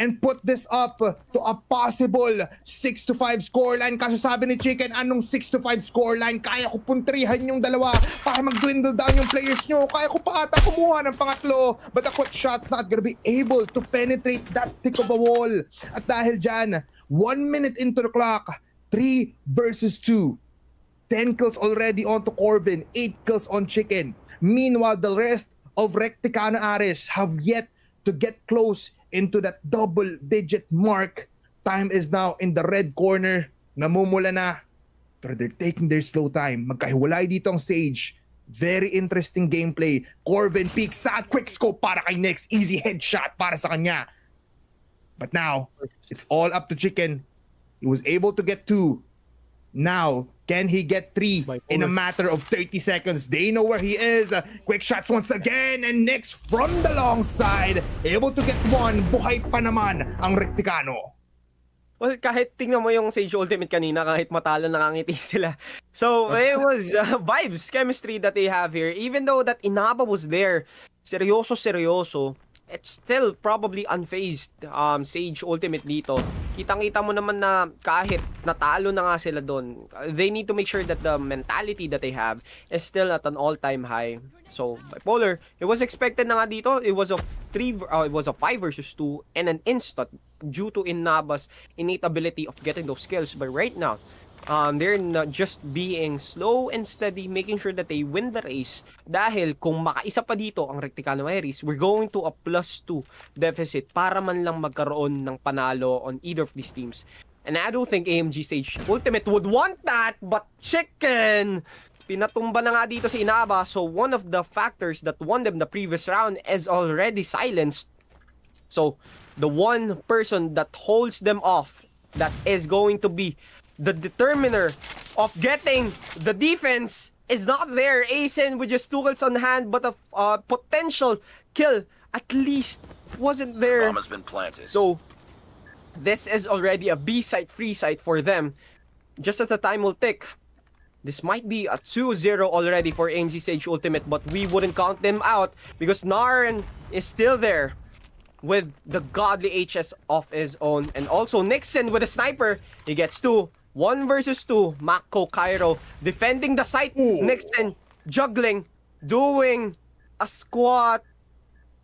and put this up to a possible 6-5 scoreline. Kaso sabi ni Chicken, anong 6-5 scoreline? Kaya ko puntrihan yung dalawa para mag-dwindle down yung players nyo. Kaya ko pa ata kumuha ng pangatlo. But the quick shot's not gonna be able to penetrate that thick of a wall. At dahil dyan, 1 minute into the clock, 3 versus 2. 10 kills already onto Corvin, 8 kills on Chicken. Meanwhile, the rest of Recticano Ares have yet to get close into that double-digit mark. Time is now in the red corner. Namumula na. Pero they're taking their slow time. Magkahiwalay dito ang Sage. Very interesting gameplay. Corvin peeks sa quick scope para kay Nix. Easy headshot para sa kanya. But now, it's all up to Chicken. He was able to get 2. Now, can he get 3 in a matter of 30 seconds? They know where he is. Quick shots once again. And Nix from the long side, able to get 1. Buhay pa naman ang Recticano. Well, kahit tingnan mo yung Sage Ultimate kanina, kahit matalo nakangiti sila. So, it was vibes, chemistry that they have here. Even though that Inaba was there, seryoso, it's still probably unfazed Sage Ultimate dito. Kitang-kita mo naman na kahit natalo na nga sila doon, they need to make sure that the mentality that they have is still at an all-time high. So, Bipolar, it was expected na nga dito. It was a 5 versus 2 and an instant due to Inaba's innate ability of getting those kills. But right now, they're not just being slow and steady, making sure that they win the race. Dahil kung makaisa pa dito ang Recticano Ares, we're going to a +2 deficit para man lang magkaroon ng panalo on either of these teams. And I don't think AMG Sage Ultimate would want that, but Chicken! Pinatumba na nga dito si Inaba, so one of the factors that won them the previous round is already silenced. So, the one person that holds them off, that is going to be the determiner of getting the defense, is not there. Asen with just 2 kills on hand, but a potential kill at least wasn't there. Bomb has been planted. So, this is already a B site, free site for them. Just as the time will tick, this might be a 2-0 already for AMG Sage Ultimate, but we wouldn't count them out because Naren is still there with the godly HS of his own. And also Nixon with a sniper. He gets 2. 1 versus 2. Mako Cairo defending the site. Nixon juggling, doing a squat,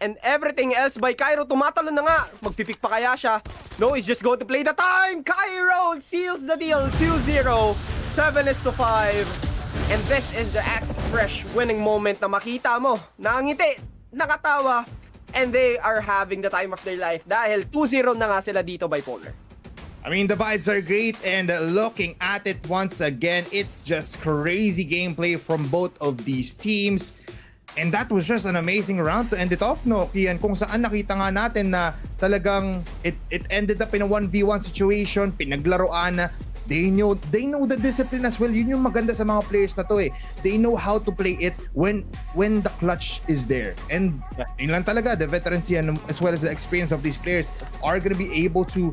and everything else by Cairo. Tumatalo na nga. Magpipik pa kaya siya? No, he's just going to play the time. Cairo seals the deal. 2-0. 7-5. And this is the Axe Fresh winning moment na makita mo. Nangiti, nakatawa, and they are having the time of their life dahil 2-0 na nga sila dito, Bipolar. I mean, the vibes are great, and looking at it once again, it's just crazy gameplay from both of these teams. And that was just an amazing round to end it off, no, Kian? Kung saan nakita nga natin na talagang it ended up in a 1v1 situation, pinaglaruan na. They know the discipline as well. Yun yung maganda sa mga players na to eh. They know how to play it when the clutch is there. And yun lang talaga, the veterancy and as well as the experience of these players are gonna be able to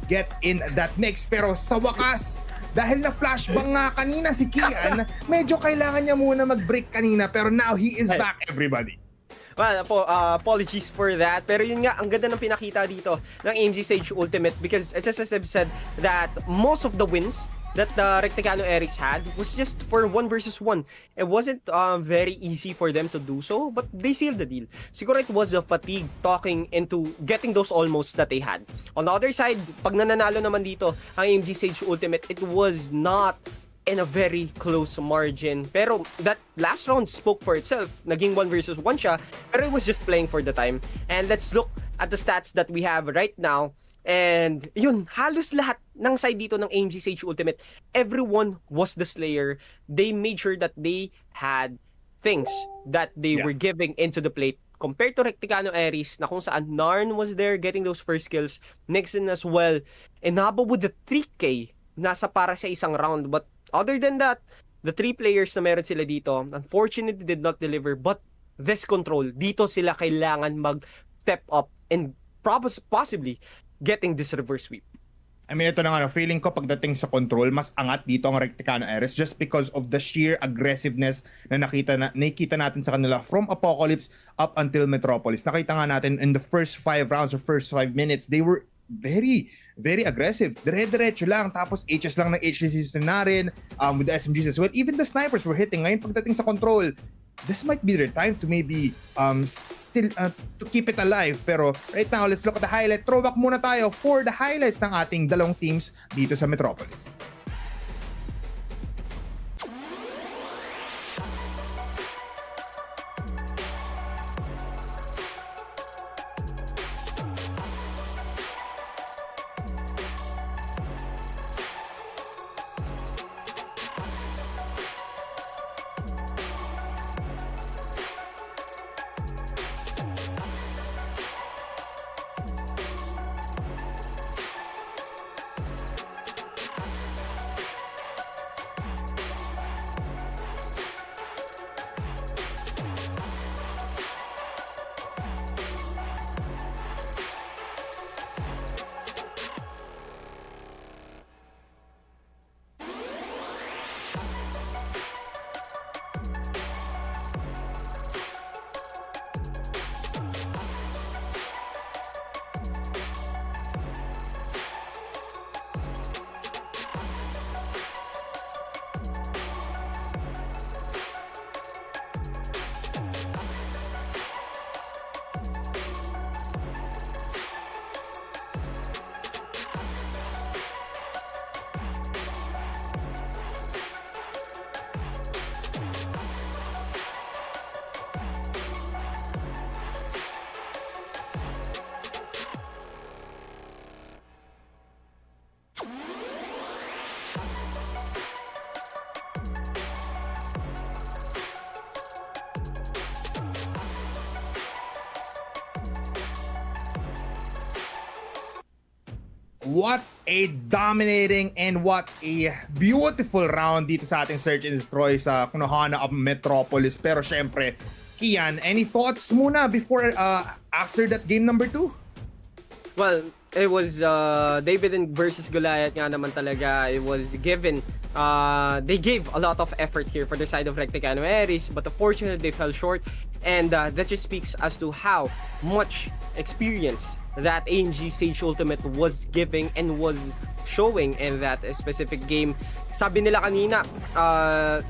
get in that mix. Pero sa wakas, dahil na flashbang nga kanina si Kian, medyo kailangan niya muna mag-break kanina. Pero now he is back, everybody. Well, apologies for that. Pero yun nga, ang ganda ng pinakita dito ng AMG Sage Ultimate because as I've said that most of the wins that the Recticano Aries had was just for 1 versus 1. It wasn't very easy for them to do so, but they sealed the deal. Siguro it was the fatigue talking into getting those almost that they had. On the other side, pag nananalo naman dito ang AMG Sage Ultimate, it was not in a very close margin. Pero that last round spoke for itself. Naging 1 versus 1 siya, pero it was just playing for the time. And let's look at the stats that we have right now. And yun, halos lahat ng side dito ng AMG Sage Ultimate, everyone was the Slayer. They made sure that they had things that they were giving into the plate. Compared to Recticano Aries, na kung saan Narn was there getting those first kills, Nixon as well, and Naba with the 3K, nasa para sa isang round. But other than that, the 3 players na meron sila dito, unfortunately did not deliver. But this control, dito sila kailangan mag-step up and possibly getting this reverse sweep. I mean, ito na nga, feeling ko pagdating sa control, mas angat dito ang Recticano Aries just because of the sheer aggressiveness na nakita natin sa kanila from Apocalypse up until Metropolis. Nakita nga natin in the first 5 rounds or first 5 minutes, they were very, very aggressive. Dire-diretso lang. Tapos HS lang ng HCC na rin with the SMGs as well. Even the snipers were hitting. Ngayon, pagdating sa control, this might be their time to maybe still to keep it alive. Pero right now, let's look at the highlight. Throwback muna tayo for the highlights ng ating dalawang teams dito sa Metropolis. What a dominating and what a beautiful round dito sa ating Search and Destroy sa Konohana of Metropolis. Pero syempre, Kian, any thoughts muna before after that game number 2? Well, it was David and versus Goliath nga naman talaga. It was given. They gave a lot of effort here for the side of Recticano Aries, but unfortunately they fell short. And that just speaks as to how much experience that AMG Sage Ultimate was giving and was showing in that specific game. Sabi nila kanina,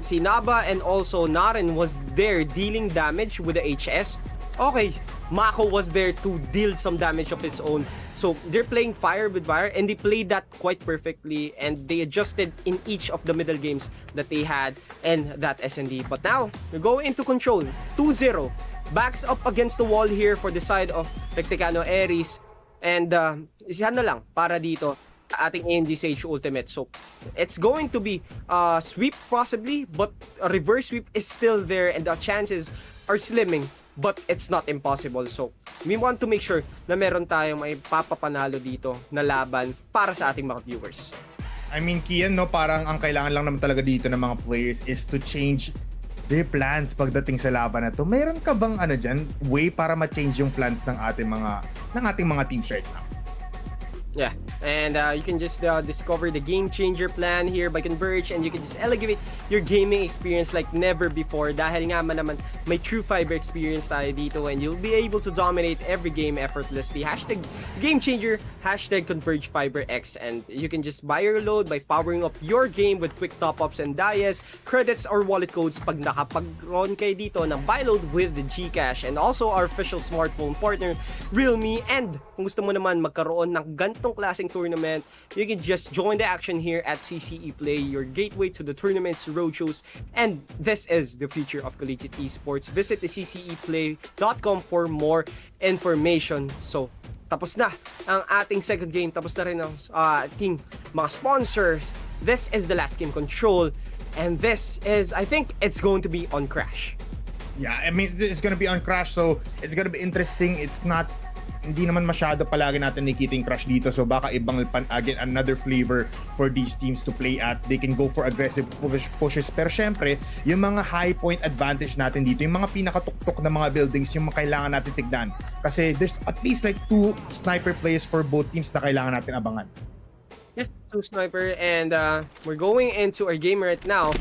si Naba and also Naren was there dealing damage with the HS. Okay, Mako was there to deal some damage of his own. So they're playing fire with fire and they played that quite perfectly and they adjusted in each of the middle games that they had and that SND. But now, we're going into control. 2-0. Backs up against the wall here for the side of Recticano Aries. And isihan na lang para dito ating AMG Sage Ultimate. So it's going to be a sweep possibly, but a reverse sweep is still there and the chances are slimming, but it's not impossible. So, we want to make sure na meron tayong may papapanalo dito na laban para sa ating mga viewers. I mean, Kian, no, parang ang kailangan lang naman talaga dito ng mga players is to change their plans pagdating sa laban na to. Meron ka bang way para ma-change yung plans ng ating mga teams right now? Yeah, and you can just discover the game changer plan here by Converge, and you can just elevate your gaming experience like never before dahil nga naman may true fiber experience tayo dito, and you'll be able to dominate every game effortlessly. Hashtag game changer, hashtag Converge Fiber X, and you can just buy your load by powering up your game with quick top-ups and dias, credits, or wallet codes pag nakapag-run kayo dito ng buy load with the Gcash, and also our official smartphone partner, Realme. And kung gusto mo naman magkaroon ng ganitong klaseng tournament, you can just join the action here at CCE Play, your gateway to the tournaments, roadshows, and this is the future of Collegiate Esports. Visit the cceplay.com for more information. So, tapos na ang ating second game. Tapos na rin ang ating mga sponsors. This is the last game, Control, and this is, I think, it's going to be on Crash. Yeah, I mean, it's gonna be on Crash, so it's gonna be interesting. Hindi naman masyado palagi natin nakikita yung Crash dito, so baka ibang again another flavor for these teams to play at. They can go for aggressive pushes, pero syempre yung mga high point advantage natin dito, yung mga pinakatuktok na mga buildings, yung mga kailangan natin tignan kasi there's at least like 2 sniper plays for both teams na kailangan natin abangan. Yeah, 2 sniper, and we're going into our game right now.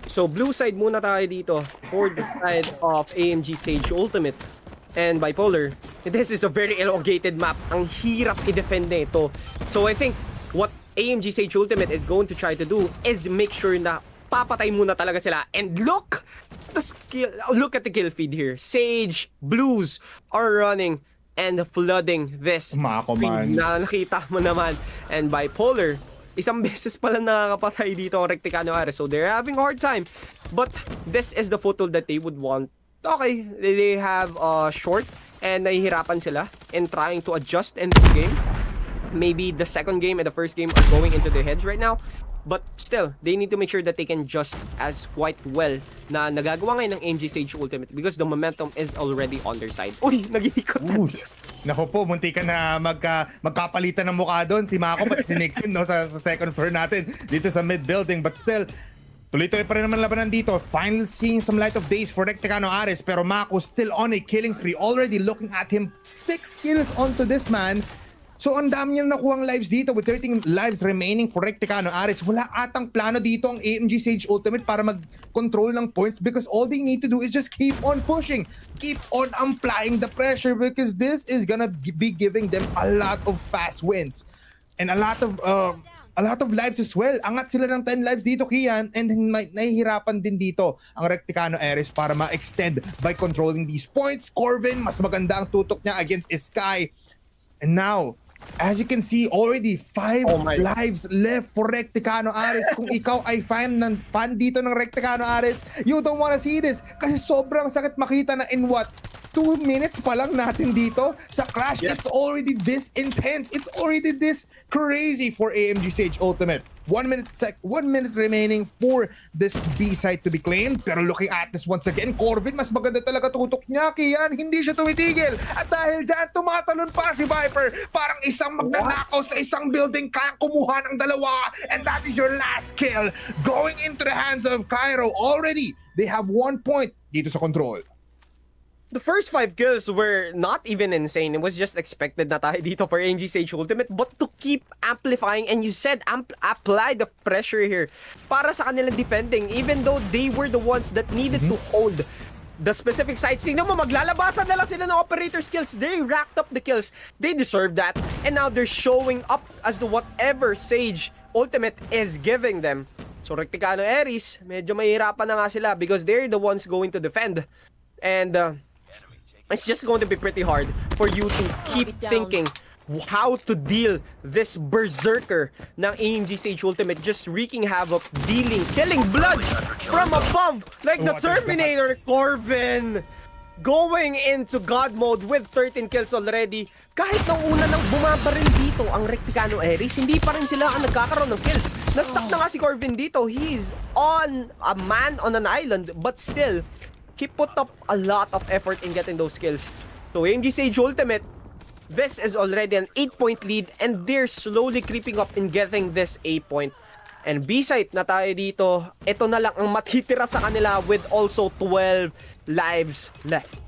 So blue side muna tayo dito for the side of AMG Sage Ultimate and Bipolar. This is a very elongated map. Ang hirap i-defend na ito. So I think what AMG Sage Ultimate is going to try to do is make sure na papatay muna talaga sila. And look at the kill feed here. Sage, Blues are running and flooding this feed na nakita mo naman. And Bipolar, isang beses pala nakakapatay dito ang Recticano Ares. So they're having a hard time. But this is the photo that they would want. Okay, they have short and nahihirapan sila in trying to adjust in this game. Maybe the second game and the first game are going into their heads right now. But still, they need to make sure that they can adjust as quite well na nagagawa ngayon ng AMG Sage Ultimate because the momentum is already on their side. Uy, nag-iikot na. Nako po, munti ka na magkapalitan ng mukha doon. Si Mako pati si Nixon no, sa second floor natin dito sa mid building. But still, tuloy-tuloy pa rin naman labanan dito. Finally seeing some light of days for Recticano Ares. Pero Mako still on a killing spree. Already looking at him. 6 kills onto this man. So ang dami niya nakuhang lives dito with 13 lives remaining for Recticano Ares. Wala atang plano dito ang AMG Sage Ultimate para mag-control ng points because all they need to do is just keep on pushing. Keep on applying the pressure because this is gonna be giving them a lot of fast wins. And a lot of lives as well. Angat sila ng 10 lives dito, Kian, and nahihirapan din dito ang Recticano Ares para ma-extend by controlling these points. Corvin, mas maganda ang tutok niya against Sky. And now, as you can see, already 5 lives left for Recticano Ares. Kung ikaw ay fan dito ng Recticano Ares, you don't wanna see this. Kasi sobrang sakit makita na in what? 2 minutes pa lang natin dito sa Crash. Yes. It's already this intense. It's already this crazy for AMG Sage Ultimate. 1 minute remaining for this B side to be claimed. Pero looking at this once again, Corvin, mas maganda talaga tutok niya. Kiyan, hindi siya tumitigil. At dahil dyan, tumatalon pa si Viper. Parang isang magnanakaw sa isang building, kaya kumuha ng dalawa. And that is your last kill. Going into the hands of Cairo. Already, they have 1 point dito sa Control. The first 5 kills were not even insane. It was just expected na tayo dito for AMG Sage Ultimate. But to keep amplifying, and you said apply the pressure here para sa kanilang defending, even though they were the ones that needed to hold the specific side. Tingnan mo, maglalabasan na lang sila ng operator skills. They racked up the kills. They deserve that. And now they're showing up as to whatever Sage Ultimate is giving them. So Recticano Ares, medyo mahirapan na nga sila because they're the ones going to defend. And it's just going to be pretty hard for you to keep thinking how to deal this berserker ng AMG Sage Ultimate, just wreaking havoc, killing bloods from above like the Terminator. Corvin going into God mode with 13 kills already. Kahit nung una nang bumabaril dito ang Recticano Ares, hindi pa rin sila ang nagkakaroon ng kills. Na-stuck na nga si Corvin dito. He's on a man on an island, but still, he put up a lot of effort in getting those kills. So AMG Sage Ultimate, this is already an 8-point lead and they're slowly creeping up in getting this A point. And B-site na tayo dito, ito na lang ang matitira sa kanila with also 12 lives left.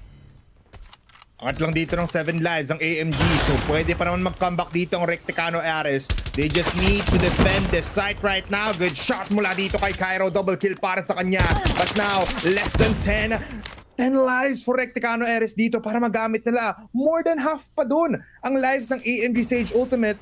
Angat lang dito ng 7 lives ang AMG. So pwede pa naman mag-comeback dito ang Recticano Ares. They just need to defend this site right now. Good shot mula dito kay Cairo. Double kill para sa kanya. But now, less than 10 lives for Recticano Ares dito para magamit nila. More than half pa dun ang lives ng AMG Sage Ultimate.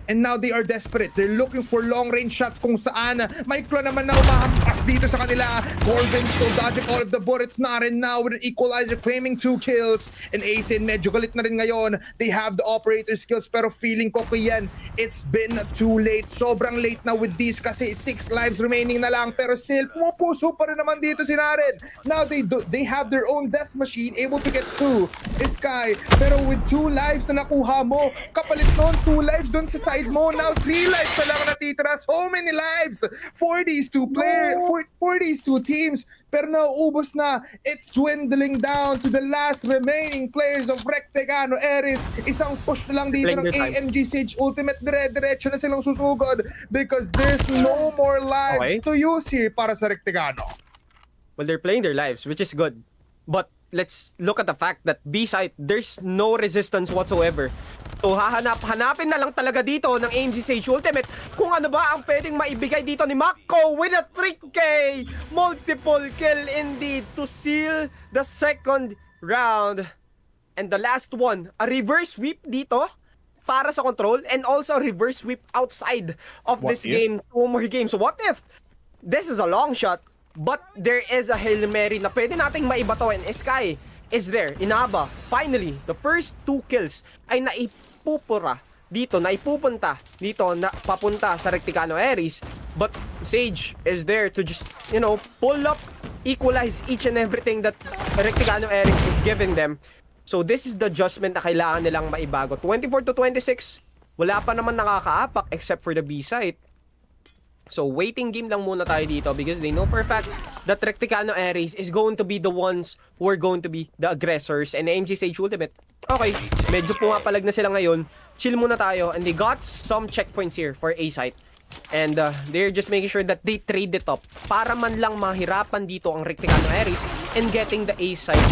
And now they are desperate. They're looking for long-range shots kung saan may Klo naman na umahampas dito sa kanila. Corbin still dodging all of the bullets na rin now with an equalizer claiming 2 kills. And Asin medyo galit na rin ngayon. They have the operator skills pero feeling ko kiyan, it's been too late. Sobrang late na with these kasi 6 lives remaining na lang. Pero still, pumupuso pa rin naman dito si Naren. Now they have their own death machine able to get 2. Sky, pero with 2 lives na nakuha mo, kapalit nun 2 lives dun sa side mo. Now 3 lives na lang natitira. So many lives for these two players, for these two teams. Pero nauubos na. It's dwindling down to the last remaining players of Recticano Ares. Isang push na lang dito ng AMG Sage Ultimate. Dire-diretso na silang susugod because there's no more lives to use here para sa Recticano. Well, they're playing their lives, which is good. But let's look at the fact that B-site, there's no resistance whatsoever. So hanapin na lang talaga dito ng AMG Sage Ultimate kung ano ba ang pwedeng maibigay dito ni Mako with a 3K multiple kill indeed to seal the second round. And the last one, a reverse sweep dito para sa control and also a reverse sweep outside of this game. 2 more games. What if this is a long shot but there is a Hail Mary na pwede nating maibato and Sky is there. Inaba, finally, the first 2 kills ay naipupura dito, naipupunta dito, na papunta sa Recticano Ares. But Sage is there to just, you know, pull up, equalize each and everything that Recticano Ares is giving them. So this is the adjustment na kailangan nilang maibago. 24-26, wala pa naman nakakaapak except for the B-site. So waiting game lang muna tayo dito because they know for a fact that Recticano Ares is going to be the ones who are going to be the aggressors. And AMG Sage Ultimate, okay, medyo pumapalag na sila ngayon. Chill muna tayo and they got some checkpoints here for A-site. And they're just making sure that they trade it up para man lang mahirapan dito ang Recticano Ares in getting the A-site,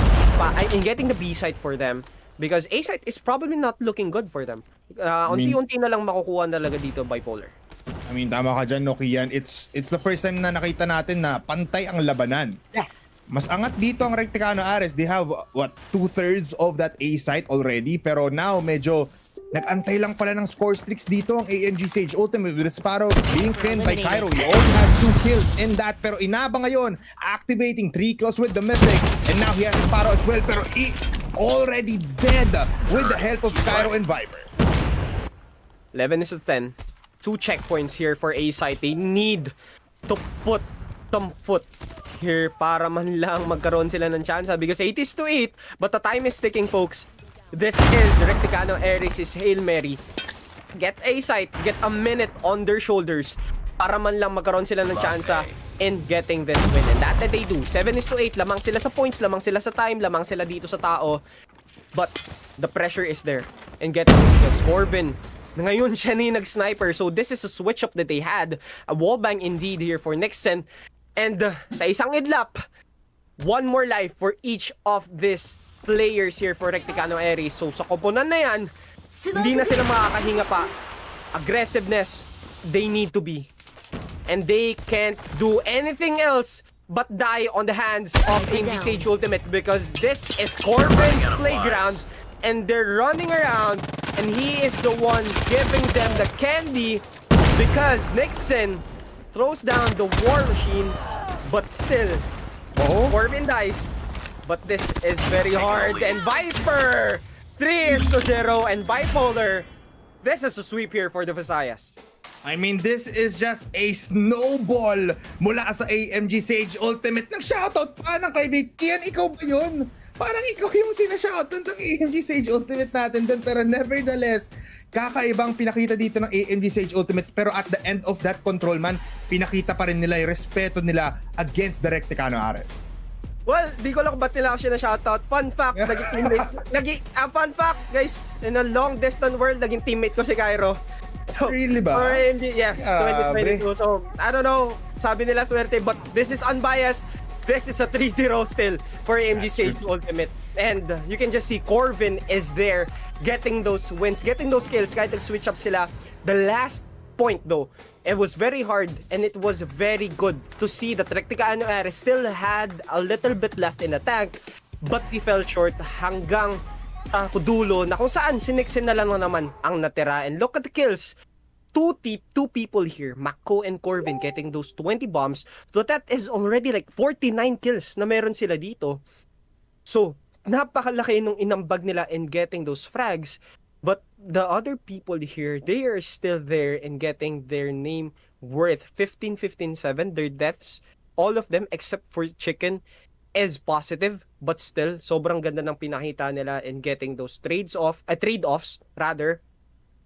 in getting the B-site for them. Because A-site is probably not looking good for them. Unti-unti na lang makukuha talaga dito bipolar. I mean, tama ka dyan, Nokian. It's the first time na nakita natin na pantay ang labanan. Yeah. Mas angat dito ang Recticano Ares. They have, what, 2/3 of that A site already. Pero now, medyo nag-antay lang pala ng score streaks dito ang AMG Sage Ultimate with Sparrow being pinned by Cairo. He only has 2 kills in that. Pero Inaba ngayon, activating 3 kills with the Mythic. And now he has Sparrow as well. Pero already dead with the help of Cairo and Viper. 11 is to 10. 2 checkpoints here for A-site. They need to put some foot here para man lang magkaroon sila ng chance. Because 8 is to 8, but the time is ticking, folks. This is Recticano Ares' Hail Mary. Get A-site, get a minute on their shoulders para man lang magkaroon sila ng chance in getting this win. And that they do. 7 is to 8, lamang sila sa points, lamang sila sa time, lamang sila dito sa tao. But the pressure is there in getting this kills. Corbin, ngayon siya ni nag-sniper. So this is a switch up that they had. A wallbang indeed here for Nixon. And sa isang idlap, 1 more life for each of these players here for Recticano Ares. So sa koponan na yan, hindi na sila makakahinga pa. Aggressiveness, they need to be. And they can't do anything else but die on the hands of AMG Sage Ultimate because this is Corbin's playground. And they're running around and he is the one giving them the candy because Nixon throws down the war machine, but still Corbin dies. But this is very hard. And Viper 3 is to 0 and Bipolar, this is a sweep here for the Visayas. I mean, this is just a snowball mula sa AMG Sage Ultimate. Nag-shoutout pa ng kaibigan. Kian, ikaw ba yun? Parang ikaw yung sinashoutout ng AMG Sage Ultimate natin dun. Pero nevertheless, kakaibang pinakita dito ng AMG Sage Ultimate. Pero at the end of that control man, pinakita pa rin nila yung respeto nila against the Recticano Ares. Well, di ko lang kung ba't nila siya na shoutout. Fun fact, naging teammate. Fun fact, guys, in a long distance world, naging teammate ko si Cairo. So, Really ba? For AMG, yes, Grabe. 2022. So, I don't know, sabi nila swerte, but this is unbiased. This is a 3-0 still for AMG Sage Ultimate. And you can just see Corvin is there getting those wins, getting those kills kahit nag-switch up sila. The last point though, it was very hard and it was very good to see that Recticano Ares still had a little bit left in the tank, but he fell short hanggang dulo na kung saan siniksin na lang naman ang natira. And look at the kills. Two people here, Mako and Corvin, getting those 20 bombs. So that is already like 49 kills na meron sila dito. So, napakalaki nung inambag nila in getting those frags. But the other people here, they are still there in getting their name worth 15-15-7. Their deaths, all of them except for Chicken, is positive. But still, sobrang ganda ng pinakita nila in getting those trade-offs rather.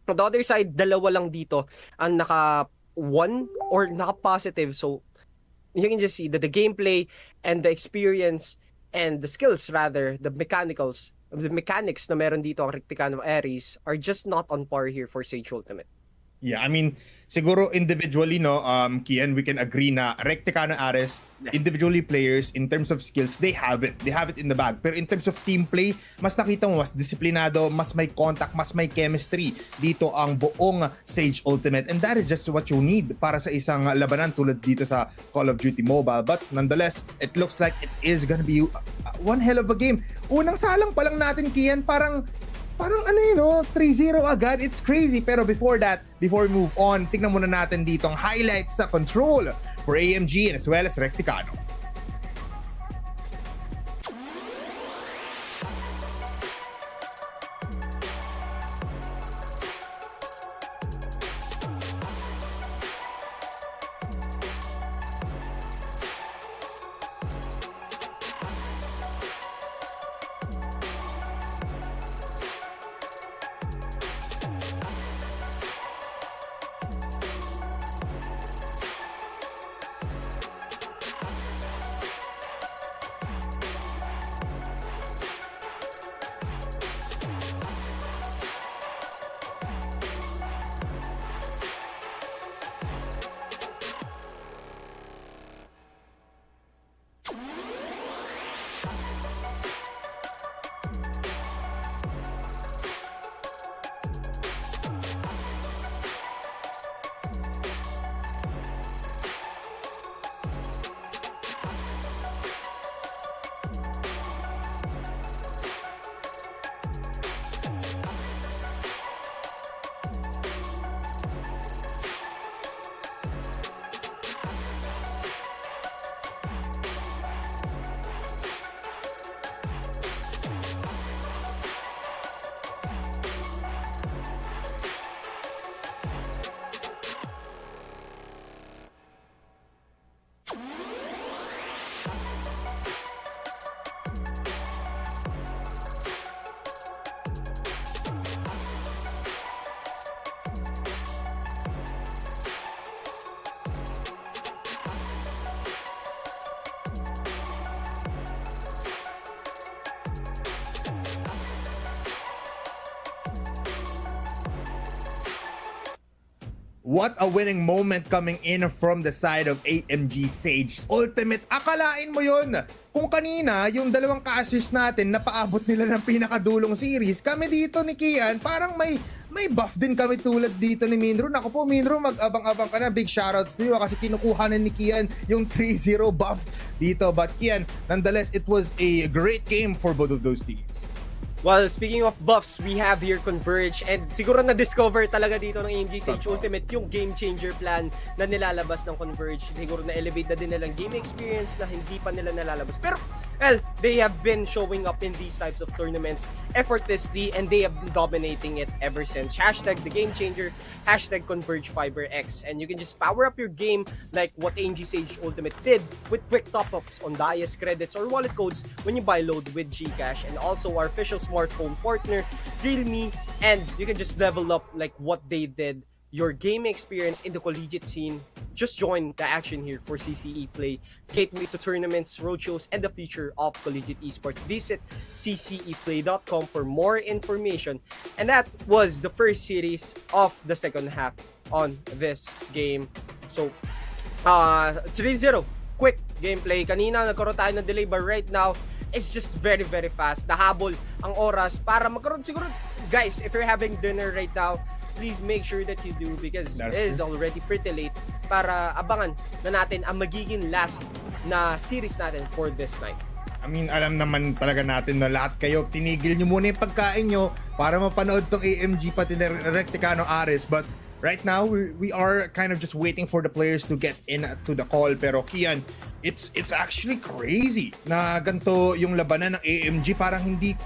On the other side, dalawa lang dito ang naka-1 or naka-positive. So, you can just see that the gameplay and the experience and the skills rather, the mechanics na meron dito ang Recticano Ares are just not on par here for Sage Ultimate. Yeah, I mean, siguro individually, no, Kian, we can agree na Recticano Ares, individually players, in terms of skills, they have it. They have it in the bag. Pero in terms of team play, mas nakita mo, mas disiplinado, mas may contact, mas may chemistry dito ang buong Sage Ultimate. And that is just what you need para sa isang labanan tulad dito sa Call of Duty Mobile. But nonetheless, it looks like it is gonna be one hell of a game. Unang salang pa lang natin, Kian, parang 3-0 agad. It's crazy. Pero before that, before we move on, tingnan muna natin dito ang highlights sa control for AMG and as well as Recticano. What a winning moment coming in from the side of AMG Sage Ultimate. Akalain mo yun? Kung kanina, yung dalawang ka-assist natin na paabot nila ng pinakadulong series, kami dito ni Kian, parang may buff din kami tulad dito ni Minro. Naku po, Minro, mag-abang-abang ka na. Big shoutouts to you kasi kinukuha na ni Kian yung 3-0 buff dito. But Kian, nonetheless, it was a great game for both of those teams. Well, speaking of buffs, we have here Converge and siguro na-discover talaga dito ng AMG Sage Ultimate yung game changer plan na nilalabas ng Converge. Siguro na-elevate na din nilang game experience na hindi pa nila nalalabas. Pero, well, they have been showing up in these types of tournaments effortlessly and they have been dominating it ever since. Hashtag the game changer, hashtag Converge FiberX. And you can just power up your game like what AMG Sage Ultimate did with quick top-ups on Dias credits or wallet codes when you buy load with Gcash. And also our official smartphone partner, Realme, and you can just level up like what they did your gaming experience in the collegiate scene, just join the action here for CCE Play, gateway to tournaments, roadshows, and the future of collegiate esports. Visit cceplay.com for more information. And that was the first series of the second half on this game. So, 3-0, quick gameplay. Kanina nagkaroon tayo ng delay, but right now, it's just very, very fast. Nahabol ang oras para magkaroon siguro. Guys, if you're having dinner right now, please make sure that you do because it is already pretty late para abangan na natin ang magiging last na series natin for this night. I mean, alam naman talaga natin na lahat kayo, tinigil nyo muna yung pagkain nyo para mapanood tong AMG pati na Recticano Ares. But right now, we are kind of just waiting for the players to get in to the call. Pero Kian, it's actually crazy na ganito yung labanan ng AMG. Parang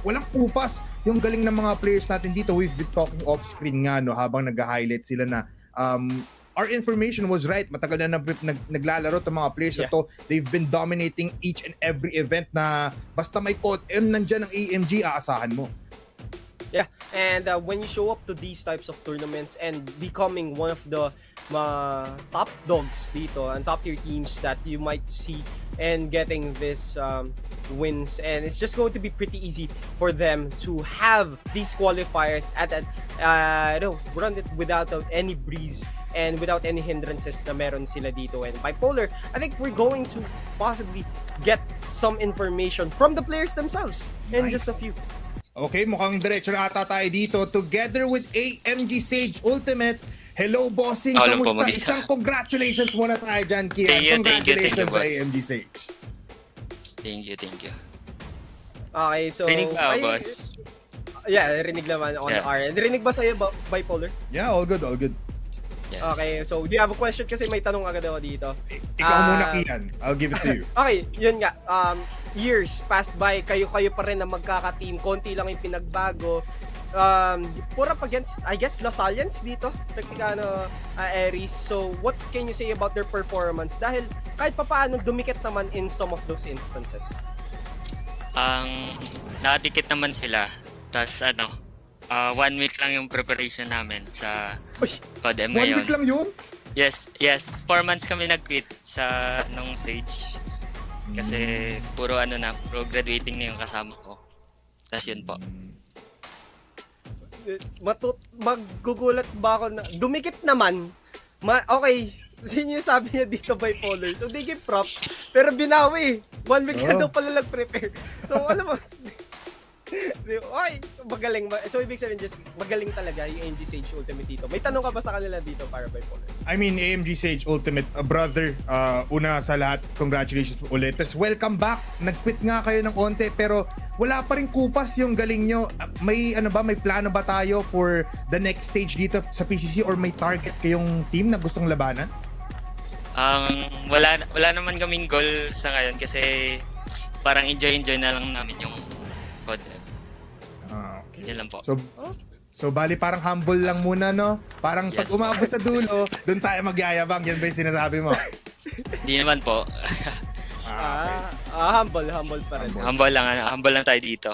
walang upas yung galing ng mga players natin dito. We've been talking off screen nga no, habang nag-highlight sila na our information was right. Matagal na naglalaro itong mga players na to. They've been dominating each and every event na basta may CODM nandyan ng AMG, aasahan mo. Yeah, and when you show up to these types of tournaments and becoming one of the top dogs dito and top tier teams that you might see and getting this wins, and it's just going to be pretty easy for them to have these qualifiers at run it without any breeze and without any hindrances na meron sila dito. And Bipolar, I think we're going to possibly get some information from the players themselves in just a few. Okay, mukhang diretso na ata tayo dito together with AMG Sage Ultimate. Hello, bossing. Kamusta? Isang congratulations muna tayo dyan, Kian. Congratulations sa AMG Sage. Thank you. Okay, so... Rinig ba, boss? Yeah, rinig naman on the R. Rinig ba sa'yo, Bipolar? Yeah, all good. Yes. Okay, so do you have a question? Kasi may tanong agad ako dito. Ikaw muna, Kian. I'll give it to you. Okay, yun nga. Years passed by, kayo pa rin na magkaka-team. Konti lang yung pinagbago. Pura against, I guess, Lasalians dito. Recticano Aries. So, what can you say about their performance? Dahil kahit papaano dumikit naman in some of those instances. Nakadikit naman sila. Tapos 1 week lang yung preparation namin sa CODM ngayon. 1 week lang yun? Yes. 4 months kami nag-quit sa nung Sage. Kasi puro graduating na yung kasama ko. Tapos yun po. Maggugulat ba ako na dumikit naman? Okay, sino yung sabi niya dito, Bipolar? So they give props, pero binawi. 1 week na daw pala nag-prepare. So ano mo? Ay, magaling. So ibig sabihin just magaling talaga yung AMG Sage Ultimate dito. May tanong ka ba sa kanila dito para Bipolar? I mean, AMG Sage Ultimate, brother, una sa lahat, congratulations ulit. Tapos welcome back. Nag-quit nga kayo ng onte pero wala pa rin kupas yung galing nyo. May may plano ba tayo for the next stage dito sa PCC or may target kayong team na gustong labanan? Wala naman kaming goal sa ngayon kasi parang enjoy na lang namin yung CODM. Okay. Yun lang po. So bali parang humble lang muna, no? Parang pag umabot sa dulo, doon tayo magyayabang. Yan ba yung sinasabi mo? Hindi naman po. Humble pa rin. Humble lang tayo dito.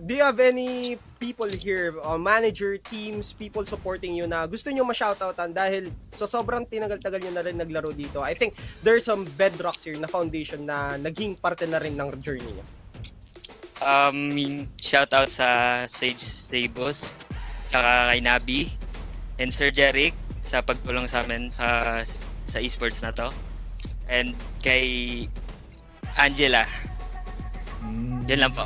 Do you have any people here, manager, teams, people supporting you na gusto nyo ma-shoutoutan dahil sa sobrang tinagal-tagal nyo na rin naglaro dito? I think there's some bedrocks here na foundation na naging parte na rin ng journey nyo. Shoutout sa Sage Sabos, tsaka kay Nabi, and Sir Jeric sa pagtulong sa amin sa esports na to. And kay Angela. Yun lang po.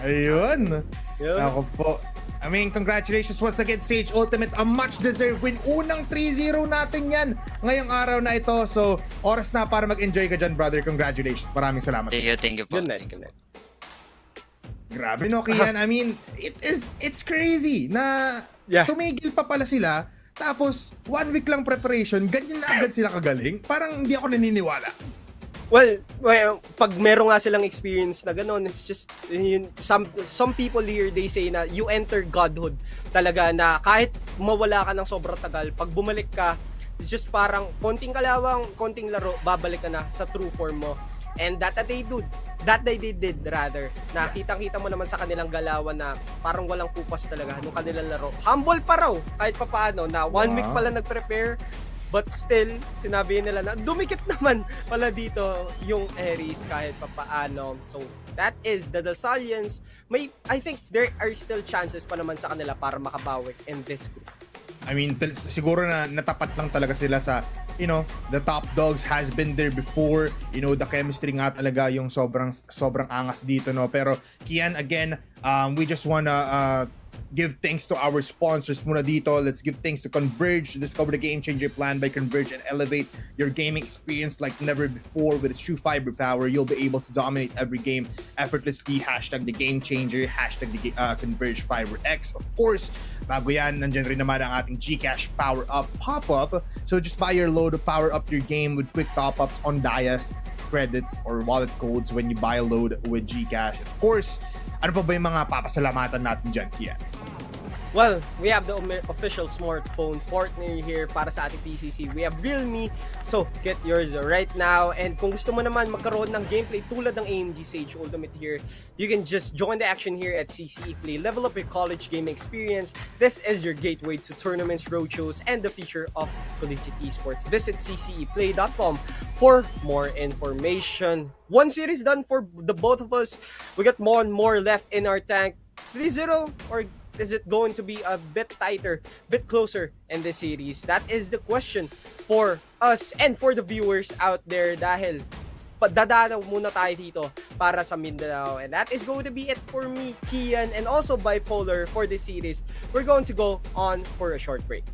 Ayun. Ako po. I mean, congratulations once again, Sage Ultimate. A much-deserved win. Unang 3-0 natin yan ngayong araw na ito. So, oras na para mag-enjoy ka dyan, brother. Congratulations. Maraming salamat. Thank you po. Good night. Grabe, no, Kian. I mean, it's crazy na tumigil pa pala sila. Tapos, 1 week lang preparation. Ganyan na agad sila kagaling. Parang hindi ako naniniwala. Well, pag meron nga silang experience na gano'n, it's just, some people here, they say na you enter godhood talaga na kahit mawala ka ng sobrang tagal, pag bumalik ka, it's just parang konting kalawang, konting laro, babalik ka na sa true form mo. And that they did rather. Nakitang-kita mo naman sa kanilang galawan na parang walang kupas talaga nung kanilang laro. Humble pa raw kahit papaano na 1 week pala nag-prepare. But still, sinabi nila na dumikit naman pala dito yung Aries kahit papaano. So, that is the Dasalians. I think there are still chances pa naman sa kanila para makabawi in this group. I mean, siguro na natapat lang talaga sila sa, the top dogs has been there before. The chemistry nga talaga yung sobrang angas dito, no? Pero, Kian, again, we just wanna give thanks to our sponsors muna dito. Let's give thanks to Converge. Discover the game changer plan by Converge and elevate your gaming experience like never before. With its true fiber power, you'll be able to dominate every game effortlessly. Hashtag the game changer. Hashtag the Converge Fiber X. Of course, bago yan, nandyan rin naman ang ating Gcash Power Up pop-up. So just buy your load to power up your game with quick top-ups on Dias, credits, or wallet codes when you buy a load with Gcash. Of course, ano pa ba yung mga papasalamatan natin dyan, Kian? Well, we have the official smartphone partner here para sa ating PCC. We have Realme, so get yours right now. And kung gusto mo naman magkaroon ng gameplay tulad ng AMG Sage Ultimate here, you can just join the action here at CCE Play. Level up your college gaming experience. This is your gateway to tournaments, roadshows, and the future of Collegiate esports. Visit cceplay.com for more information. One series done for the both of us. We got more and more left in our tank. 3-0 or is it going to be a bit tighter, bit closer in this series? That is the question for us and for the viewers out there dahil dadanaw muna tayo dito para sa Mindanao. And that is going to be it for me, Kian, and also Bipolar for this series. We're going to go on for a short break.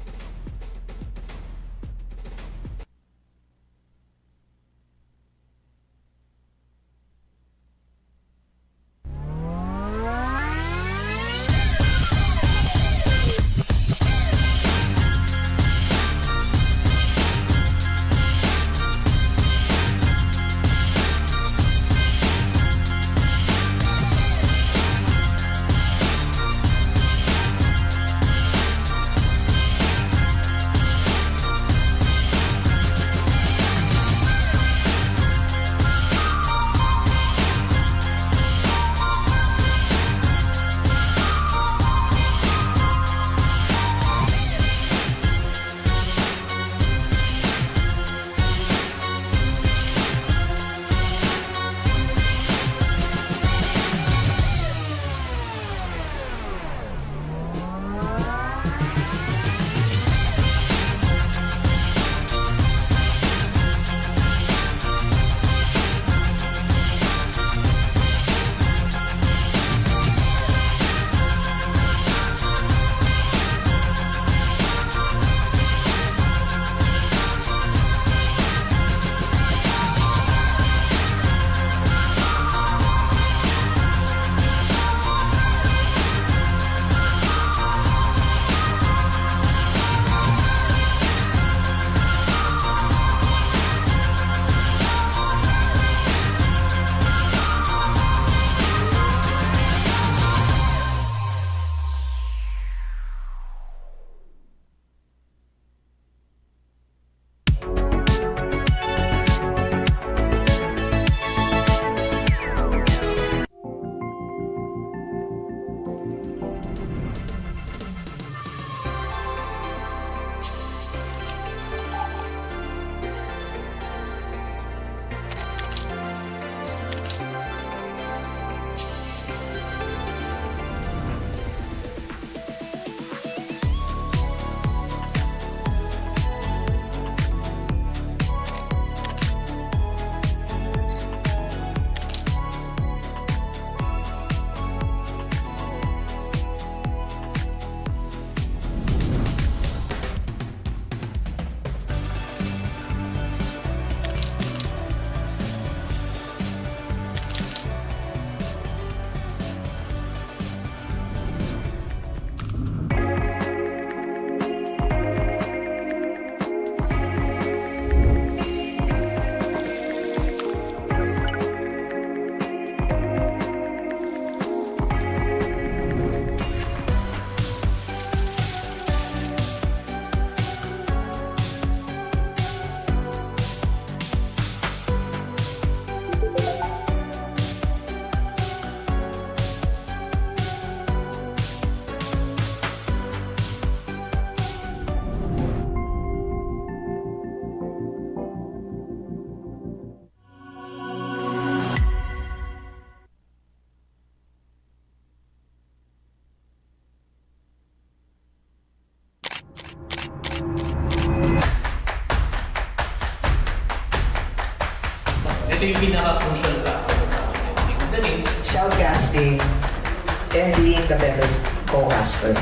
Ito yung pinaka-crucial factor namin. Galing. Shoutcasting and being the better co-caster.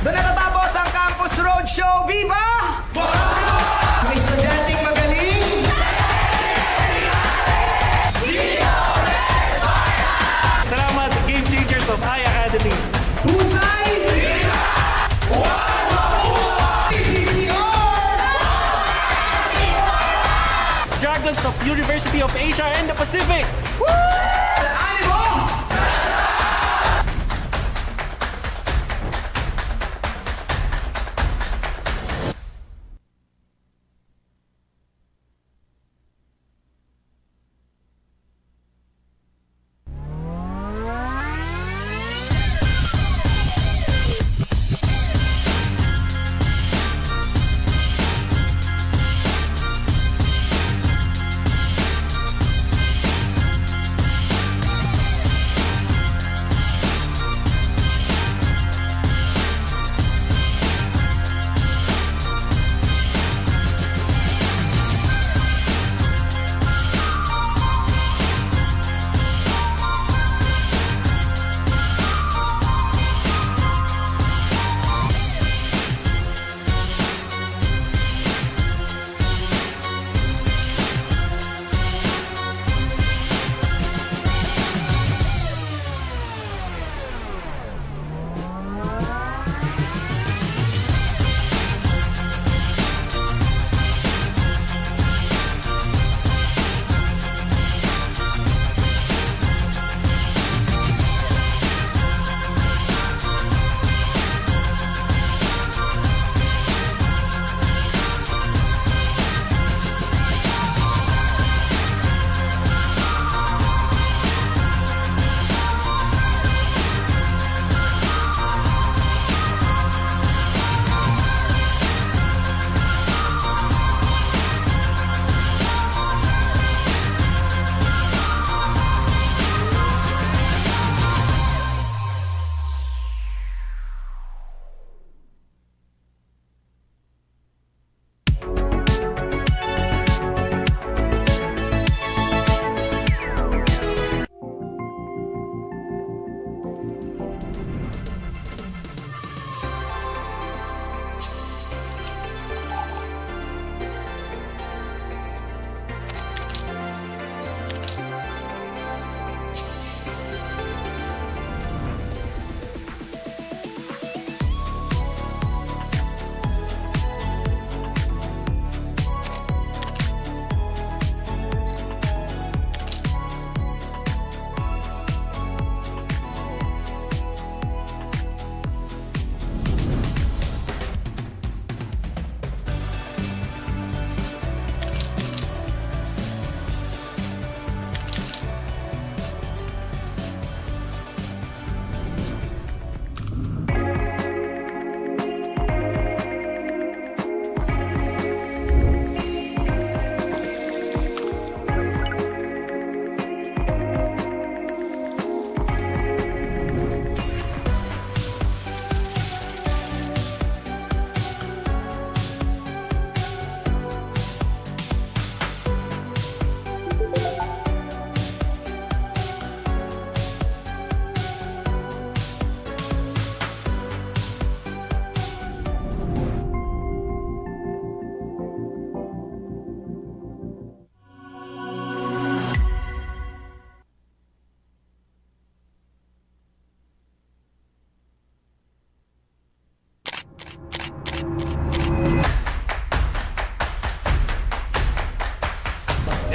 Doon na natapos ang Campus Roadshow. Viva! Mga estudyanteng magaling! Salamat, Game Changers of I Academy. Husay! Dragons of University of Asia and the Pacific.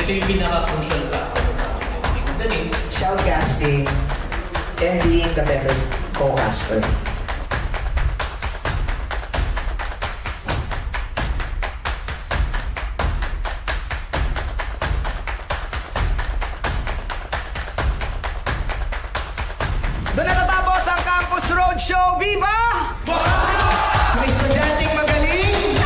Ito yung pinaka-crucial factor namin. Galing. Shoutcasting and being the better co-caster. Doon na natapos ang Campus Roadshow. Viva! Mga estudyanteng magaling!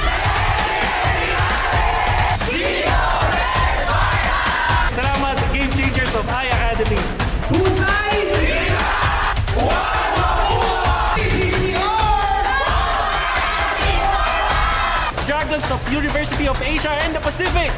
Salamat, Game Changers of I Academy. Husay! Dragons of University of Asia and the Pacific.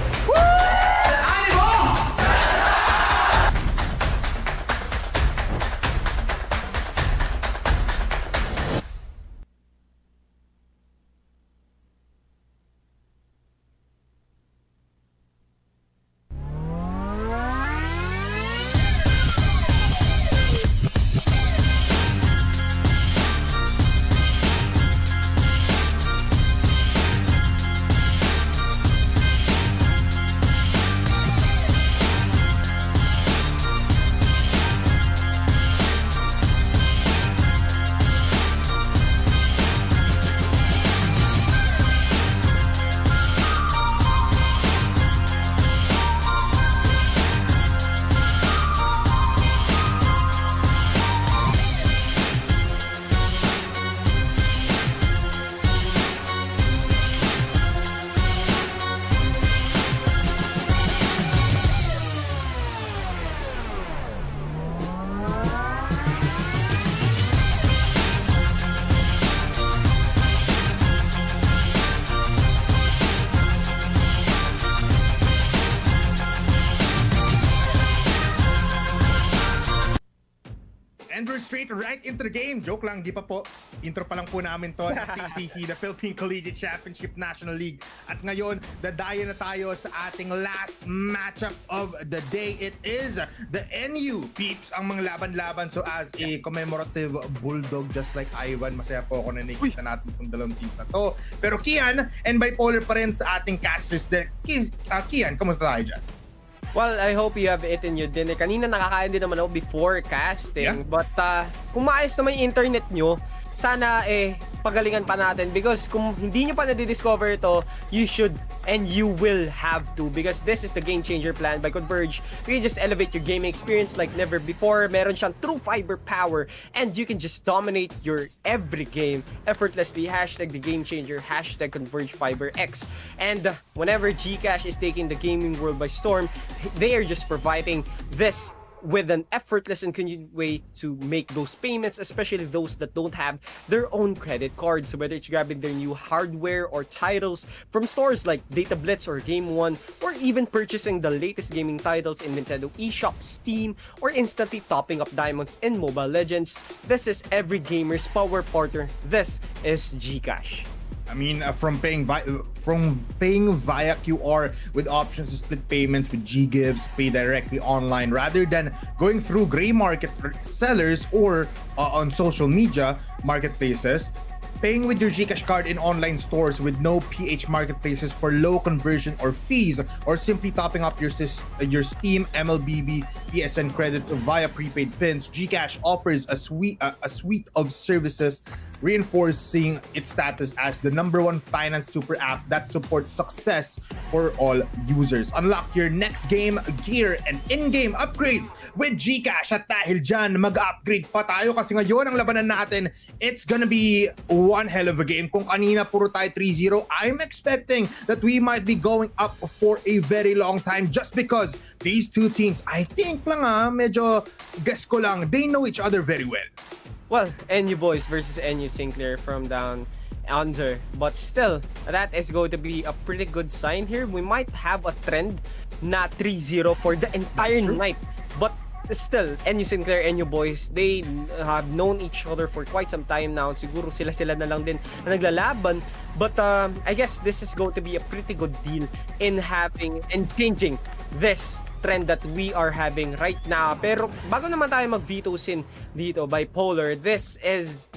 And we're straight right into the game. Joke lang, di pa po. Intro pa lang po namin to ng PCC, the Philippine Collegiate Championship National League. At ngayon, dadayo na tayo sa ating last matchup of the day. It is the NU peeps ang mga laban-laban. So as a commemorative bulldog, just like Ivan, masaya po ako na nakikita natin itong dalawang teams na to. Pero Kian, and bipolar pa rin sa ating casters. Kian, kamusta tayo dyan? Well, I hope you have eaten your dinner. Kanina nakakain din naman ako before casting. Yeah. But kung maayos naman yung internet nyo, sana pagalingan pa natin. Because kung hindi nyo pa na-discover ito, you should and you will have to. Because this is the game changer plan by Converge. You can just elevate your gaming experience like never before. Meron siyang true fiber power. And you can just dominate your every game effortlessly. Hashtag the game changer. Hashtag Converge Fiber X. And whenever Gcash is taking the gaming world by storm, they are just providing this with an effortless and convenient way to make those payments, especially those that don't have their own credit cards. So whether it's grabbing their new hardware or titles from stores like Data Blitz or Game One, or even purchasing the latest gaming titles in Nintendo eShop, Steam, or instantly topping up diamonds in Mobile Legends, this is every gamer's power partner. This is Gcash. I mean, from paying via QR with options to split payments with GGives, pay directly online rather than going through gray market sellers or on social media marketplaces. Paying with your Gcash card in online stores with no PH marketplaces for low conversion or fees, or simply topping up your Steam, MLBB, PSN credits via prepaid pins. Gcash offers a suite of services reinforcing its status as the #1 finance super app that supports success for all users. Unlock your next game gear and in-game upgrades with Gcash. At dahil dyan, mag-upgrade pa tayo kasi ngayon ang labanan natin, it's gonna be one hell of a game. Kung kanina puro tayo 3-0, I'm expecting that we might be going up for a very long time just because these two teams, I think lang medyo guess ko lang, they know each other very well. Well, NU Boys versus NU Sinclair from down under. But still, that is going to be a pretty good sign here. We might have a trend na 3-0 for the entire night. But still, NU Sinclair, NU Boys, they have known each other for quite some time now. Siguro sila na lang din na naglalaban. But I guess this is going to be a pretty good deal in having and changing this trend that we are having right now. Pero bago naman tayo mag-veto sin dito, Bipolar, this is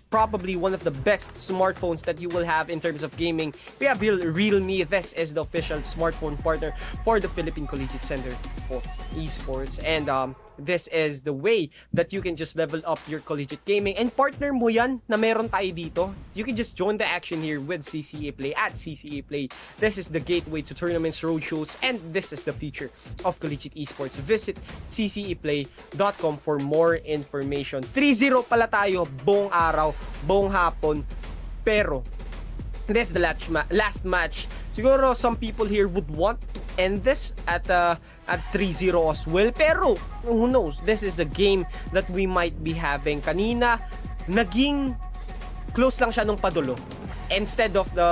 probably one of the best smartphones that you will have in terms of gaming. We have Realme. This is the official smartphone partner for the Philippine Collegiate Center for Esports. And this is the way that you can just level up your collegiate gaming. And partner mo yan na meron tayo dito. You can just join the action here with CCA Play at CCA Play. This is the gateway to tournaments, roadshows, and this is the future of collegiate esports. Visit cceplay.com for more information. 3-0 pala tayo buong araw, buong hapon. Pero this is the last match. Siguro some people here would want to end this at 3-0 as well. Pero who knows? This is a game that we might be having. Kanina, naging close lang siya nung padulo. instead of the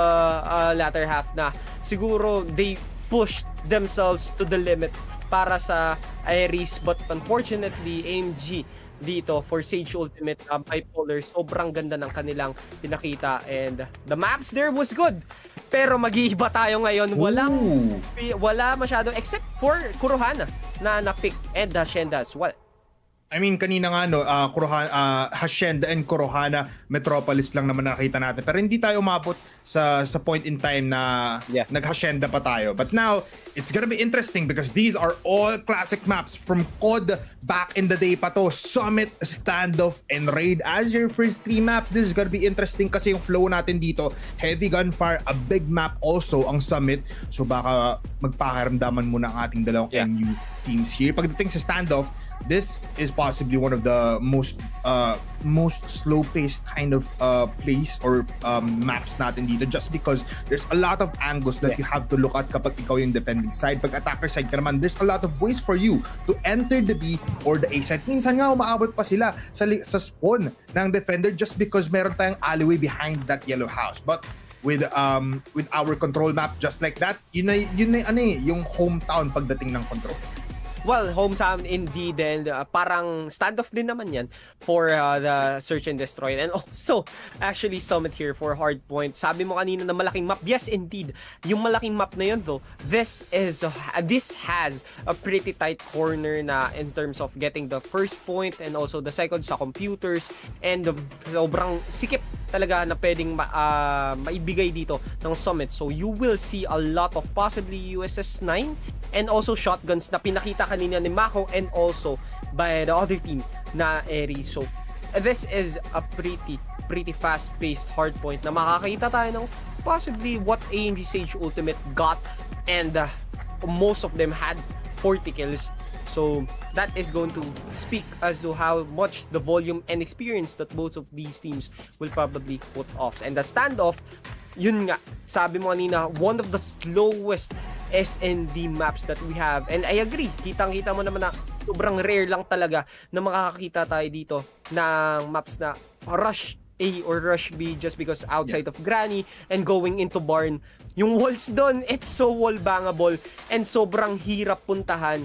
latter half na siguro they pushed themselves to the limit para sa Aries, but unfortunately AMG dito for Sage Ultimate Bipolar, sobrang ganda ng kanilang pinakita, and the maps there was good. Pero mag-iiba tayo ngayon. Wala masyado except for Kurohana na na-pick and Hacienda as well. I mean, kanina nga, no, Hacienda and Kurohana Metropolis lang naman nakita natin. Pero hindi tayo umabot sa point in time na nag-Hacienda pa tayo. But now, it's gonna be interesting because these are all classic maps from COD back in the day pa to. Summit, Standoff, and Raid as your first 3 maps. This is gonna be interesting kasi yung flow natin dito, heavy gunfire, a big map also ang Summit. So baka magpakaramdaman muna ang ating dalawang NU teams here. Pagdating sa Standoff, this is possibly one of the most slow-paced kind of place or maps natin dito, just because there's a lot of angles that you have to look at kapag ikaw yung defending side. Pag attacker side ka naman, there's a lot of ways for you to enter the B or the A side. Minsan nga umaabot pa sila sa spawn ng defender just because meron tayong alleyway behind that yellow house. But with our control map just like that, yun na yung hometown pagdating ng control. Well, hometown indeed, and parang standoff din naman yan for the search and destroy. And also, actually, Summit here for hardpoint. Sabi mo kanina na malaking map. Yes, indeed. Yung malaking map na yun though, this has a pretty tight corner na in terms of getting the first point and also the second sa computers. And sobrang sikip talaga na pwedeng maibigay dito ng Summit. So you will see a lot of possibly USS 9 and also shotguns na pinakita kanina ni Mako and also by the other team na Aries. So this is a pretty fast-paced hardpoint na makakita tayo ng possibly what AMG Sage Ultimate got, and most of them had 40 kills. So that is going to speak as to how much the volume and experience that both of these teams will probably put off. And the standoff, yun nga, sabi mo kanina, one of the slowest SND maps that we have. And I agree, kitang-kita mo naman na sobrang rare lang talaga na makakakita tayo dito ng maps na rush A or rush B just because outside of Granny and going into barn. Yung walls doon, it's so wall bangable and sobrang hirap puntahan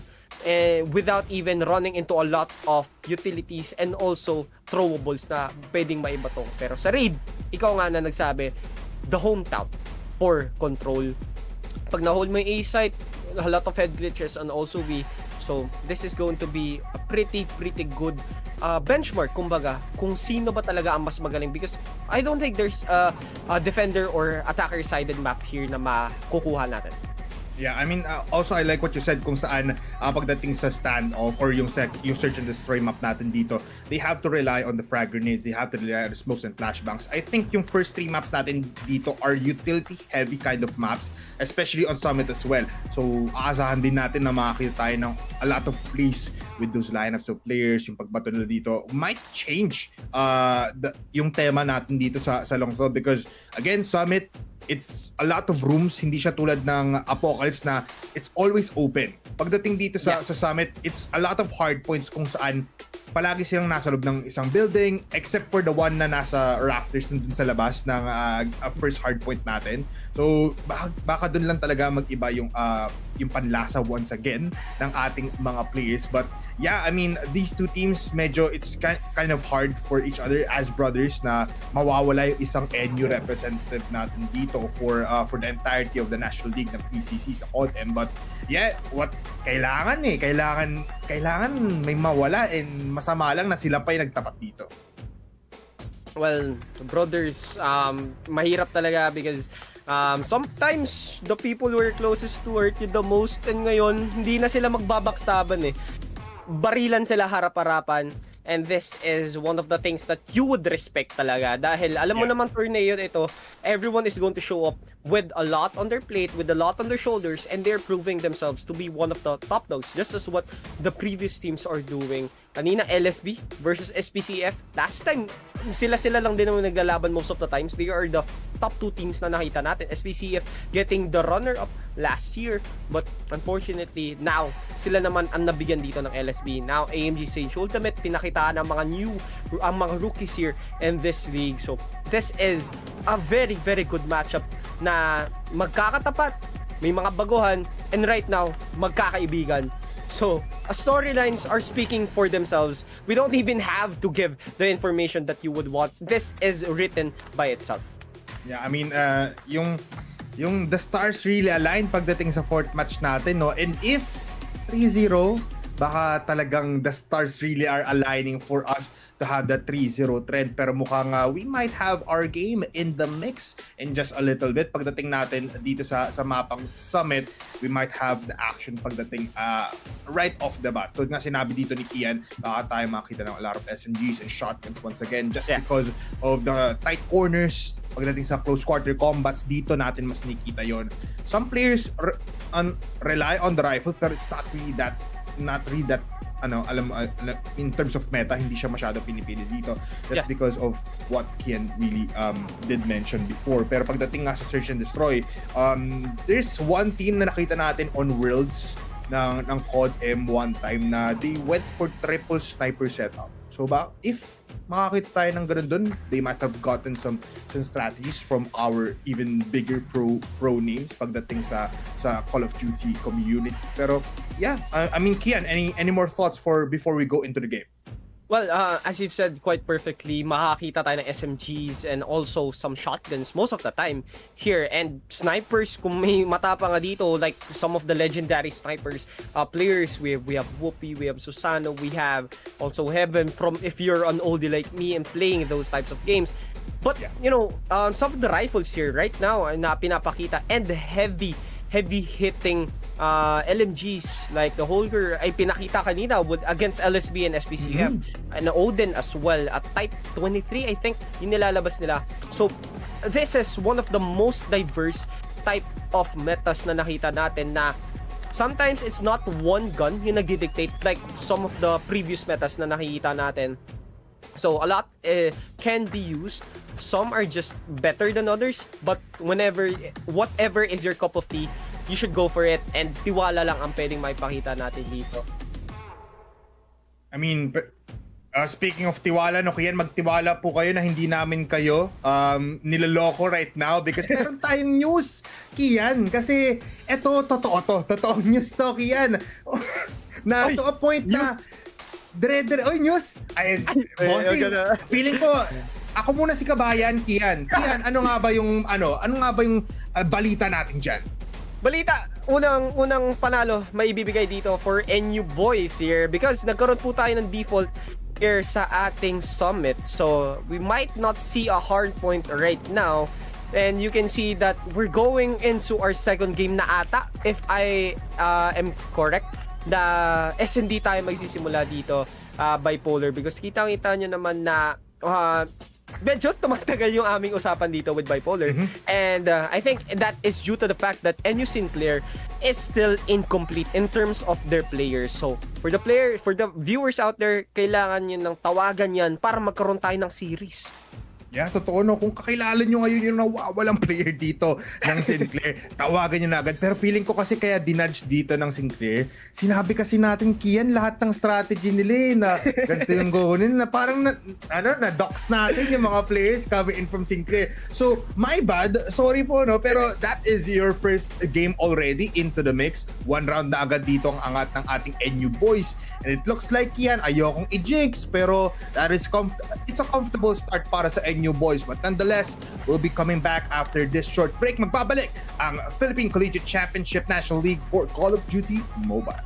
without even running into a lot of utilities and also throwables na pwedeng maibato. Pero sa raid, ikaw nga na nagsabi, the hometown for control. Pag na-hold mo yung A site, a lot of head glitches and also B. So this is going to be a pretty good benchmark, kumbaga, kung sino ba talaga ang mas magaling, because I don't think there's a defender or attacker sided map here na makukuha natin. Yeah, I mean, also I like what you said kung saan pagdating sa standoff or yung search and destroy map natin dito, they have to rely on the frag grenades, they have to rely on the smokes and flashbangs. I think yung first 3 maps natin dito are utility heavy kind of maps, especially on Summit as well. So aasahan din natin na makakita tayo ng a lot of plays with those lineups of players. Yung pagbato nila dito might change yung tema natin dito sa long throw, because again, Summit, it's a lot of rooms, hindi siya tulad ng Apocalypse na it's always open. Pagdating dito sa Summit, it's a lot of hard points kung saan palagi silang nasa loob ng isang building, except for the one na nasa rafters dun sa labas ng first hard point natin. So baka dun lang talaga mag-iba yung panlasa once again ng ating mga players. But yeah, I mean, these two teams, medyo it's kind of hard for each other as brothers na mawawala yung isang NU representative natin dito for the entirety of the National League ng PCC sa CODM. But yeah, what kailangan may mawala, and masama lang na sila pa yung nagtapat dito. Well, brothers, mahirap talaga because sometimes the people who are closest to hurt you the most, and ngayon hindi na sila magbabakstaban eh. Barilan sila harap-harapan, and this is one of the things that you would respect talaga, dahil alam mo naman torneo ito, everyone is going to show up with a lot on their plate, with a lot on their shoulders, and they're proving themselves to be one of the top dogs, just as what the previous teams are doing. Kanina LSB versus SPCF, last time sila lang din naman naglalaban most of the times. They are the top 2 teams na nakita natin. SPCF getting the runner-up last year, but unfortunately, now, sila naman ang nabigyan dito ng LSB. Now, AMG Sage Ultimate, pinakitaan ang mga rookies here in this league. So, this is a very, very good matchup na magkakatapat, may mga baguhan, and right now, magkakaibigan. So, storylines are speaking for themselves. We don't even have to give the information that you would want. This is written by itself. Yeah, I mean, yung the stars really align pagdating sa 4th match natin, no? And if 3-0, baka talagang the stars really are aligning for us to have that 3-0 trend. Pero mukhang we might have our game in the mix in just a little bit. Pagdating natin dito sa mapang Summit, we might have the action pagdating right off the bat. Tulad nga sinabi dito ni Kian, baka tayo makita ng a lot of SMGs and shotguns once again just because of the tight corners. Pagdating sa close quarter combats, dito natin mas nakikita yon. Some players rely on the rifle, pero it's not really that in terms of meta, hindi siya masyado pinipili dito just because of what Kian really did mention before. Pero pagdating nga sa Search and Destroy, there's one team na nakita natin on Worlds ng CODM one time na they went for triple sniper setup. So if makakita tayo ng ganun dun, they might have gotten some strategies from our even bigger pro names pagdating sa Call of Duty community. Pero yeah, I mean, Kian, any more thoughts before we go into the game? Well, as you've said quite perfectly, makakita tayo ng SMGs and also some shotguns most of the time here. And snipers, kung may matapa nga dito, like some of the legendary snipers players, we have Whoopi, we have Susano, we have also Heaven from if you're an oldie like me and playing those types of games. But, you know, some of the rifles here right now na pinapakita and the heavy hitting LMGs like the Holger ay pinakita kanina against LSB and SPCF and Odin as well at Type 23 I think yung nilalabas nila. So this is one of the most diverse type of metas na nakita natin na sometimes it's not one gun yung nagdidictate like some of the previous metas na nakikita natin. So a lot can be used. Some are just better than others, but whatever is your cup of tea, you should go for it, and tiwala lang ang pwedeng maipakita natin dito. I mean, speaking of tiwala, no, Kian, magtiwala po kayo na hindi namin kayo niloloko right now because meron tayong news, Kian. Kasi eto, totoong news to, Kian. Na to a point na news. Ay, bossing. Feeling ko, ako muna si Kabayan, Kian. Kian, ano nga ba yung balita natin diyan? Balita, unang panalo maibibigay dito for NU boys here because nagkaroon po tayo ng default here sa ating summit. So, we might not see a hard point right now. And you can see that we're going into our second game na ata, if I am correct. Na SND tayo magsisimula dito, bipolar, because kitang-kita nyo naman na medyo tumatagal yung aming usapan dito with bipolar. And I think that is due to the fact that NU Sinclair is still incomplete in terms of their players. So for the viewers out there, kailangan nyo ng tawagan yan para magkaroon tayo ng series. Yeah, totoo, no. Kung kakilala nyo ngayon yung nawawalang player dito ng Sinclair, tawagan nyo na agad. Pero feeling ko kasi kaya dinudge dito ng Sinclair, sinabi kasi natin, Kian, lahat ng strategy nila na ganito yung gawin na parang na-dox natin yung mga players coming in from Sinclair. So, my bad. Sorry po, no. Pero that is your first game already into the mix. One round na agad dito ang angat ng ating NU boys. And it looks like, Kian, ayokong i-jinx, pero that is it's a comfortable start para sa NU boys, but nonetheless, we'll be coming back after this short break. Magbabalik ang Philippine Collegiate Championship National League for Call of Duty Mobile.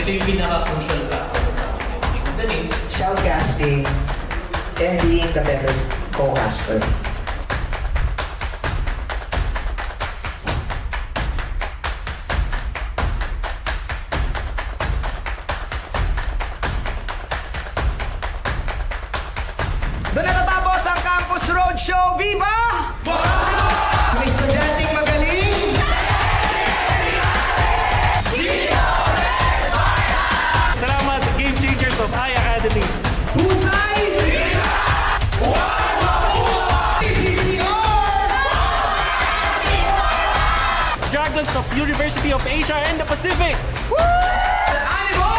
Ito yung pinaka-crucial factor namin. Dali. shoutcasting, and being the better co-caster. Doon natatapos ang Campus Roadshow. Viva! May estudyanteng magaling. Salamat, Game Changers of iAcademy. Husay! Dragons of University of Asia and the Pacific. Animo!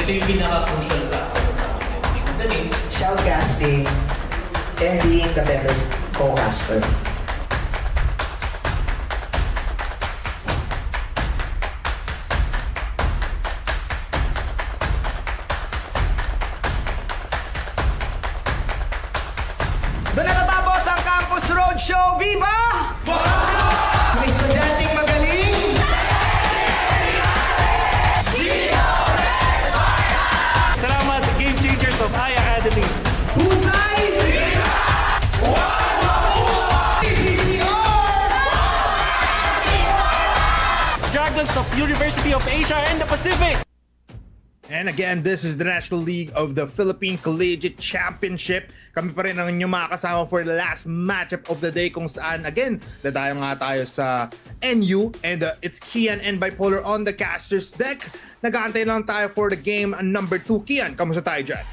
Ito yung pinaka-crucial factor namin. Dali. Shoutcasting, and being the better co-caster. Doon natatapos ang Campus Roadshow. Viva! May estudyanteng magaling. Salamat, Game Changers of iAcademy. Husay! University of Asia and the Pacific. And again, this is the National League of the Philippine Collegiate Championship. Kami pa rin ang inyong mga kasama for the last matchup of the day kung saan, again, dadayo nga tayo sa NU and it's Kian and Bipolar on the caster's deck. Nag-aantay lang tayo for the game number 2. Kian, kamusta tayo dyan?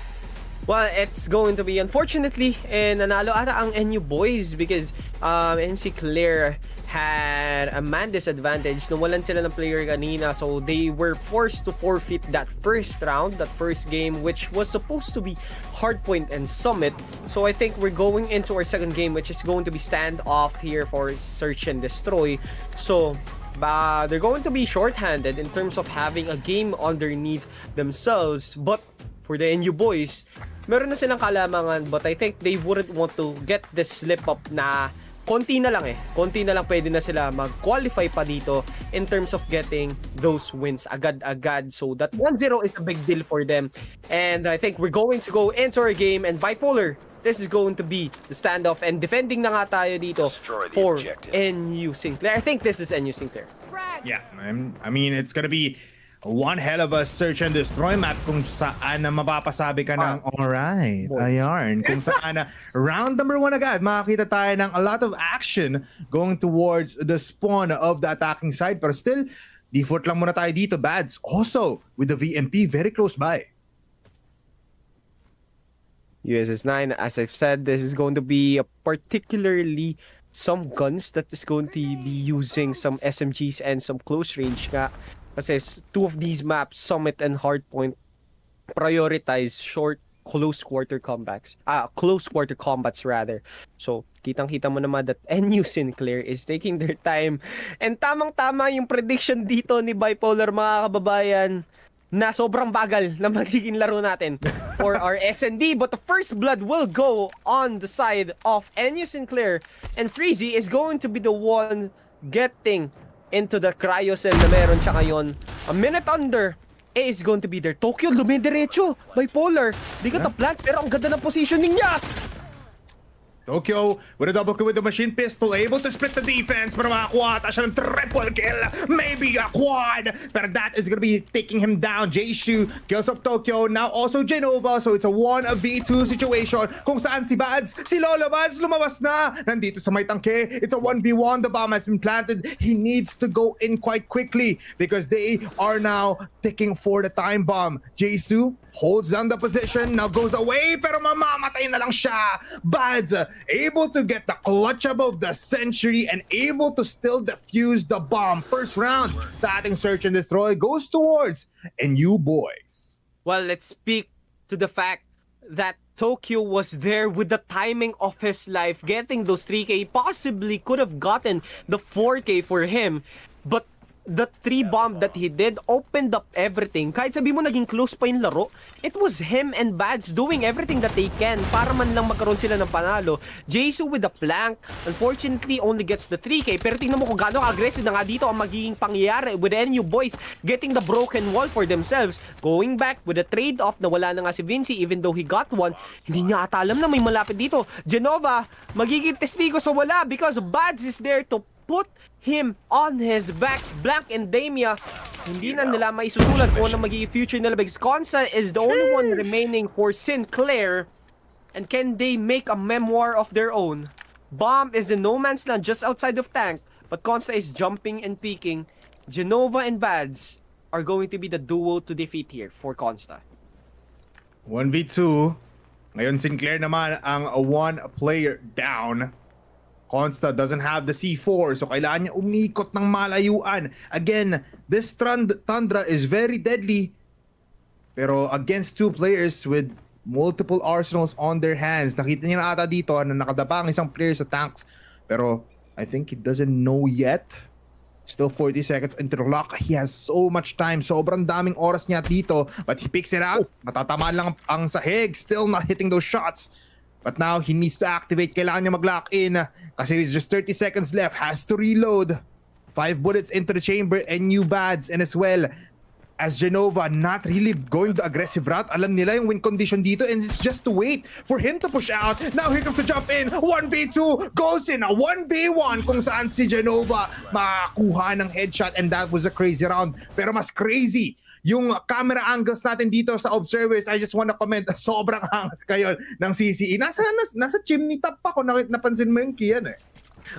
Well, it's going to be, unfortunately, nanalo ata ang NU boys because NC Claire had a man disadvantage. Nawalan sila ng player kanina, so they were forced to forfeit that first round, that first game, which was supposed to be Hardpoint and Summit. So I think we're going into our second game, which is going to be standoff here for Search and Destroy. So they're going to be short-handed in terms of having a game underneath themselves, but for the NU boys, meron na silang kalamangan, but I think they wouldn't want to get this slip-up na konti na lang pwede na sila mag-qualify pa dito in terms of getting those wins agad-agad. So that 1-0 is a big deal for them. And I think we're going to go into our game, and Bipolar, this is going to be the standoff, and defending na nga tayo dito for NU Sinclair. I think this is NU Sinclair. Yeah, I mean, it's gonna be one hell of a search and destroy map kung saan na mapapasabi ka ng alright, ayan. Kung saan na round number 1 agad, makakita tayo ng a lot of action going towards the spawn of the attacking side. Pero still, default lang muna tayo dito, Bads. Also, with the VMP very close by. USS9, as I've said, this is going to be a particularly some guns that is going to be using some SMGs and some close range nga. Kasi 2 of these maps, Summit and Hardpoint, prioritize short, close quarter combats rather. So, kitang-kita mo naman that NU Sinclair is taking their time. And tamang-tama yung prediction dito ni Bipolar, mga kababayan, na sobrang bagal na magiging laro natin for our SND. But the first blood will go on the side of NU Sinclair, and Freezy is going to be the one getting into the cryo cell na meron siya ngayon. A minute under, is going to be there. Tokyo, lumidiretso. Bipolar, di ka ta-plant, pero ang ganda ng positioning niya. Tokyo with a double kill with the machine pistol, able to split the defense, pero makakuha ata siya ng triple kill, maybe a quad, pero that is gonna be taking him down. Jayshu kills off Tokyo, now also Genova, so it's a 1v2 situation kung saan si Bads, si Lolo Bads lumabas na, nandito sa may tangke, it's a 1v1, the bomb has been planted, he needs to go in quite quickly because they are now ticking for the time bomb. Jayshu holds down the position, now goes away, pero mamamatay na lang siya. Bads able to get the clutch above the century and able to still defuse the bomb. First round sa ating search and destroy goes towards NU boys. Well, let's speak to the fact that Tokyo was there with the timing of his life, getting those 3K, possibly could have gotten the 4K for him, but the 3 bomb that he did opened up everything. Kahit sabi mo naging close pa yung laro, it was him and Bads doing everything that they can para man lang magkaroon sila ng panalo. Jaysu with the flank, unfortunately only gets the 3K, pero tingnan mo kung gaano aggressive na nga dito ang magiging pangyayari with NU boys getting the broken wall for themselves. Going back with a trade-off na wala na nga si Vinci, even though he got one, hindi niya ata alam na may malapit dito. Genova, magiging testigo sa wala because Bads is there to put him on his back. Blank and Damia, hindi na nila maisusulat kung ano magiging future nila because Consa is the only one remaining for Sinclair. And can they make a memoir of their own? Bomb is in no man's land just outside of tank, but Consa is jumping and peeking. Genova and Bads are going to be the duo to defeat here for Consta. 1v2. Ngayon Sinclair naman ang 1 player down. Consta doesn't have the C4, so kailangan niya umikot ng malayuan. Again, this Tundra is very deadly, pero against 2 players with multiple arsenals on their hands. Nakita niya na ata dito na nakadapa ang isang player sa tanks, pero I think he doesn't know yet. Still 40 seconds into the clock. He has so much time. Sobrang daming oras niya dito, but he picks it out. Matatamaan lang ang sahig. Still not hitting those shots. But now, he needs to activate. Kailangan niya mag-lock in. Kasi it's just 30 seconds left. Has to reload. 5 bullets into the chamber and new Bads. And as well, as Genova not really going the aggressive route. Alam nila yung win condition dito and it's just to wait for him to push out. Now here comes the jump in. 1v2 goes in a 1v1 kung saan si Genova makakuha ng headshot and that was a crazy round. Pero mas crazy yung camera angles natin dito sa observers. I just wanna comment, sobrang angas kayo ng CCE. Nasa chimney top pa kung napansin mo yung Kian eh.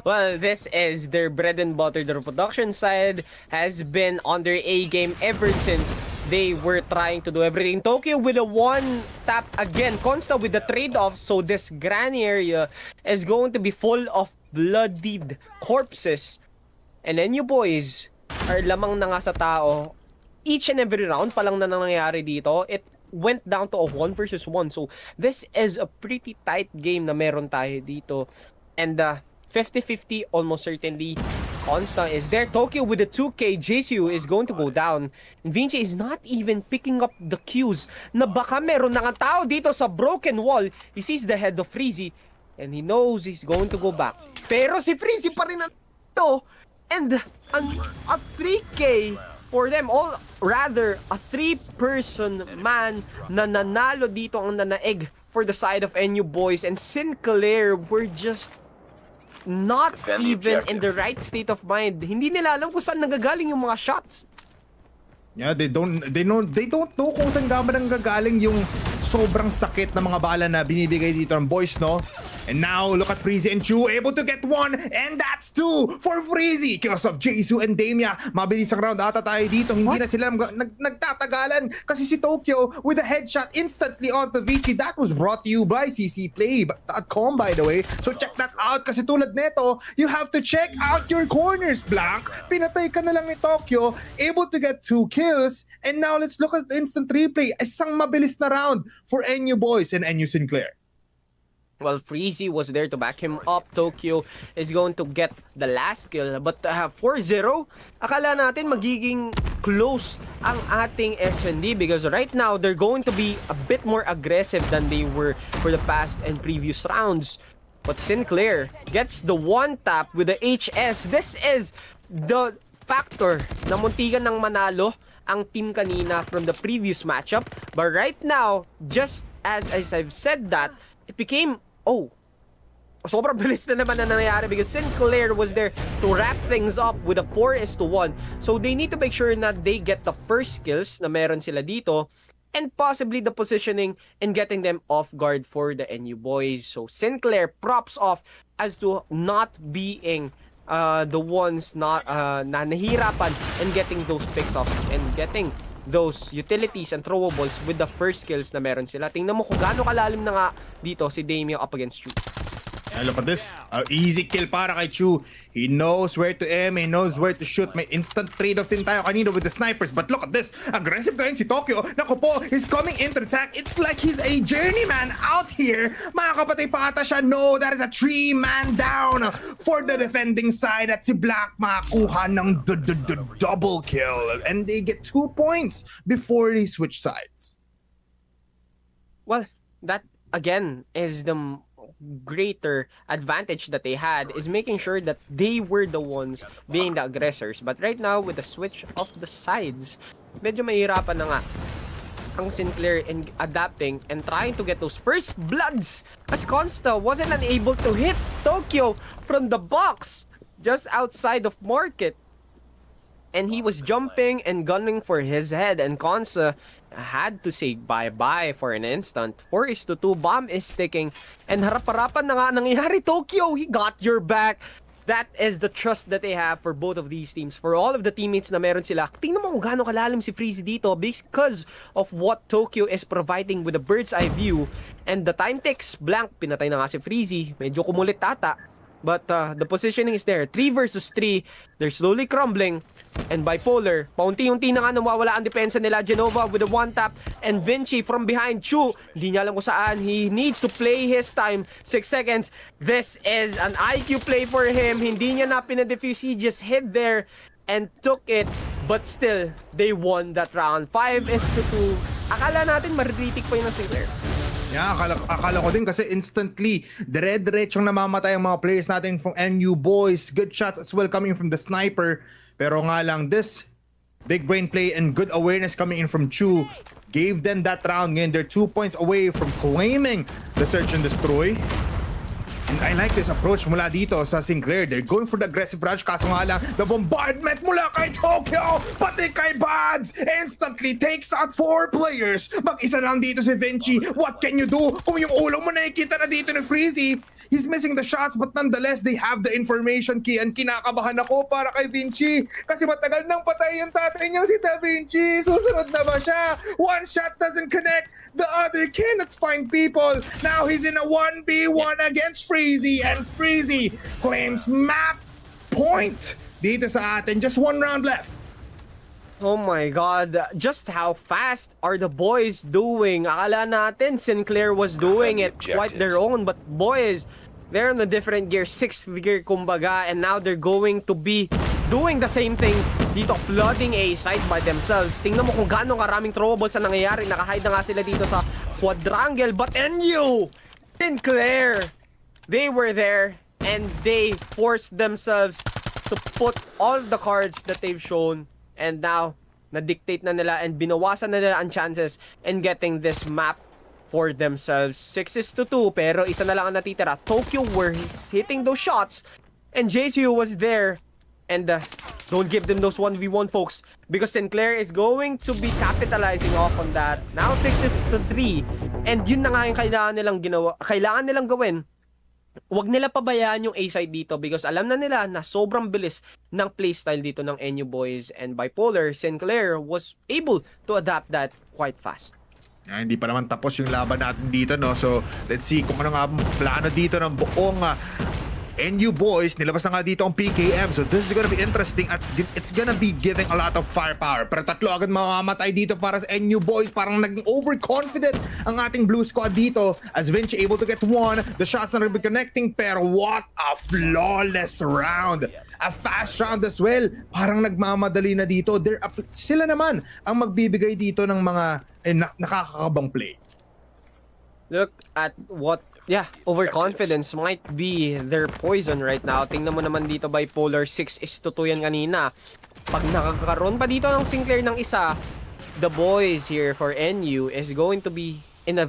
Well, this is their bread and butter. The production side has been on their A game ever since they were trying to do everything. Tokyo with a one tap again. Consta with the trade-off. So this granny area is going to be full of bloodied corpses. And then you boys are lamang na nga sa tao. Each and every round pa lang na nangyayari dito, it went down to a 1 versus 1. So this is a pretty tight game na meron tayo dito. And 50-50 almost certainly. Consta is there. Tokyo with the 2K. JCU is going to go down. And Vinci is not even picking up the cues na baka meron na nga tao dito sa broken wall. He sees the head of Freezy and he knows he's going to go back. Pero si Freezy pa rin ito. And a 3K for them. All rather, a 3-person man na nanalo dito ang nanaig for the side of NU boys. And Sinclair were just not even in the right state of mind. Hindi nila alam kung saan nagagaling yung mga shots. Yeah, they don't know kung saan nanggagaling yung sobrang sakit na mga bala na binibigay dito ng boys, no? And now, look at Freezy and Chu, able to get 1, and that's 2 for Freezy. Kills of Jisoo and Damia. Mabilis ang round ata tayo dito. Hindi na sila nagtatagalan kasi si Tokyo with a headshot instantly onto Vici. That was brought to you by ccplay.com, by the way. So check that out kasi tulad neto, you have to check out your corners, Blank. Pinatay ka na lang ni Tokyo, able to get 2 kills. And now let's look at the instant replay. Isang mabilis na round for NU boys and NU Sinclair. Well, Freezy was there to back him up. Tokyo is going to get the last kill. But 4-0, akala natin magiging close ang ating SND because right now, they're going to be a bit more aggressive than they were for the past and previous rounds. But Sinclair gets the one tap with the HS. This is the factor na muntikan ng manalo ang team kanina from the previous matchup. But right now, just as I've said that, it became sobrang bilis na naman na nangyayari because Sinclair was there to wrap things up with a 4-1. So they need to make sure na they get the first kills na meron sila dito and possibly the positioning and getting them off guard for the NU boys. So Sinclair props off as to not being the ones na nahihirapan and getting those picks-offs and getting those utilities and throwables with the first kills na meron sila. Tingnan mo kung gaano kalalim na nga dito si Damien up against Chu. Yeah, look at this. Easy kill para kay Chu. He knows where to aim. He knows where to shoot. May instant trade-off din tayo kanina with the snipers. But look at this. Aggressive ngayon si Tokyo. Naku po, he's coming in to attack. It's like he's a journeyman out here. Makakapatay pa ata siya. No, that is a 3-man down for the defending side. At si Black makakuha ng double kill. And they get 2 points before they switch sides. Well, that again is the greater advantage that they had is making sure that they were the ones being the aggressors. But right now, with the switch of the sides, medyo mahirapan na nga ang Sinclair in adapting and trying to get those first bloods as Consta wasn't unable to hit Tokyo from the box just outside of Market. And he was jumping and gunning for his head, and Consta had to say bye-bye for an instant. 4-2, bomb is ticking, and harap-harapan na nga nangyari. Tokyo, he got your back. That is the trust that they have for both of these teams. For all of the teammates na meron sila, tingnan mo kung gaano kalalim si Freezy dito because of what Tokyo is providing with a bird's eye view. And the time ticks, Blank, pinatay na nga si Freezy. Medyo kumulit tata. But the positioning is there. 3 versus 3. They're slowly crumbling. And Bipolar, paunti-unti na nga nawawala ang depensa nila. Genova with a one tap. And Vinci from behind. Chu, hindi niya alam kung saan. He needs to play his time. 6 seconds. This is an IQ play for him. Hindi niya na pinadefuse. He just hid there and took it. But still, they won that round. 5-2. Akala natin maritritik pa yun ng Sinclair. Yeah, akala ko din kasi instantly dire-diretsong namamatay ang mga players natin from NU boys. Good shots as well coming from the sniper. Pero nga lang, this Big brain play and good awareness coming in from Chu gave them that round. Ngayon, they're 2 points away from claiming the search and destroy. And I like this approach mula dito sa Sinclair. They're going for the aggressive rush. Kaso nga lang, the bombardment mula kay Tokyo, pati kay Bads, instantly takes out 4 players. Mag-isa lang dito si Vinci. What can you do kung yung ulo mo nakikita na dito ni Freezy? He's missing the shots, but nonetheless, they have the information, Kian. Kinakabahan ako para kay Vinci. Kasi matagal nang patay yung tatay niyang si Da Vinci. Susunod na ba siya? One shot doesn't connect. The other cannot find people. Now he's in a 1v1 against Freezy. And Freezy claims map point dito sa atin. Just 1 round left. Oh my god, just how fast are the boys doing? Akala natin Sinclair was doing it quite their own, but boys, they're in a different gear, 6th gear kumbaga, and now they're going to be doing the same thing dito, flooding a site by themselves. Tingnan mo kung gaano karaming throwables ang nangyayari. Nakahide na nga sila dito sa quadrangle, but NU, Sinclair, they were there and they forced themselves to put all the cards that they've shown. And now, na-dictate na nila and binawasan na nila ang chances in getting this map for themselves. 6-2, pero isa na lang ang natitira. Tokyo were hitting those shots, and JCU was there. And don't give them those 1v1, folks, because Sinclair is going to be capitalizing off on that. Now 6-3, and yun na nga yung kailangan nilang gawin. Huwag nila pabayaan yung A-side dito because alam na nila na sobrang bilis ng playstyle dito ng NU boys, and Bipolar, Sinclair was able to adapt that quite fast. Hindi pa naman tapos yung laban natin dito, no? So, let's see kung ano nga plano dito ng buong NU boys. Nilabas na nga dito ang PKM. So, this is gonna be interesting at it's gonna be giving a lot of firepower. Pero tatlo agad mamamatay dito para sa NU boys. Parang naging overconfident ang ating blue squad dito as Vinci able to get 1. The shots na rin connecting, pero what a flawless round. A fast round as well. Parang nagmamadali na dito. Sila naman ang magbibigay dito ng mga nakakakabang play. Look at what, overconfidence might be their poison right now. Tingnan mo naman dito, Bipolar, 6-2 yan kanina. Pag nakakaroon pa dito ng Sinclair ng isa, the boys here for NU is going to be in a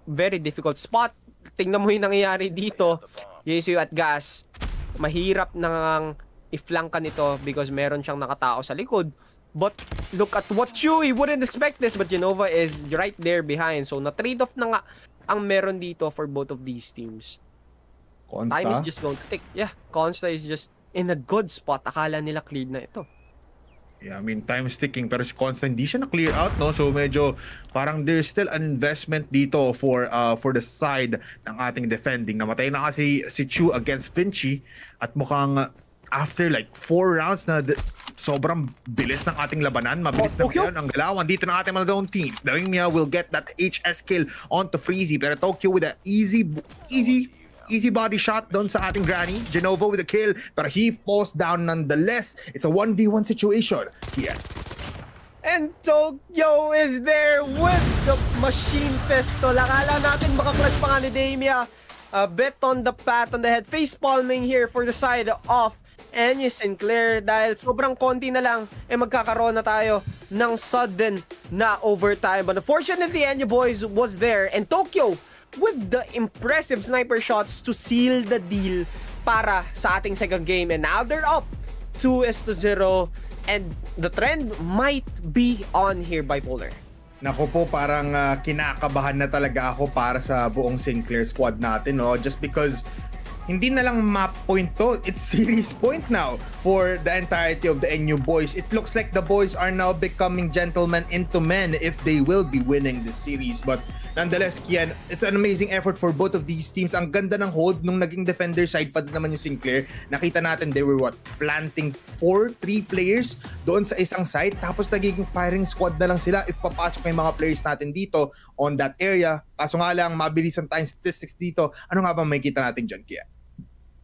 very difficult spot. Tingnan mo yung nangyayari dito. JCU at Gas, mahirap nang i-flank ka nito because meron siyang nakatao sa likod. But look at what Chewy wouldn't expect this, but Genova is right there behind. So na-trade off na nga ang meron dito for both of these teams. Consta? Time is just going to tick. Yeah, Consta is just in a good spot. Akala nila cleared na ito. Yeah, I mean, time is ticking. Pero si Consta hindi siya na-clear out, no? So medyo parang there's still an investment dito for the side ng ating defending. Namatay na kasi si Chu against Vinci at mukhang after like 4 rounds na sobrang bilis ng ating labanan. Mabilis na ngayon ang galawan dito ng ating mga zone teams. Dawingmia will get that HS kill onto Freezy. Pero Tokyo with a easy body shot doon sa ating Granny. Genova with a kill. Pero he falls down nonetheless. It's a 1v1 situation here. And Tokyo is there with the machine pistol. Akala natin maka-clutch pa nga ni Damia. A bit on the pat on the head. Face palming here for the side of NU Sinclair dahil sobrang konti na lang magkakaroon na tayo ng sudden na overtime. But unfortunately, NU boys was there and Tokyo with the impressive sniper shots to seal the deal para sa ating second game. And now they're up 2-0 and the trend might be on here, Bipolar. Naku po, parang kinakabahan na talaga ako para sa buong Sinclair squad natin, no? Just because hindi na lang map point to, it's series point now for the entirety of the NU boys. It looks like the boys are now becoming gentlemen into men if they will be winning this series. But nonetheless, Kian, it's an amazing effort for both of these teams. Ang ganda ng hold nung naging defender side pa din naman yung Sinclair. Nakita natin they were planting 3 players doon sa isang side. Tapos nagiging firing squad na lang sila if papasok yung mga players natin dito on that area. Kaso nga lang, mabilis ang time statistics dito. Ano nga ba makikita natin dyan, Kian?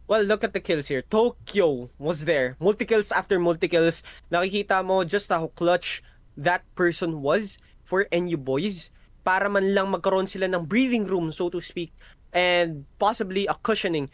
Well, look at the kills here. Tokyo was there. Multi-kills after multi-kills. Nakikita mo just how clutch that person was for NU boys para man lang magkaroon sila ng breathing room, so to speak, and possibly a cushioning.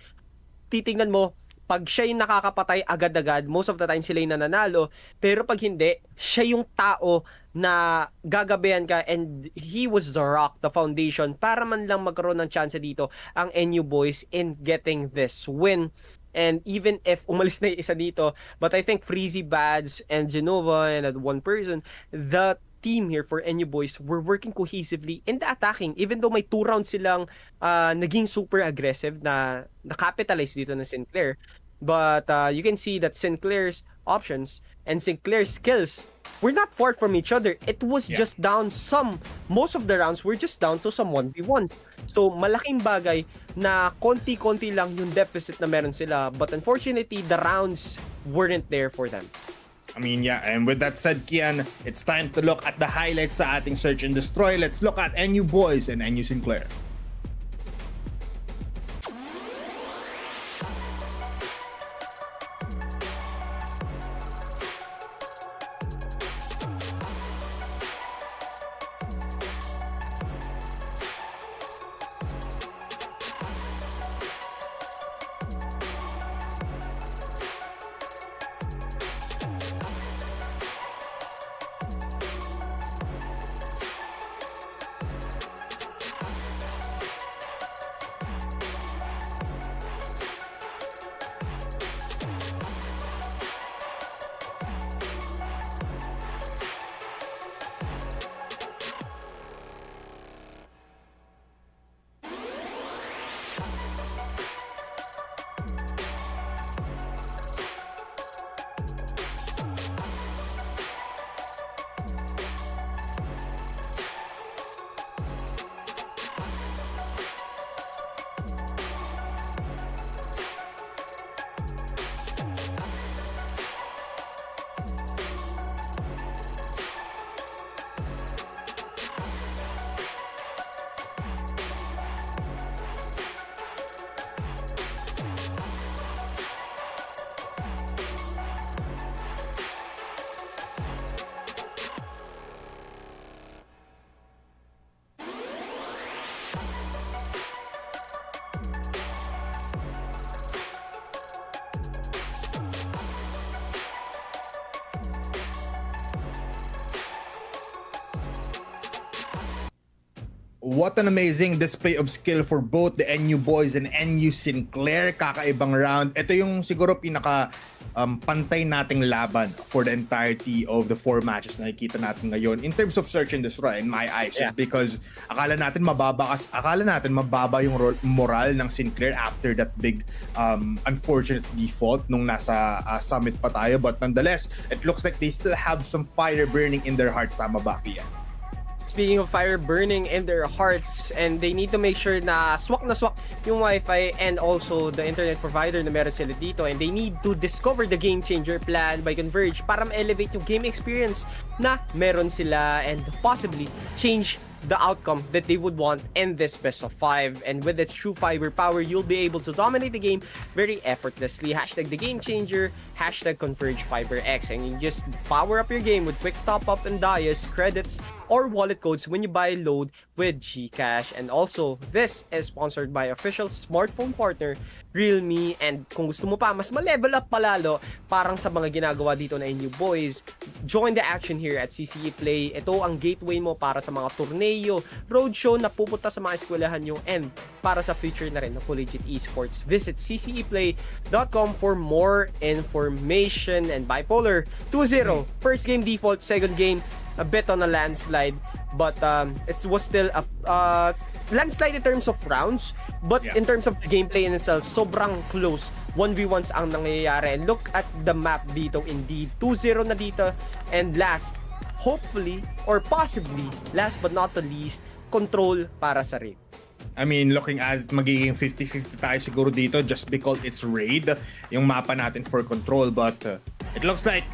Titingnan mo, pag siya yung nakakapatay agad-agad, most of the time sila yung nananalo. Pero pag hindi, siya yung tao na gagabayan ka, and he was the rock, the foundation, para man lang magkaroon ng chance dito ang NU boys in getting this win. And even if umalis na yung isa dito, but I think Freezy, Bads, and Genova, and that one person, the team here for NU boys were working cohesively in the attacking, even though may 2 rounds silang naging super aggressive na capitalize dito ng Sinclair. But you can see that Sinclair's options and Sinclair's skills were not far from each other. It was just down most of the rounds were just down to some 1v1s. So malaking bagay na konti-konti lang yung deficit na meron sila, but unfortunately the rounds weren't there for them. I mean, yeah, and with that said, Kian, it's time to look at the highlights sa ating Search and Destroy. Let's look at NU Boys and NU Sinclair. What an amazing display of skill for both the NU Boys and NU Sinclair. Kakaibang round. Ito yung siguro pinaka pantay nating laban for the entirety of the 4 matches na nakikita natin ngayon in terms of Search and Destroy in my eyes. Just because akala natin mababa yung moral ng Sinclair after that big unfortunate default nung nasa summit pa tayo. But nonetheless, it looks like they still have some fire burning in their hearts. Tama ba, Kian? Speaking of fire burning in their hearts, and they need to make sure na swak yung Wi-Fi and also the internet provider na meron sila dito, and they need to discover the game changer plan by Converge para ma-elevate yung game experience na meron sila and possibly change the outcome that they would want in this best of 5. And with its true fiber power, you'll be able to dominate the game very effortlessly. Hashtag the game changer, hashtag Converge Fiber X, and you just power up your game with quick top up and dias, credits, or wallet codes when you buy load with GCash. And also, this is sponsored by official smartphone partner Realme. And kung gusto mo pa mas ma-level up palalo parang sa mga ginagawa dito na NU Boys, join the action here at CCE Play. Ito ang gateway mo para sa mga torneo, roadshow na pupunta sa mga eskwelahan nyo, and para sa future na rin ng Collegiate Esports. Visit cceplay.com for more information. And Bipolar 2-0, first game default, second game a bit on a landslide, but it was still a landslide in terms of rounds, but in terms of the gameplay in itself, sobrang close. 1v1s ang nangyayari. And look at the map dito, indeed. 2-0 na dito. And last, hopefully, or possibly, last but not the least, control para sa raid. I mean, looking at magiging 50-50 tayo siguro dito just because it's raid, yung mapa natin for control, but it looks like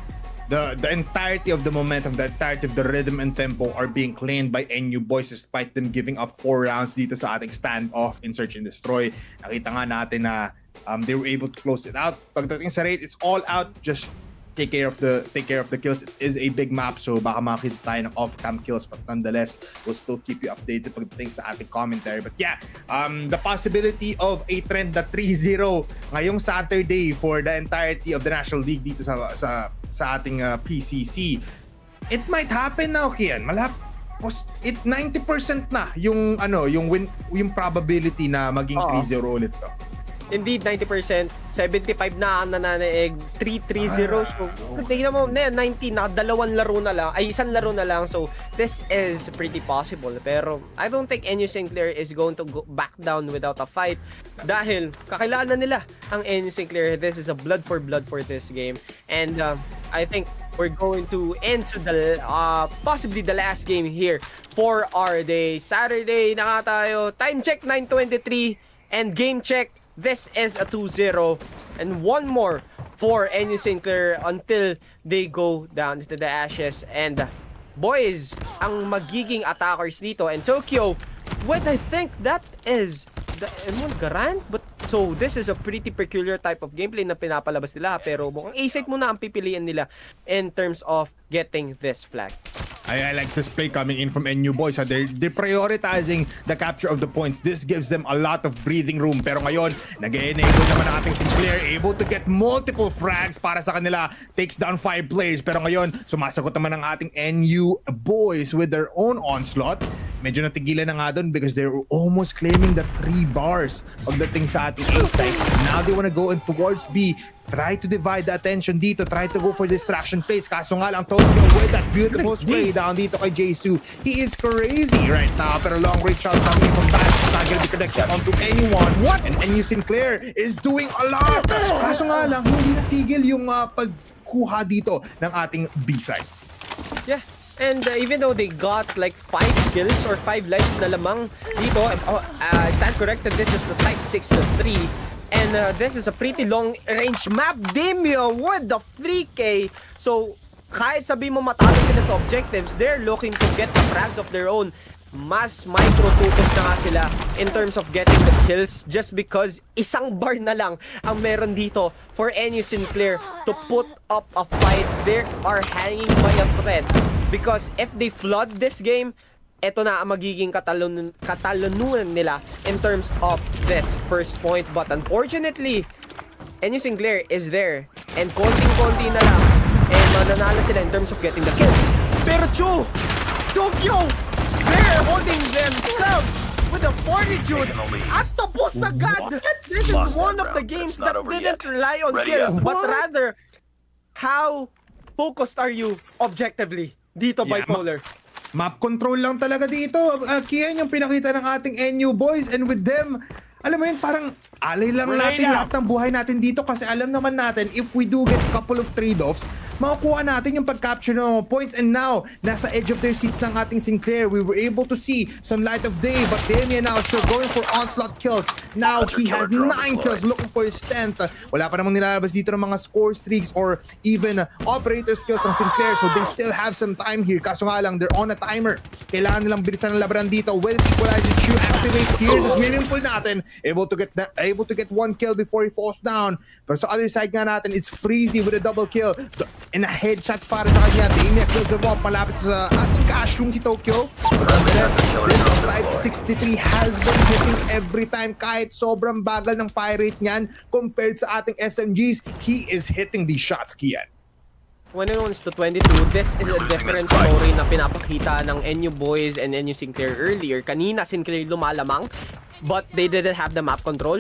the entirety of the momentum, the entirety of the rhythm and tempo are being claimed by NU Boys despite them giving up 4 rounds dito sa ating standoff in Search and Destroy. Nakita nga natin na they were able to close it out. Pagdating sa raid, it's all out. Just take care of the kills. It is a big map, so baka makita tayo ng off-cam kills, but nonetheless, we'll still keep you updated pagdating sa ating commentary. But yeah, the possibility of a trend na 3-0 ngayong Saturday for the entirety of the National League dito sa ating PCC. It might happen now, Kian. 90% na yung yung probability na maging 3-0 ulit to. Indeed, 90%. 75 na ang nananaig. 3-3-0. So, tingnan mo, 19, nakadalawang laro na lang. Ay, isang laro na lang. So, this is pretty possible. Pero, I don't think NU Sinclair is going to go back down without a fight. Dahil, kakilala nila ang NU Sinclair. This is a blood for this game. And, I think we're going to enter the, possibly the last game here for our day. Saturday na nga tayo. Time check, 9:23. And game check, this is a 2-0. And one more for NU Sinclair until they go down to the ashes. And boys, ang magiging attackers dito. And Tokyo, what I think that is the M1 Garand. But so this is a pretty peculiar type of gameplay na pinapalabas nila. Pero mukhang A-site muna ang pipilian nila in terms of getting this flag. I like this play coming in from NU boys. They're prioritizing the capture of the points. This gives them a lot of breathing room. Pero ngayon, nag-enable naman ang ating Sinclair, able to get multiple frags para sa kanila. Takes down 5 players. Pero ngayon, sumasagot naman ang ating NU boys with their own onslaught. Medyo natigilan na nga doon because they're almost claiming the 3 bars pagdating sa ating A site. Now they wanna go in towards B. Try to divide the attention dito. Try to go for distraction plays. Kaso nga lang, Tokyo with that beautiful spray down dito kay Jisoo. He is crazy right now. Pero long range shot coming from back. It's not gonna be connected onto anyone. What? And NU Sinclair is doing a lot. Kaso nga lang, hindi natigil yung pagkuha dito ng ating B-side. Yeah. And even though they got like 5 kills or 5 lives na lamang dito, stand corrected, this is the type 6-3. And this is a pretty long range map. Demio with the 3K. So, kahit sabi mo matalo sila sa objectives, they're looking to get the frags of their own. Mas micro-focus na nga sila in terms of getting the kills just because isang bar na lang ang meron dito for NU Sinclair to put up a fight. They are hanging by a thread because if they flood this game, eto na ang magiging katalunuan nila in terms of this first point. But unfortunately, NU Sinclair is there. And konting-konti na lang. And mananalo sila in terms of getting the kills. Pero Tokyo, they're holding themselves with a fortitude. At tapos agad! This is one of the games that didn't rely on kills. But rather, how focused are you objectively dito, Bipolar? Map control lang talaga dito. Kian yung pinakita ng ating NU boys, and with them, alam mo yun, parang alay lang natin lahat ng buhay natin dito kasi alam naman natin if we do get a couple of trade-offs, makukuha natin yung pag-capture ng mga points. And now, nasa edge of their seats ng ating Sinclair. We were able to see some light of day, but Damien now still going for onslaught kills. Now, he has 9 kills looking for his 10th. Wala pa namang nilalabas dito ng mga score streaks or even operator skills ng Sinclair, so they still have some time here. Kaso nga lang, they're on a timer. Kailangan nilang bilisan ng labanan dito. Well, equalizer Chu activates. Here's the swimming pool natin. Able to get 1 kill before he falls down. Pero sa other side nga natin, it's Freezy with a double kill. And a headshot para sa kanya. Damien kills the wall. Malapit sa ating cash room si Tokyo. But this type 63 has been hitting every time. Kahit sobrang bagal ng fire rate niyan compared sa ating SMGs, he is hitting these shots, Kian. When it comes to 22, this is a different story na pinapakita ng NU boys and NU Sinclair earlier. Kanina Sinclair lumalamang, but they didn't have the map control.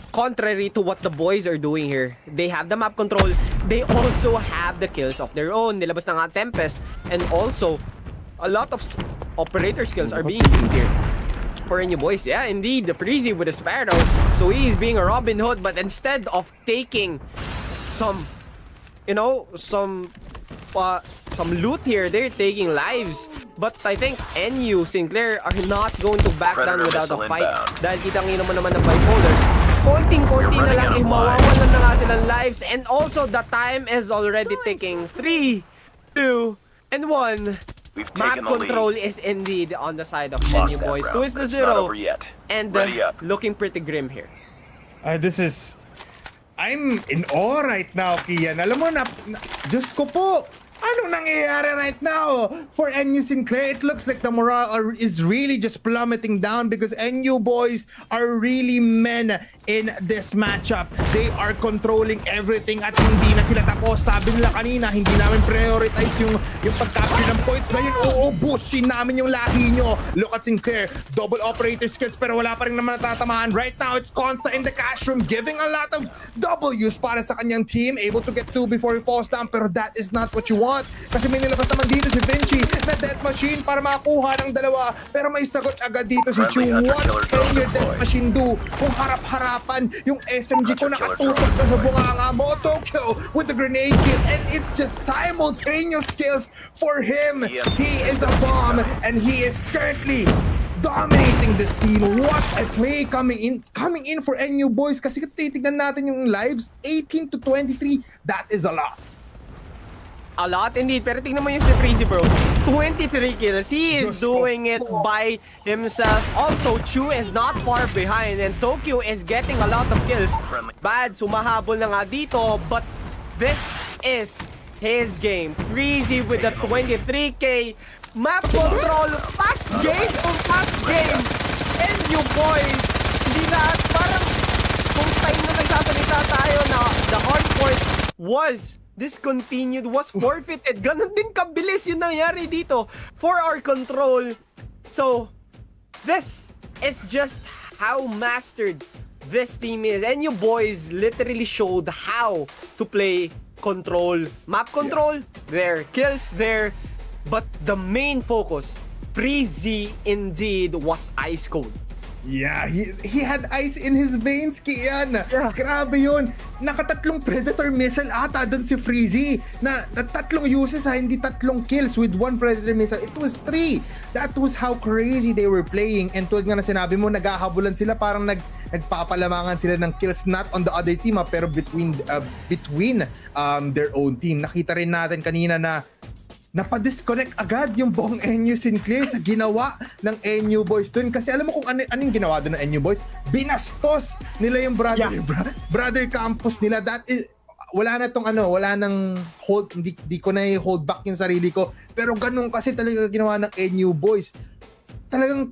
Contrary to what the boys are doing here. They have the map control. They also have the kills of their own. Nilabas na nga Tempest. And also, a lot of operator skills are being used here for NU boys. Yeah, indeed, the Freezy with a Sparrow. So he is being a Robin Hood, but instead of taking some loot here, they're taking lives. But I think NU Sinclair are not going to back down without a fight. Dahil kitang-ina naman ng Bipolar. Konting-konti na lang, mawawalan na nga silang lives. And also, the time is already ticking. 3, 2, and 1. Map control is indeed on the side of NU boys. 2-0. And looking pretty grim here. This is I'm in awe right now, Kian. Alam mo Diyos ko po, anong nangyayari right now for NU Sinclair? It looks like the morale is really just plummeting down because NU boys are really men in this matchup. They are controlling everything at hindi na sila tapos. Sabi nila kanina, hindi namin prioritize yung pag-capture ng points. Ngayon, uubusin namin yung lahi nyo. Look at Sinclair, double operator skills pero wala pa rin naman natatamaan. Right now, it's Consta in the cash room giving a lot of W's para sa kanyang team. Able to get 2 before he falls down pero that is not what you want. Kasi may nilabas naman dito si Vinci na death machine para makakuha ng dalawa. Pero may sagot agad dito si Chu. What can your death machine do? Kung harap-harapan yung SMG ko nakatutok na sa bunganga mo. Tokyo with the grenade kill and it's just simultaneous kills for him. He is a bomb and he is currently dominating the scene. What a play coming in for NU boys. Kasi titignan natin yung lives, 18 to 23, that is a lot. A lot indeed, pero tingnan mo yung si Freezy bro. 23 kills. He is doing it by himself. Also, Chu is not far behind and Tokyo is getting a lot of kills. Bad, sumahabol na nga dito, but this is his game. Freezy with the 23k. Map control, fast game to fast game. And you boys, hindi na, parang kung time na nagsasalita tayo na the hard point was discontinued, was forfeited. Ganon din kabilis yung nangyari dito for our control. So, this is just how mastered this team is. And you boys literally showed how to play control. Map control, there. Kills, there. But the main focus, Freezy indeed, was ice cold. Yeah, he had ice in his veins, Kian. Yeah. Grabe yun. Nakatatlong Predator missile ata doon si Freezy. Na tatlong uses hindi tatlong kills with 1 Predator missile. It was 3. That was how crazy they were playing. And tulad nga na sinabi mo, naghahabulan sila, parang nagpapalamangan sila ng kills not on the other team pero between their own team. Nakita rin natin kanina na napadisconnect agad yung buong NU Sinclair sa ginawa ng NU boys dun. Kasi alam mo kung anong ginawa dun ng NU boys? Binastos nila yung brother campus nila. That is, wala nang hold, hindi ko na hold back yung sarili ko. Pero ganun kasi talaga ginawa ng NU boys. Talagang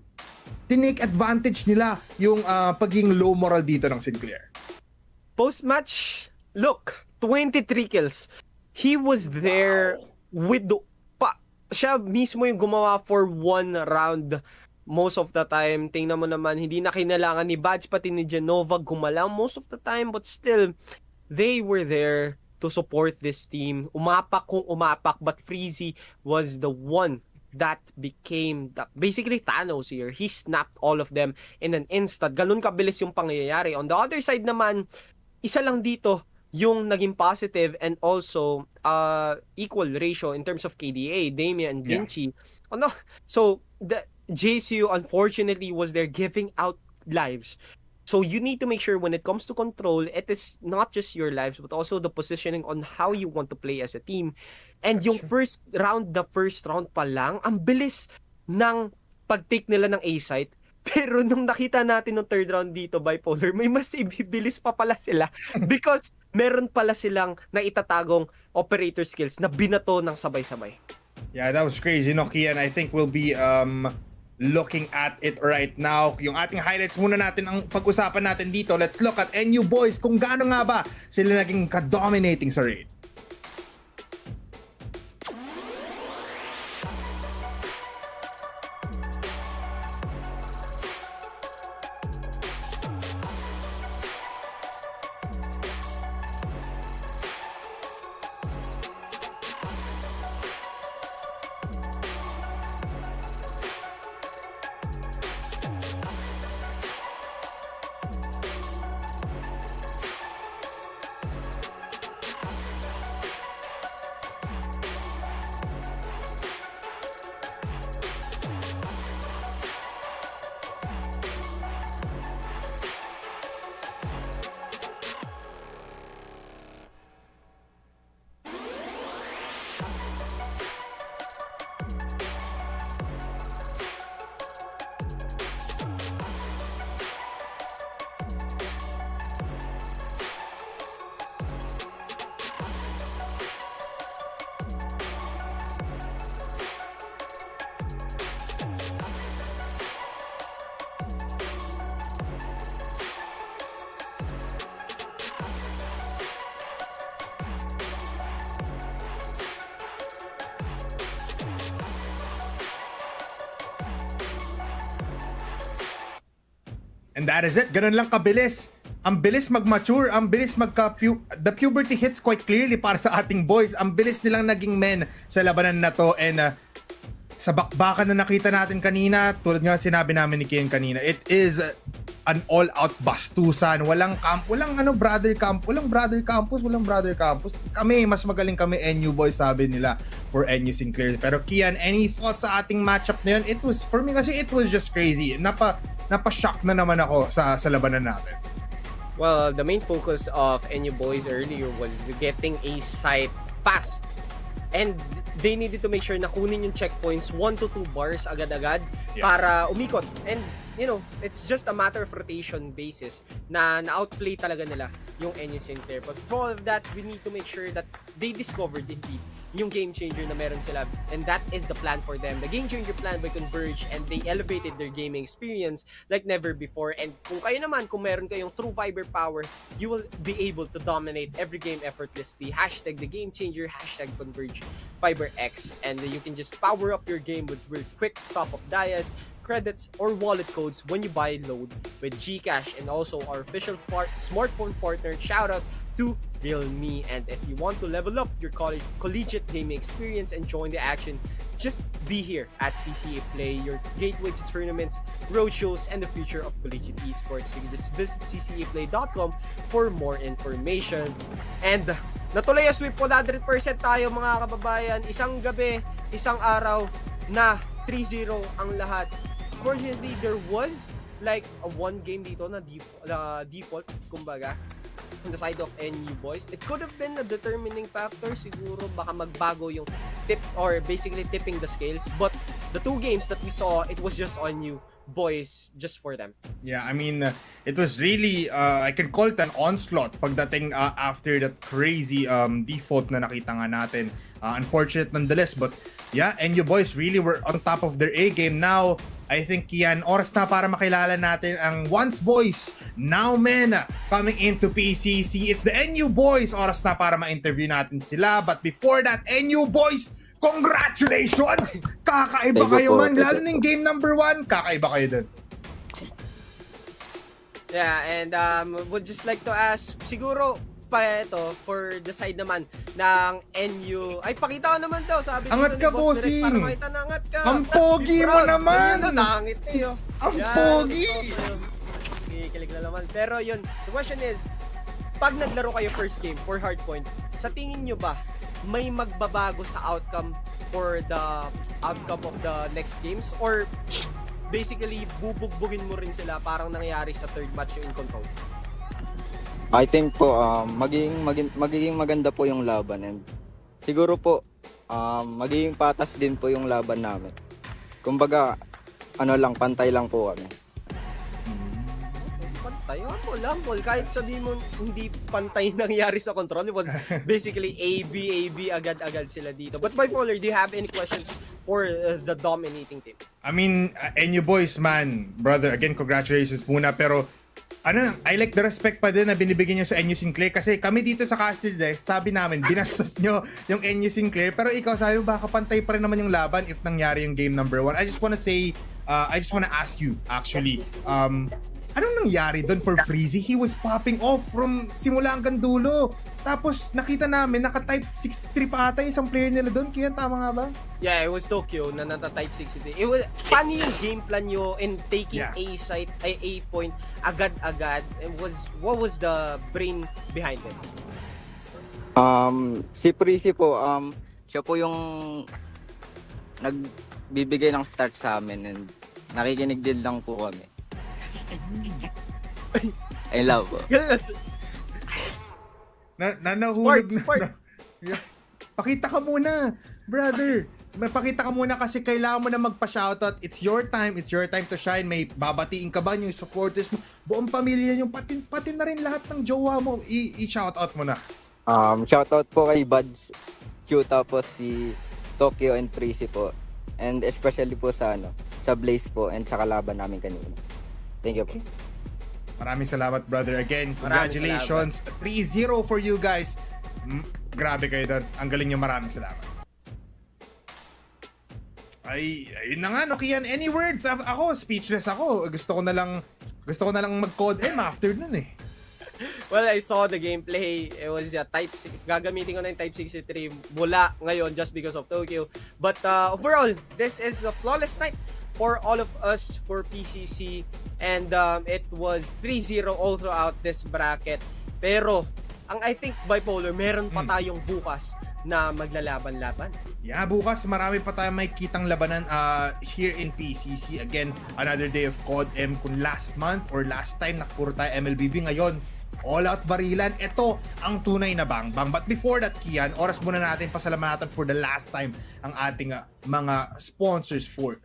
tinake advantage nila yung pagiging low moral dito ng Sinclair. Post-match, look, 23 kills. He was there with siya mismo yung gumawa for 1 round most of the time. Tingnan mo naman, hindi na kinailangan ni Badge pati ni Genova gumalaw most of the time, but still they were there to support this team. Umapak kung umapak, but Freezy was the one that became basically Thanos here. He snapped all of them in an instant. Ganun kabilis yung pangyayari. On the other side naman, isa lang dito yung naging positive and also equal ratio in terms of KDA, Damien and Vinci. Yeah. Oh, no. So, the JCU unfortunately was there giving out lives. So, you need to make sure when it comes to control, it is not just your lives, but also the positioning on how you want to play as a team. And that's yung true. The first round pa lang, ang bilis ng pag-take nila ng A-site. Pero nung nakita natin ng third round dito, Bipolar, may mas ibibilis pa pala sila because meron pala silang naitatagong operator skills na binato ng sabay-sabay. Yeah, that was crazy, no, Kian? I think we'll be looking at it right now. Yung ating highlights muna natin ang pag-usapan natin dito. Let's look at NU boys kung gaano nga ba sila naging ka-dominating sa raid. And that is it. Ganun lang kabilis. Ang bilis mag-mature, ang bilis the puberty hits quite clearly para sa ating boys. Ang bilis nilang naging men sa labanan na to. And sa bakbakan na nakita natin kanina, tulad nga sinabi namin ni Kian kanina, it is an all-out bastusan. Walang brother campus. Kami, mas magaling kami NU boys, sabi nila for NU Sinclair. Pero Kian, any thoughts sa ating matchup na yun? It was, for me kasi, it was just crazy. Napa-shock na naman ako sa labanan natin. Well, the main focus of NU boys earlier was getting a site fast. And they needed to make sure na kunin yung checkpoints 1 to 2 bars agad-agad para umikot. And you know, it's just a matter of rotation basis na outplay talaga nila yung NU Sinclair. But for all of that, we need to make sure that they discovered indeed yung game changer na meron sila, and that is the plan for them. The game changer plan by Converge, and they elevated their gaming experience like never before. And kung kayo naman, kung meron kayong true Viber power, you will be able to dominate every game effortlessly. Hashtag the game changer, hashtag Converge FiberX, and you can just power up your game with quick top-up dias, credits, or wallet codes when you buy load with Gcash. And also our official smartphone partner, shout out to Realme. And if you want to level up your collegiate gaming experience and join the action, just be here at CCA Play, your gateway to tournaments, roadshows, and the future of collegiate esports. You can just visit ccaplay.com for more information. And natuloy ang sweep 100% tayo mga kababayan. Isang gabi, isang araw na 3-0 ang lahat. Fortunately, there was like a one game dito na default, kumbaga, on the side of NU boys. It could have been a determining factor. Siguro baka magbago yung tip, or basically tipping the scales. But the two games that we saw, it was just on NU boys, just for them. Yeah, I mean, it was really, I can call it an onslaught pagdating after that crazy default na nakita nga natin. Unfortunate nonetheless, but yeah, NU boys really were on top of their A game. Now, I think yan, oras na para makilala natin ang once boys, now men, coming into PCC. It's the NU boys. Oras na para ma-interview natin sila. But before that, NU boys, congratulations! Kakaiba kayo man. Lalo na yung game number 1, kakaiba kayo dun. Yeah, and would just like to ask, siguro, pa ito, for the side naman ng NU. Ay, pakita ko naman daw, sabi angat ka, bossing! Para makita na angat ka. Ang pogi mo naman! Nangit eh, oh. Ang pogi! Kikilig na naman. Pero yun, the question is, pag naglaro kayo first game for Hardpoint, sa tingin nyo ba, may magbabago sa outcome for the outcome of the next games? Or basically, bubugbugin mo rin sila parang nangyari sa third match yung in control? I think po magiging maganda po yung laban, and siguro po magiging patas din po yung laban namin. Kumbaga pantay lang po kami. Pantay? Lambol. Kahit sabihin mo hindi pantay nangyari sa control, it was basically AB agad-agad sila dito. But Bipolar, do you have any questions for the dominating team? I mean, NU boys man, brother, again congratulations muna, pero I like the respect pa din na binibigyan nyo sa NU Sinclair, kasi kami dito sa Castle Desk, sabi namin, binastos nyo yung NU Sinclair, pero ikaw sabi mo, baka pantay pa rin naman yung laban if nangyari yung game number 1. I just wanna ask you, actually, anong nangyari doon for Freezy? He was popping off from simula hanggang dulo. Tapos nakita namin, naka-type 63 pa ata isang player nila doon. Kaya tama nga ba? Yeah, it was Tokyo na nata-type 63. It was, paano yung game plan nyo in taking A point agad-agad? What was the brain behind it? Si Freezy po, siya po yung nagbibigay ng start sa amin, and nakikinig din lang po kami. I love po. Nanahulog Spark. Pakita ka muna, brother. Pakita ka muna kasi kailangan mo na magpa-shoutout. It's your time to shine. May babatiin ka ba yung supporters mo? Buong pamilya nyo, pati na rin lahat ng jowa mo. I-shoutout mo na. Shoutout po kay Buds Q, tapos si Tokyo and Freezy po. And especially po sa Blaze po and sa kalaban namin kanina. Thank you po. Maraming salamat, brother. Again, congratulations. 3-0 for you guys. Grabe kayo doon. Ang galing nyo. Maraming salamat. Ayun na nga, no, Kian. Any words? Ako, speechless ako. Gusto ko na lang Gusto ko na lang mag-CODM after nun eh. Well, I saw the gameplay. It was Type 6. Gagamitin ko na yung Type 63 mula ngayon just because of Tokyo. But overall, this is a flawless night for all of us for PCC. And it was 3-0 all throughout this bracket. Pero, I think bipolar, meron pa tayong bukas na maglalaban-laban. Yeah, bukas marami pa tayong may kitang labanan here in PCC. Again, another day of CODM. Kung last month or last time nakapuro tayo MLBB, ngayon all out barilan. Ito ang tunay na bang-bang. But before that, Kian, oras muna natin pasalamatan for the last time ang ating mga sponsors for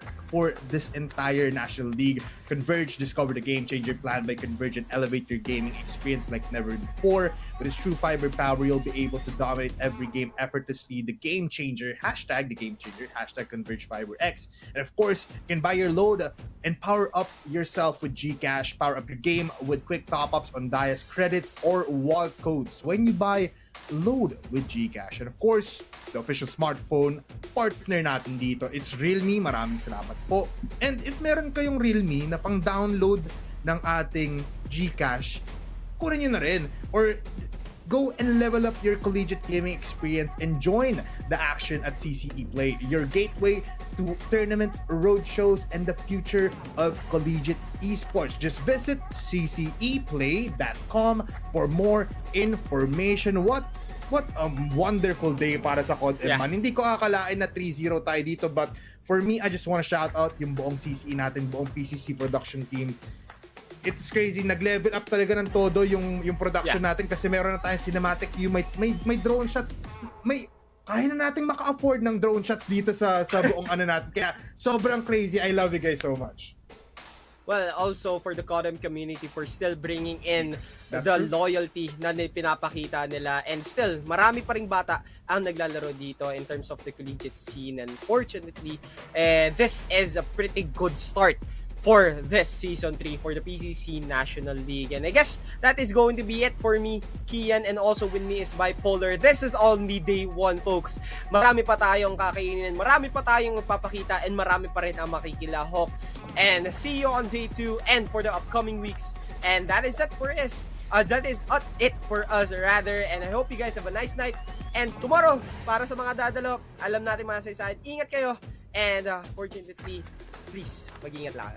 this entire National League. Converge, discover the game-changer plan by Converge and elevate your gaming experience like never before. With its true fiber power, you'll be able to dominate every game effortlessly. The game-changer, hashtag the game-changer, hashtag Converge Fiber X. And of course, you can buy your load and power up yourself with Gcash. Power up your game with quick top-ups on Dias credits or wall codes when you buy load with Gcash. And of course, the official smartphone partner natin dito, it's Realme. Maraming salamat po. And if meron kayong Realme na pang-download ng ating Gcash, kunin nyo na rin. Or go and level up your collegiate gaming experience and join the action at CCE Play, your gateway to tournaments, roadshows, and the future of collegiate esports. Just visit cceplay.com for more information. What a wonderful day para sa CODM, man. Hindi ko akalain na 3-0 tayo dito, but for me, I just want to shout out yung buong CCE natin, buong PCC production team. It's crazy, nag-level up talaga ng todo yung production natin kasi meron na tayong cinematic view, may drone shots, kaya na nating maka-afford ng drone shots dito sa buong ano natin. Kaya sobrang crazy. I love you guys so much. Well, also for the CODM community for still bringing in That's the true. loyalty na pinapakita nila, and still marami pa ring bata ang naglalaro dito in terms of the collegiate scene, and fortunately this is a pretty good start for this Season 3 for the PCC National League. And I guess that is going to be it for me, Kian, and also with me is Bipolar. This is only day 1, folks. Marami pa tayong kakainin, marami pa tayong magpapakita, and marami pa rin ang makikilahok. And see you on day 2 and for the upcoming weeks. And that is it for us. It for us rather. And I hope you guys have a nice night. And tomorrow, para sa mga dadalok, alam natin mga saysayan, ingat kayo. And fortunately, please, mag-ingat lang.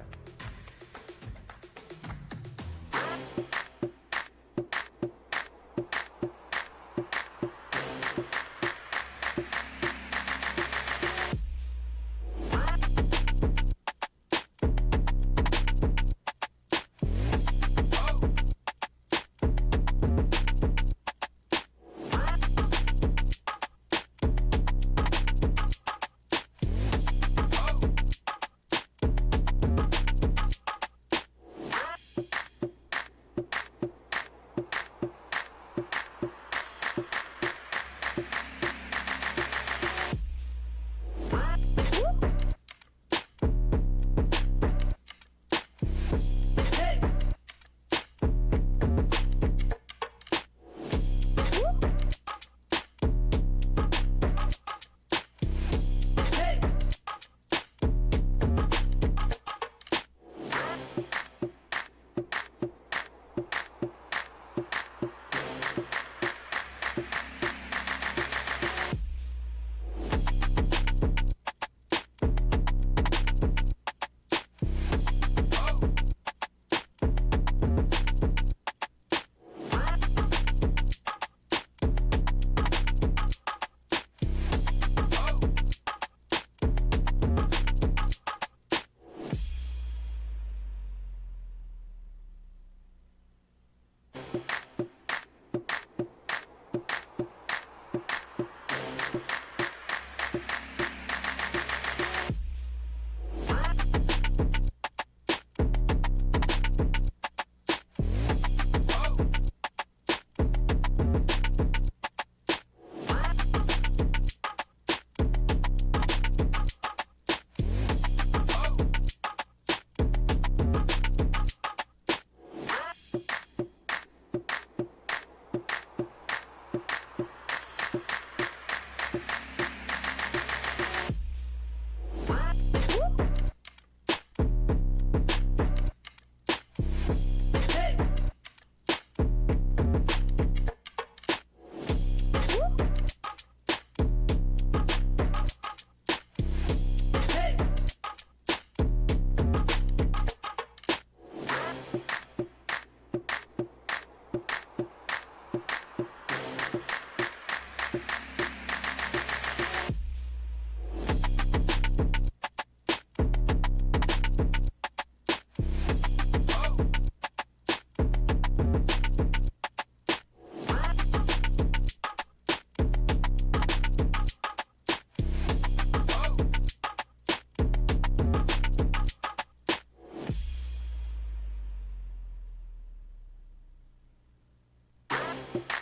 po.